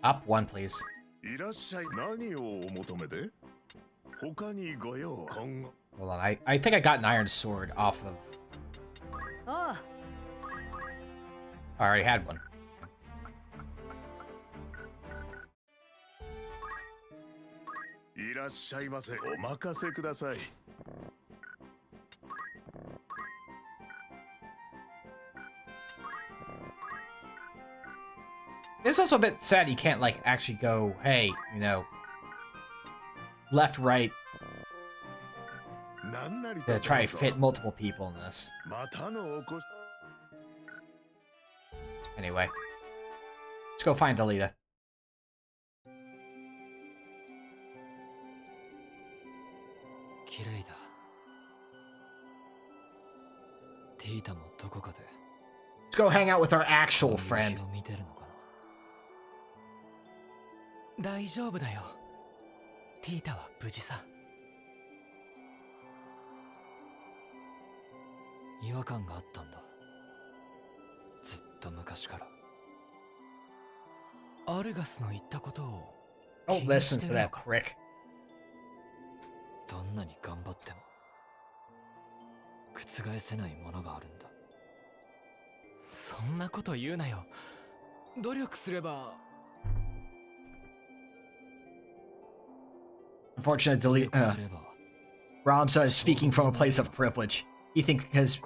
Speaker 1: up one, please.
Speaker 13: いらっしゃい。何をお求めで？他にご用。
Speaker 1: Hold on, I think I got an iron sword off of...
Speaker 9: Oh.
Speaker 1: I already had one.
Speaker 13: いらっしゃいませ。お任せください。
Speaker 1: It's also a bit sad you can't, like, actually go, hey, left, right, to try to fit multiple people in this. Anyway, let's go find Delita.
Speaker 7: 綺麗だ。ティータもどこかで
Speaker 1: Let's go hang out with our actual friend.
Speaker 7: 見てるのかな。
Speaker 11: 大丈夫だよ。ティータは無事さ。
Speaker 7: 違和感があったんだ。ずっと昔から。
Speaker 11: アルガスの言ったことを
Speaker 1: Don't listen to that prick.
Speaker 7: どんなに頑張っても覆せないものがあるんだ。
Speaker 11: そんなこと言うなよ。努力すれば。
Speaker 1: Unfortunately, Ramsa is speaking from a place of privilege. He thinks because,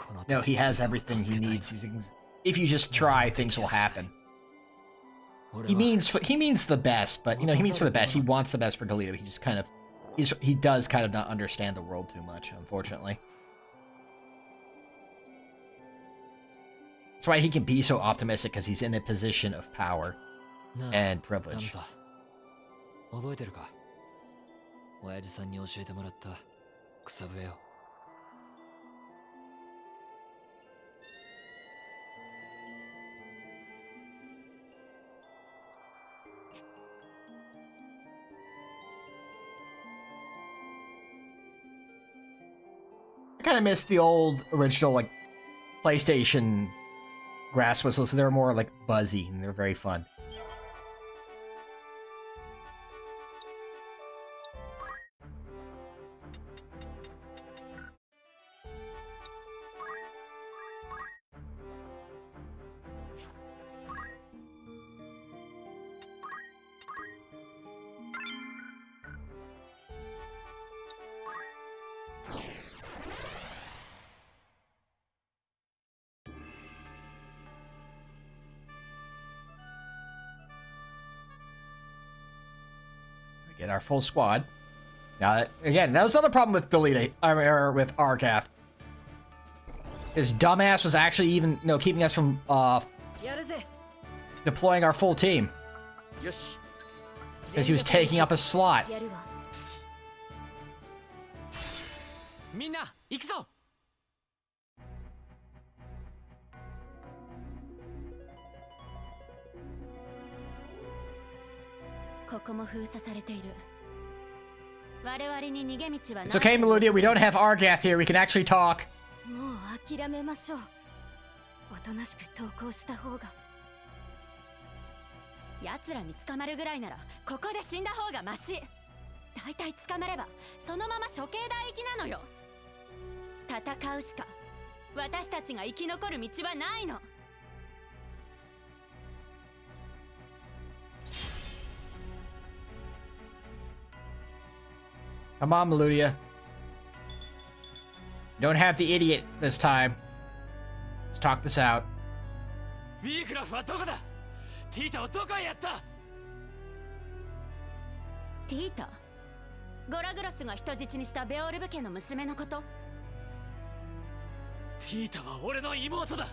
Speaker 1: he has everything he needs. He thinks if you just try, things will happen. he means the best, but you know, he means for the best. He wants the best for Delita. He just kind of he does kind of not understand the world too much, unfortunately. That's why he can be so optimistic, because he's in a position of power and privilege.
Speaker 7: 覚えてるか？親父さんに教えてもらった草笛を。
Speaker 1: I kind of miss the old original like PlayStation grass whistles. So they're more like buzzy and they're very fun. Get our full squad. Now, again, that was another problem with Delita, or with Argath. His dumbass was actually even, keeping us from deploying our full team. Because he was taking up a slot.
Speaker 11: みんな行くぞ。
Speaker 8: ここも封鎖されている。我々に逃げ道はない。
Speaker 1: It's okay, Meludia. We don't have Argath here. We can actually talk.
Speaker 8: もう諦めましょう。おとなしく投降した方が。奴らに捕まるぐらいならここで死んだ方がマシ。大体捕まればそのまま処刑台行きなのよ。戦うしか私たちが生き残る道はないの。
Speaker 1: Come on, Meludia. Don't have the idiot this time. Let's talk this out.
Speaker 5: ウィークラフはどこだ？ティータをどこへやった？
Speaker 8: ティータ？ゴラグロスが人質にしたベオルブ家の娘のこと？
Speaker 5: ティータは俺の妹だ。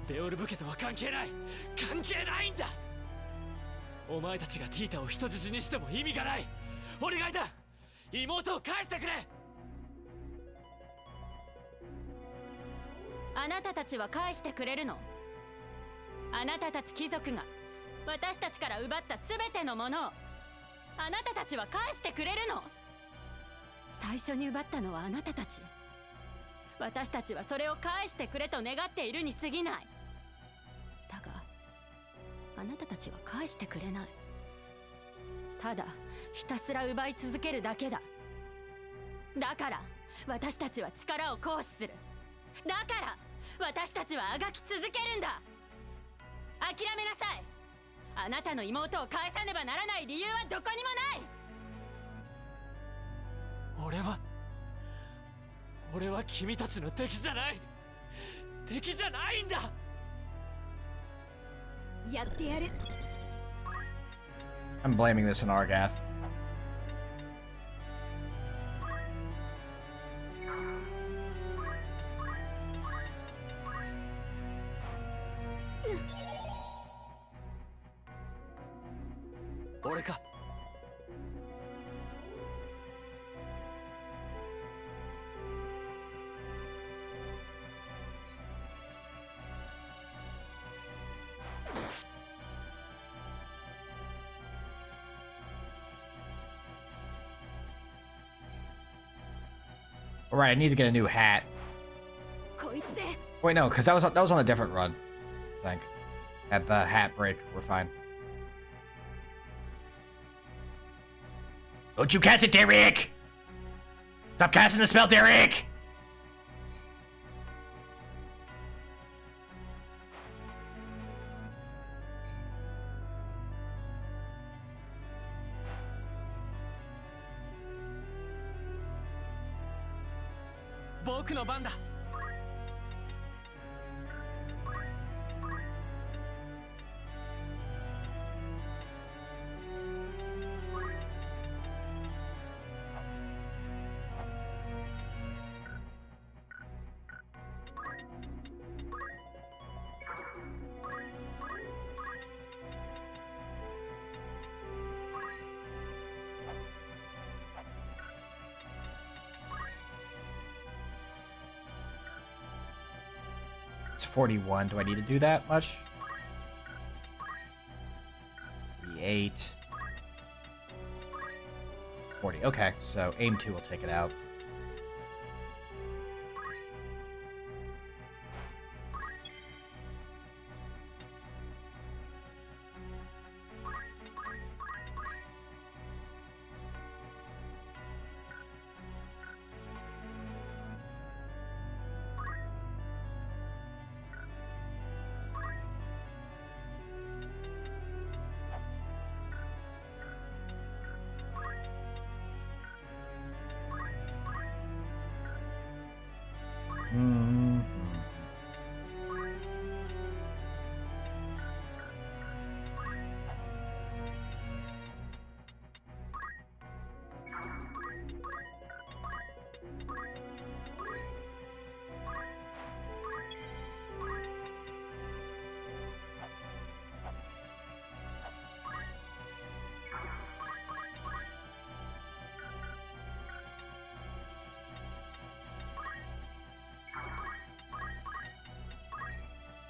Speaker 5: ベオルブ家とは関係ない。関係ないんだ。お前たちがティータを人質にしても意味がない。お願いだ。妹を返してくれ。
Speaker 8: あなたたちは返してくれるの？あなたたち貴族が私たちから奪った全てのものをあなたたちは返してくれるの？最初に奪ったのはあなたたち。私たちはそれを返してくれと願っているに過ぎない。だがあなたたちは返してくれない。ただひたすら奪い続けるだけだ。だから私たちは力を行使する。だから私たちはあがき続けるんだ。諦めなさい。あなたの妹を返さねばならない理由はどこにもない。
Speaker 5: 俺は君たちの敵じゃない。敵じゃないんだ。
Speaker 8: やってやる。
Speaker 1: I'm blaming this on Argath. Alright, I need to get a new hat. Wait, no, because that was on a different run, I think. At the hat break, we're fine. Don't you cast it, Derek! Stop casting the spell, Derek! It's 41. Do I need to do that much? 38. 40. Okay, so aim 2 will take it out.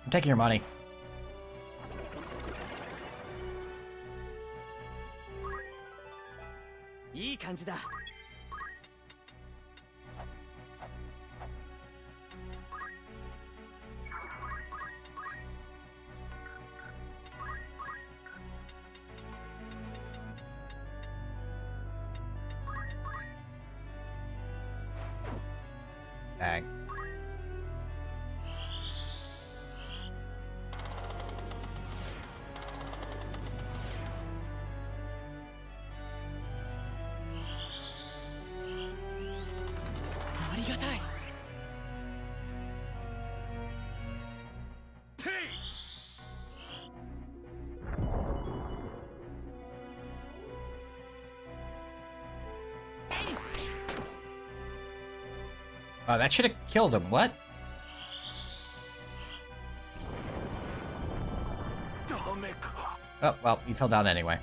Speaker 1: I'm taking your money.
Speaker 12: いい感じだ。
Speaker 1: Bang. Oh, that should have killed him. What? Oh, well, he fell down anyway.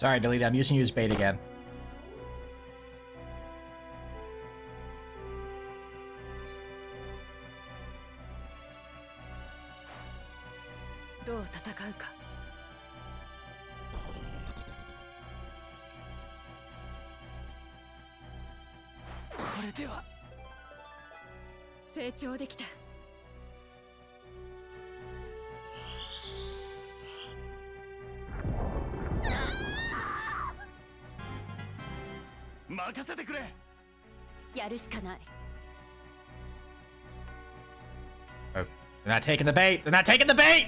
Speaker 1: Sorry, delete. I'm using you as bait again. Oh, they're not taking the bait. They're not taking the bait.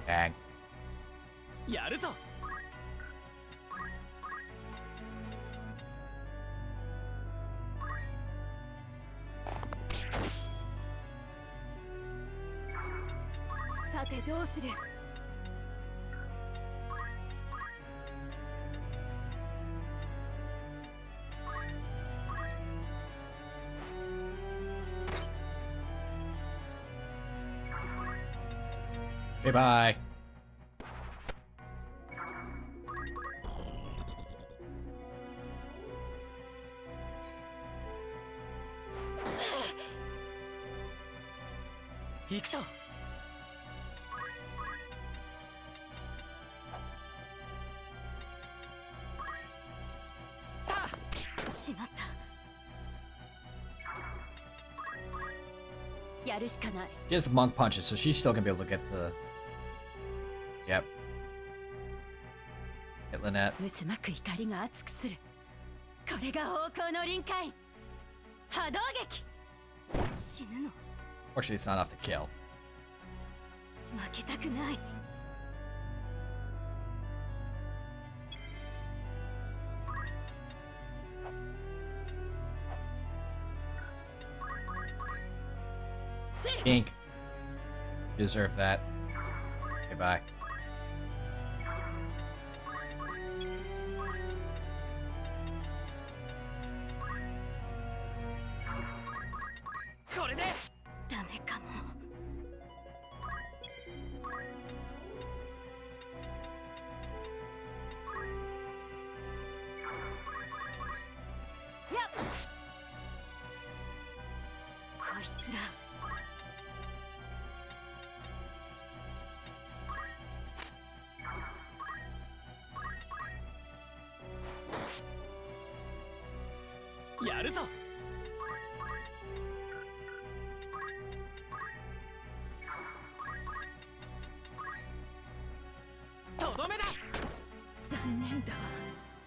Speaker 1: Dang.
Speaker 11: やるぞ。
Speaker 8: さてどうする。
Speaker 1: Okay, bye.
Speaker 11: Ikso.
Speaker 8: しまった。やるしかない。
Speaker 1: She has the monk punches, so she's still gonna be able to get the. Yep. Hit Lynette.
Speaker 8: 渦巻く怒りが熱くする。これが方向の臨界。波動撃。死ぬの。
Speaker 1: Fortunately, it's not enough to kill.
Speaker 8: 負けたくない。
Speaker 1: Gink. You deserve that. Okay, bye.
Speaker 11: これで
Speaker 8: ダメかも。やっ。こいつら。
Speaker 11: やるぞ。とどめだ。
Speaker 8: 残念だわ。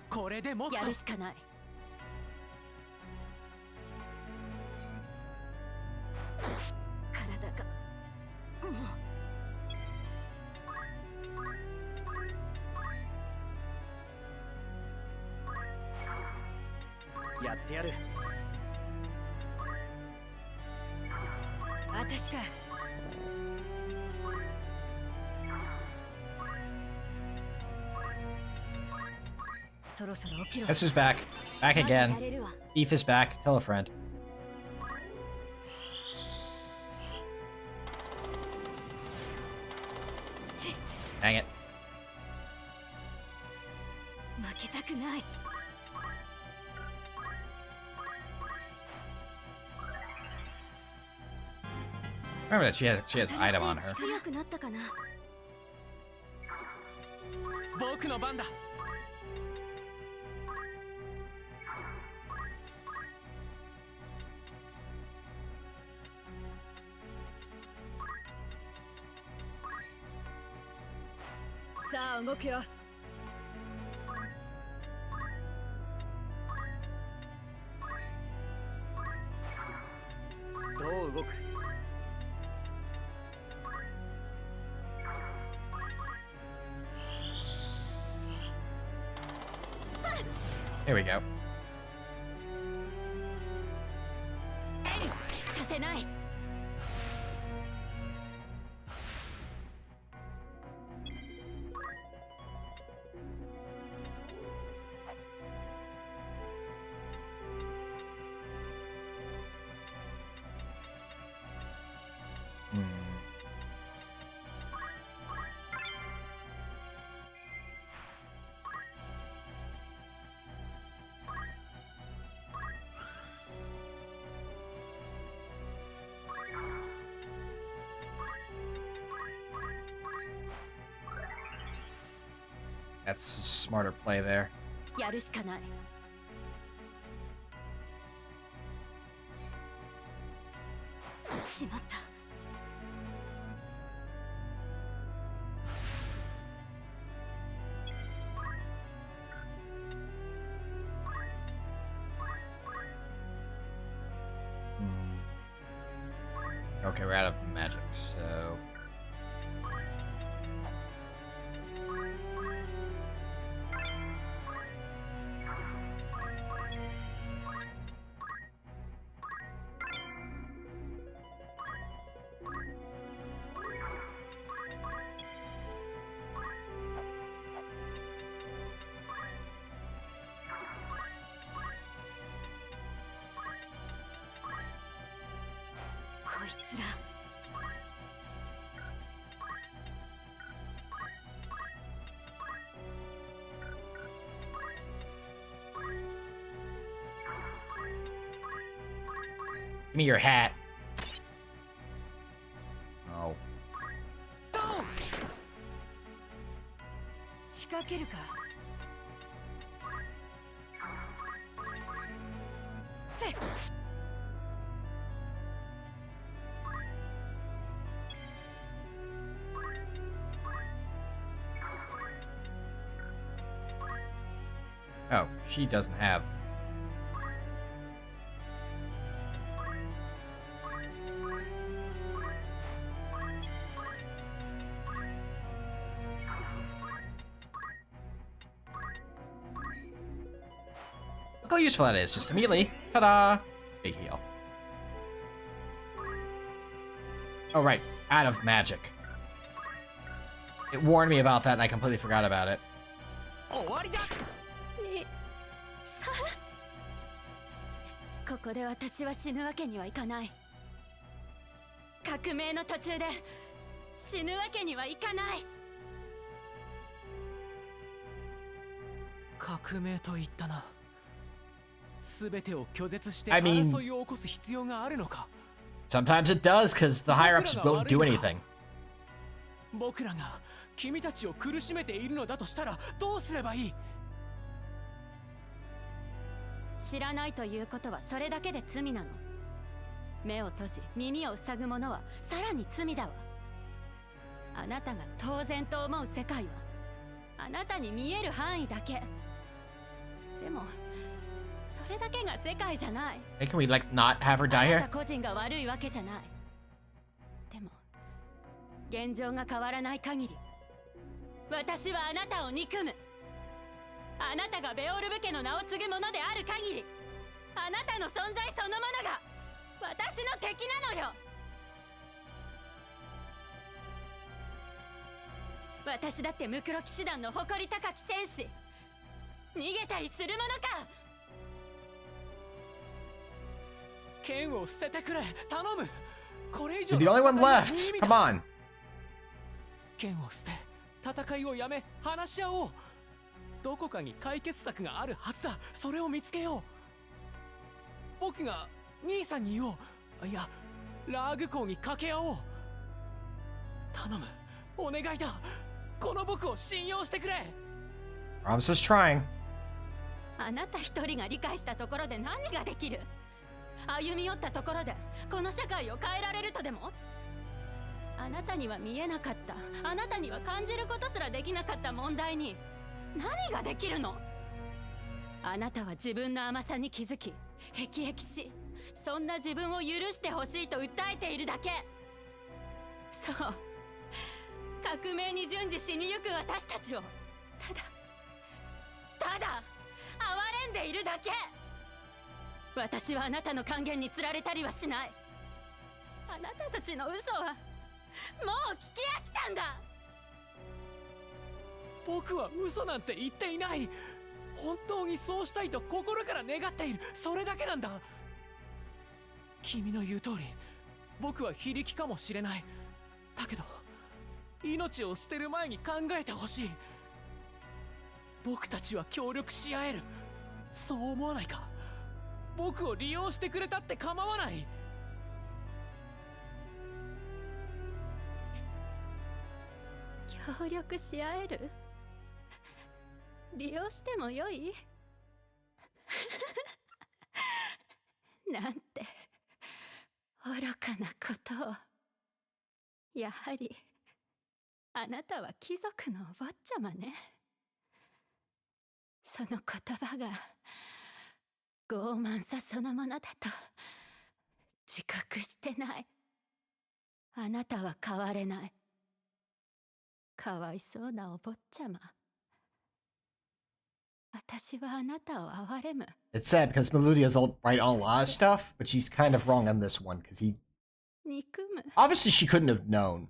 Speaker 11: これでもっと
Speaker 8: やるしかない。体がも
Speaker 12: う。やってやる。
Speaker 8: 私か。そろそろ起きろ。
Speaker 1: Hester's back. Back again. Thief is back. Tell a friend. Dang it.
Speaker 8: 負けたくない。
Speaker 1: Remember that she has item on her.
Speaker 8: 強くなったかな。
Speaker 11: 僕の番だ。
Speaker 8: さあ動くよ。
Speaker 12: どう動く。
Speaker 1: Here we go.
Speaker 8: させない。
Speaker 1: That's a smarter play there.
Speaker 8: やるしかない。しまった。
Speaker 1: Okay, we're out of magic, so...
Speaker 8: こいつら。
Speaker 1: Give me your hat. Oh.
Speaker 8: 仕掛けるか。せっ。
Speaker 1: Oh, she doesn't have. Look how useful that is. Just immediately. Ta-da! Big heal. Oh, right. Out of magic. It warned me about that and I completely forgot about it.
Speaker 8: ここで私は死ぬわけにはいかない。革命の途中で死ぬわけにはいかない。
Speaker 11: 革命と言ったな。すべてを拒絶して
Speaker 1: I mean-
Speaker 11: 争いを起こす必要があるのか。
Speaker 1: Sometimes it does, because the higher-ups won't do anything.
Speaker 11: 僕らが君たちを苦しめているのだとしたらどうすればいい？
Speaker 8: 知らないということはそれだけで罪なの。目を閉じ耳を塞ぐ者はさらに罪だわ。あなたが当然と思う世界はあなたに見える範囲だけ。でもそれだけが世界じゃない。
Speaker 1: Hey, can we, like, not have her die
Speaker 8: あ
Speaker 1: here?
Speaker 8: なた個人が悪いわけじゃない。でも現状が変わらない限り私はあなたを憎む。あなたがベオルブ家の名を継ぐ者である限りあなたの存在そのものが私の敵なのよ。私だってムクロ騎士団の誇り高き戦士。逃げたりするものか。
Speaker 11: 剣を捨ててくれ、頼む。これ以上
Speaker 1: You're the only one left. Come on.
Speaker 11: 剣を捨て、戦いをやめ、話し合おう。どこかに解決策があるはずだ。それを見つけよう。僕が兄さんに言おう。いや、ラーグ校に掛け合おう。頼む、お願いだ。この僕を信用してくれ。
Speaker 1: I'm just trying.
Speaker 8: あなた一人が理解したところで何ができる？歩み寄ったところでこの社会を変えられるとでも？あなたには見えなかった、あなたには感じることすらできなかった問題に何ができるの？あなたは自分の甘さに気づき、辟易し、そんな自分を許してほしいと訴えているだけ。そう、革命に順次死にゆく私たちをただ哀れんでいるだけ。私はあなたの還元につられたりはしない。あなたたちの嘘はもう聞き飽きたんだ。
Speaker 11: 僕は嘘なんて言っていない。本当にそうしたいと心から願っている。それだけなんだ。君の言う通り、僕は非力かもしれない。だけど命を捨てる前に考えてほしい。僕たちは協力し合える。そう思わないか？僕を利用してくれたって構わない。
Speaker 8: 協力し合える？利用してもよい？なんて愚かなことを。やはりあなたは貴族のお坊ちゃまね。その言葉が傲慢さそのものだと自覚してない。あなたは変われない。かわいそうなお坊ちゃま。私はあなたを憐れむ。
Speaker 1: It's sad because Melodia's right on a lot of stuff, but she's kind of wrong on this one because he.
Speaker 8: 憎む。
Speaker 1: Obviously, she couldn't have known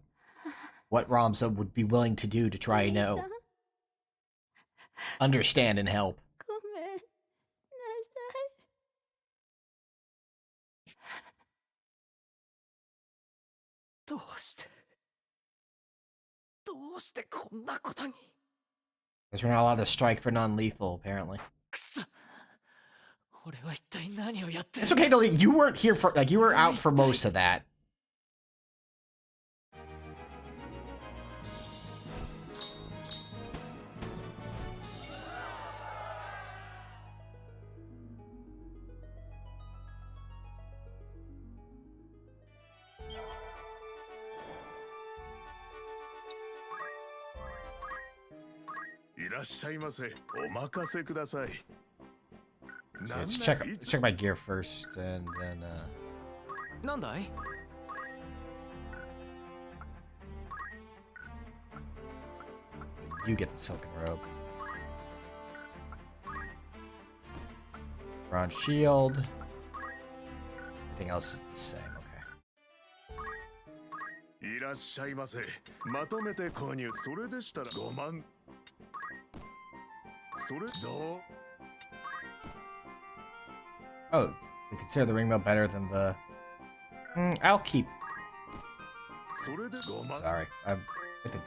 Speaker 1: what Ramza would be willing to do to try and understand and help.
Speaker 12: どうしてこんなことに。
Speaker 1: Because we're not allowed to strike for non-lethal, apparently.
Speaker 12: くそ、俺は一体何をやってる。
Speaker 1: It's okay, Dolly. You weren't here for, like, you were out for most of that. Okay, let's check my gear first, and then,
Speaker 11: なんだい?
Speaker 1: You get the silken robe. Bronze shield. Everything else is the same, okay.
Speaker 13: いらっしゃいませ。まとめて購入。それでしたら5万。それどう?
Speaker 1: Oh, they consider the ring belt better than the... I'll keep...
Speaker 13: それで5万。
Speaker 1: Sorry, I think...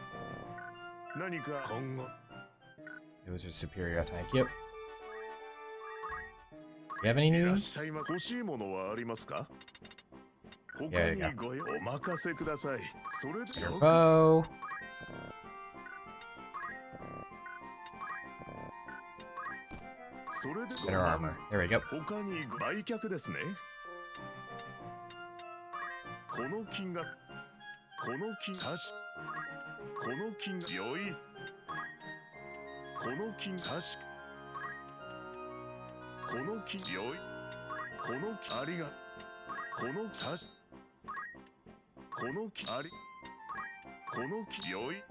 Speaker 13: 何か今後。
Speaker 1: It was just superior, thank you. You have any
Speaker 13: いらっ
Speaker 1: news?
Speaker 13: しゃいませ。欲しいものはありますか? 他
Speaker 1: Yeah,
Speaker 13: に
Speaker 1: yeah.
Speaker 13: ごお任せください。それで
Speaker 1: Your bow.
Speaker 13: それで
Speaker 1: Better armor. There we go.
Speaker 13: 他に売却ですね。この金額、この金足し、この金良い、この金足し、この金良い、この金ありが、この足し、この金あり、この金良い、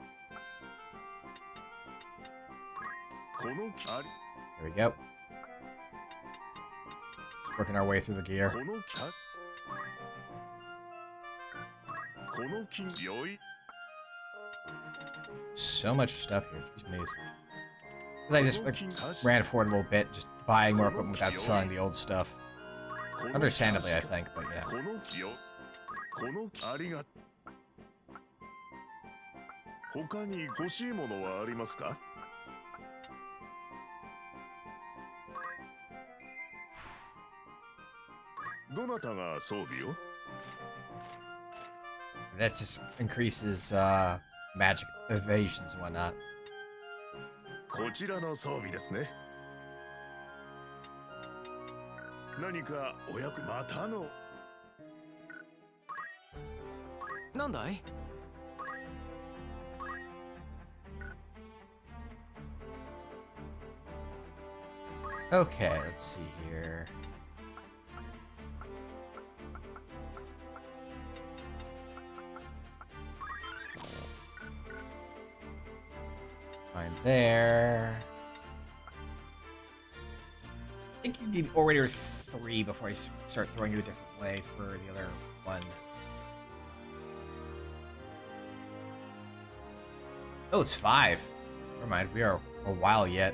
Speaker 13: この金あり。
Speaker 1: There we go. Just working our way through the gear.
Speaker 13: この金、この金良い。
Speaker 1: So much stuff here. Jeez, maze. Because I just ran forward a little bit, just buying more equipment without selling the old stuff. Understandably, I think, but yeah.
Speaker 13: このよ、このありが。他に欲しいものはありますか? どなたが装備を?
Speaker 1: That just increases magic evasions and whatnot.
Speaker 13: こちらの装備ですね。何かお役またの。
Speaker 11: なんだい?
Speaker 1: Okay, let's see here. Fine there. I think you need Orator 3 before I start throwing you a different way for the other one. Oh, it's 5. Never mind, we are a while yet.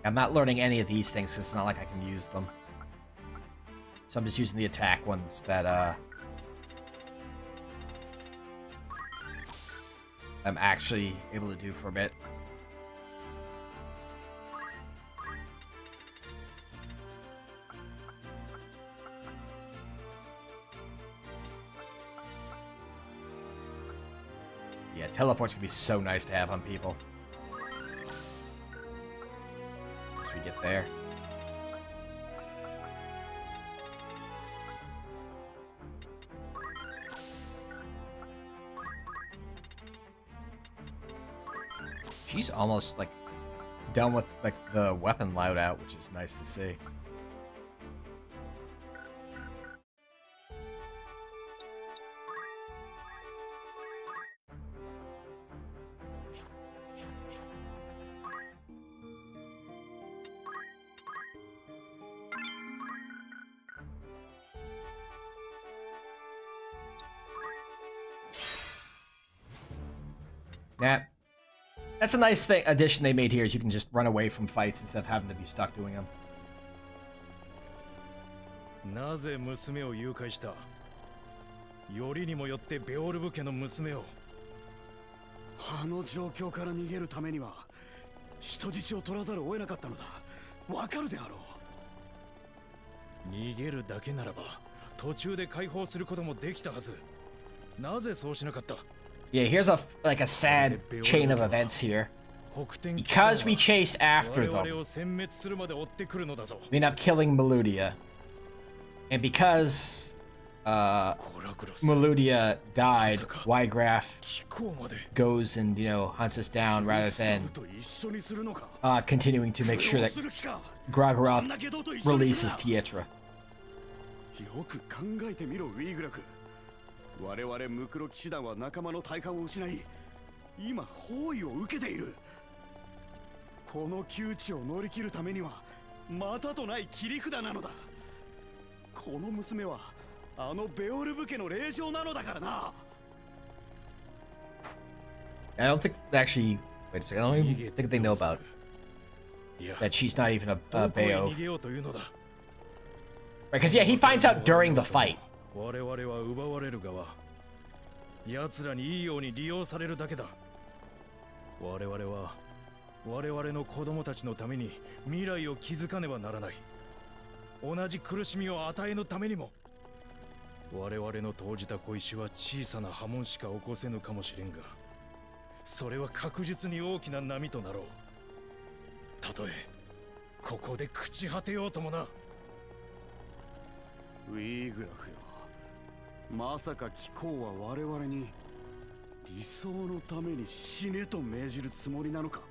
Speaker 1: I'm not learning any of these things because it's not like I can use them. So I'm just using the attack ones that I'm actually able to do for a bit. Yeah, teleports can be so nice to have on people. Once we get there. She's almost like done with like the weapon loadout, which is nice to see. Nat, That's a nice thing addition they made here is you can just run away from fights instead of having to be stuck doing them.
Speaker 14: なぜ娘を誘拐した？よりにもよってベオルブ家の娘を。
Speaker 16: あの状況から逃げるためには人質を取らざるを得なかったのだ。わかるであろう。
Speaker 14: 逃げるだけならば途中で解放することもできたはず。なぜそうしなかった？
Speaker 1: Yeah, here's a sad chain of events here. Because we chased after them, we end up killing Meludia. And because Meludia died, Ygraf goes and, hunts us down rather than continuing to make sure that Grogoroth releases Tietra.
Speaker 16: よく考えてみろ、ウィーグラフ。我々ムクロ騎士団は仲間の大半を失い、今包囲を受けている。この窮地を乗り切るためにはまたとない切り札なのだ。この娘はあのベオルブ家の霊嬢なのだからな。
Speaker 1: I don't think actually. Wait a second. I don't even think they know about that she's not even a Beov. Right? Because yeah, he finds out during the fight.
Speaker 14: 我々は奪われる側。奴らにいいように利用されるだけだ。我々は我々の子供たちのために未来を築かねばならない。同じ苦しみを与えぬためにも。我々の投じた小石は小さな波紋しか起こせぬかもしれんが、それは確実に大きな波となろう。たとえここで朽ち果てようともな。
Speaker 16: ウィーグラフよ、まさか貴公は我々に理想のために死ねと命じるつもりなのか。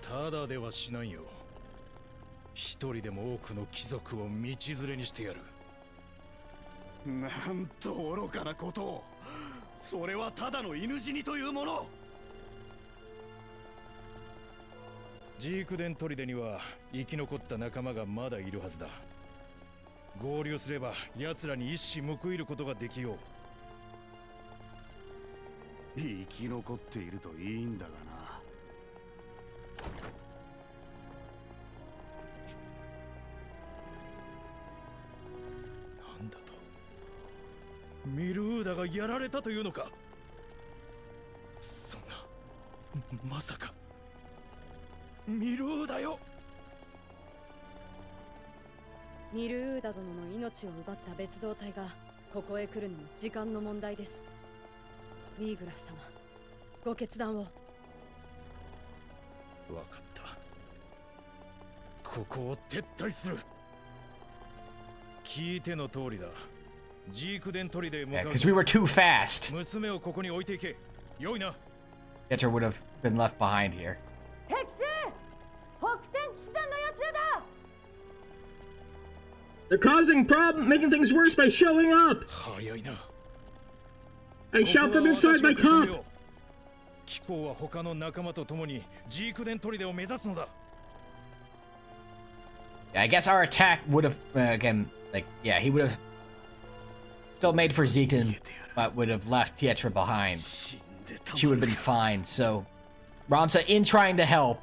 Speaker 14: ただではしないよ。一人でも多くの貴族を道連れにしてやる。
Speaker 16: なんと愚かなことを。それはただの犬死にというもの。
Speaker 14: ジークデン砦には生き残った仲間がまだいるはずだ。合流すれば奴らに一矢報いることができよう。
Speaker 16: 生き残っているといいんだがな。
Speaker 14: なんだと？ミルーダがやられたというのか？そんな、まさかミルーダよ。
Speaker 17: ミルーダ殿の命を奪った別動隊がここへ来るのも時間の問題です。ウィーグラフ様、ご決断を。
Speaker 14: わかった。ここを撤退する。聞いての通りだ。ジークデン砦へ向かう。
Speaker 1: Because we were too fast.
Speaker 14: 娘をここに置いていけ。よいな。
Speaker 1: Tietra would have been left behind here.
Speaker 8: 敵兵！北天騎士団のやつらだ！
Speaker 15: They're causing making things worse by showing up. I shout from inside my cup.
Speaker 14: 貴公は他の仲間と共にジークデン砦を目指すのだ。
Speaker 1: Yeah, I guess our attack would have again, he would have still made for Zeton, but would have left Tietra behind. She would have been fine. So, Ramsa, in trying to help,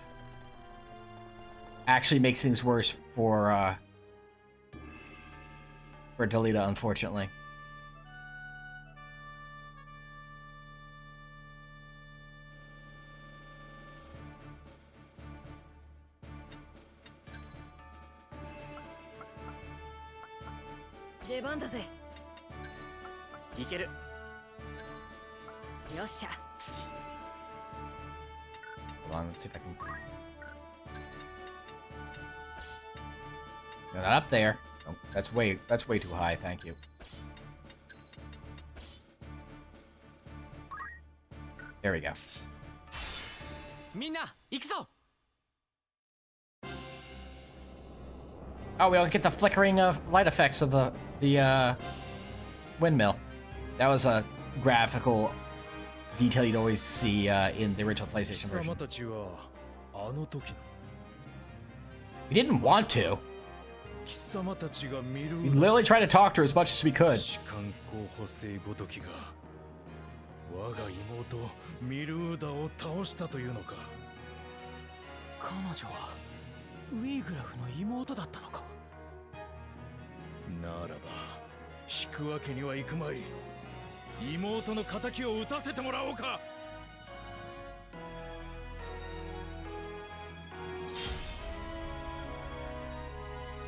Speaker 1: actually makes things worse for Delita, unfortunately.
Speaker 17: J 番だぜ。
Speaker 12: いける。
Speaker 17: よっしゃ。
Speaker 1: Hold on, let's see if I can. No, not up there. Oh, that's way too high. Thank you. There we go.
Speaker 12: みんな、行くぞ。
Speaker 1: Oh, we don't get the flickering of light effects of the windmill. That was a graphical detail you'd always see in the original PlayStation version. We didn't want to. We literally tried to talk to her as much as we could.
Speaker 14: 我が妹ミルーダを倒したというのか。
Speaker 11: 彼女はウィーグラフの妹だったのか。
Speaker 14: ならば引くわけにはいくまい。妹の仇を討たせてもらおうか。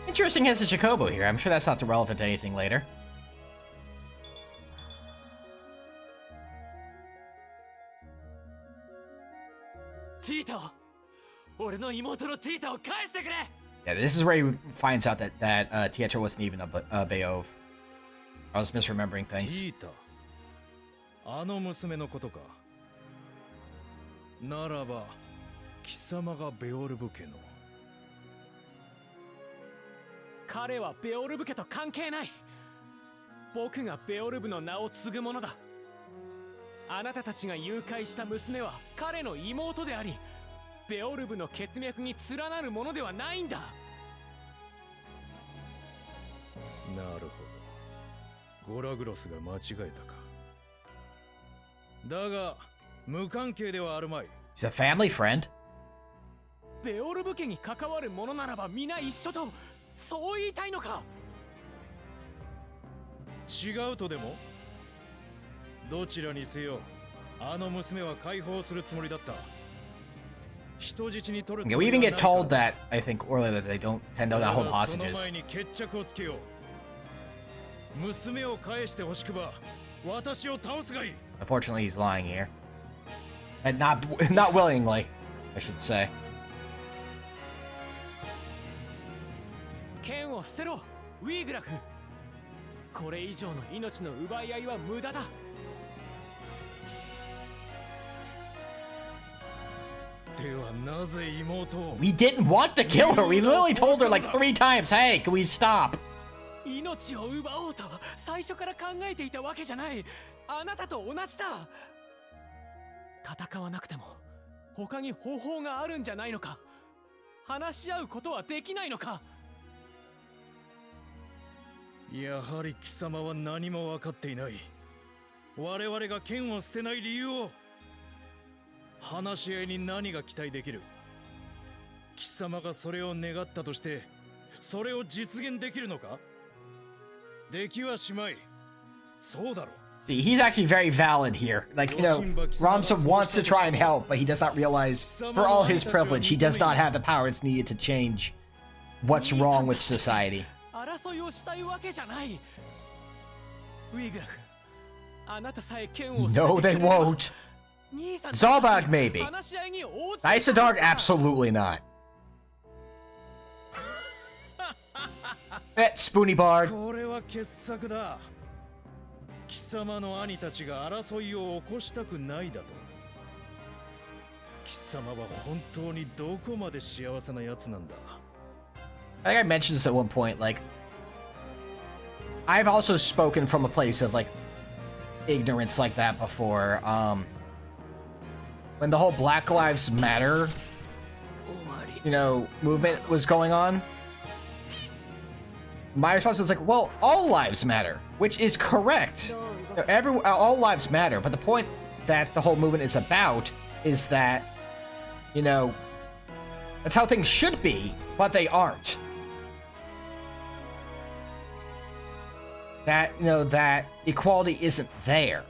Speaker 1: Interesting as a Chocobo here. I'm sure that's not relevant to anything later.
Speaker 11: ティータを、俺の妹のティータを返してくれ。
Speaker 1: Yeah, this is where he finds out that Tetra wasn't even a Beov. I was misremembering things.
Speaker 14: ティータ、あの娘のことか。ならば貴様がベオルブ家の。
Speaker 11: 彼はベオルブ家と関係ない。僕がベオルブの名を継ぐ者だ。あなたたちが誘拐した娘は彼の妹であり、ベオルブの血脈に連なるものではないんだ。
Speaker 14: なるほど。ゴラグロスが間違えたか。だが無関係ではあるまい。
Speaker 1: He's a family friend.
Speaker 11: ベオルブ家に関わる者ならば皆一緒と、そう言いたいのか。
Speaker 14: 違うとでも。どちらにせよ、あの娘は解放するつもりだった。人質に取るつ
Speaker 1: Yeah,
Speaker 14: も
Speaker 1: we
Speaker 14: り
Speaker 1: even
Speaker 14: は
Speaker 1: get
Speaker 14: ないか
Speaker 1: told that, I think, earlier that they don't tend to not hold
Speaker 14: その
Speaker 1: hostages.
Speaker 14: 前に決着をつけよう。娘を返してほしくば、私を倒すがいい。
Speaker 1: Unfortunately, he's lying here. And not willingly, I should say.
Speaker 11: 剣を捨てろ、ウィーグラフ。これ以上の命の奪い合いは無駄だ。
Speaker 14: ではなぜ妹を。
Speaker 1: We didn't want to kill her. We literally told her like 3 times, hey, can we stop?
Speaker 11: 命を奪おうと最初から考えていたわけじゃない。あなたと同じだ。戦わなくても他に方法があるんじゃないのか。話し合うことはできないのか。
Speaker 14: やはり貴様は何も分かっていない。我々が剣を捨てない理由を。話し合いに何が期待できる。貴様がそれを願ったとしてそれを実現できるのか。できはしまい。そうだろう。
Speaker 1: See, he's actually very valid here. Like, you know, Ramsam wants to try and help, but he does not realize, for all his privilege, he does not have the power it's needed to change what's wrong with society.
Speaker 11: 争いをしたいわけじゃない。ウィーグラフ、あなたさえ剣を捨てて
Speaker 1: No,
Speaker 11: くれ
Speaker 1: they
Speaker 11: れば
Speaker 1: won't. Zalbag, maybe.
Speaker 11: 話し合いに応じて
Speaker 1: Isodarg, absolutely not. Spoony Bard.
Speaker 14: これは傑作だ。貴様の兄たちが争いを起こしたくないだと。貴様は本当にどこまで幸せなやつなんだ。
Speaker 1: I think I mentioned this at one point, like, I've also spoken from a place of, like, ignorance like that before. When the whole Black Lives Matter, you know, movement was going on, my response was like, well, all lives matter, which is correct. All lives matter, but the point that the whole movement is about is that, you know, that's how things should be, but they aren't. That, you know, that equality isn't there.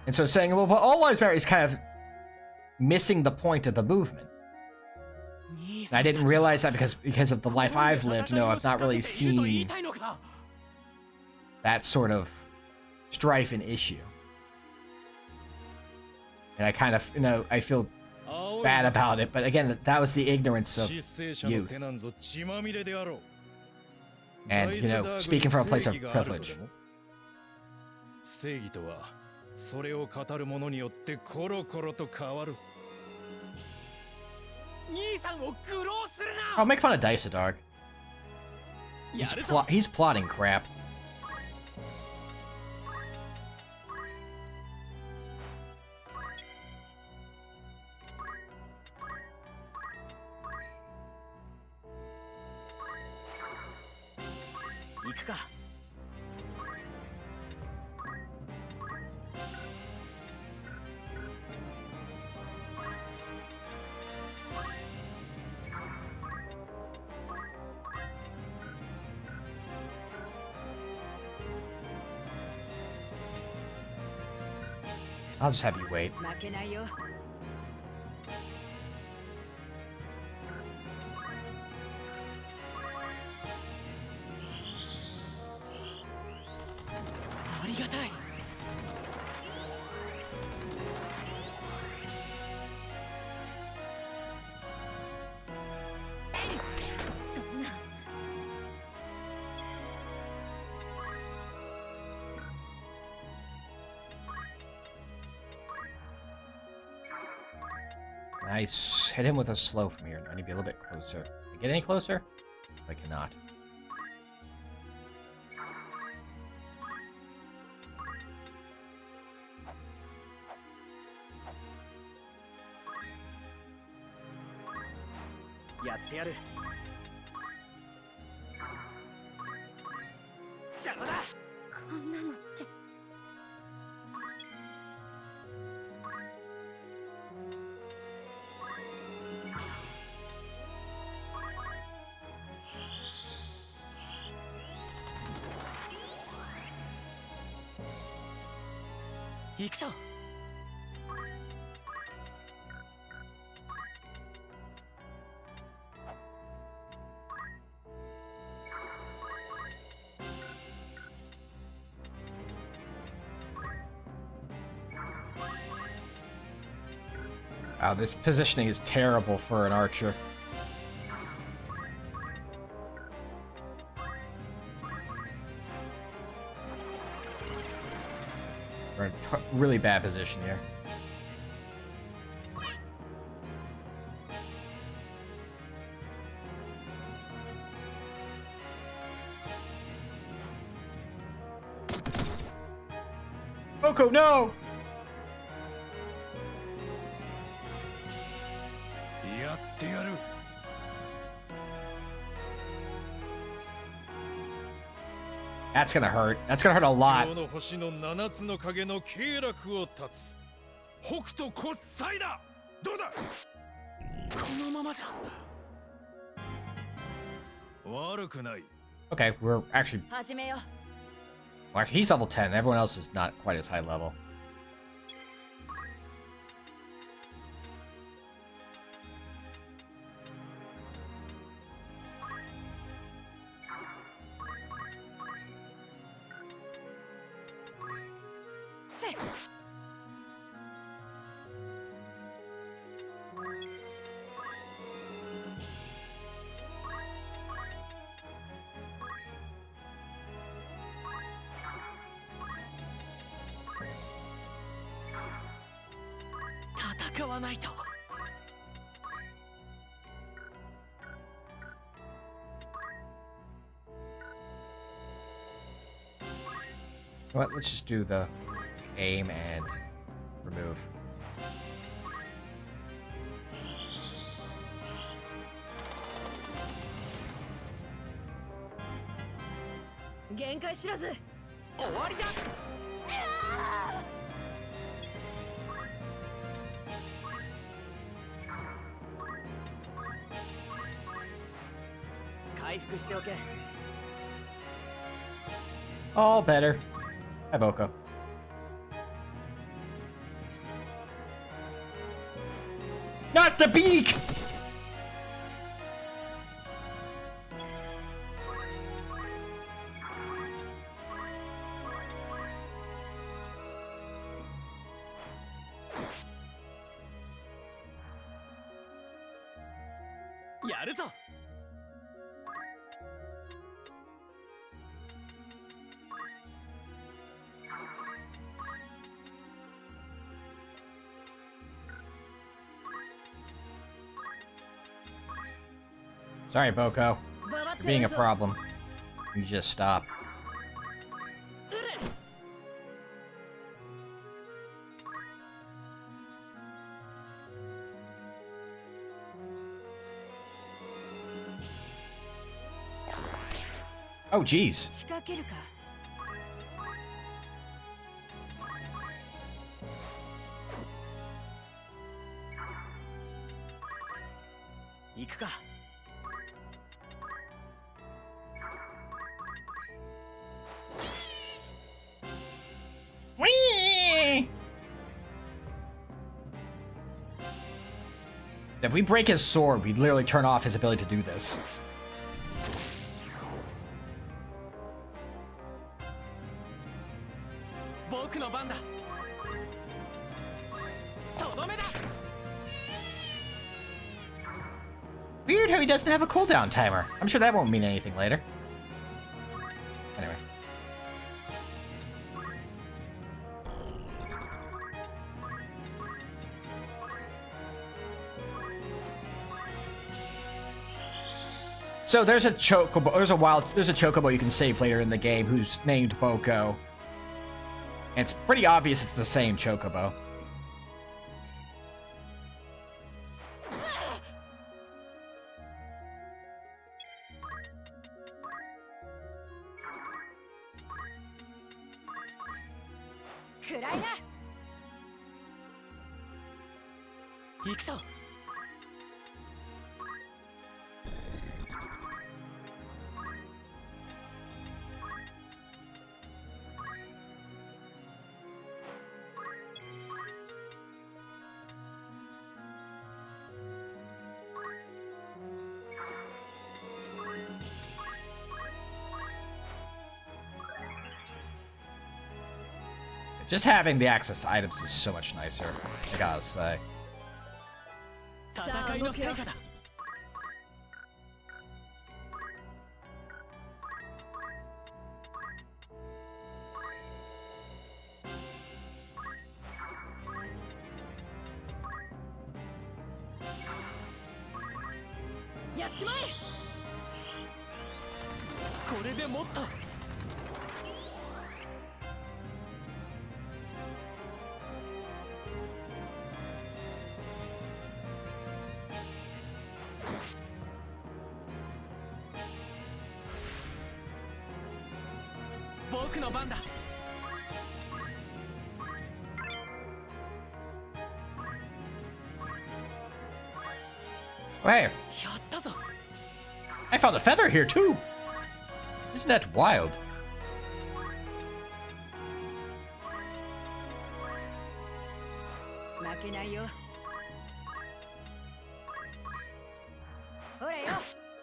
Speaker 1: And so saying, well, but all lives matter is kind of missing the point of the movement. And I didn't realize that because of the life I've lived, you know, I've not really seen that sort of strife and issue. And I kind of, you know, I feel bad about it, but again, that was the ignorance of youth. And, you know, speaking from a place of privilege.
Speaker 14: 正義とはそれを語る者によってコロコロと変わる。
Speaker 11: 兄さんを愚弄するな。
Speaker 1: I'll make fun of Daisadarg. He's plotting crap. I'll just have you wait.
Speaker 17: 負けないよ。
Speaker 11: ありがたい。
Speaker 9: そんな。
Speaker 1: Nice. Hit him with a slow from here. I need to be a little bit closer. Can I get any closer? I cannot.
Speaker 12: Yatte 邪魔だ。
Speaker 9: こんなのって。
Speaker 11: 行くぞ。
Speaker 1: Wow, this positioning is terrible for an archer. We're in a really bad position here. Oko, no! That's gonna hurt. That's gonna hurt a lot.
Speaker 14: の星の七つの影の経絡を断つ。北斗骨砕だ。どうだ。
Speaker 11: このままじゃ。
Speaker 14: 悪くない。
Speaker 1: Okay, we're actually.
Speaker 8: 始めよう。
Speaker 1: Well, actually, he's level 10. Everyone else is not quite as high level. Well, let's just do the aim and remove. All better. Hi, Boko. Not the beak! Sorry, Boko. You're being a problem. You just stop. Oh, jeez. Whee! If we break his sword, we literally turn off his ability to do this. Weird how he doesn't have a cooldown timer. I'm sure that won't mean anything later. Anyway. So there's a chocobo. There's a chocobo you can save later in the game who's named Boko. And it's pretty obvious it's the same chocobo. Just having the access to items is so much nicer, I gotta say. Wait. I found a feather here too. Isn't that wild?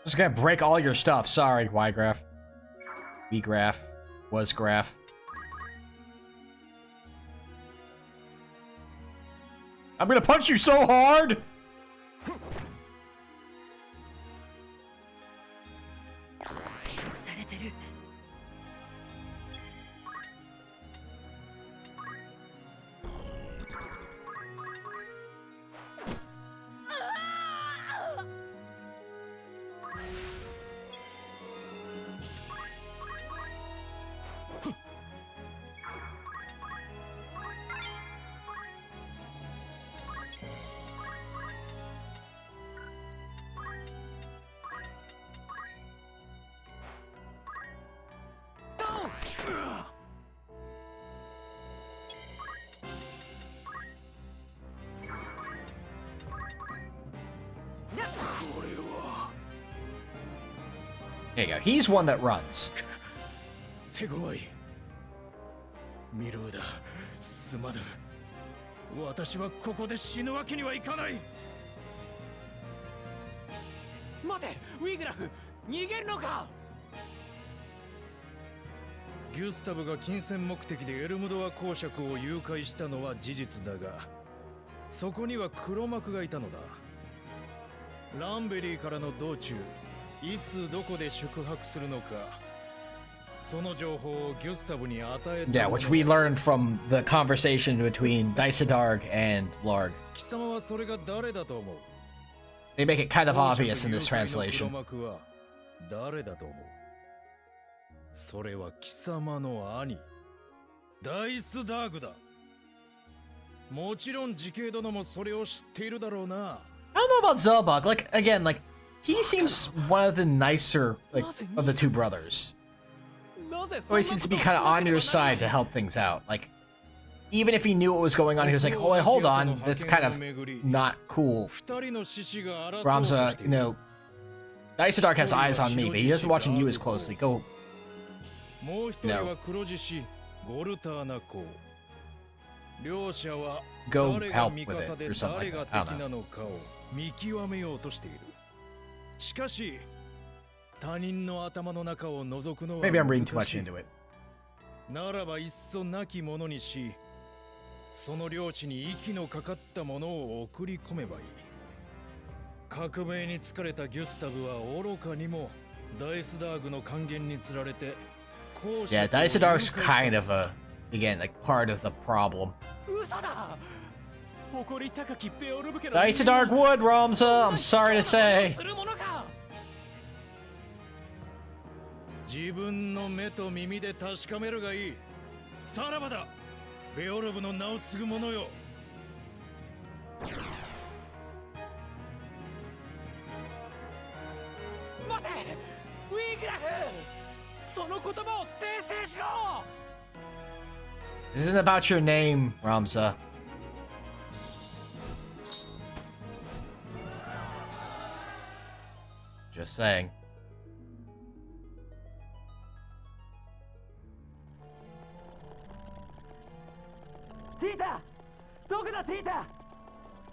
Speaker 1: Just gonna break all your stuff. Sorry, Y-Graph. B-Graph. Was-Graph. I'm gonna punch you so hard! There you go. He's one that runs.
Speaker 14: 手強い。ミローだ。すまぬ。私はここで死ぬわけにはいかない。
Speaker 11: 待て、ウィグラフ、逃げるのか。
Speaker 14: ギュスタブが金銭目的でエルムドア公爵を誘拐したのは事実だが、そこには黒幕がいたのだ。ランベリーからの道中。いつどこで宿泊するのかその情報をギュスタブに与えた
Speaker 1: Yeah, which we learned from the conversation between Daisadarg and Larg.
Speaker 14: 貴様はそれが誰だと思う
Speaker 1: They make it kind of obvious in this translation.
Speaker 14: 黒幕は誰だと思うそれは貴様の兄ダイスダーグだもちろん自警殿もそれを知っているだろうな
Speaker 1: I don't know about Zellbug. Like, again, like, he seems one of the nicer, like, of the two brothers. Always seems to be kind of on your side to help things out. Like, even if he knew what was going on, he was like, oh, wait, hold on, that's kind of not cool. Ramza, you know, Daisadarg has eyes on me, but he doesn't watching you as closely. Go. No. go help with it or something like that. I don't know.
Speaker 14: 見極めようとしている。しかし、他人の頭の中を覗くのは
Speaker 1: Maybe I'm reading too
Speaker 14: 難
Speaker 1: much
Speaker 14: しい。
Speaker 1: into it.
Speaker 14: ならばいっそなきものにし、その領地に息のかかったものを送り込めばいい。革命に疲れたギュスタブは愚かにもダイスダーグの還元につられて、
Speaker 1: Yeah, Dice Dark's kind of a, again, like part of the problem.
Speaker 11: 嘘だ。誇り高きベオルブ家の
Speaker 1: Dice Dark would, Ramza. I'm sorry to say.
Speaker 11: するものか。
Speaker 14: 自分の目と耳で確かめるがいい。さらばだ。ベオルブの名を継ぐ者よ。
Speaker 11: 待て、ウィーグラフ。その言葉を訂正しろ。
Speaker 1: This isn't about your name, Ramza. Just saying.
Speaker 11: Tita!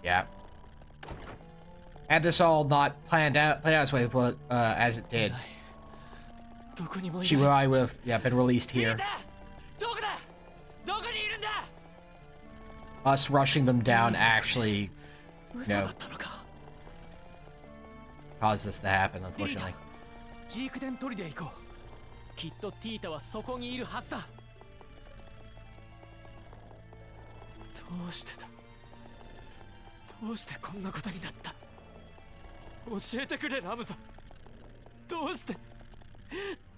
Speaker 1: Yeah. Had this all not planned out as way as it did. She would have been released here. Us rushing them down actually, caused this to happen, unfortunately.
Speaker 11: ジークデン砦へ行こう。きっとティータはそこにいるはずだ。どうしてだ。どうしてこんなことになった。教えてくれラムザ。どうして。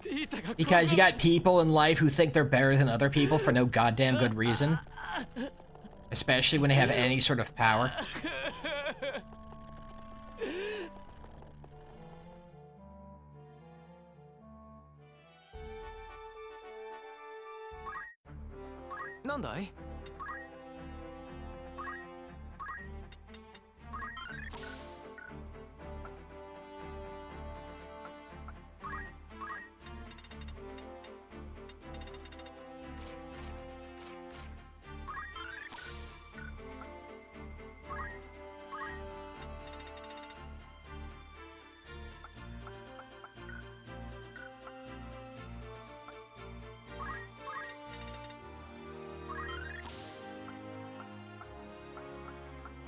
Speaker 11: ティータが。
Speaker 1: Because you got people in life who think they're better than other people for no goddamn good reason. Especially when they have any sort of power.
Speaker 11: Nandai?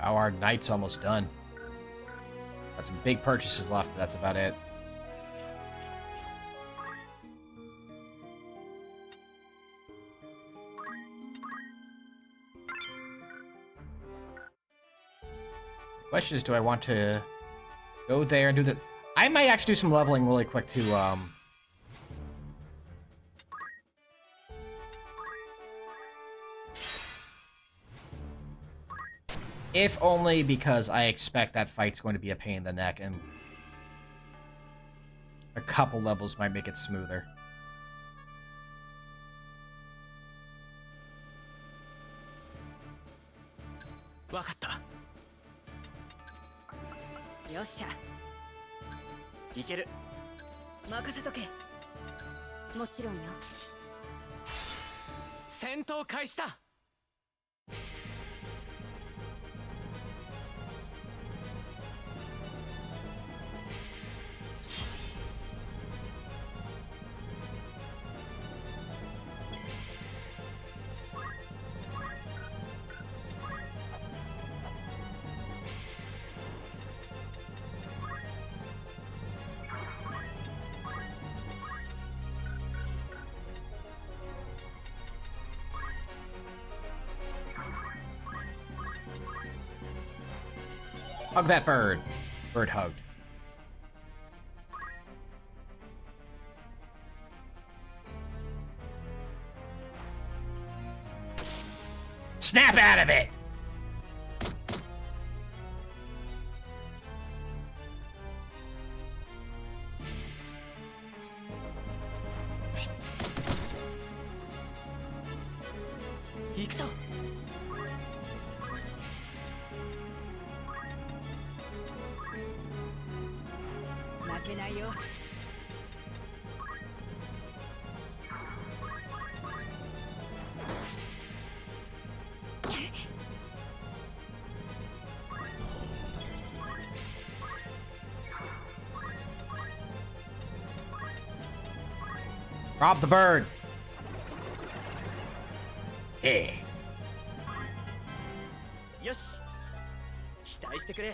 Speaker 1: Our night's almost done. Got some big purchases left, but that's about it. The question is, do I want to go there and do the... I might actually do some leveling really quick to, if only because I expect that fight's going to be a pain in the neck, and a couple levels might make it smoother.
Speaker 17: Yosha. いける。任せとけ。もちろんよ。
Speaker 11: 戦闘開始だ。
Speaker 1: Hug that bird. Bird hugged. Snap out of it! Rob the bird. Yeah.
Speaker 12: よし期待してくれ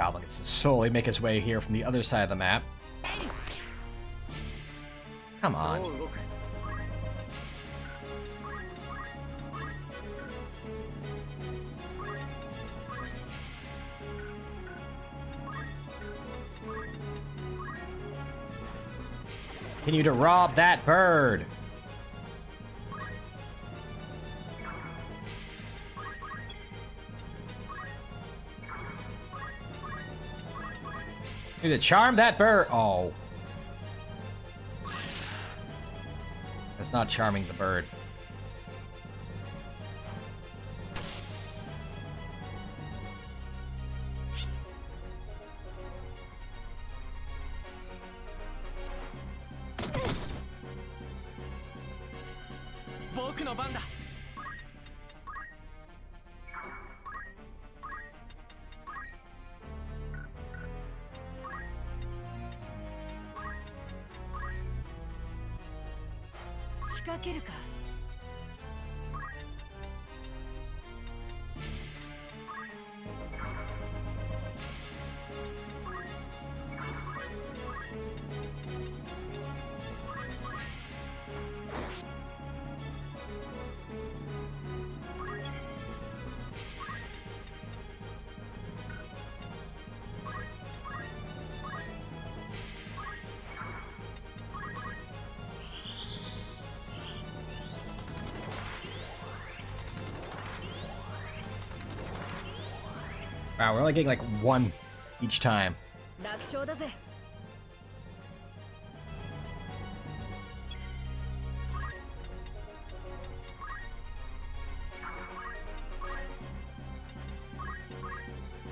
Speaker 1: Goblin gets to slowly make his way here from the other side of the map. Come on. Continue to rob that bird. Need to charm that bird. Oh. That's not charming the bird. Wow, we're only getting like one each time.
Speaker 9: 楽勝だぜ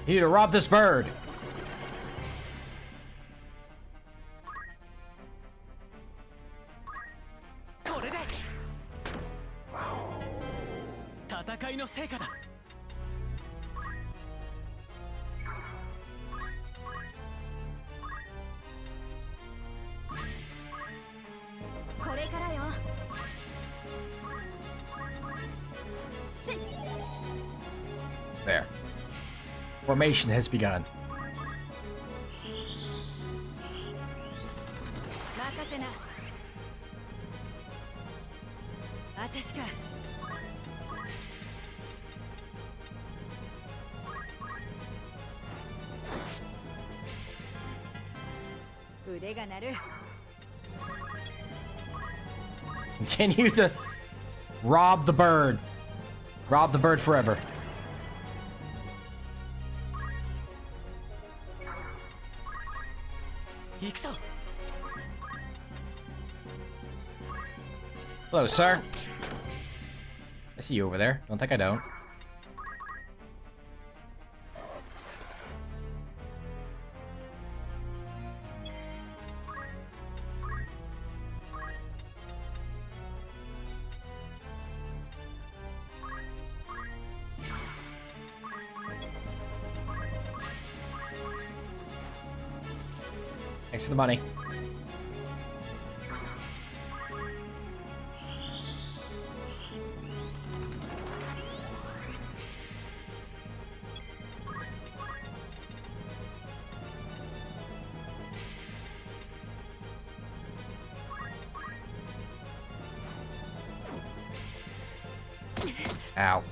Speaker 1: You need to rob this bird. There. Formation has begun.
Speaker 9: 任せな私か腕が鳴る
Speaker 1: Continue to rob the bird. Rob the bird forever. Hello, sir. I see you over there. Don't think I don't. Thanks for the money. Ow.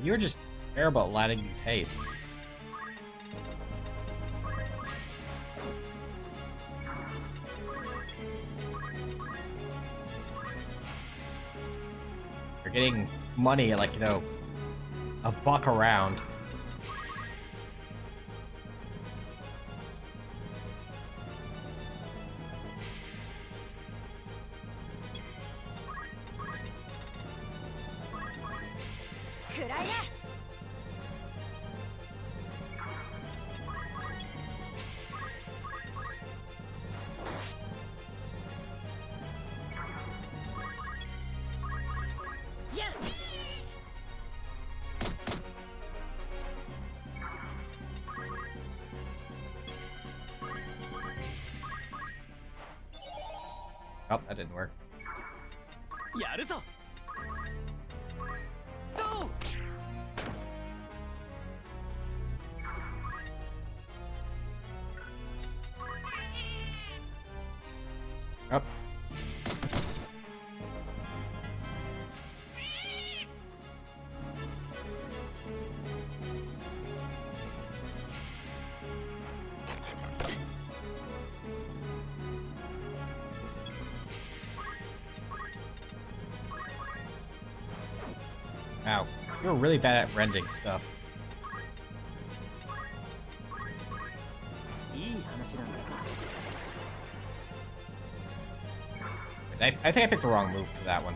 Speaker 1: You're just terrible at lighting these hastes. You're getting money at, like, you know, $1 a round. Oh, that didn't work.
Speaker 11: やるぞ。どう？
Speaker 1: Up. Wow, you're really bad at rending stuff. I think I picked the wrong move for that one.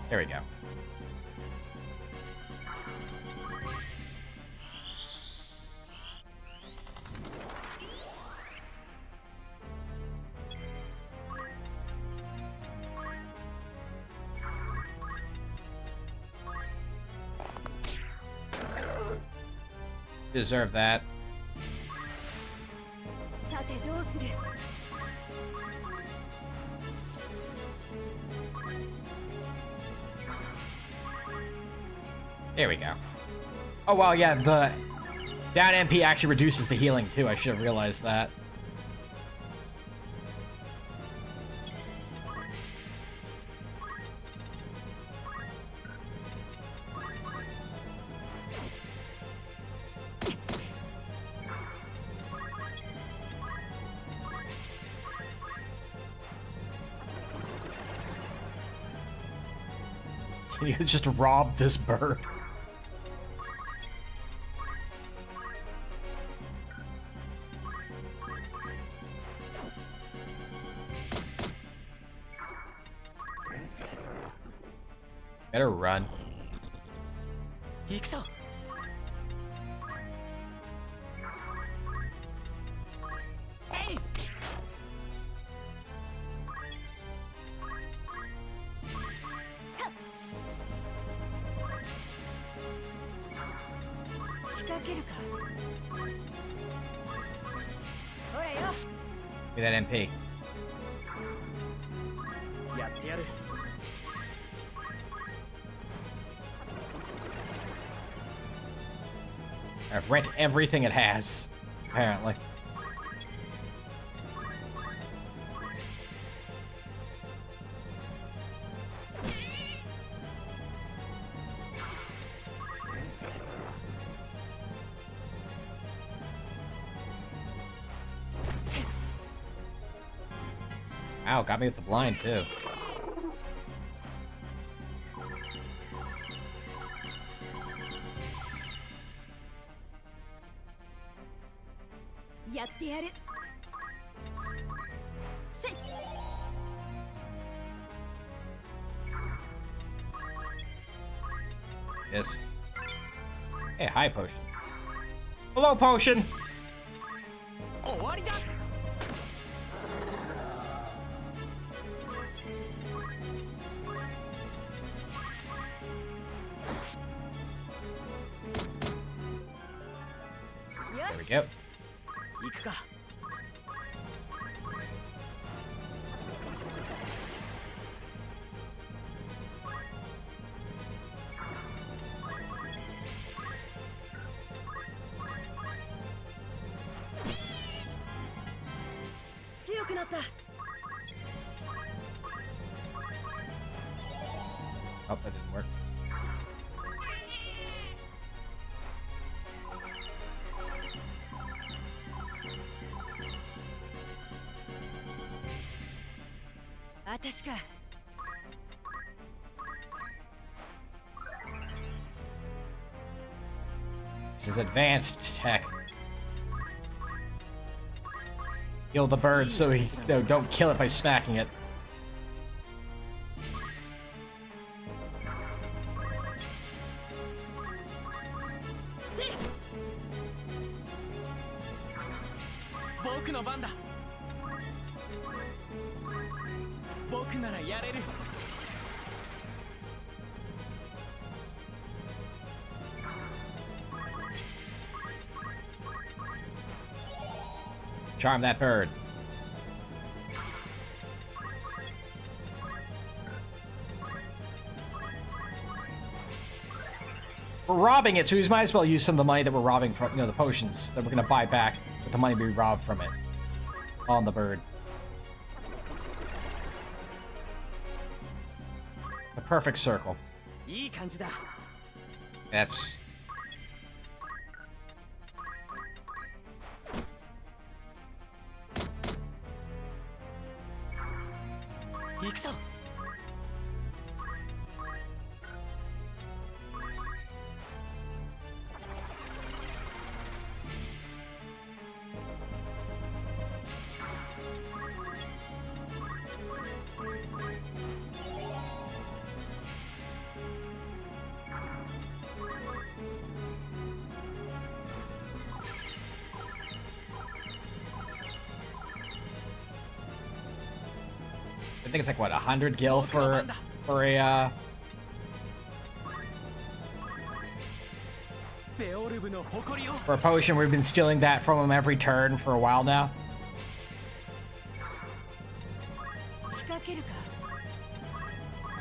Speaker 1: There we go. Deserve that. There we go. Oh, well, yeah, the down MP actually reduces the healing, too. I should have realized that. You just rob this bird. Better run. Get that MP. I've rent everything it has, apparently. Ow, got me with the blind, too. Yes. Hey, hi, Potion. Hello, Potion! There we go.
Speaker 9: くなった。
Speaker 1: Oh, that didn't work. This is advanced tech. Kill the bird so he don't kill it by smacking it. Charm that bird. We're robbing it, so we might as well use some of the money that we're robbing from, you know, the potions that we're gonna buy back with the money we robbed from it on the bird. The perfect circle. That's... I think it's like, what, 100 gil for a, for a potion. We've been stealing that from him every turn for a while now.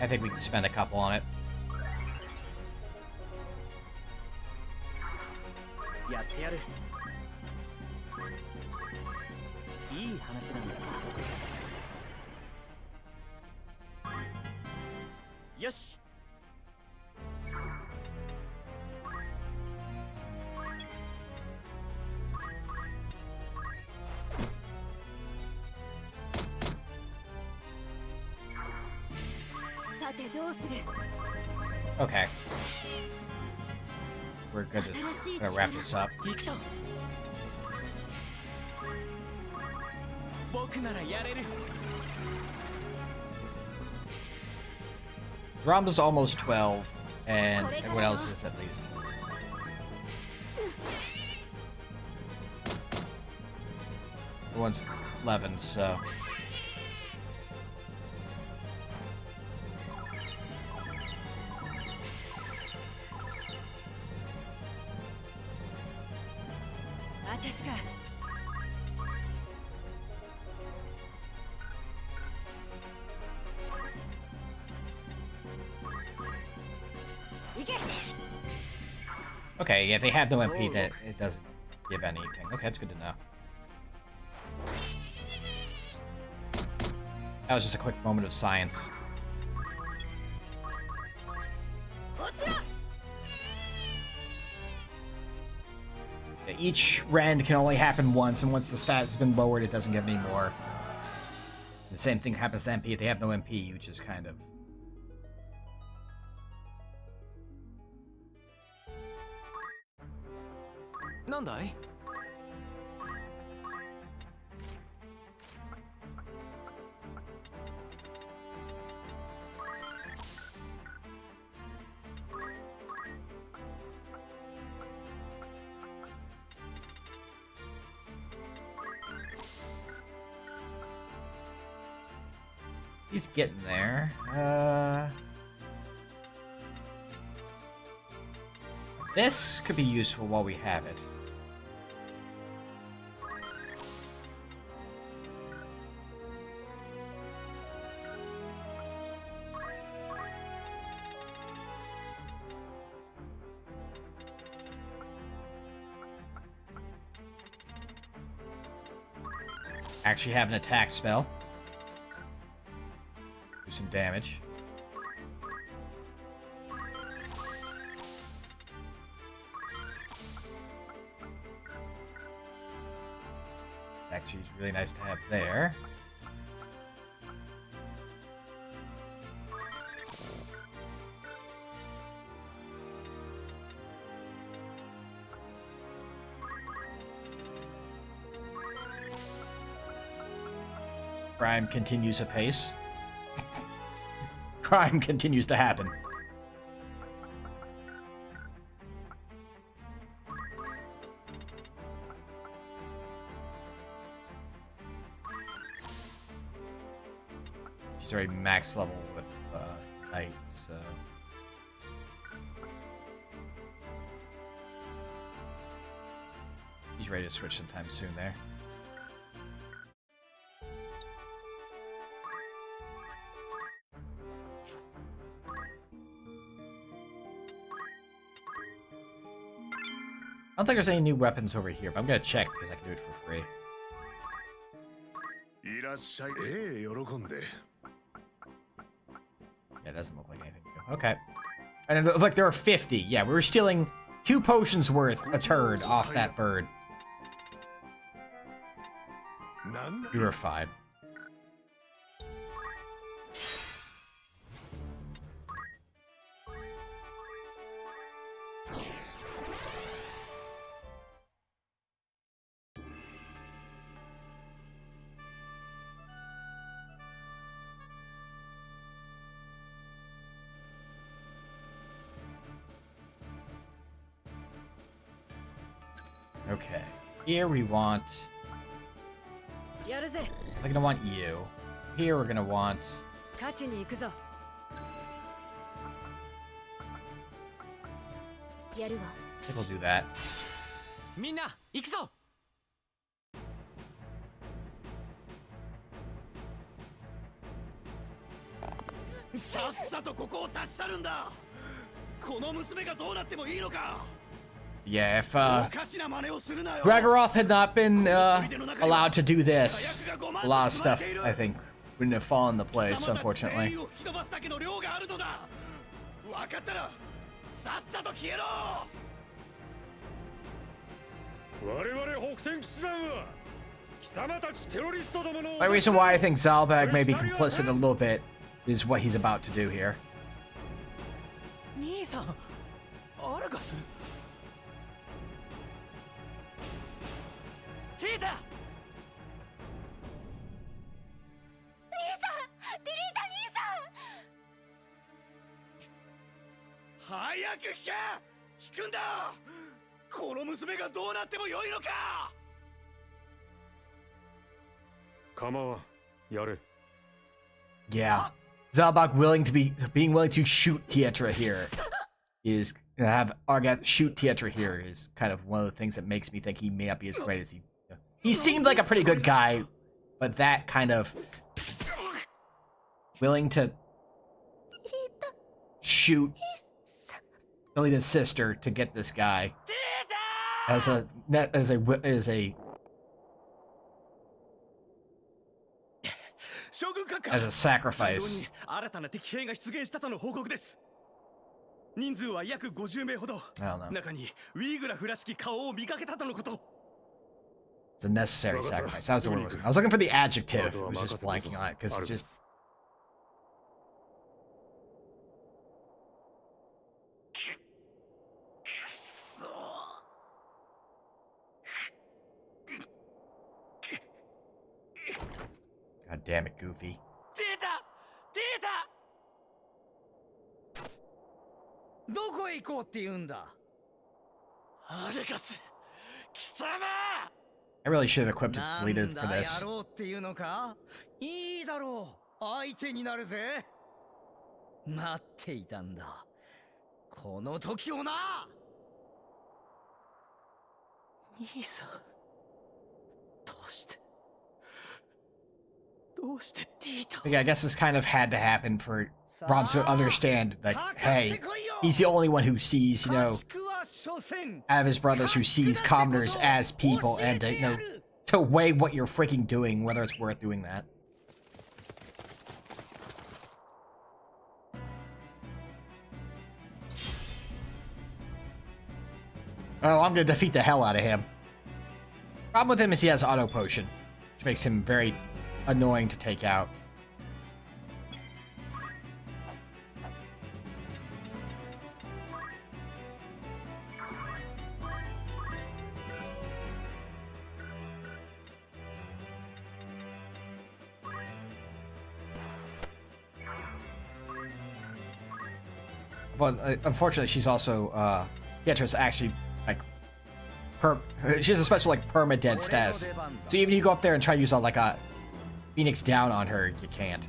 Speaker 1: I think we can spend a couple on it.
Speaker 12: Yes.
Speaker 1: Okay. We're good to wrap this up. Drum's almost 12, and everyone else is at least. Everyone's 11, so. Okay, yeah, they have no MP, that it doesn't give anything. Okay, that's good to know. That was just a quick moment of science. Yeah, each rend can only happen once, and once the stat has been lowered, it doesn't give any more. The same thing happens to MP. If they have no MP, you just kind of...
Speaker 11: Nandai?
Speaker 1: He's getting there. This could be useful while we have it. Actually have an attack spell. Do some damage. Actually, is really nice to have there. Crime continues apace. Crime continues to happen. She's already max level with Knight, so... He's ready to switch sometime soon there. I don't think there's any new weapons over here, but I'm gonna check because I can do it for free. Yeah, it doesn't look like anything new. Okay. And it look, there are 50. Yeah, we were stealing 2 potions worth a turn off that bird. You were fine. Okay, here we want... We're gonna want you. Here we're gonna want... I think we'll do that. Yeah, if Gregoroth had not been allowed to do this, a lot of stuff, I think, wouldn't have fallen into place, unfortunately. My reason why I think Zalbag may be complicit a little bit is what he's about to do here. Yeah, Zalbag being willing to shoot Tietra here is have Argath shoot Tietra here is kind of one of the things that makes me think he may not be as great as he. He seemed like a pretty good guy, but that kind of willing to shoot Melita's sister to get this guy as a sacrifice. I don't know. It's a necessary sacrifice. That was the word I was looking for. The adjective. I was just blanking on it because it's just. God damn it, Goofy. I really should have equipped it deleted for this. I guess this kind of had to happen for Rob to understand, like, hey, he's the only one who sees, you know, out of his brothers who sees commoners as people, and to, you know, to weigh what you're freaking doing, whether it's worth doing that. Oh, I'm gonna defeat the hell out of him. Problem with him is he has auto potion, which makes him very annoying to take out. Well, unfortunately, she's also, Pietro's actually, like, she has a special, like, perma-dead status. So even if you go up there and try to use, like, a Phoenix down on her, you can't.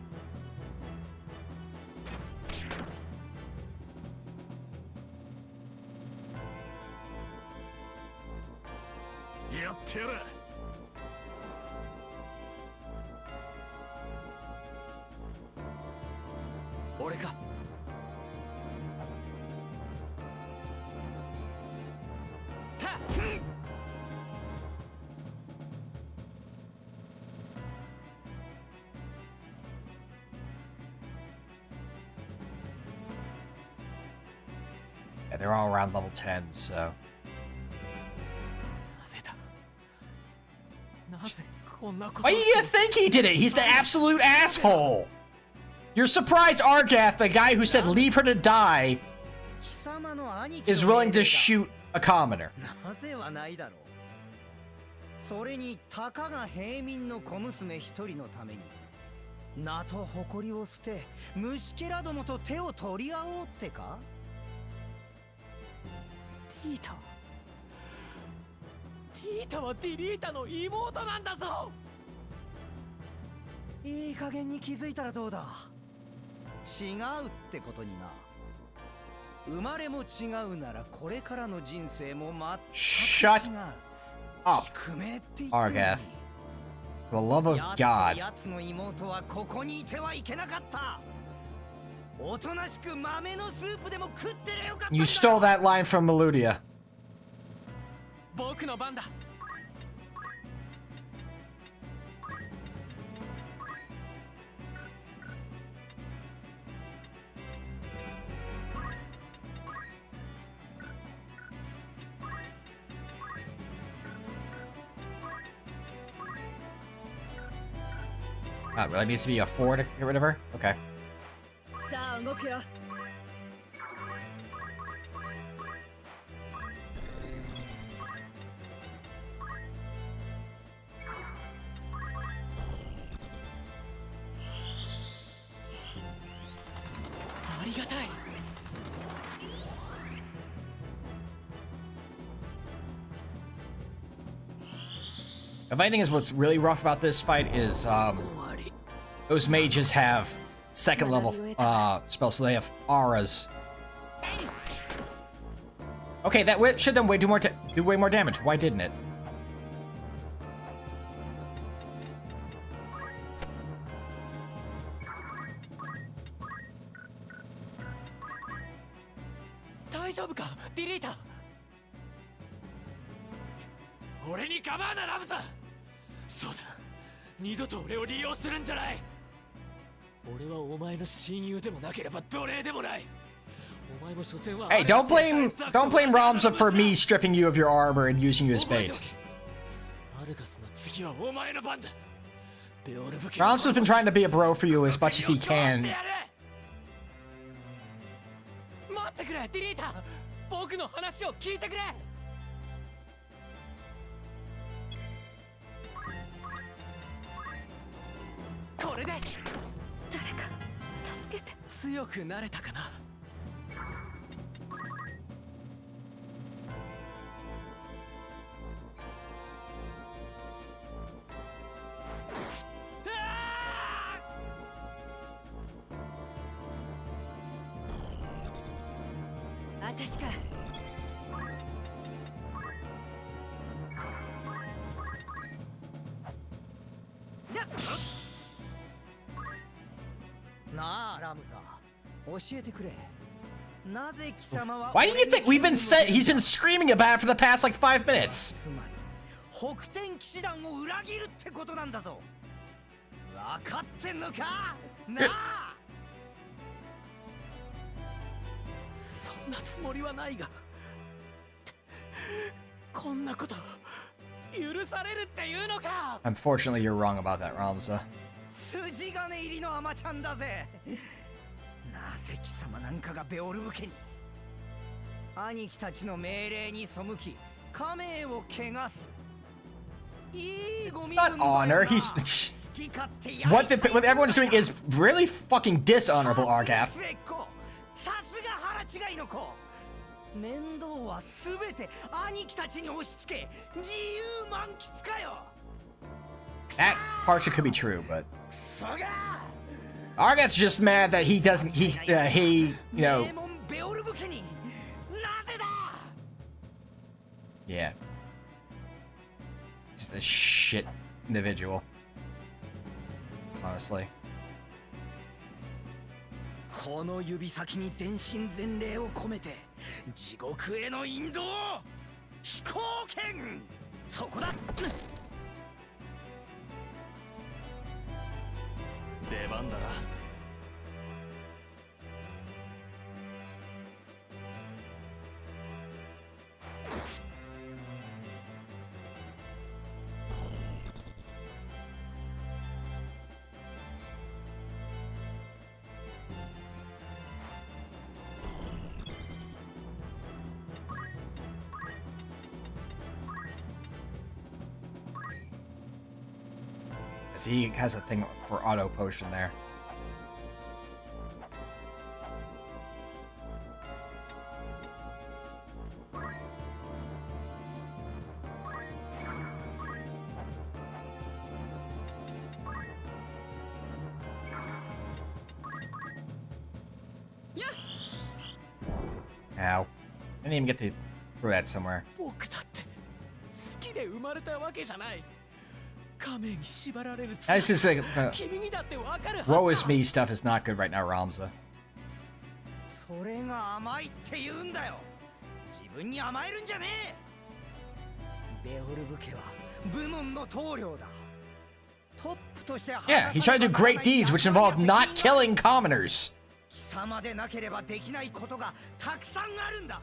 Speaker 1: Yeah, they're all around level 10, so... Why do you think he did it? He's the absolute asshole! You're surprised Argath, the guy who said leave her to die, is willing to shoot a commoner.
Speaker 12: それにたかが平民の小娘一人のために名と誇りを捨て虫けらどもと手を取り合おうってか
Speaker 11: ティータはディリータの妹なんだぞ。
Speaker 12: いい加減に気づいたらどうだ。違うってことにな。生まれも違うならこれからの人生も全く違う。
Speaker 1: Up, Argath. For the love of God. You stole that line from Meludia. It really needs to be a 4 to get rid of her? Okay. If anything is what's really rough about this fight is, those mages have second level spells, so they have auras. Okay, that should then do way more damage. Why didn't it? Hey, don't blame Ramza for me stripping you of your armor and using you as bait. Ramza's been trying to be a bro for you as much as he can. Why do you think he's been screaming about it for the past like 5 minutes?
Speaker 12: 北天騎士団を裏切るってことなんだぞ。分かってんのかなあ。
Speaker 11: そんなつもりはないが、こんなこと許されるっていうのか。
Speaker 1: Unfortunately, you're wrong about that, Ramza.
Speaker 12: 筋金入りのアマちゃんだぜ。なぜ貴様なんかがベオルブ家に。兄貴たちの命令に背き家名を汚す。いいゴミ
Speaker 1: It's not honor. He's what everyone's doing is really fucking dishonorable, Argath.
Speaker 12: さすが腹違いの子。面倒はすべて兄貴たちに押し付け自由満喫かよ。
Speaker 1: That partially could be true, but Argath's just mad that he doesn't. He you know. Yeah. Just a shit individual. Honestly.
Speaker 12: この指先に全身全霊を込めて地獄への引導飛行権。そこだ。
Speaker 16: 出番だな。
Speaker 1: He has a thing for auto potion there. Ow. I didn't even get to throw that somewhere.
Speaker 11: 僕だって好きで生まれたわけじゃない。
Speaker 1: This is like woe is me stuff is not good right now, Ramza.
Speaker 12: それが甘いって言うんだよ。自分に甘えるんじゃねえ。ベオルブ家は部門の棟梁だ。トップとして
Speaker 1: Yeah, he tried to do great deeds which involved not killing commoners.
Speaker 12: 貴様でなければできないことがたくさんあるんだ。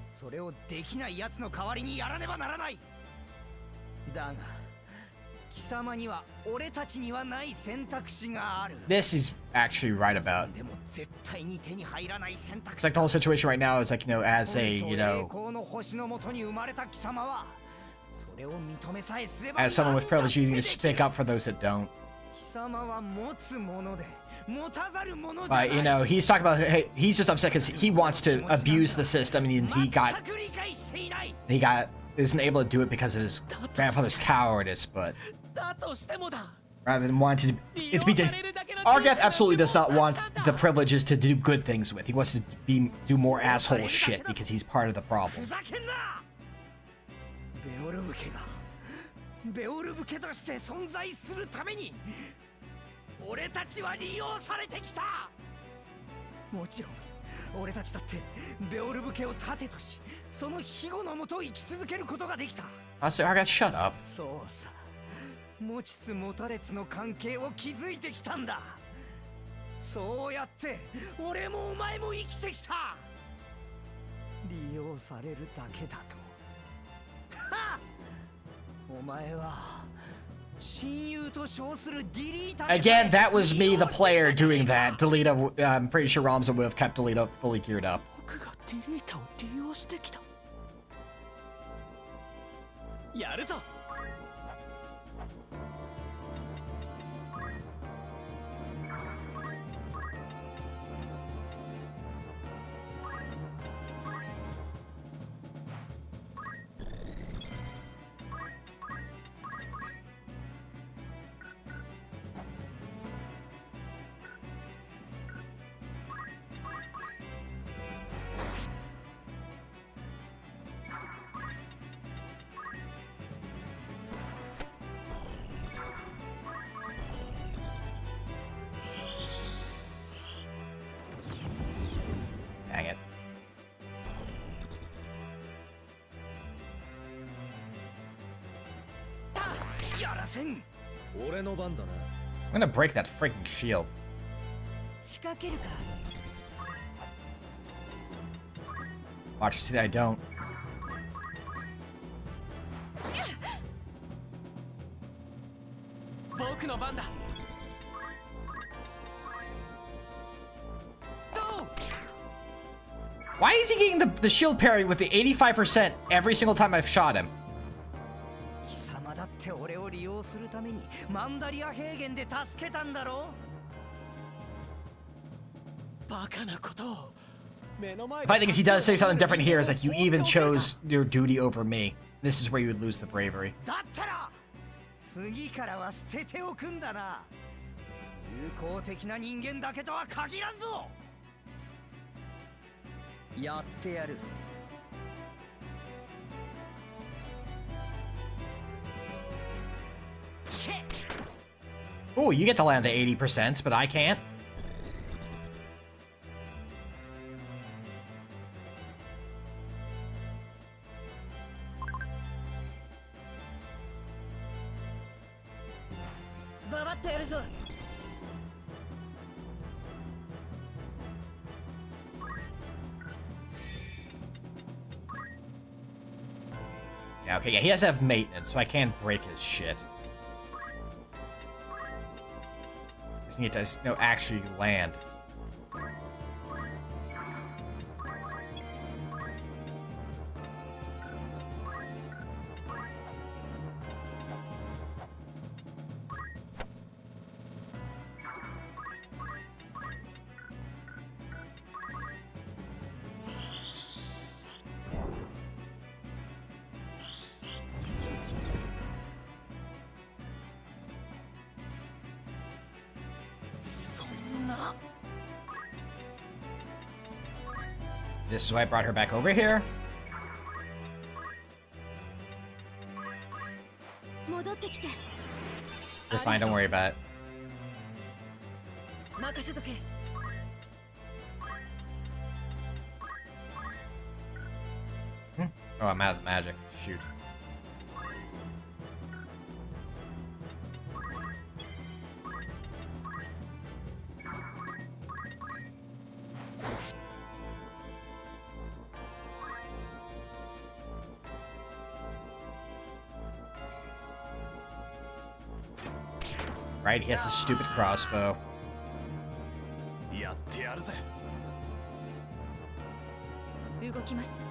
Speaker 12: それをできない奴の代わりにやらねばならない。だが 貴様には俺たちにはない選択肢がある。
Speaker 1: This is actually right about.
Speaker 12: でも絶対に手に入らない選択
Speaker 1: It's
Speaker 12: 肢。
Speaker 1: like the whole situation right now is like, you know, as a, you know,
Speaker 12: この星の元に生まれた貴様はそれを認めさえすれば
Speaker 1: as someone with privilege, you need to speak up for those that don't.
Speaker 12: 貴様は持つもので持たざるものじゃない。
Speaker 1: But, you know, he's talking about, hey, he's just upset because he wants to abuse the system and he isn't able to do it because of his grandfather's cowardice, but rather than wanting to be Argath absolutely does not want the privileges to do good things with. He wants to do more asshole shit because he's part of the problem.
Speaker 12: ベオルブ家がベオルブ家として存在するために俺たちは利用されてきた。もちろん俺たちだってベオルブ家を盾としその庇護のもと生き続けることができた。
Speaker 1: Also, Argath, shut up.
Speaker 12: そうさ、持ちつ持たれつの関係を築いてきたんだ。そうやって俺もお前も生きてきた。利用されるだけだと。はっ、お前は親友と称するディリータ。
Speaker 1: Again, that was me, the player, doing that. Delita, I'm pretty sure Ramza would have kept Delita fully geared up.
Speaker 11: 僕がディリータを利用してきた。やるぞ。
Speaker 1: All
Speaker 12: やらせん。
Speaker 10: 俺の番だな。
Speaker 1: I'm gonna break that freaking shield.
Speaker 17: 仕掛けるか。
Speaker 1: Watch, see that I don't.
Speaker 11: 僕の番だ。
Speaker 1: Why is he getting the shield parry with the 85% every single time I've shot him?
Speaker 12: 貴様だって俺を利用するためにマンダリア平原で助けたんだろ。
Speaker 11: バカなことを。
Speaker 1: The funny thing is, he does say something different here. It's like, you even chose your duty over me. This is where you would lose the bravery.
Speaker 12: だったら次からは捨てておくんだな。友好的な人間だけとは限らんぞ。やってやる。
Speaker 1: Oh, you get to land the 80%, but I can't. Yeah, okay, yeah, he has to have maintenance, so I can't break his shit. Just need to, no, actually land. This is why I brought her back over here. You're fine, don't worry about it. Oh, I'm out of magic. Shoot. Right, he has a stupid crossbow.
Speaker 16: やってやるぜ。
Speaker 8: 動きます。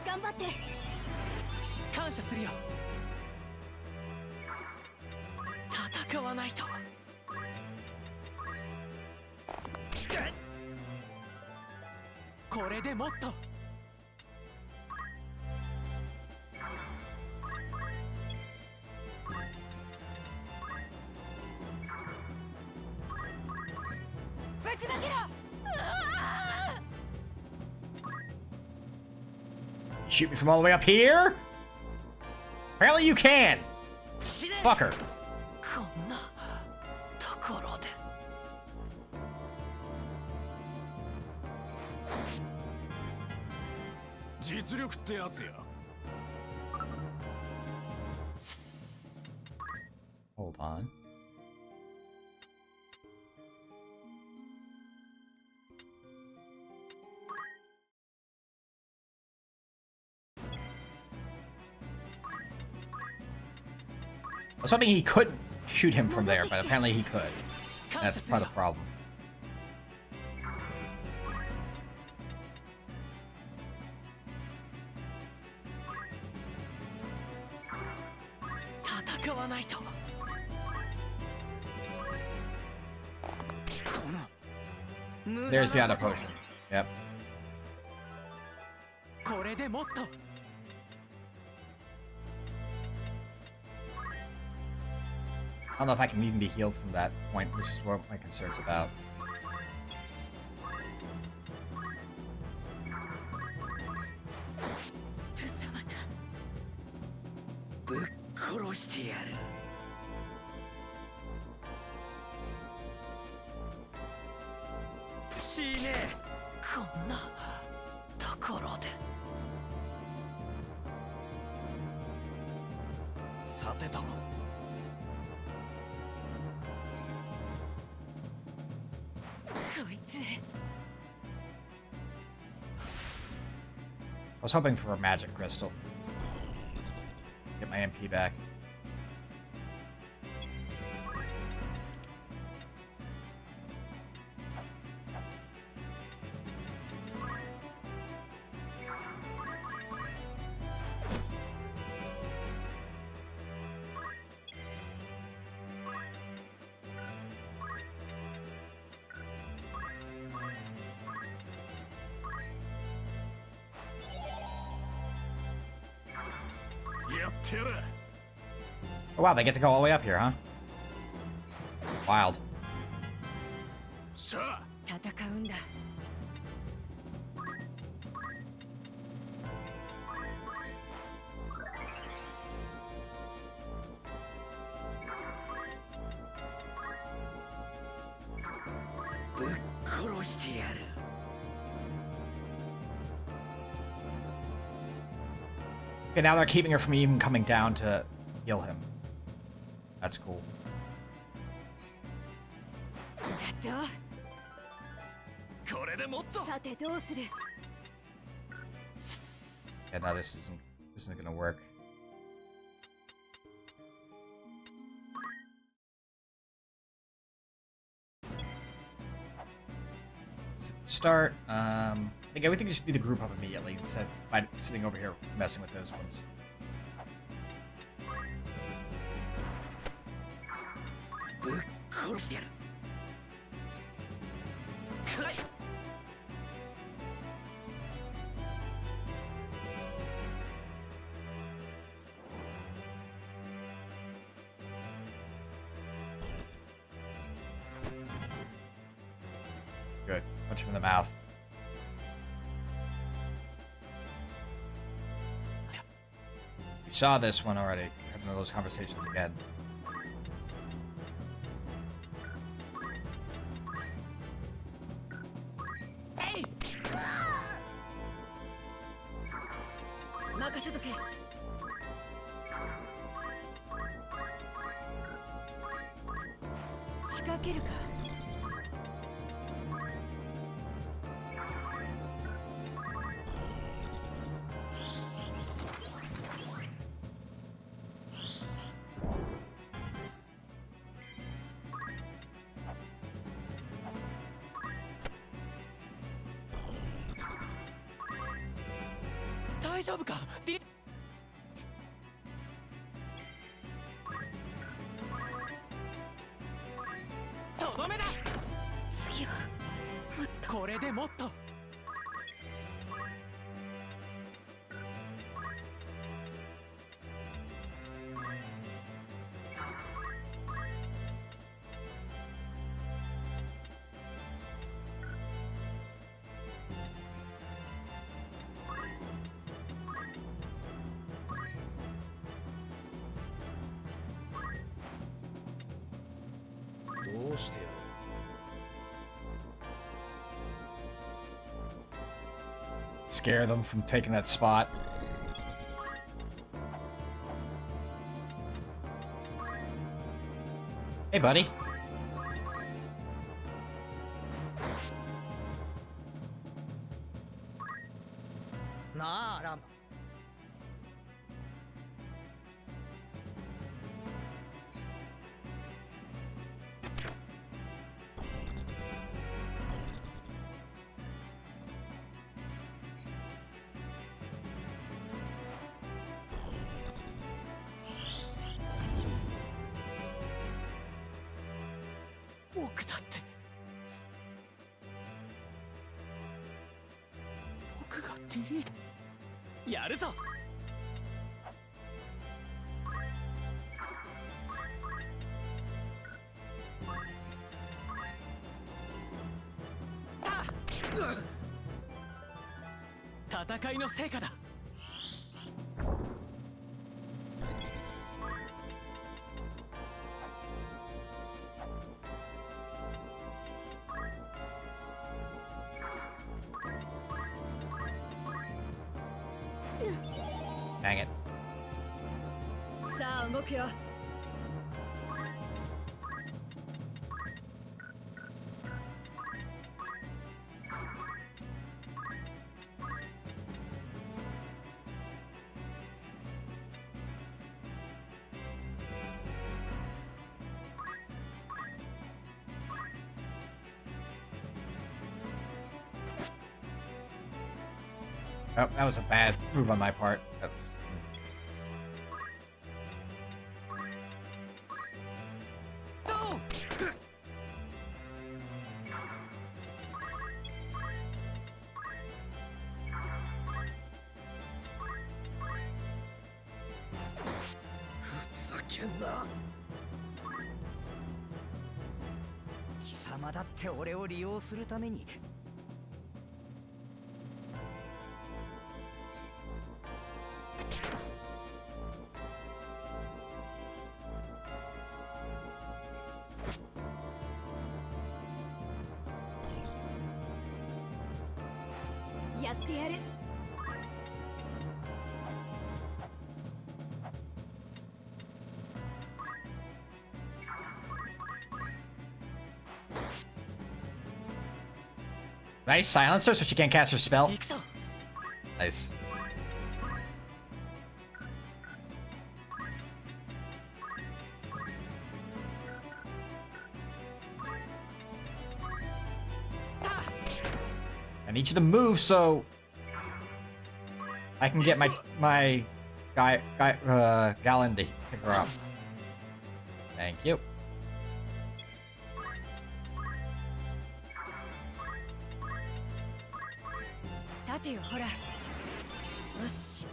Speaker 8: 頑張って。
Speaker 11: 感謝するよ。戦わないと。これでもっと。
Speaker 8: ぶちまけろ。
Speaker 1: Shoot me from all the way up here? Apparently you can! Fucker.
Speaker 11: こんなところで。
Speaker 16: 実力ってやつや。
Speaker 1: Hold on. I was hoping he couldn't shoot him from there, but apparently he could. That's part of the problem. There's the other potion. Yep.
Speaker 11: これでもっと。
Speaker 1: I don't know if I can even be healed from that point, which is what my concern's about.
Speaker 12: 殺してやる。死ねえ。こんなところで。さてとも。
Speaker 8: こいつ。
Speaker 1: I was hoping for a magic crystal. Get my MP back. Oh wow, they get to go all the way up here, huh? Wild.
Speaker 8: 戦うんだ。
Speaker 12: ぶっ殺してやる。
Speaker 1: Okay, now they're keeping her from even coming down to heal him. That's cool.
Speaker 12: これでもっと。
Speaker 8: さてどうする。
Speaker 1: Yeah, no, this isn't gonna work. Start. I think everything just need to group up immediately instead of sitting over here messing with those ones.
Speaker 12: ぶっ殺してやる。はい。
Speaker 1: Good. Punch him in the mouth. We saw this one already. We're having one of those conversations again.
Speaker 8: Hey! 任せとけ。仕掛けるか。
Speaker 12: 大丈夫か。とどめだ。
Speaker 9: 次はもっと。
Speaker 12: これでもっと。
Speaker 14: どうしてよ。
Speaker 1: Scare them from taking that spot. Hey, buddy.
Speaker 12: Na, Ram. 僕だって僕がディリートやるぞ。戦いの成果だ。
Speaker 1: Dang it.
Speaker 17: さあ動くよ。
Speaker 1: Oh, that was a bad move on my part. That was just...
Speaker 12: ふざけんな。貴様だって俺を利用するために。
Speaker 8: やってやる。
Speaker 1: Nice silencer, so she can't cast her spell. Nice. I need you to move so I can get my Gallon to pick her up. Thank you.
Speaker 17: 立てよほら。よし。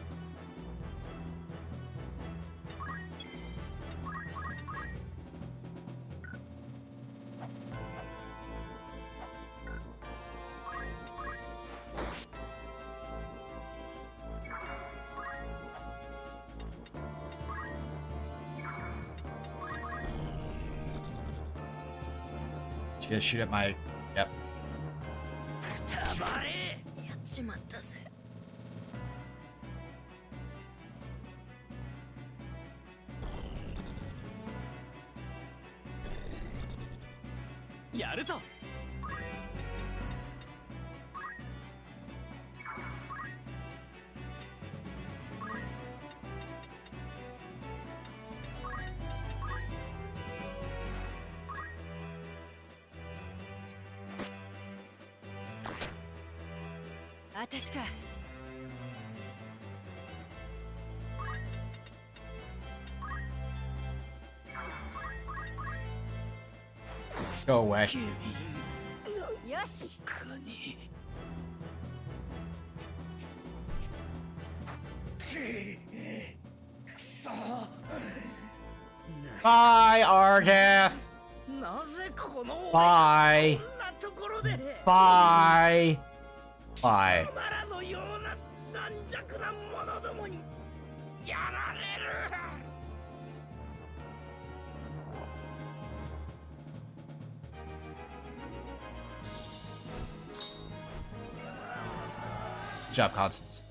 Speaker 1: She's gonna shoot at my... Yep.
Speaker 12: たばれ。
Speaker 17: やっちまったぜ。
Speaker 11: やるぞ。
Speaker 17: 私か。
Speaker 1: Go away.
Speaker 17: よし。
Speaker 1: Bye, Argath.
Speaker 12: なぜこの
Speaker 1: Bye.
Speaker 12: こんなところで
Speaker 1: Bye. Bye.
Speaker 12: お前らのような軟弱な者どもにやられる。
Speaker 1: Good job, Constance.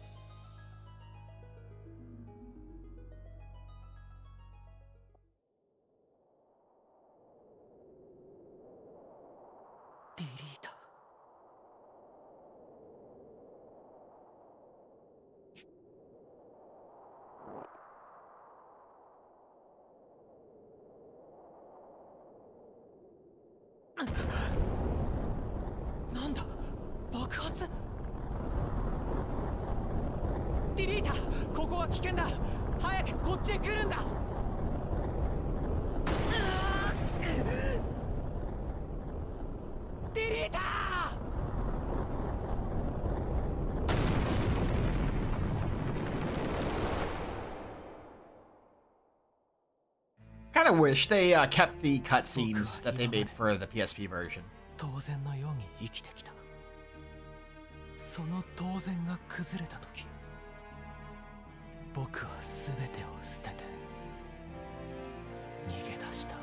Speaker 11: What? ディリータ、ここは危険だ。早くこっちへ来るんだ。ディリータ
Speaker 1: Kind of wish they kept the cutscenes that they made for the PSP version.
Speaker 11: 当然のように生きてきた。その当然が崩れた時、僕は全てを捨てて逃げ出した。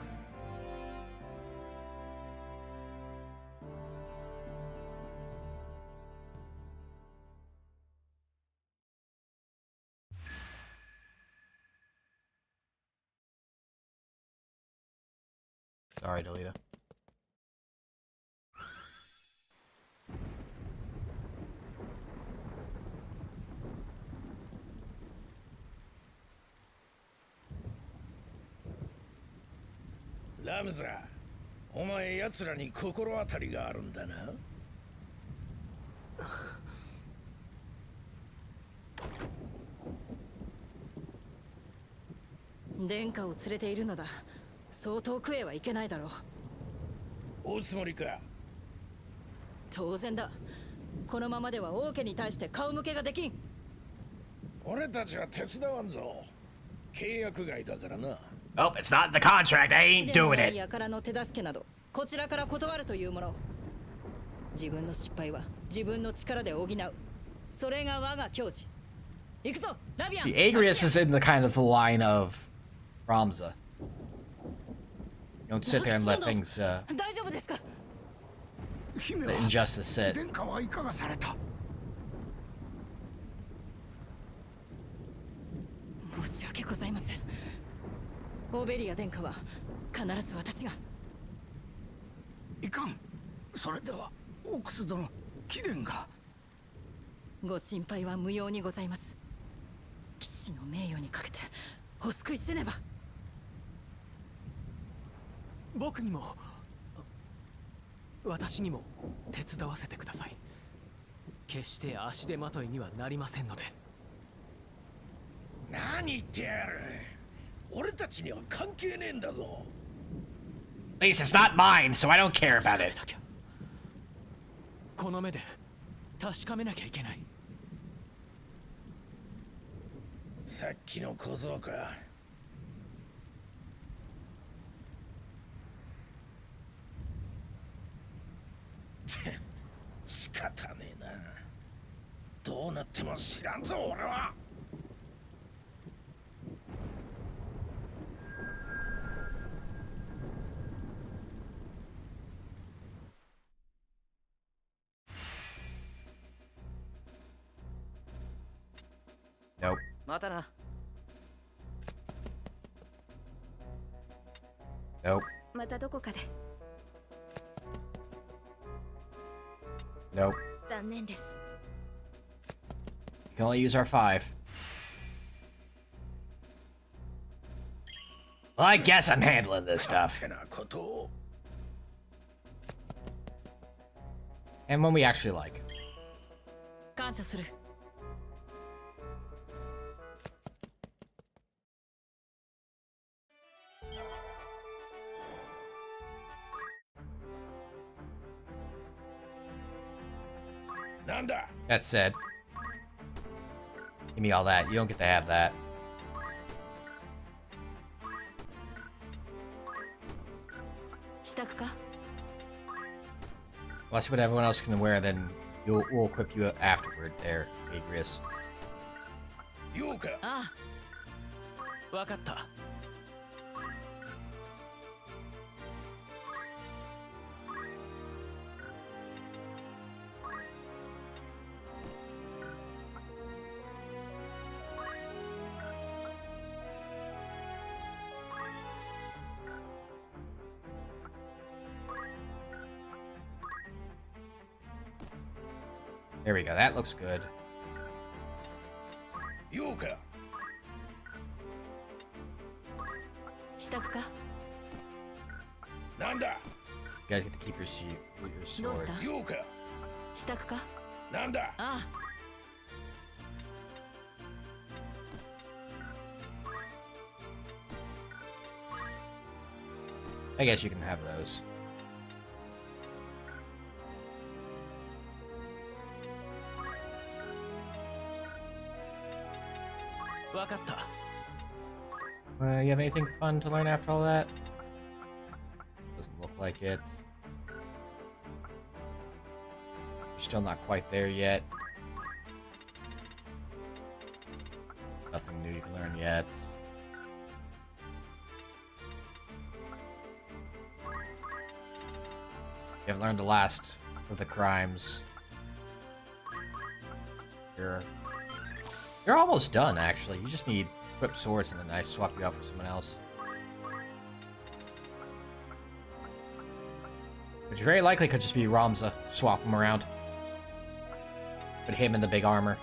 Speaker 1: Sorry, Delita.
Speaker 5: ラムズラ、お前奴らに心当たりがあるんだな。
Speaker 17: 殿下を連れているのだ。そう遠くへはいけないだろう。
Speaker 5: 追うつもりか。
Speaker 17: 当然だ。このままでは王家に対して顔向けができん。
Speaker 5: 俺たちは手伝わんぞ。契約外だからな。
Speaker 1: Oh, it's not in the contract. I ain't doing it.
Speaker 17: 輩の手助けなどこちらから断るというもの。自分の失敗は自分の力で補う。それが我が矜持。行くぞ、ラビアン。
Speaker 1: See, Agrius is in the kind of the line of Ramza. You don't sit there and let things,
Speaker 17: 大丈夫ですか?
Speaker 1: let injustice sit.
Speaker 5: 殿下はいかがされた?
Speaker 17: 申し訳ございません。オーベリア殿下は必ず私が。
Speaker 5: いかん。それではオークス殿、貴殿が。
Speaker 17: ご心配は無用にございます。騎士の名誉にかけてお救いせねば。
Speaker 11: 僕にも私にも手伝わせてください。決して足手まといにはなりませんので。
Speaker 5: 何言ってやる。俺たちには関係ねえんだぞ。
Speaker 1: At least it's not mine, so I don't care about it.
Speaker 11: この目で確かめなきゃいけない。
Speaker 5: さっきの小僧か。仕方ねえな。どうなっても知らんぞ俺は。
Speaker 1: Nope.
Speaker 12: またな。
Speaker 1: Nope.
Speaker 9: またどこかで。
Speaker 1: Nope.
Speaker 9: 残念です。
Speaker 1: You can only use our 5. Well, I guess I'm handling this stuff. And one we actually like.
Speaker 17: 感謝する。
Speaker 1: That said, give me all that. You don't get to have that. Well, that's what everyone else can wear, then we'll equip you afterward there, Agrius.
Speaker 11: ああ、わかった。
Speaker 1: There we go. That looks good.
Speaker 5: Yuka.
Speaker 17: 支度か?
Speaker 5: Nanda.
Speaker 1: You guys get to keep your swords.
Speaker 5: Yuka.
Speaker 17: 支度か?
Speaker 5: Nanda.
Speaker 17: ああ。
Speaker 1: I guess you can have those. You have anything fun to learn after all that? Doesn't look like it. You're still not quite there yet. Nothing new you can learn yet. You haven't learned the last of the crimes. You're almost done, actually. You just need equip swords and then I swap you out for someone else. Which very likely could just be Ramza. Swap him around. Put him in the big armor.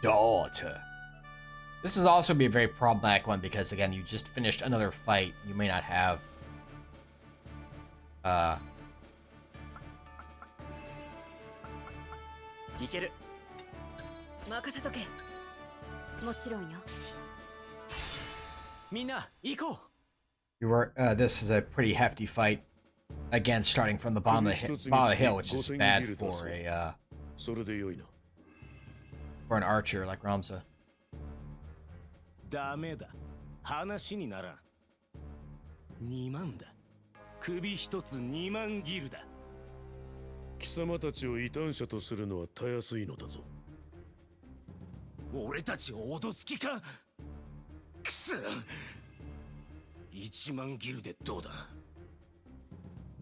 Speaker 1: Daughter. This is also be a very problematic one because again, you just finished another fight. You may not have
Speaker 9: いける。任せとけ。もちろんよ。
Speaker 11: みんな行こう。
Speaker 1: you were this is a pretty hefty fight. Again, starting from the bottom of the hill, which is bad for a for an archer like Ramza.
Speaker 5: ダメだ。話にならん。2万だ。首一つ2万ギルだ。
Speaker 14: 貴様たちを異端者とするのはたやすいのだぞ。
Speaker 5: 俺たちを脅す気か。くそ。1万ギルでどうだ。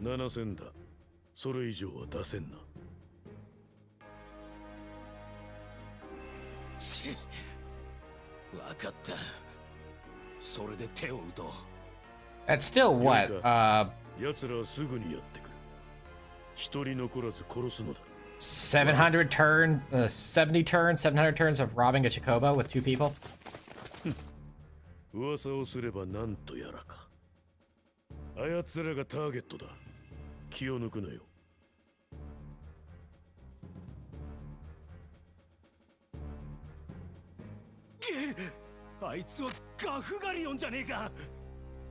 Speaker 14: 7000だ。それ以上は出せんな。
Speaker 5: わかった。それで手を打とう。
Speaker 1: That's still what?
Speaker 14: 奴らはすぐにやってくる。一人残らず殺すのだ。
Speaker 1: 70 turns, 700 turns of robbing a Chocobo with 2 people?
Speaker 14: 噂をすればなんとやらか。あやつらがターゲットだ。気を抜くなよ。
Speaker 5: あいつはガフガリオンじゃねえか。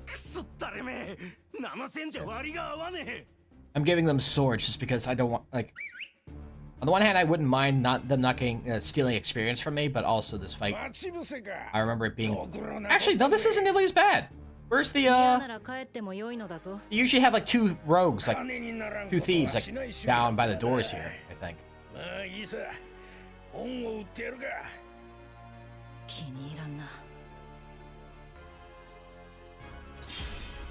Speaker 5: くそったれめ。7000じゃ割が合わねえ。
Speaker 1: I'm giving them swords just because I don't want, like, on the one hand, I wouldn't mind them not getting, stealing experience from me, but also this fight, I remember it being, actually, no, this isn't nearly as bad. Where's the, you usually have, like, 2 rogues, like, 2 thieves, like, down by the doors here, I think.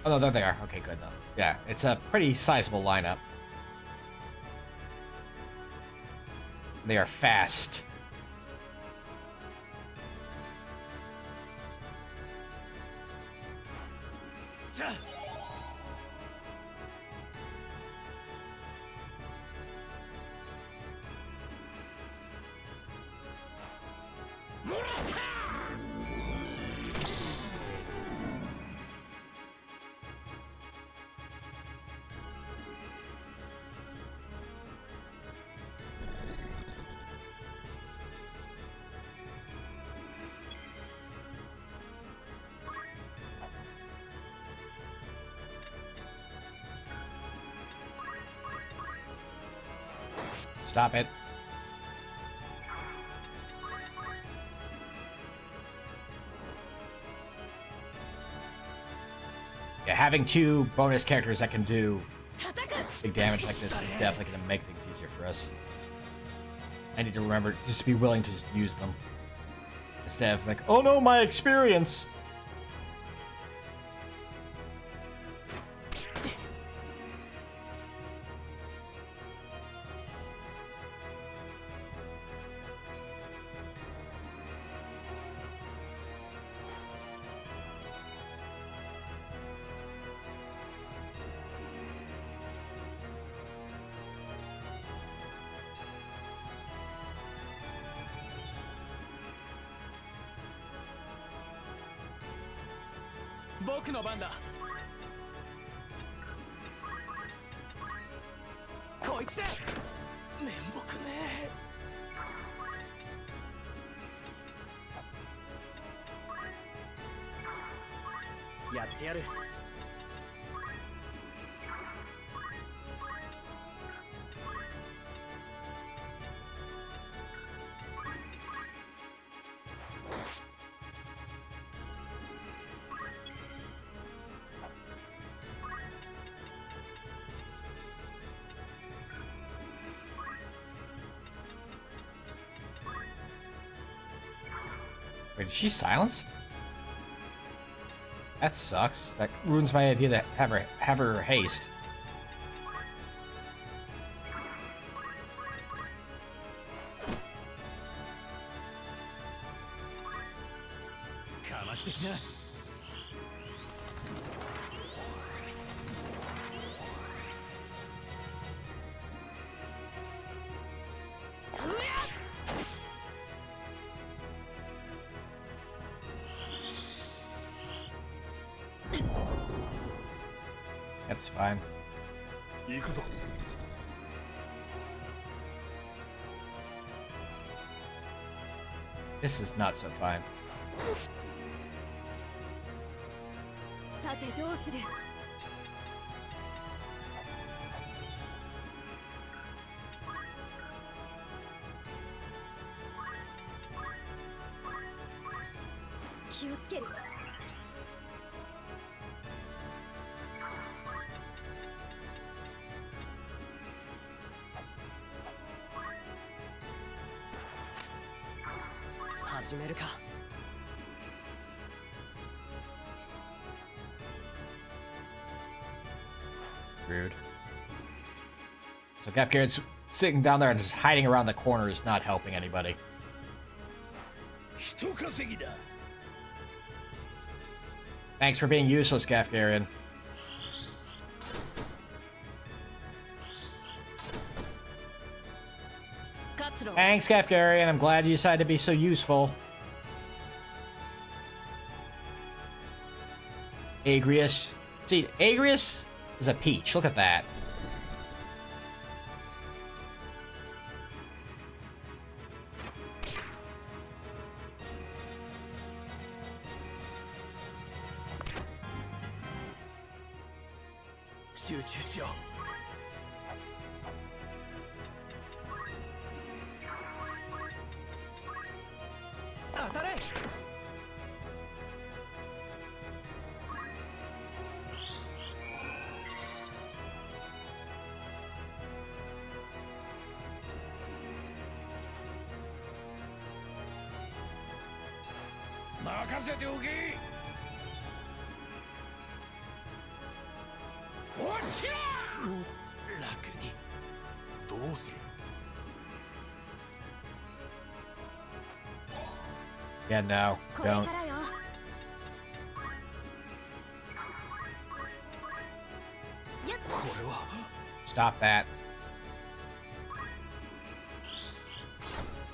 Speaker 1: Oh, no, there they are. Okay, good, though. Yeah, it's a pretty sizable lineup. They are fast. Stop it. Yeah, having 2 bonus characters that can do big damage like this is definitely going to make things easier for us. I need to remember just to be willing to just use them. Instead of like, oh no, my experience! Wait, is she silenced? That sucks. That ruins my idea to have her haste. That's fine. This is not so fine.
Speaker 8: さてどうする？気をつける。
Speaker 12: 始めるか。
Speaker 1: Rude. So Gafgaard's sitting down there and just hiding around the corner is not helping anybody. Thanks for being useless, Gafgarian. Thanks, Gafgarian. I'm glad you decided to be so useful. Agrius. See, Agrius is a peach. Look at that. Yeah, no, don't. Stop that.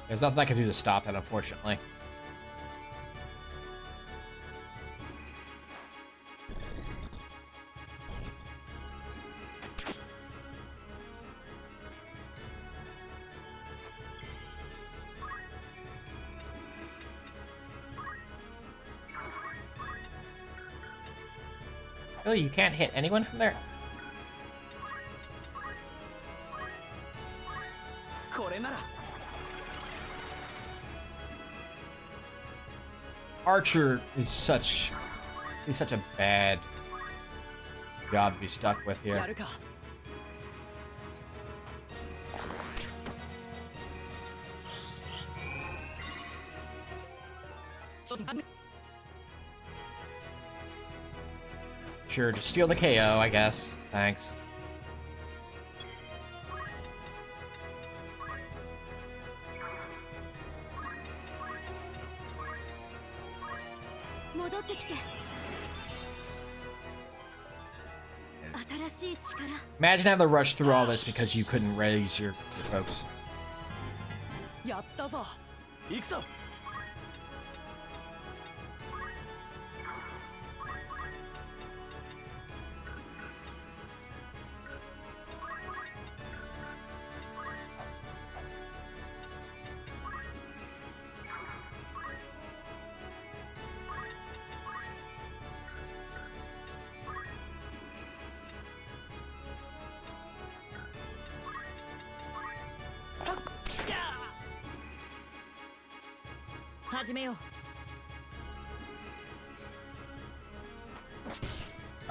Speaker 1: There's nothing I can do to stop that, unfortunately. Really, you can't hit anyone from there? Archer is such a bad job to be stuck with here. Sure, just steal the KO, I guess. Thanks. Imagine having to rush through all this because you couldn't raise your folks.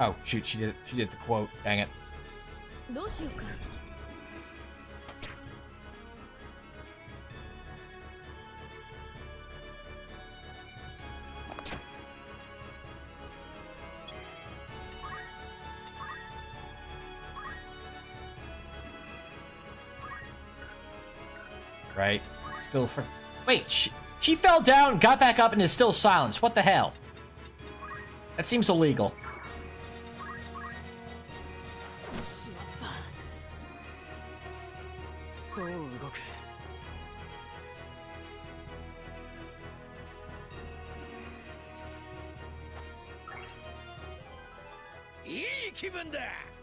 Speaker 1: Oh shoot, she did the quote. Dang it. Right? Still for. Wait, she fell down, got back up, and is still silenced. What the hell? That seems illegal.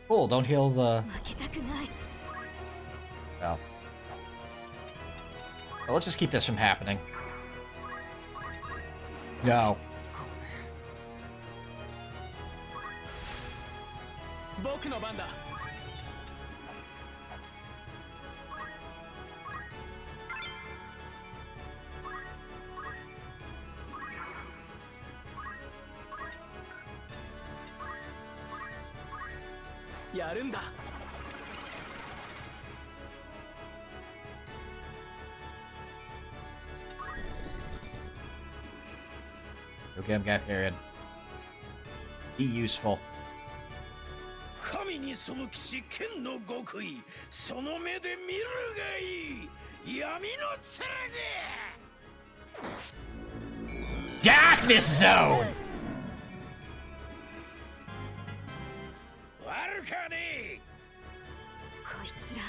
Speaker 1: Cool, don't heal the... Oh. Well, let's just keep this from happening. No. Okay, I'm got period. Be useful.
Speaker 5: 神に背きし剣の極意その目で見るがいい闇の剣
Speaker 1: Darkness Zone!
Speaker 5: 悪かねえ
Speaker 8: こいつら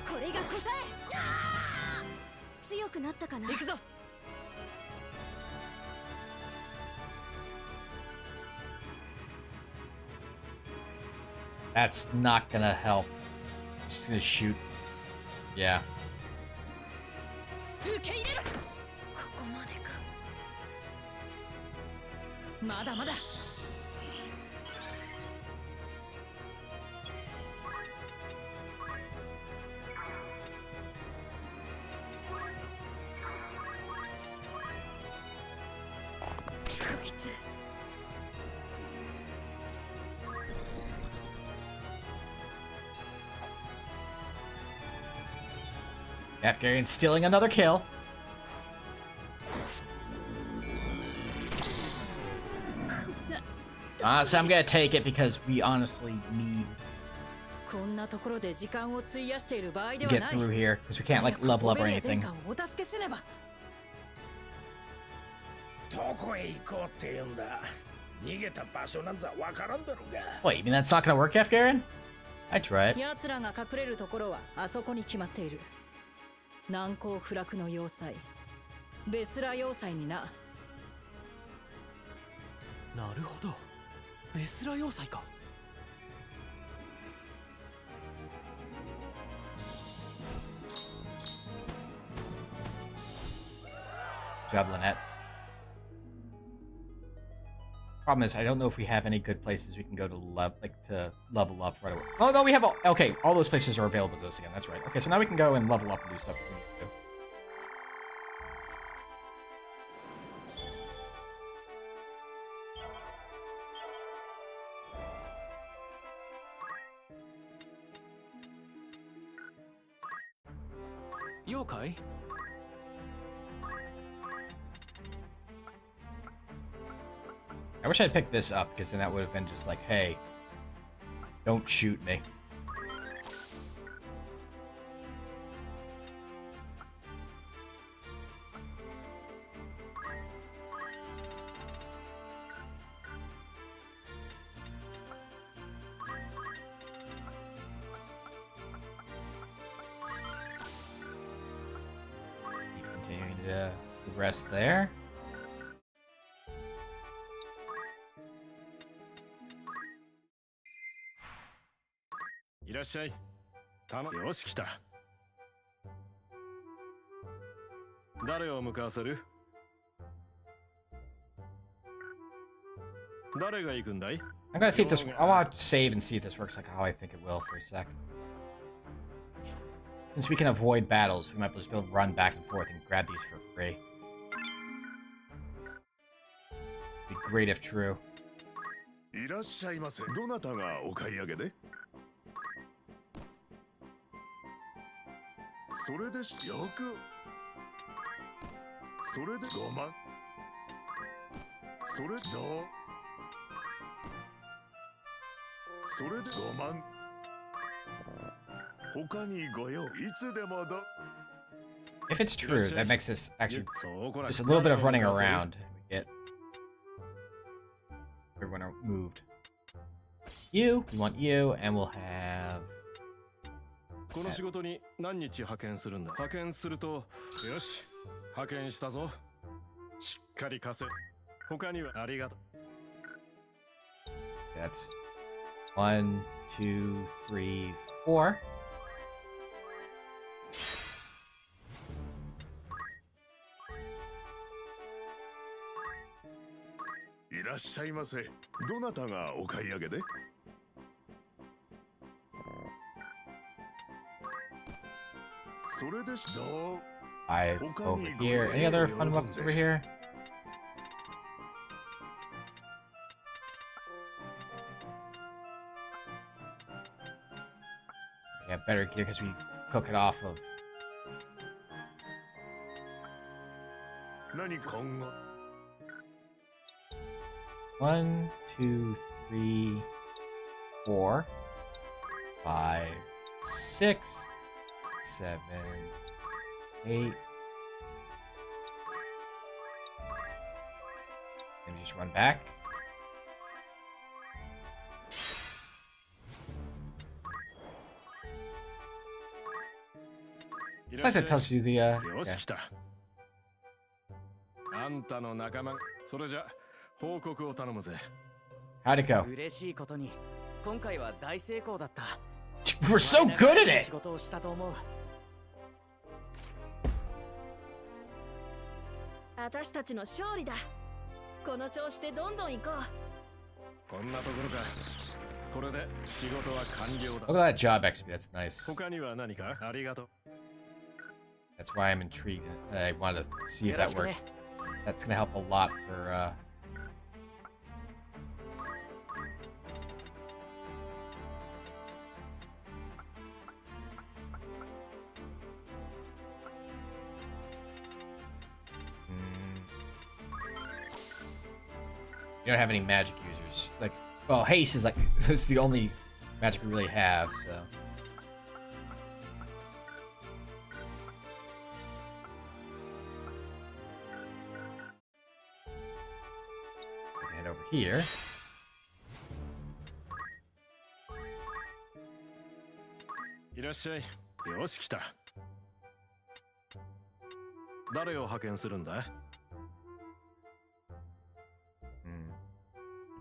Speaker 8: これが答え強くなったかな行くぞ
Speaker 1: That's not gonna help. Just gonna shoot. Yeah.
Speaker 8: 受け入れるここまでかまだまだ
Speaker 1: Afghanian stealing another kill. So I'm gonna take it because we honestly need to get through here because we can't like level up or anything.
Speaker 5: どこへ行こうって言うんだ逃げた場所なんざわからんだろうが
Speaker 1: Wait, you mean that's not gonna work, Afghanian? I tried.
Speaker 18: 奴らが隠れるところはあそこに決まっている難攻不落の要塞ベスラ要塞にな
Speaker 11: なるほどベスラ要塞か
Speaker 1: Job, Lynette. Problem is, I don't know if we have any good places we can go to level up right away. Oh no, we have all those places are available to us again. That's right. Okay, so now we can go and level up and do stuff we need to do.
Speaker 11: Yokai?
Speaker 1: I wish I'd picked this up, because then that would have been just like, hey, don't shoot me. Keep continuing to progress there.
Speaker 5: いらっしゃい。よし来た。誰を向かわせる？誰が行くんだい？
Speaker 1: I'm gonna see if this. I want to save and see if this works like how I think it will for a sec. Since we can avoid battles, we might just be able to run back and forth and grab these for free. Be great if true.
Speaker 13: いらっしゃいませ。どなたがお買い上げで？それでよく。それで5万。それどう？それで5万。他にご用、いつでもど。
Speaker 1: If it's true, that makes this actually just a little bit of running around. We get everyone moved. You, we want you, and we'll have.
Speaker 5: この仕事に何日派遣するんだ。派遣すると、よし、派遣したぞ。しっかり稼い。他にはありがとう。
Speaker 1: That's 1, 2, 3, 4.
Speaker 13: いらっしゃいませ。どなたがお買い上げで？それでどう？
Speaker 1: I over here. Any other fun weapons over here? Yeah, better gear because we cook it off of.
Speaker 13: 何今後？
Speaker 1: 1, 2, 3, 4, 5, 6, 7, 8. Let me just run back. It's nice it tells you the yeah.
Speaker 5: あんたの仲間、それじゃ報告を頼むぜ。
Speaker 1: How'd it go?
Speaker 12: 嬉しいことに今回は大成功だった。
Speaker 1: We're so good at it.
Speaker 12: 仕事をしたと思う。
Speaker 8: 私たちの勝利だ。この調子でどんどん行こう。
Speaker 5: こんなところか。これで仕事は完了だ。
Speaker 1: Look at that job XP. That's nice.
Speaker 5: 他には何かありがとう。
Speaker 1: That's why I'm intrigued. I wanted to see if that worked. That's gonna help a lot for You don't have any magic users. Like, well, haste is like this is the only magic we really have, so. Head over here.
Speaker 5: Irashai. よし来た。誰を派遣するんだ？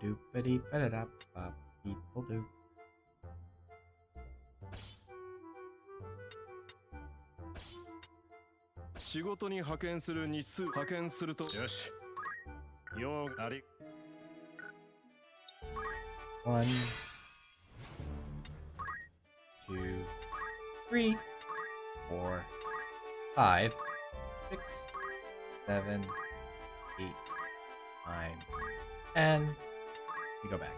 Speaker 1: Doopity-ba-da-da-ba, people do.
Speaker 5: 仕事に派遣する日数派遣するとよし。ようあり。
Speaker 1: 1, 2, 3, 4, 5, 6, 7, 8, 9, and we go back.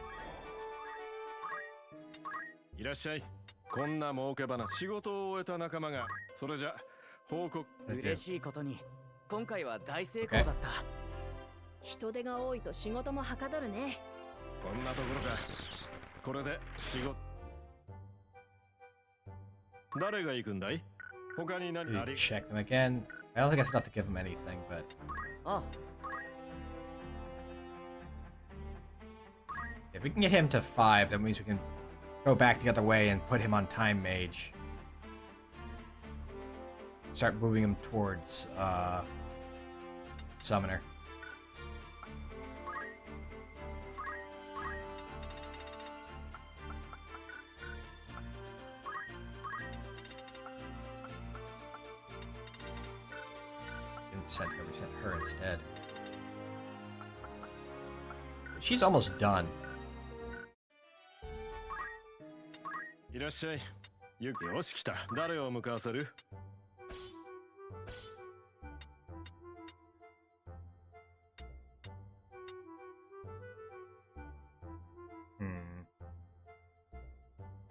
Speaker 5: いらっしゃい。こんな儲け話。仕事を終えた仲間が、それじゃ報告。
Speaker 12: 嬉しいことに今回は大成功だった。
Speaker 8: 人手が多いと仕事もはかどるね。
Speaker 5: こんなところか。これで仕事。誰が行くんだい？他に何あり？
Speaker 1: Check them again. I don't think it's enough to give them anything, but.
Speaker 12: あ。
Speaker 1: If we can get him to 5, that means we can go back the other way and put him on Time Mage. Start moving him towards Summoner. We sent her instead. She's almost done.
Speaker 5: いらっしゃい。よし来た。誰を向かわせる？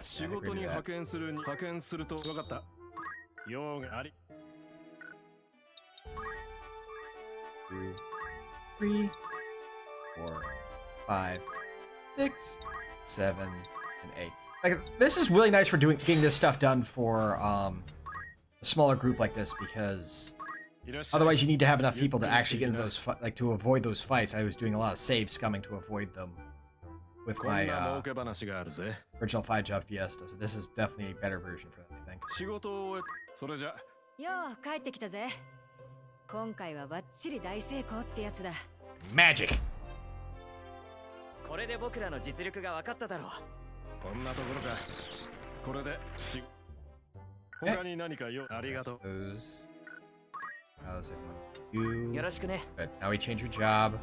Speaker 5: 仕事に派遣すると分かった。用があり。
Speaker 1: 2, 3, 4, 5, 6, 7, and A. Like, this is really nice for getting this stuff done for a smaller group like this, because otherwise you need to have enough people to actually get into those to avoid those fights. I was doing a lot of save scumming to avoid them with my original 5-job Fiesta, so this is definitely a better version for that, I think.
Speaker 9: よう帰ってきたぜ。今回はバッチリ大成功ってやつだ。
Speaker 1: Magic!
Speaker 12: これで僕らの実力が分かっただろう。
Speaker 5: こんなところか。これで他に何かよ。ありがとう。
Speaker 1: How's it going?
Speaker 12: よろしくね。
Speaker 1: Good. Now we change your job.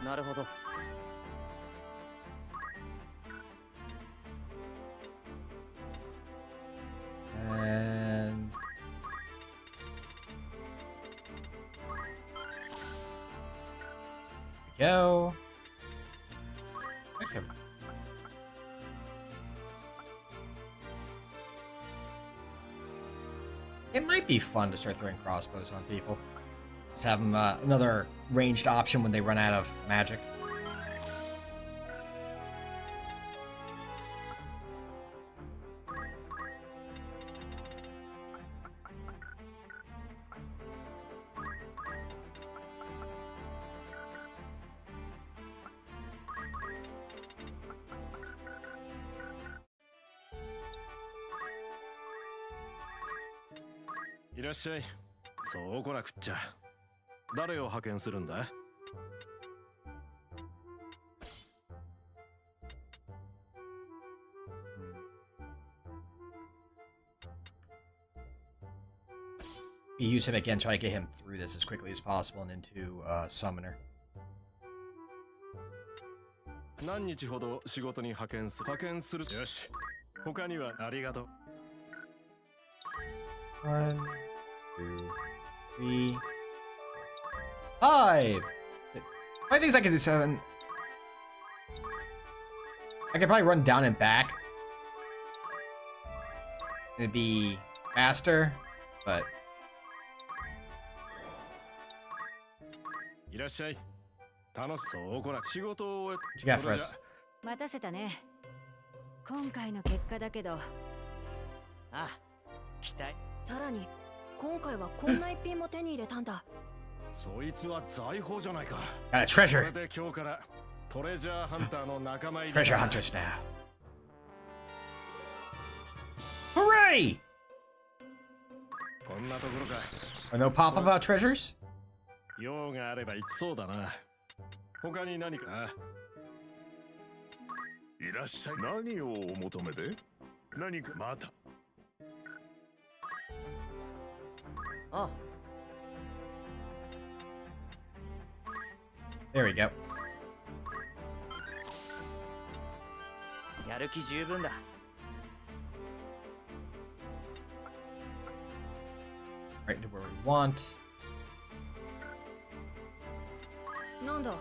Speaker 12: なるほど。
Speaker 1: And go. Okay. It might be fun to start throwing crossbows on people. Just have them another ranged option when they run out of magic.
Speaker 5: いらっしゃい。そうこなくっちゃ。誰を派遣するんだ?
Speaker 1: Use him again, try to get him through this as quickly as possible and into Summoner.
Speaker 5: 何日ほど仕事に派遣する。よし。他にはありがとう。
Speaker 1: 1, 2, 3, 5. I think I can do 7. I could probably run down and back. It'd be faster, but.
Speaker 5: いらっしゃい。楽しそうこな仕事を終え。
Speaker 1: What you got for us?
Speaker 9: 待たせたね。今回の結果だけど。あ
Speaker 12: あ、期待。
Speaker 9: さらに今回はこんな一品も手に入れたんだ。
Speaker 5: そいつは財宝じゃないか。
Speaker 1: Got a treasure.
Speaker 5: これで今日からトレジャーハンターの仲間入り。
Speaker 1: Treasure hunters now. Hooray!
Speaker 5: こんなところか。
Speaker 1: Are no pop about treasures?
Speaker 5: 用があればそうだな。他に何か。
Speaker 13: いらっしゃい。何をお求めで？何かまた。
Speaker 12: あ。
Speaker 1: There we go.
Speaker 12: やる気十分だ。
Speaker 1: Right to where we want.
Speaker 9: なんだ。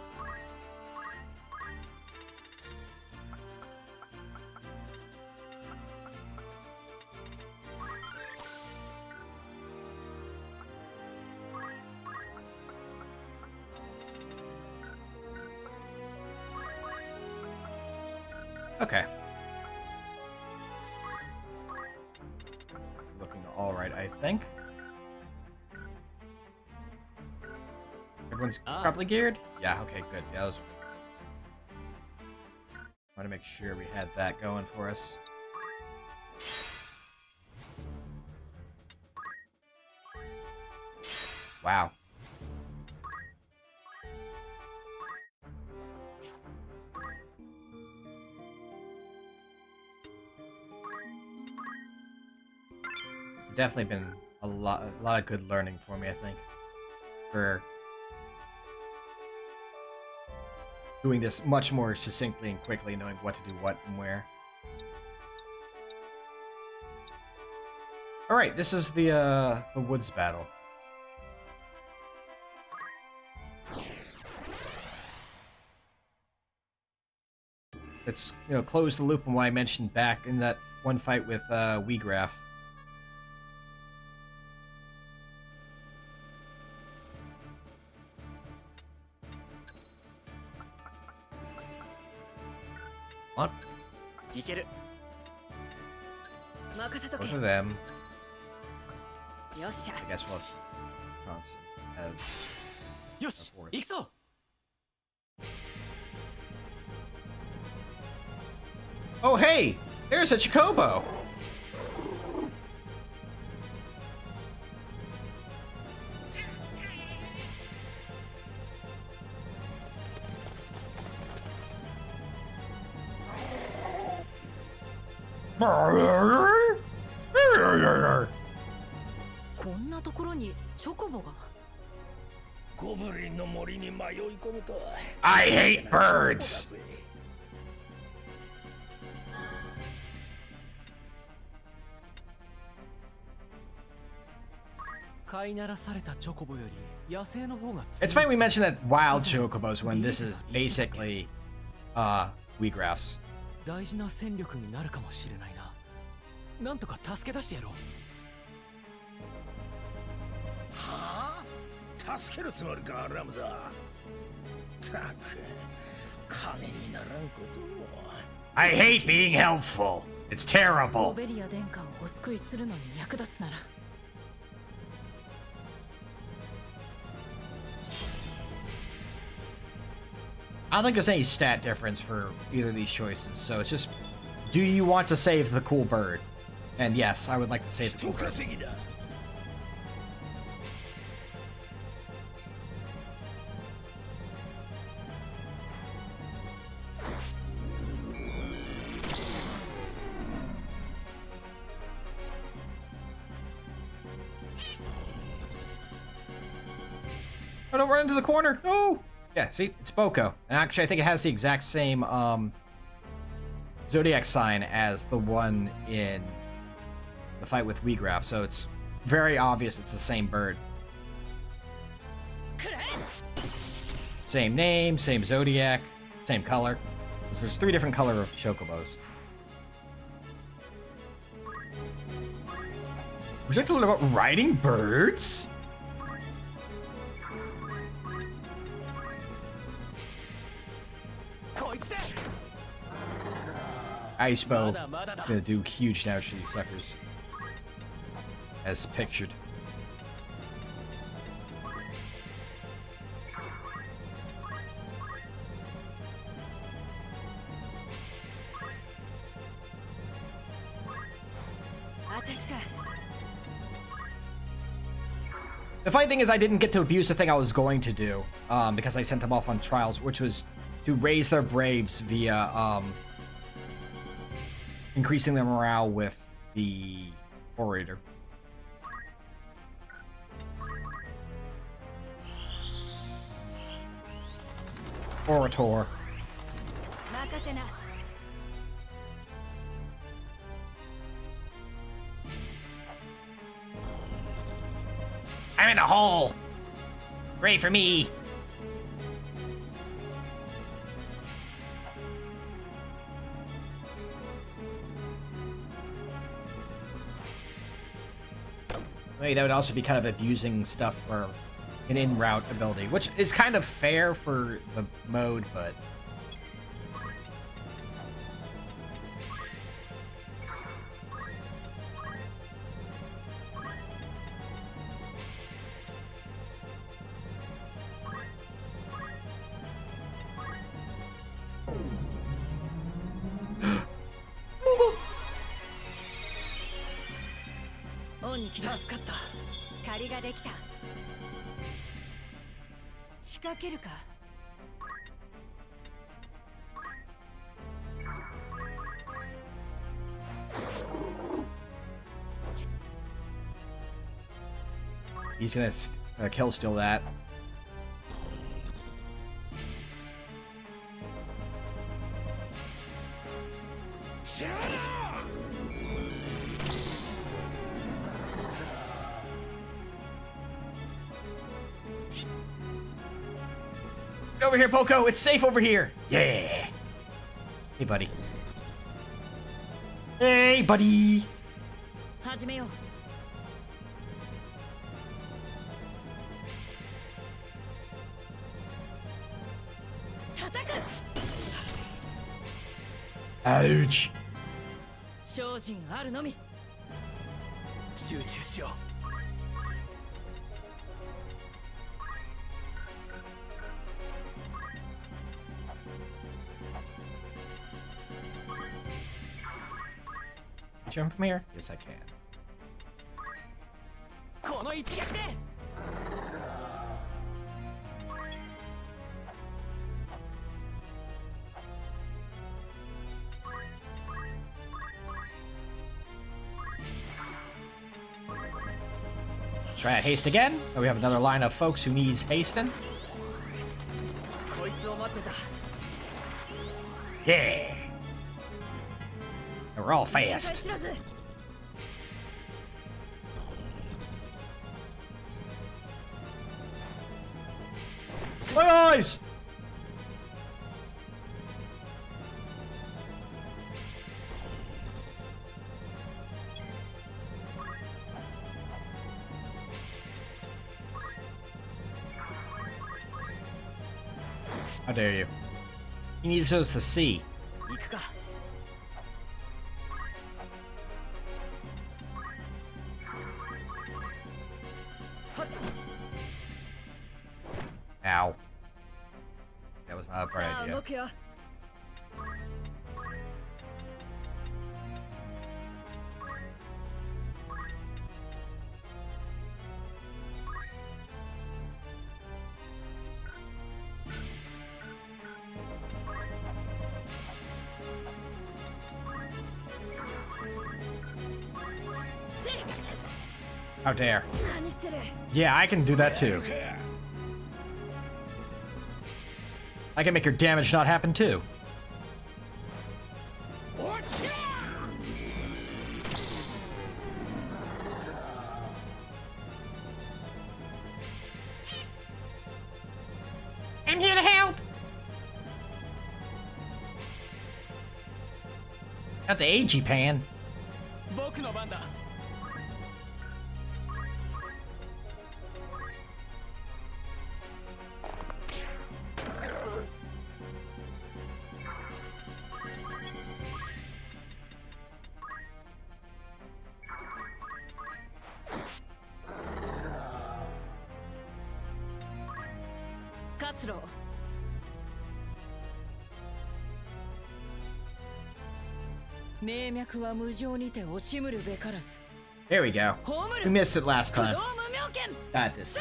Speaker 1: Okay. Looking all right, I think. Everyone's properly geared? Yeah, okay, good. Yeah, that was... Want to make sure we had that going for us. Wow. It's definitely been a lot of good learning for me, I think, for doing this much more succinctly and quickly, knowing what to do what and where. All right, this is the woods battle. It's, you know, close the loop on what I mentioned back in that one fight with Weegraph. on.
Speaker 12: いける。
Speaker 17: 任せとけ。
Speaker 1: Both of them.
Speaker 17: よっしゃ。
Speaker 1: I guess we'll constant as
Speaker 11: よし、行くぞ。
Speaker 1: Oh, hey! There's a Chocobo!
Speaker 18: こんなところにチョコボが。
Speaker 5: ゴブリンの森に迷い込むとは。
Speaker 1: I hate birds!
Speaker 11: 飼いならされたチョコボより野生の方が強い。
Speaker 1: It's funny we mentioned that wild chocobos when this is basically, Wheatgrass.
Speaker 11: 大事な戦力になるかもしれないな。なんとか助け出してやろう。
Speaker 5: はあ、助けるつもりか、ラムザ。たく、金にならんことを。
Speaker 1: I hate being helpful. It's
Speaker 18: オ
Speaker 1: terrible.
Speaker 18: ベリア殿下をお救いするのに役立つなら。
Speaker 1: I don't think there's any stat difference for either of these choices, so it's just, do you want to save the cool bird? And yes, I would like to save the cool bird. Oh, don't run into the corner! No! Yeah, see, it's Boko. And actually, I think it has the exact same zodiac sign as the one in the fight with Wheatgrass, so it's very obvious it's the same bird. Same name, same zodiac, same color. There's 3 different color of chocobos. Would you like to learn about riding birds? Ice Bow. It's gonna do huge damage to these suckers. As pictured. The funny thing is I didn't get to abuse the thing I was going to do, because I sent them off on trials, which was to raise their braves via, increasing their morale with the orator. Orator. I'm in a hole! Great for me! Maybe that would also be kind of abusing stuff for an in-route ability, which is kind of fair for the mode, but... He's gonna kill steal that. Get over here, Poco! It's safe over here! Yeah! Hey, buddy. Hey, buddy!
Speaker 18: 始めよう。
Speaker 1: I Ouch.
Speaker 18: 精進あるのみ。
Speaker 11: 集中しよう。
Speaker 1: Jump from here? Yes, I can.
Speaker 11: この一撃で
Speaker 1: Try to haste again. Oh, we have another line of folks who needs hasting.
Speaker 12: こいつを待ってた。
Speaker 1: Yeah. And we're all fast.
Speaker 12: 知らず。
Speaker 1: My eyes! How dare you? He needs us to see.
Speaker 12: 行くか。
Speaker 1: Ow. That was not a bright
Speaker 12: さあ
Speaker 1: idea.
Speaker 12: 動くよ。
Speaker 1: How dare.
Speaker 12: 何してる？
Speaker 1: Yeah, I can do that too. I can make your damage not happen too. I'm here to help. Got the AG pan.
Speaker 11: 僕の番だ。
Speaker 18: 活路。命脈は無情にて惜しむるべからず。
Speaker 1: There we go. We missed it last time.
Speaker 18: ドーム妙見。
Speaker 1: Got this.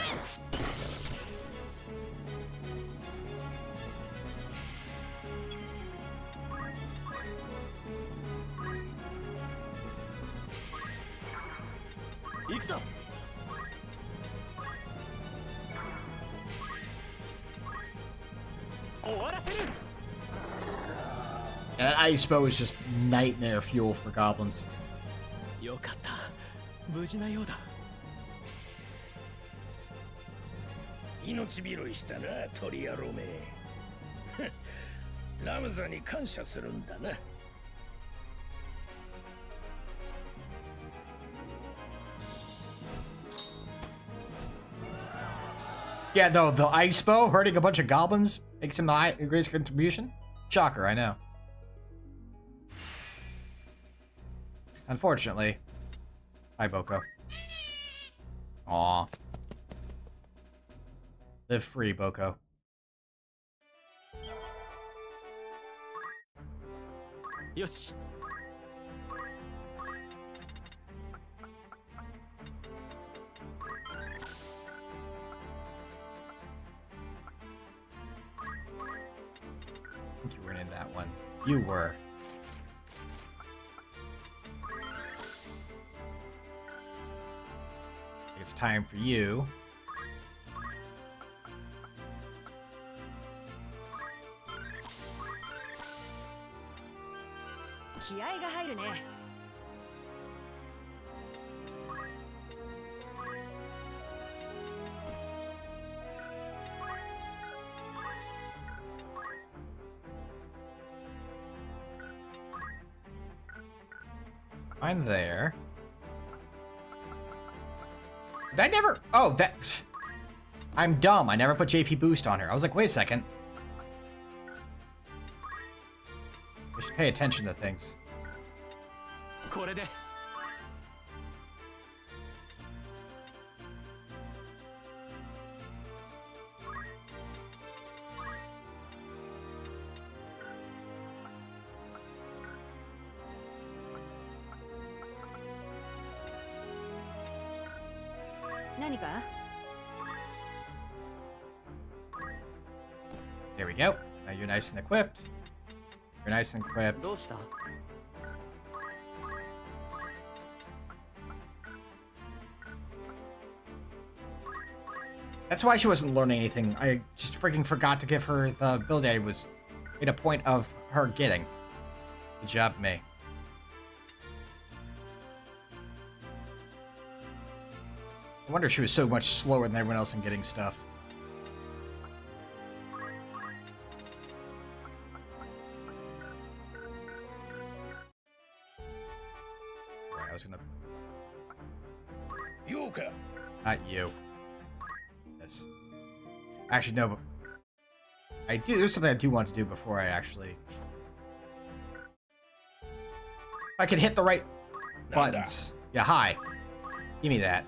Speaker 11: 行くぞ。 終わらせる。
Speaker 1: That ice bow is just nightmare fuel for goblins.
Speaker 11: よかった。無事なようだ。
Speaker 19: 命拾いしたな、鳥野郎め。ラムザに感謝するんだな。
Speaker 1: Yeah, no, the ice bow hurting a bunch of goblins makes him the greatest contribution. Shocker, I know. Unfortunately. Hi, Boko. Aw. Live free, Boko.
Speaker 11: Yoshi.
Speaker 1: I think you were in that one. You were. It's time for you. I'm there. Did I never? Oh, that. I'm dumb. I never put JP boost on her. I was like, wait a second. pay attention to things.
Speaker 11: これで
Speaker 18: 何か
Speaker 1: There we go. Now you're nice and equipped. You're nice and equipped.
Speaker 12: どうした
Speaker 1: That's why she wasn't learning anything. I just freaking forgot to give her the ability I was made a point of her getting. Good job, May. I wonder she was so much slower than everyone else in getting stuff. Right, I was gonna...
Speaker 19: Yuka.
Speaker 1: Not you. This. Actually, no, but... I do... There's something I do want to do before I actually... If I can hit the right buttons. Yeah, hi. Give me that.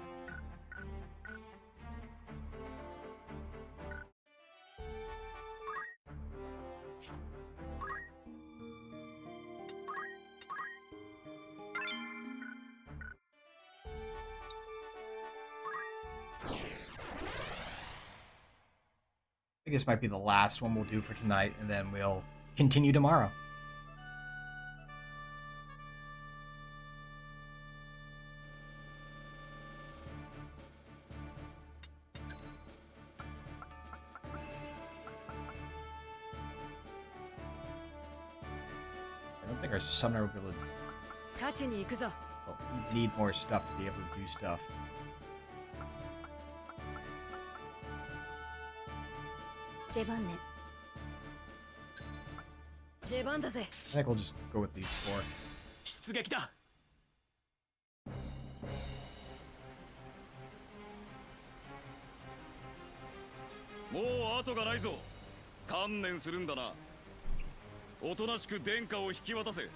Speaker 1: I think this might be the last one we'll do for tonight, and then we'll continue tomorrow. I don't think our summoner will be able to...
Speaker 17: 勝ちに行くぞ
Speaker 1: Well, we need more stuff to be able to do stuff.
Speaker 8: 出番ね
Speaker 17: 出番だぜ
Speaker 1: I think we'll just go with these four.
Speaker 11: 出撃だ
Speaker 5: もう後がないぞ。観念するんだな。おとなしく殿下を引き渡せ。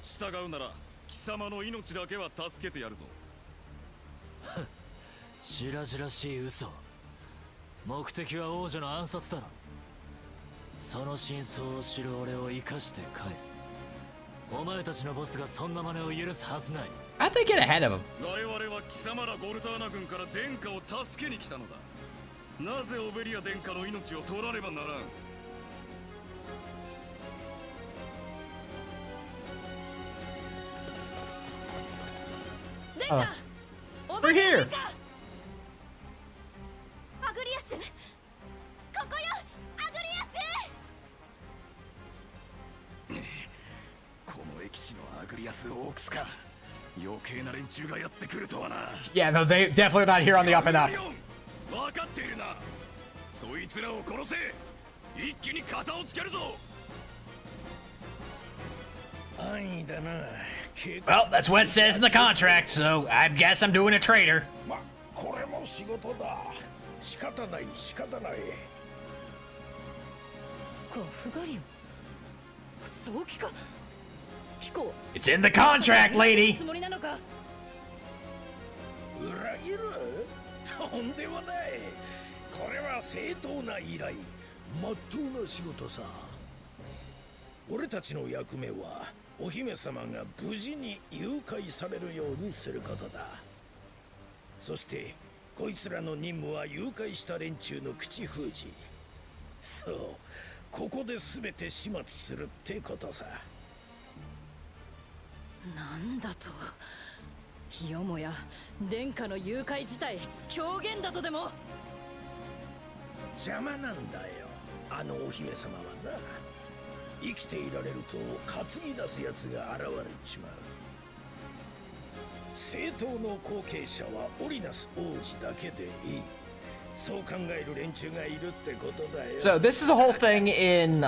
Speaker 5: 従うなら貴様の命だけは助けてやるぞ。
Speaker 7: 白々しい嘘。目的は王女の暗殺だろ。その真相を知る俺を生かして返す。お前たちのボスがそんな真似を許すはずない。
Speaker 1: I think get ahead of him.
Speaker 5: 我々は貴様らゴルターナ軍から殿下を助けに来たのだ。なぜオベリア殿下の命を取らねばならん。
Speaker 8: 殿下
Speaker 1: We're here.
Speaker 8: アグリアスここよアグリアス
Speaker 5: この歴史のアグリアスを臆すか。余計な連中がやってくるとはな。
Speaker 1: Yeah, no, they definitely are not here on the up and up.
Speaker 5: 分かっているな。そいつらを殺せ。一気に肩をつけるぞ。
Speaker 19: 安易だな。
Speaker 1: Well, that's what it says in the contract, so I guess I'm doing a traitor.
Speaker 19: ま、これも仕事だ。仕方ない仕方ない。
Speaker 18: ガフガリオそうきかピコ
Speaker 1: It's in the contract, lady.
Speaker 18: つもりなのか
Speaker 19: 裏切るとんでもない。これは正当な依頼。まっとうな仕事さ。俺たちの役目はお姫様が無事に誘拐されるようにすることだ。そしてこいつらの任務は誘拐した連中の口封じ。そう、ここで全て始末するってことさ。
Speaker 18: なんだとよもや殿下の誘拐自体狂言だとでも
Speaker 19: 邪魔なんだよ、あのお姫様はな。生きていられると担ぎ出す奴が現れちまう。正当の後継者はオリナス王子だけでいい。そう考える連中がいるってことだよ。
Speaker 1: So this is a whole thing in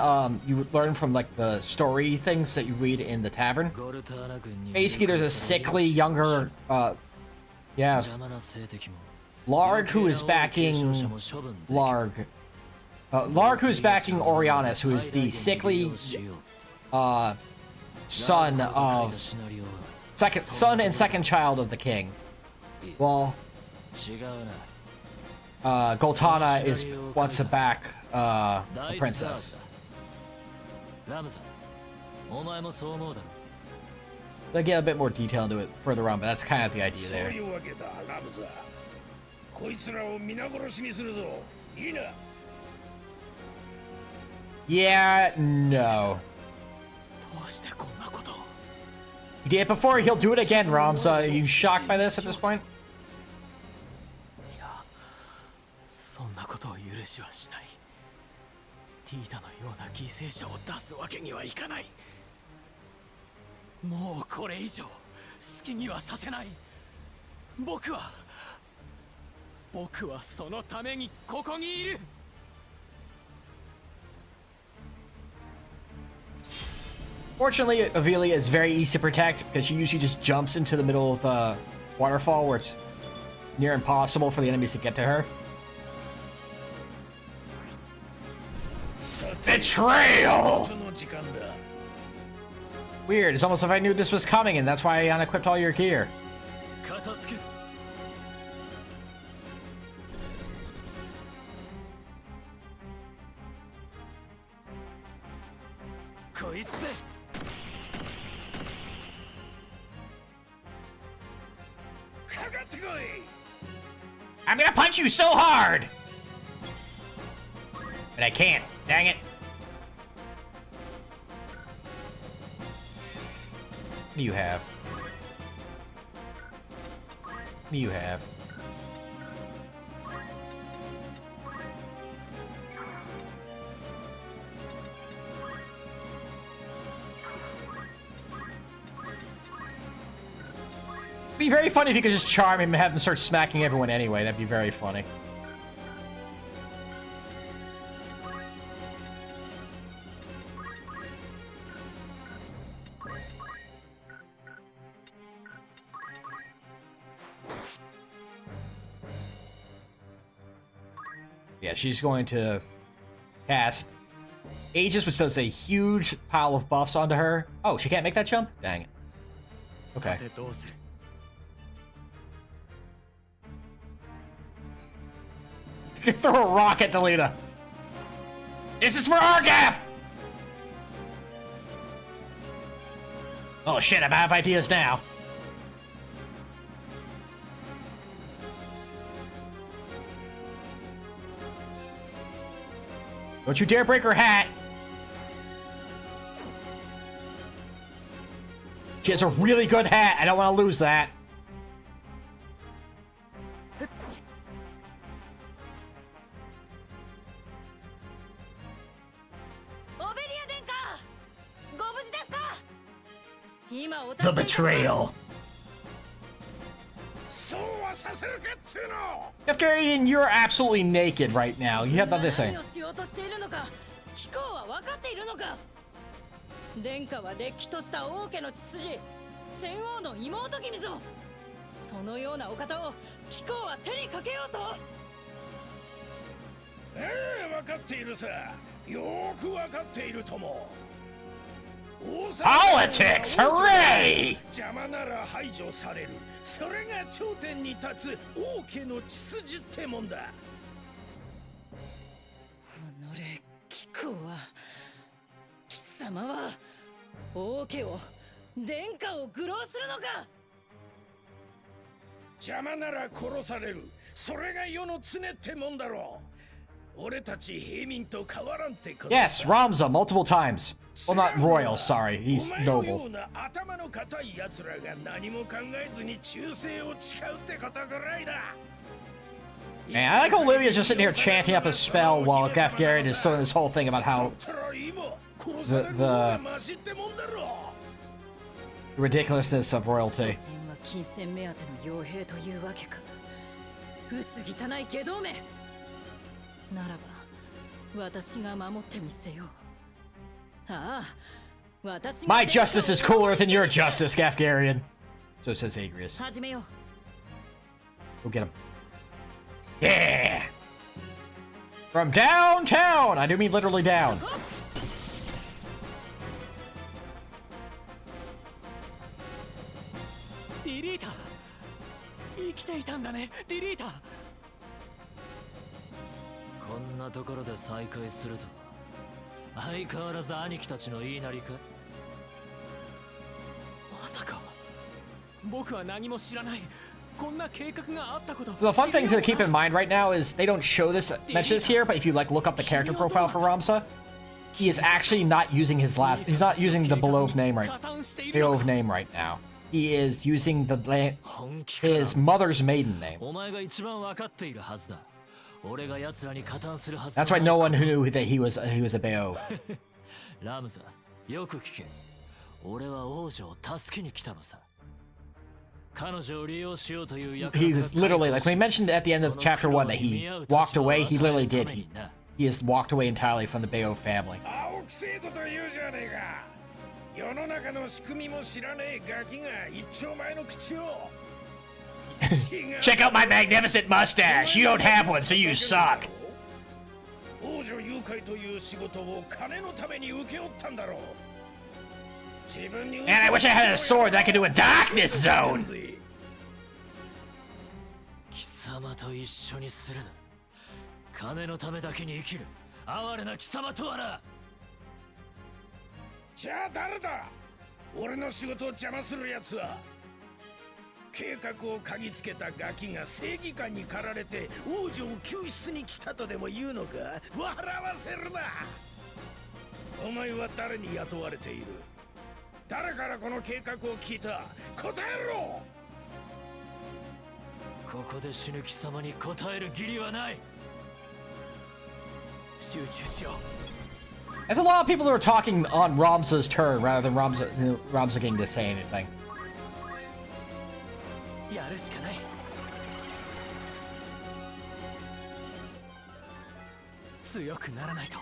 Speaker 1: you would learn from like the story things that you read in the tavern. Basically, there's a sickly younger yeah, Larg who is backing Larg who is backing Orianus, who is the sickly son and second child of the king. Well, Goltana wants to back the princess. They get a bit more detail into it further on, but that's kind of the idea there. Yeah, no. He did it before, he'll do it again, Rams. Are you shocked by this at this point?
Speaker 11: そんなことを許しはしない。ティータのような犠牲者を出すわけにはいかない。もうこれ以上好きにはさせない。僕はそのためにここにいる。
Speaker 1: Fortunately, Avelia is very easy to protect because she usually just jumps into the middle of the waterfall where it's near impossible for the enemies to get to her. Betrayal! Weird, it's almost as if I knew this was coming and that's why I unequipped all your gear. I'm gonna punch you so hard! But I can't. Dang it. What do you have? What do you have? It'd be very funny if you could just charm him and have him start smacking everyone anyway. That'd be very funny. Yeah, she's going to cast Aegis, which does a huge pile of buffs onto her. Oh, she can't make that jump? Dang it. Okay. Throw a rock at Delita. This is for Argath! Oh shit, I'm out of ideas now. Don't you dare break her hat! She has a really good hat. I don't want to lose that. The betrayal. Afghanian, you're absolutely naked right now. You have this thing.
Speaker 18: 殿下はれっきとした王家の血筋、戦王の妹君ぞ。そのようなお方を貴公は手にかけようと。
Speaker 19: 分かっているさ。よく分かっているとも。
Speaker 1: Politics! Hooray!
Speaker 19: 邪魔なら排除される。それが頂点に立つ王家の血筋ってもんだ。
Speaker 18: 己貴公は。 貴様は王家を殿下を愚弄するのか。
Speaker 19: 邪魔なら殺される。それが世の常ってもんだろう。俺たち平民と変わらんってこと。
Speaker 1: Yes, Ramza multiple times. Well, not royal. Sorry, he's noble.
Speaker 19: 頭の固い奴らが何も考えずに忠誠を誓うってことぐらいだ。
Speaker 1: Man, I like Olivia's just sitting here chanting up a spell while Gafgarian is throwing this whole thing about how the ridiculousness of royalty.
Speaker 18: 金銭目当ての傭兵というわけか。薄汚い下道め。ならば私が守ってみせよう。ああ、私が。
Speaker 1: My justice is cooler than your justice, Gafgarian. So says Agrius.
Speaker 18: 始めよう。
Speaker 1: Go get him. Yeah! From downtown! I do mean literally down.
Speaker 11: ディリーター生きていたんだねディリーター。
Speaker 7: こんなところで再会するとは相変わらず兄貴たちの言いなりか。
Speaker 11: まさか僕は何も知らない。こんな計画があったこと。
Speaker 1: So the fun thing to keep in mind right now is they don't show this mention this here, but if you like look up the character profile for Ramsa, he is actually not using his last. He's not using the Belov name right now. He is using his mother's maiden name.
Speaker 7: お前が一番分かっているはずだ。俺が奴らに加担するはずだ。
Speaker 1: That's why no one knew that he was a Beov.
Speaker 7: ラムザ、よく聞け。俺は王女を助けに来たのさ。彼女を利用しようという約束。
Speaker 1: He's literally like when he mentioned at the end of chapter 1 that he walked away. He literally did. He has walked away entirely from the Beov family.
Speaker 19: 青くせえこと言うじゃねえか。世の中の仕組みも知らねえガキが一丁前の口を。
Speaker 1: Check out my magnificent mustache. You don't have one, so you suck.
Speaker 19: 王女誘拐という仕事を金のために請け負ったんだろう。
Speaker 1: And I wish I had a sword that I could do a darkness zone.
Speaker 7: 貴様と一緒にするな。金のためだけに生きる哀れな貴様とはな。
Speaker 19: じゃあ誰だ。俺の仕事を邪魔するやつは。計画を嗅ぎつけたガキが正義感に駆られて王女を救出に来たとでも言うのか。笑わせるな。お前は誰に雇われている。 誰からこの計画を聞いた。答えろ。
Speaker 7: ここで死ぬ貴様に答える義理はない。集中しよう。
Speaker 1: There's a lot of people who are talking on Ramsa's turn rather than Ramsa getting to say anything.
Speaker 11: やるしかない。強くならないと。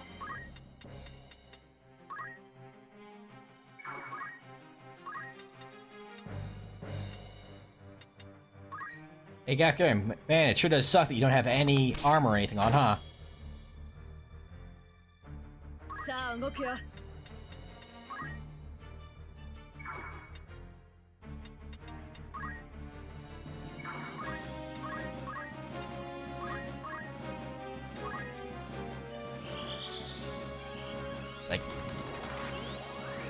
Speaker 1: Hey, Gafgaren, man, it sure does suck that you don't have any armor or anything on, huh?
Speaker 17: さあ動くよ。
Speaker 1: Like,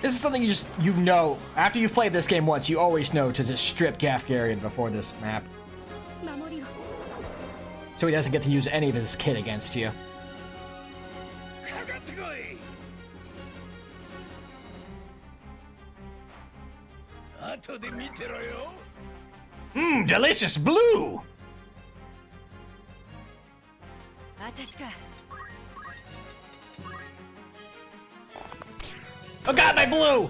Speaker 1: this is something you know after you've played this game once. You always know to just strip Gafgarian before this map, so he doesn't get to use any of his kit against you. Mmm, delicious blue!
Speaker 17: 私か。
Speaker 1: Oh god, my blue!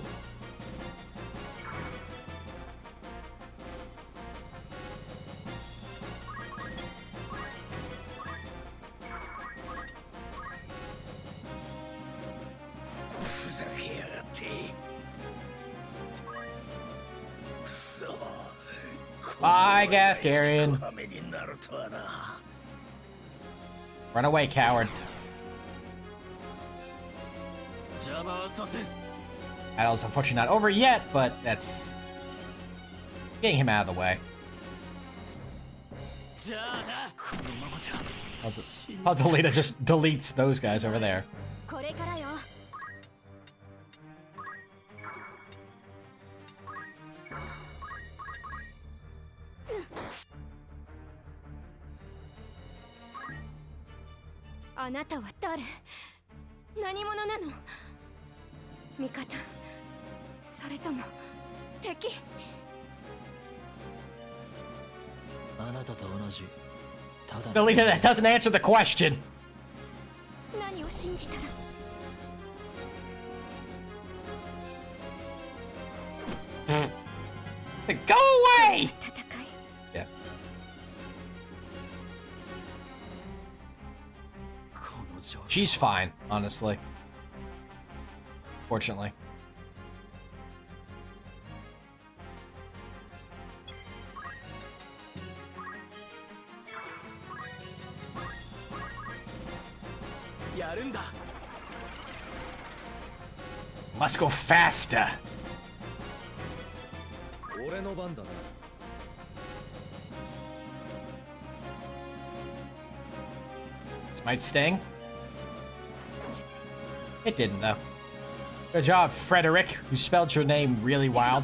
Speaker 1: Bye, Gafgarian. Run away, coward. Battle's unfortunately not over yet, but that's getting him out of the way. How Delita just deletes those guys over there.
Speaker 8: これからよ。あなたは誰？何者なの？味方？それとも敵？
Speaker 7: あなたと同じ。
Speaker 1: Delita, that doesn't answer the question.
Speaker 8: 何を信じたら？
Speaker 1: Go away! Yeah. She's fine, honestly. Fortunately. Must go faster.
Speaker 10: 俺の番だな。
Speaker 1: might sting. It didn't, though. Good job, Frederick, who spelled your name really wild.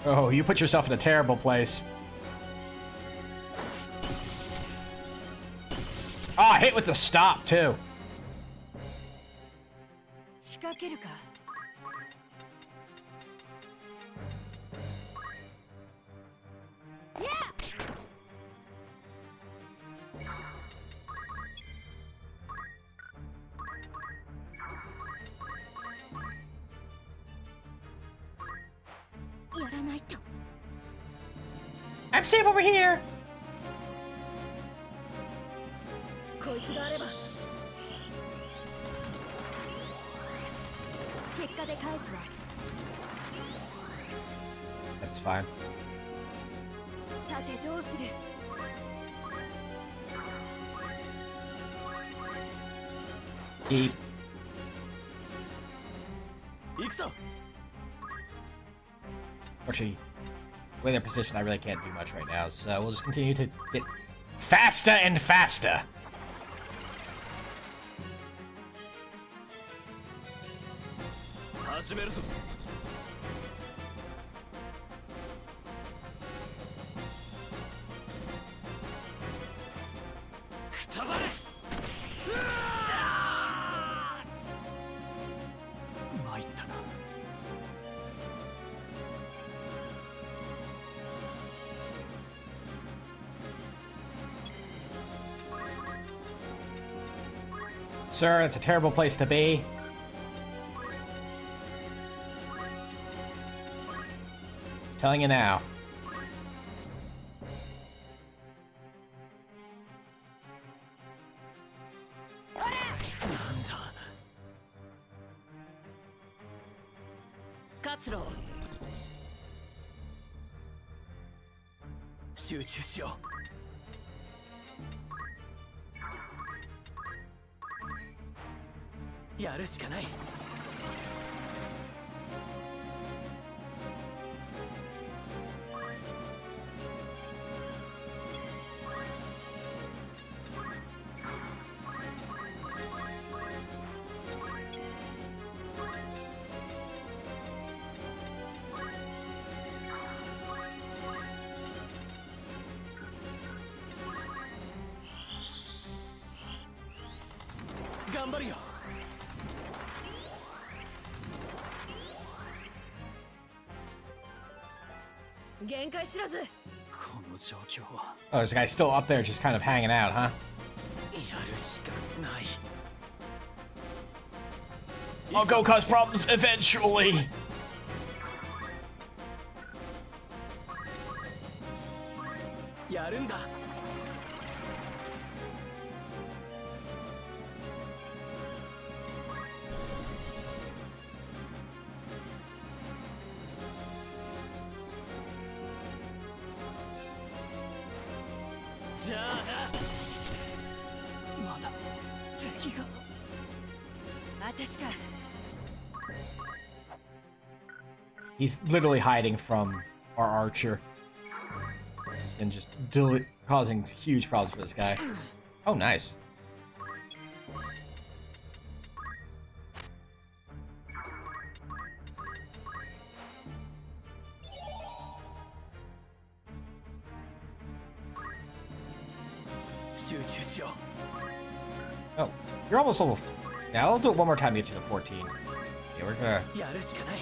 Speaker 1: Oh, you put yourself in a terrible place. Ah, hit with the stop, too.
Speaker 8: 仕掛けるか。やらないと。
Speaker 1: I'm safe over here.
Speaker 8: こいつがあれば。結果で返すわ。
Speaker 1: That's fine.
Speaker 8: さてどうする。
Speaker 1: Eat.
Speaker 11: 行くぞ。
Speaker 1: Actually, the way they're positioned, I really can't do much right now, so we'll just continue to get faster and faster. Sir, it's a terrible place to be. Just telling you now.
Speaker 11: Katsuro. 集中しよう。やるしかない。頑張るよ。
Speaker 8: 限界知らず。
Speaker 11: この状況は。
Speaker 1: Oh, there's a guy still up there just kind of hanging out, huh?
Speaker 11: やるしかない。
Speaker 1: I'll go cause problems eventually.
Speaker 11: やるんだ。じゃあな。まだ敵が。
Speaker 8: 私か。
Speaker 1: He's literally hiding from our archer. He's been just causing huge problems for this guy. Oh, nice. Oh, you're almost level. Yeah, I'll do it one more time to get to the 14. Yeah, we're gonna.
Speaker 11: やるしかない。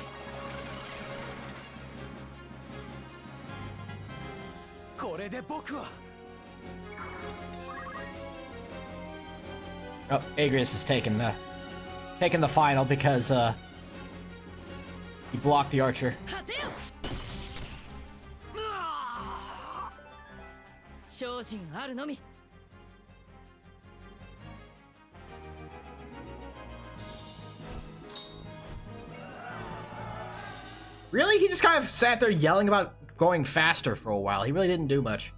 Speaker 11: これで僕は。
Speaker 1: Oh, Agrius is taking the final because he blocked the archer.
Speaker 18: 精進あるのみ。
Speaker 1: Really? He just kind of sat there yelling about going faster for a while. He really didn't do much.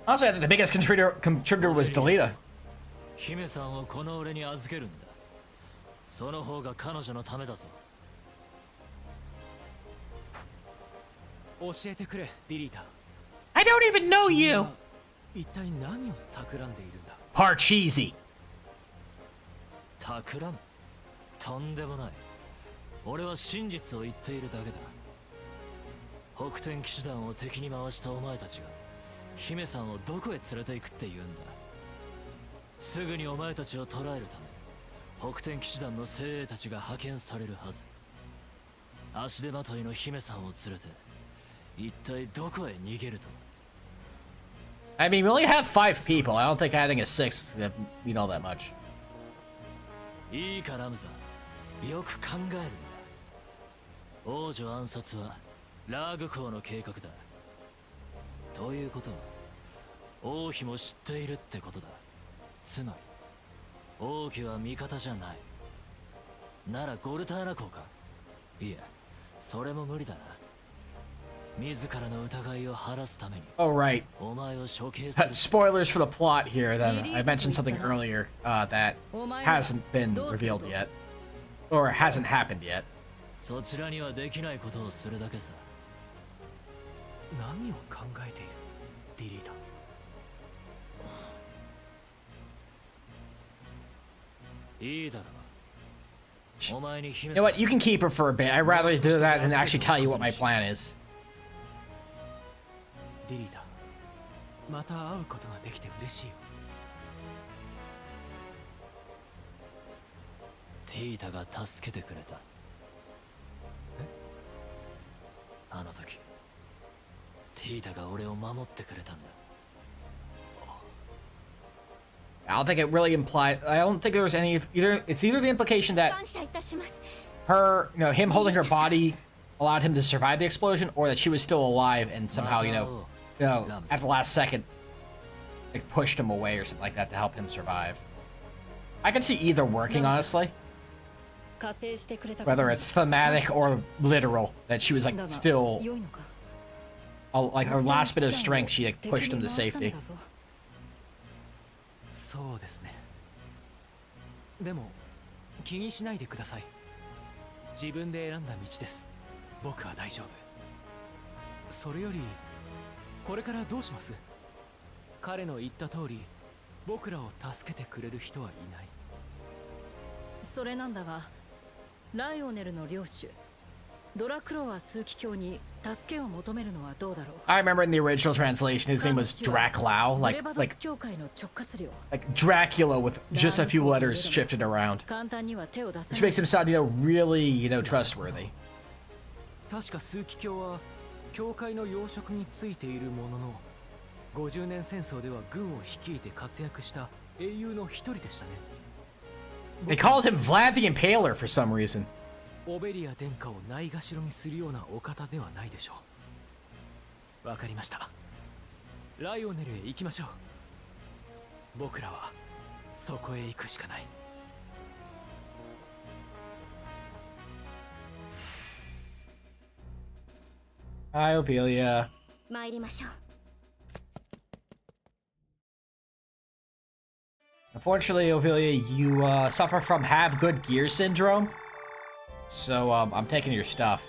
Speaker 1: Also, I think the biggest contributor was Delita.
Speaker 7: 姫さんをこの俺に預けるんだ。その方が彼女のためだぞ。
Speaker 11: 教えてくれ、ディリータ。
Speaker 1: I don't even know you!
Speaker 11: 一体何を企んでいるんだ。
Speaker 1: Parcheesi.
Speaker 7: 企む？とんでもない。俺は真実を言っているだけだ。北天騎士団を敵に回したお前たちが姫さんをどこへ連れて行くって言うんだ。すぐにお前たちを捕らえるため北天騎士団の精鋭たちが派遣されるはず。足手まといの姫さんを連れて一体どこへ逃げると。
Speaker 1: I mean, we only have 5 people. I don't think adding a 6th would mean all that much.
Speaker 7: いいかラムザ、よく考えるんだ。王女暗殺はラーグ公の計画だ。ということは王妃も知っているってことだ。つまり王妃は味方じゃない。ならゴルターナ公か。いや、それも無理だな。自らの疑いを晴らすために。
Speaker 1: Oh, right.
Speaker 7: お前を処刑する。
Speaker 1: Spoilers for the plot here. Then I mentioned something earlier that hasn't been revealed yet, or hasn't happened yet.
Speaker 7: そちらにはできないことをするだけさ。
Speaker 11: 何を考えている、ディリータ。
Speaker 7: いいだろう。お前に姫。
Speaker 1: You know what? You can keep her for a bit. I'd rather do that than actually tell you what my plan is.
Speaker 11: ディリータ、また会うことができて嬉しいよ。
Speaker 7: ティータが助けてくれた。あの時ティータが俺を守ってくれたんだ。
Speaker 1: I don't think it really implied. I don't think there was any either. It's either the implication that her, you know, him holding her body allowed him to survive the explosion, or that she was still alive and somehow, you know, at the last second, like pushed him away or something like that to help him survive. I can see either working, honestly. Whether it's thematic or literal, that she was like still, like her last bit of strength, she like pushed him to safety.
Speaker 11: そうですね。でも気にしないでください。自分で選んだ道です。僕は大丈夫。それよりこれからどうします？彼の言った通り僕らを助けてくれる人はいない。
Speaker 18: それなんだが、ライオネルの領主ドラクロワ枢機卿に助けを求めるのはどうだろう。
Speaker 1: I remember in the original translation, his name was Draclau, like Dracula with just a few letters shifted around, which makes him sound, you know, really, you know, trustworthy.
Speaker 11: 確か枢機卿は教会の要職についているものの、50年戦争では軍を率いて活躍した英雄の一人でしたね。
Speaker 1: They called him Vlad the Impaler for some reason.
Speaker 11: オベリア殿下をないがしろにするようなお方ではないでしょう。わかりました。ライオネルへ行きましょう。僕らはそこへ行くしかない。
Speaker 1: Hi, Ophelia.
Speaker 9: 参りましょう。
Speaker 1: Unfortunately, Ophelia, you suffer from have good gear syndrome. So, I'm taking your stuff.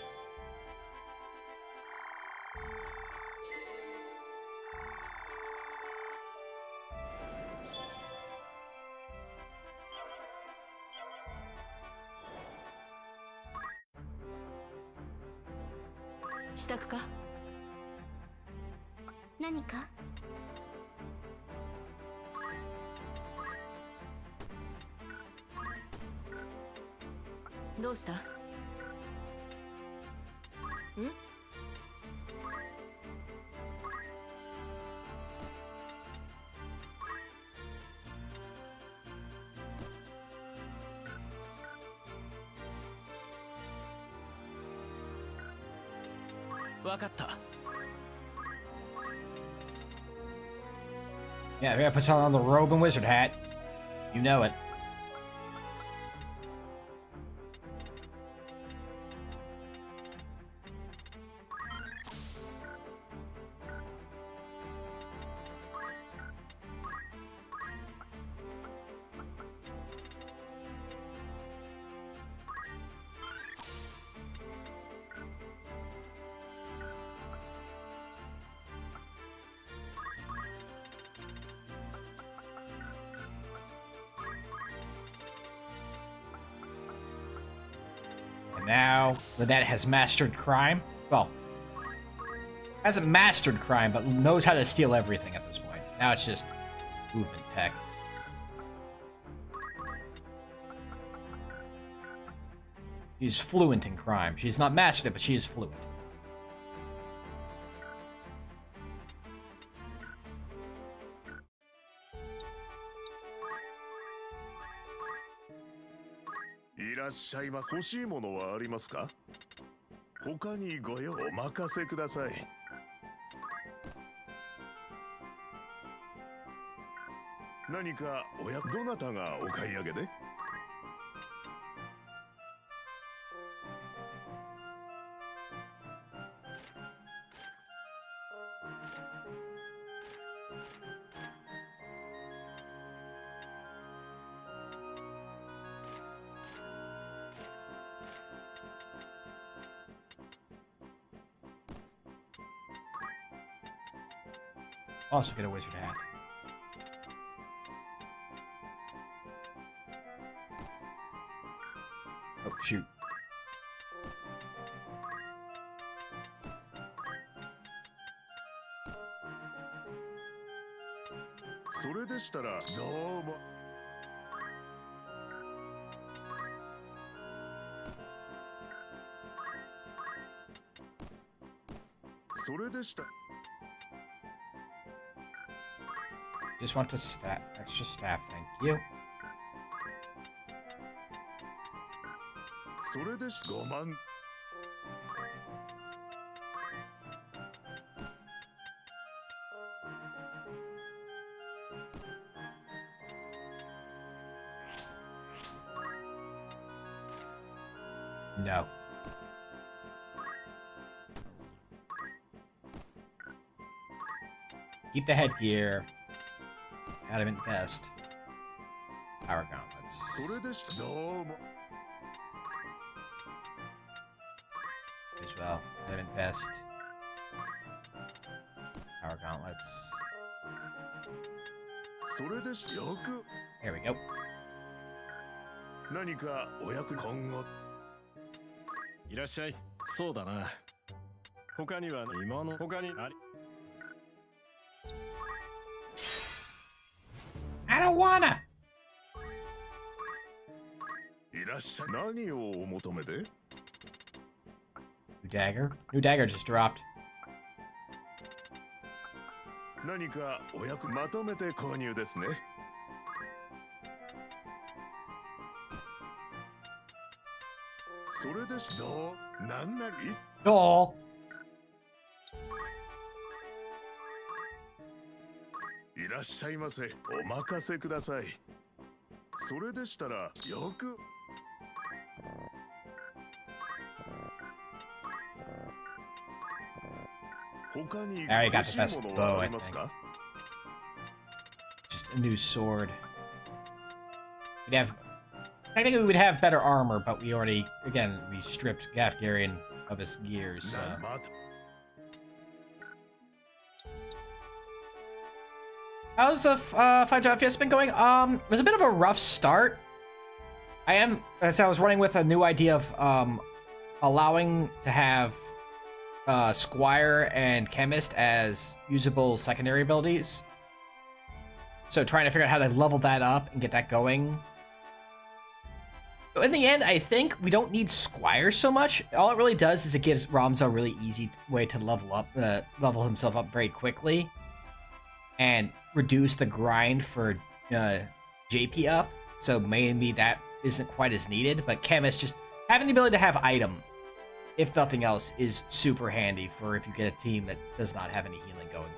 Speaker 9: Nani ka?
Speaker 18: どうした？ん？
Speaker 11: わかった。
Speaker 1: Yeah, if you put something on the robe and wizard hat, you know it. Now, Lynette has mastered crime. Well, hasn't mastered crime, but knows how to steal everything at this point. Now it's just movement tech. She's fluent in crime. She's not mastered it, but she is fluent.
Speaker 13: いらっしゃいます。欲しいものはありますか？他にご用お任せください。何かどなたがお買い上げで？Also
Speaker 1: get a wizard hat. Oh, shoot. Just want to extra staff, thank you.
Speaker 13: それでし5万。
Speaker 1: No. Keep the headgear. Adamant vest. Power gauntlets.
Speaker 13: それでしどうも。
Speaker 1: As well. Adamant vest. Power gauntlets.
Speaker 13: それでしよく。
Speaker 1: There we go.
Speaker 13: 何かお役今後。
Speaker 5: いらっしゃい。そうだな。他には今の他にあり。
Speaker 1: I don't wanna.
Speaker 13: いらっしゃい。何をお求めで？
Speaker 1: New dagger. New dagger just dropped.
Speaker 13: 何かお役まとめて購入ですね。それでしどうなんなり？
Speaker 1: どう？
Speaker 13: いらっしゃいませ。お任せください。それでしたらよく。他に
Speaker 1: I already
Speaker 13: 欲
Speaker 1: got
Speaker 13: し
Speaker 1: the
Speaker 13: い
Speaker 1: best
Speaker 13: もの
Speaker 1: bow,
Speaker 13: はあ
Speaker 1: I
Speaker 13: ります
Speaker 1: think.
Speaker 13: か？
Speaker 1: Just a new sword. We'd have... Technically, we would have better armor, but we already... Again, we stripped Gafgarian of his gears, so... How's the Five Job Fiesta been going? It was a bit of a rough start. As I was running with a new idea of allowing to have Squire and Chemist as usable secondary abilities. So trying to figure out how to level that up and get that going. So in the end, I think we don't need Squire so much. All it really does is it gives Ramza a really easy way to level himself up very quickly. And reduce the grind for JP up, so maybe that isn't quite as needed, but Chemist just having the ability to have item, if nothing else, is super handy for if you get a team that does not have any healing going for it.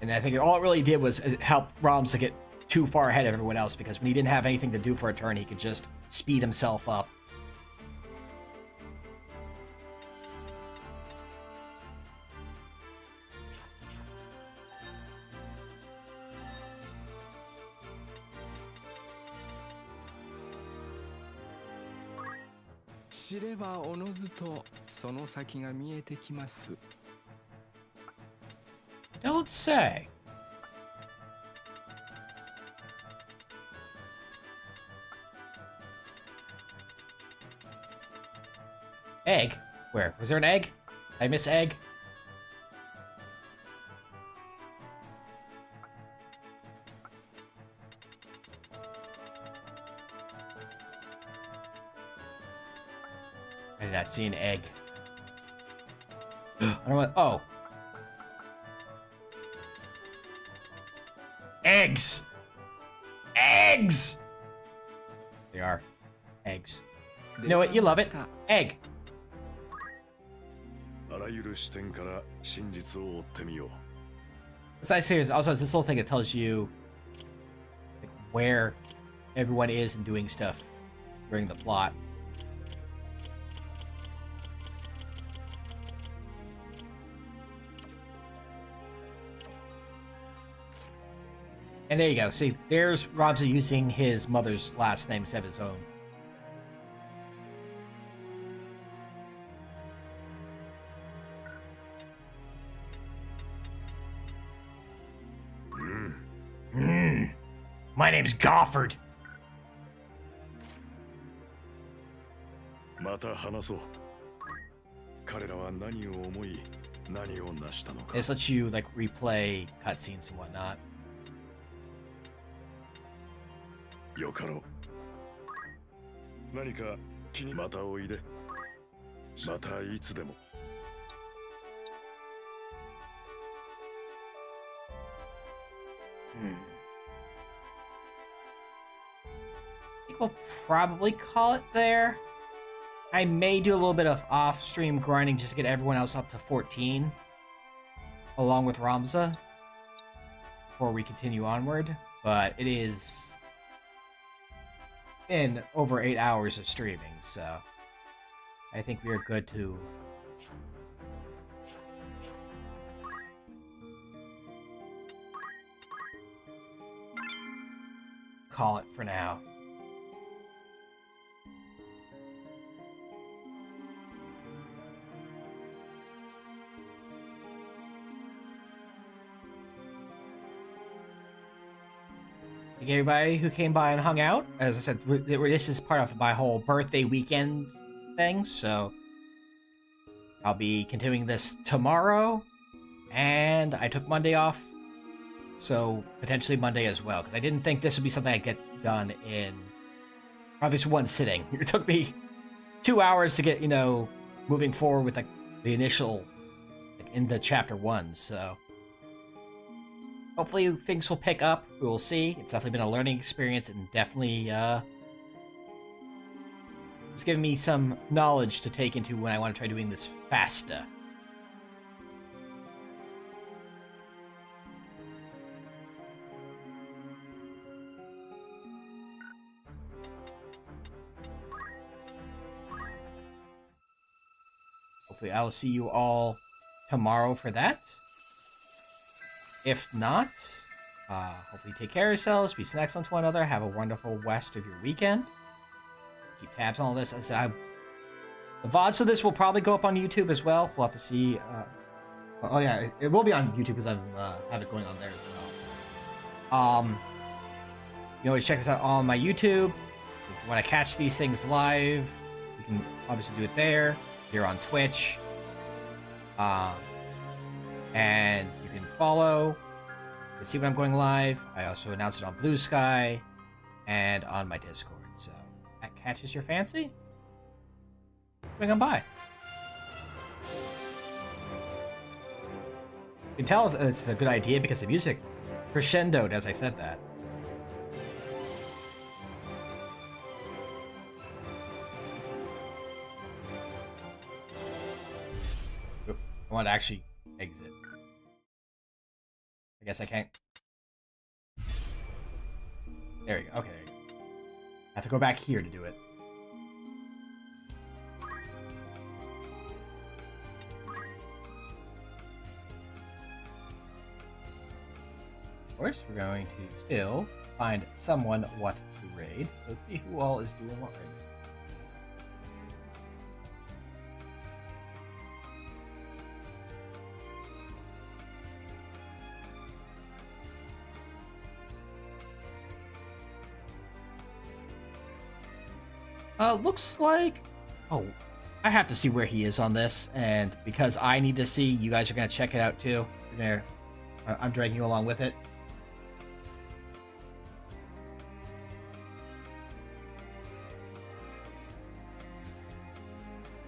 Speaker 1: And I think all it really did was help Rams to get too far ahead of everyone else, because when he didn't have anything to do for a turn, he could just speed himself up.
Speaker 20: 知ればおのずとその先が見えてきます。
Speaker 1: Don't say. Egg? Where? Was there an egg? Did I miss egg? I did not see an egg. I don't know what. Oh. Eggs! Eggs! They are. Eggs. You know what? You love it. Egg.
Speaker 10: あらゆる視点から真実を追ってみよう。
Speaker 1: Besides, serious, also it's this whole thing that tells you like, where everyone is and doing stuff during the plot. And there you go. See, there's Ramza using his mother's last name instead of his own. My name's Gofford.
Speaker 10: また話そう。彼らは何を思い、何を成したのか。
Speaker 1: This lets you like replay cutscenes and whatnot.
Speaker 10: よかろう。何か気にまたおいで。またいつでも。
Speaker 1: I think we'll probably call it there. I may do a little bit of off-stream grinding just to get everyone else up to 14, along with Ramza, before we continue onward. But it is been over 8 hours of streaming, so I think we are good to call it for now. Thank everybody who came by and hung out. As I said, this is part of my whole birthday weekend thing, so I'll be continuing this tomorrow, and I took Monday off, so potentially Monday as well, because I didn't think this would be something I'd get done in obviously one sitting. It took me 2 hours to get, moving forward with the initial, in the chapter 1, so hopefully things will pick up. We will see. It's definitely been a learning experience, and definitely it's given me some knowledge to take into when I want to try doing this Fiesta. Hopefully I will see you all tomorrow for that. If not, hopefully take care of yourselves, be excellent to one another, have a wonderful rest of your weekend. Keep tabs on all this. The VODs of this will probably go up on YouTube as well. We'll have to see. Oh yeah, it will be on YouTube because I have it going on there as well. You can always check this out on my YouTube. If you want to catch these things live, you can obviously do it there. Here on Twitch. And you can follow to see when I'm going live. I also announce it on Blue Sky and on my Discord. So that catches your fancy. Swing on by. You can tell it's a good idea because the music crescendoed as I said that. I want to actually exit. I guess I can't. There we go. Okay, there you go. I have to go back here to do it. Of course, we're going to still find someone what to raid. So let's see who all is doing what right Looks like... Oh, I have to see where he is on this, and because I need to see, you guys are going to check it out too. I'm dragging you along with it.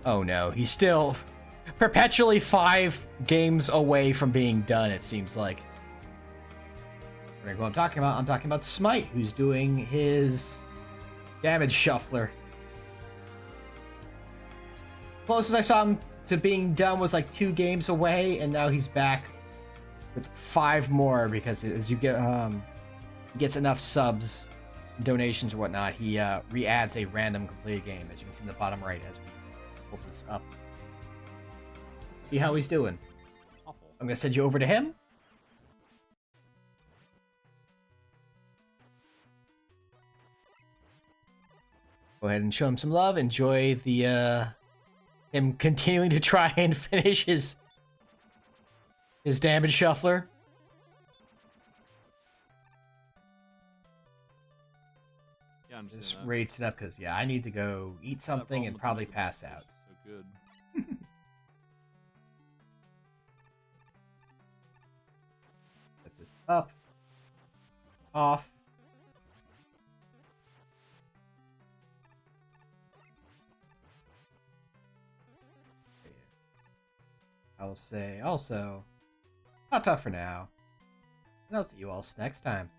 Speaker 1: Oh no, he's still perpetually 5 games away from being done, it seems like. What I'm talking about? I'm talking about Smite, who's doing his damage shuffler. Closest I saw him to being done was like 2 games away, and now he's back with 5 more because as you get gets enough subs, donations or whatnot, he re-adds a random completed game, as you can see in the bottom right as we open this up. See how he's doing. I'm gonna send you over to him. Go ahead and show him some love. Enjoy the him continuing to try and finish his damage shuffler.
Speaker 21: Yeah, I'm
Speaker 1: Just rates it up because yeah, I need to go eat something and probably pass out.
Speaker 21: So good.
Speaker 1: Put this up, off. I'll say also, not tough for now. And I'll see you all next time.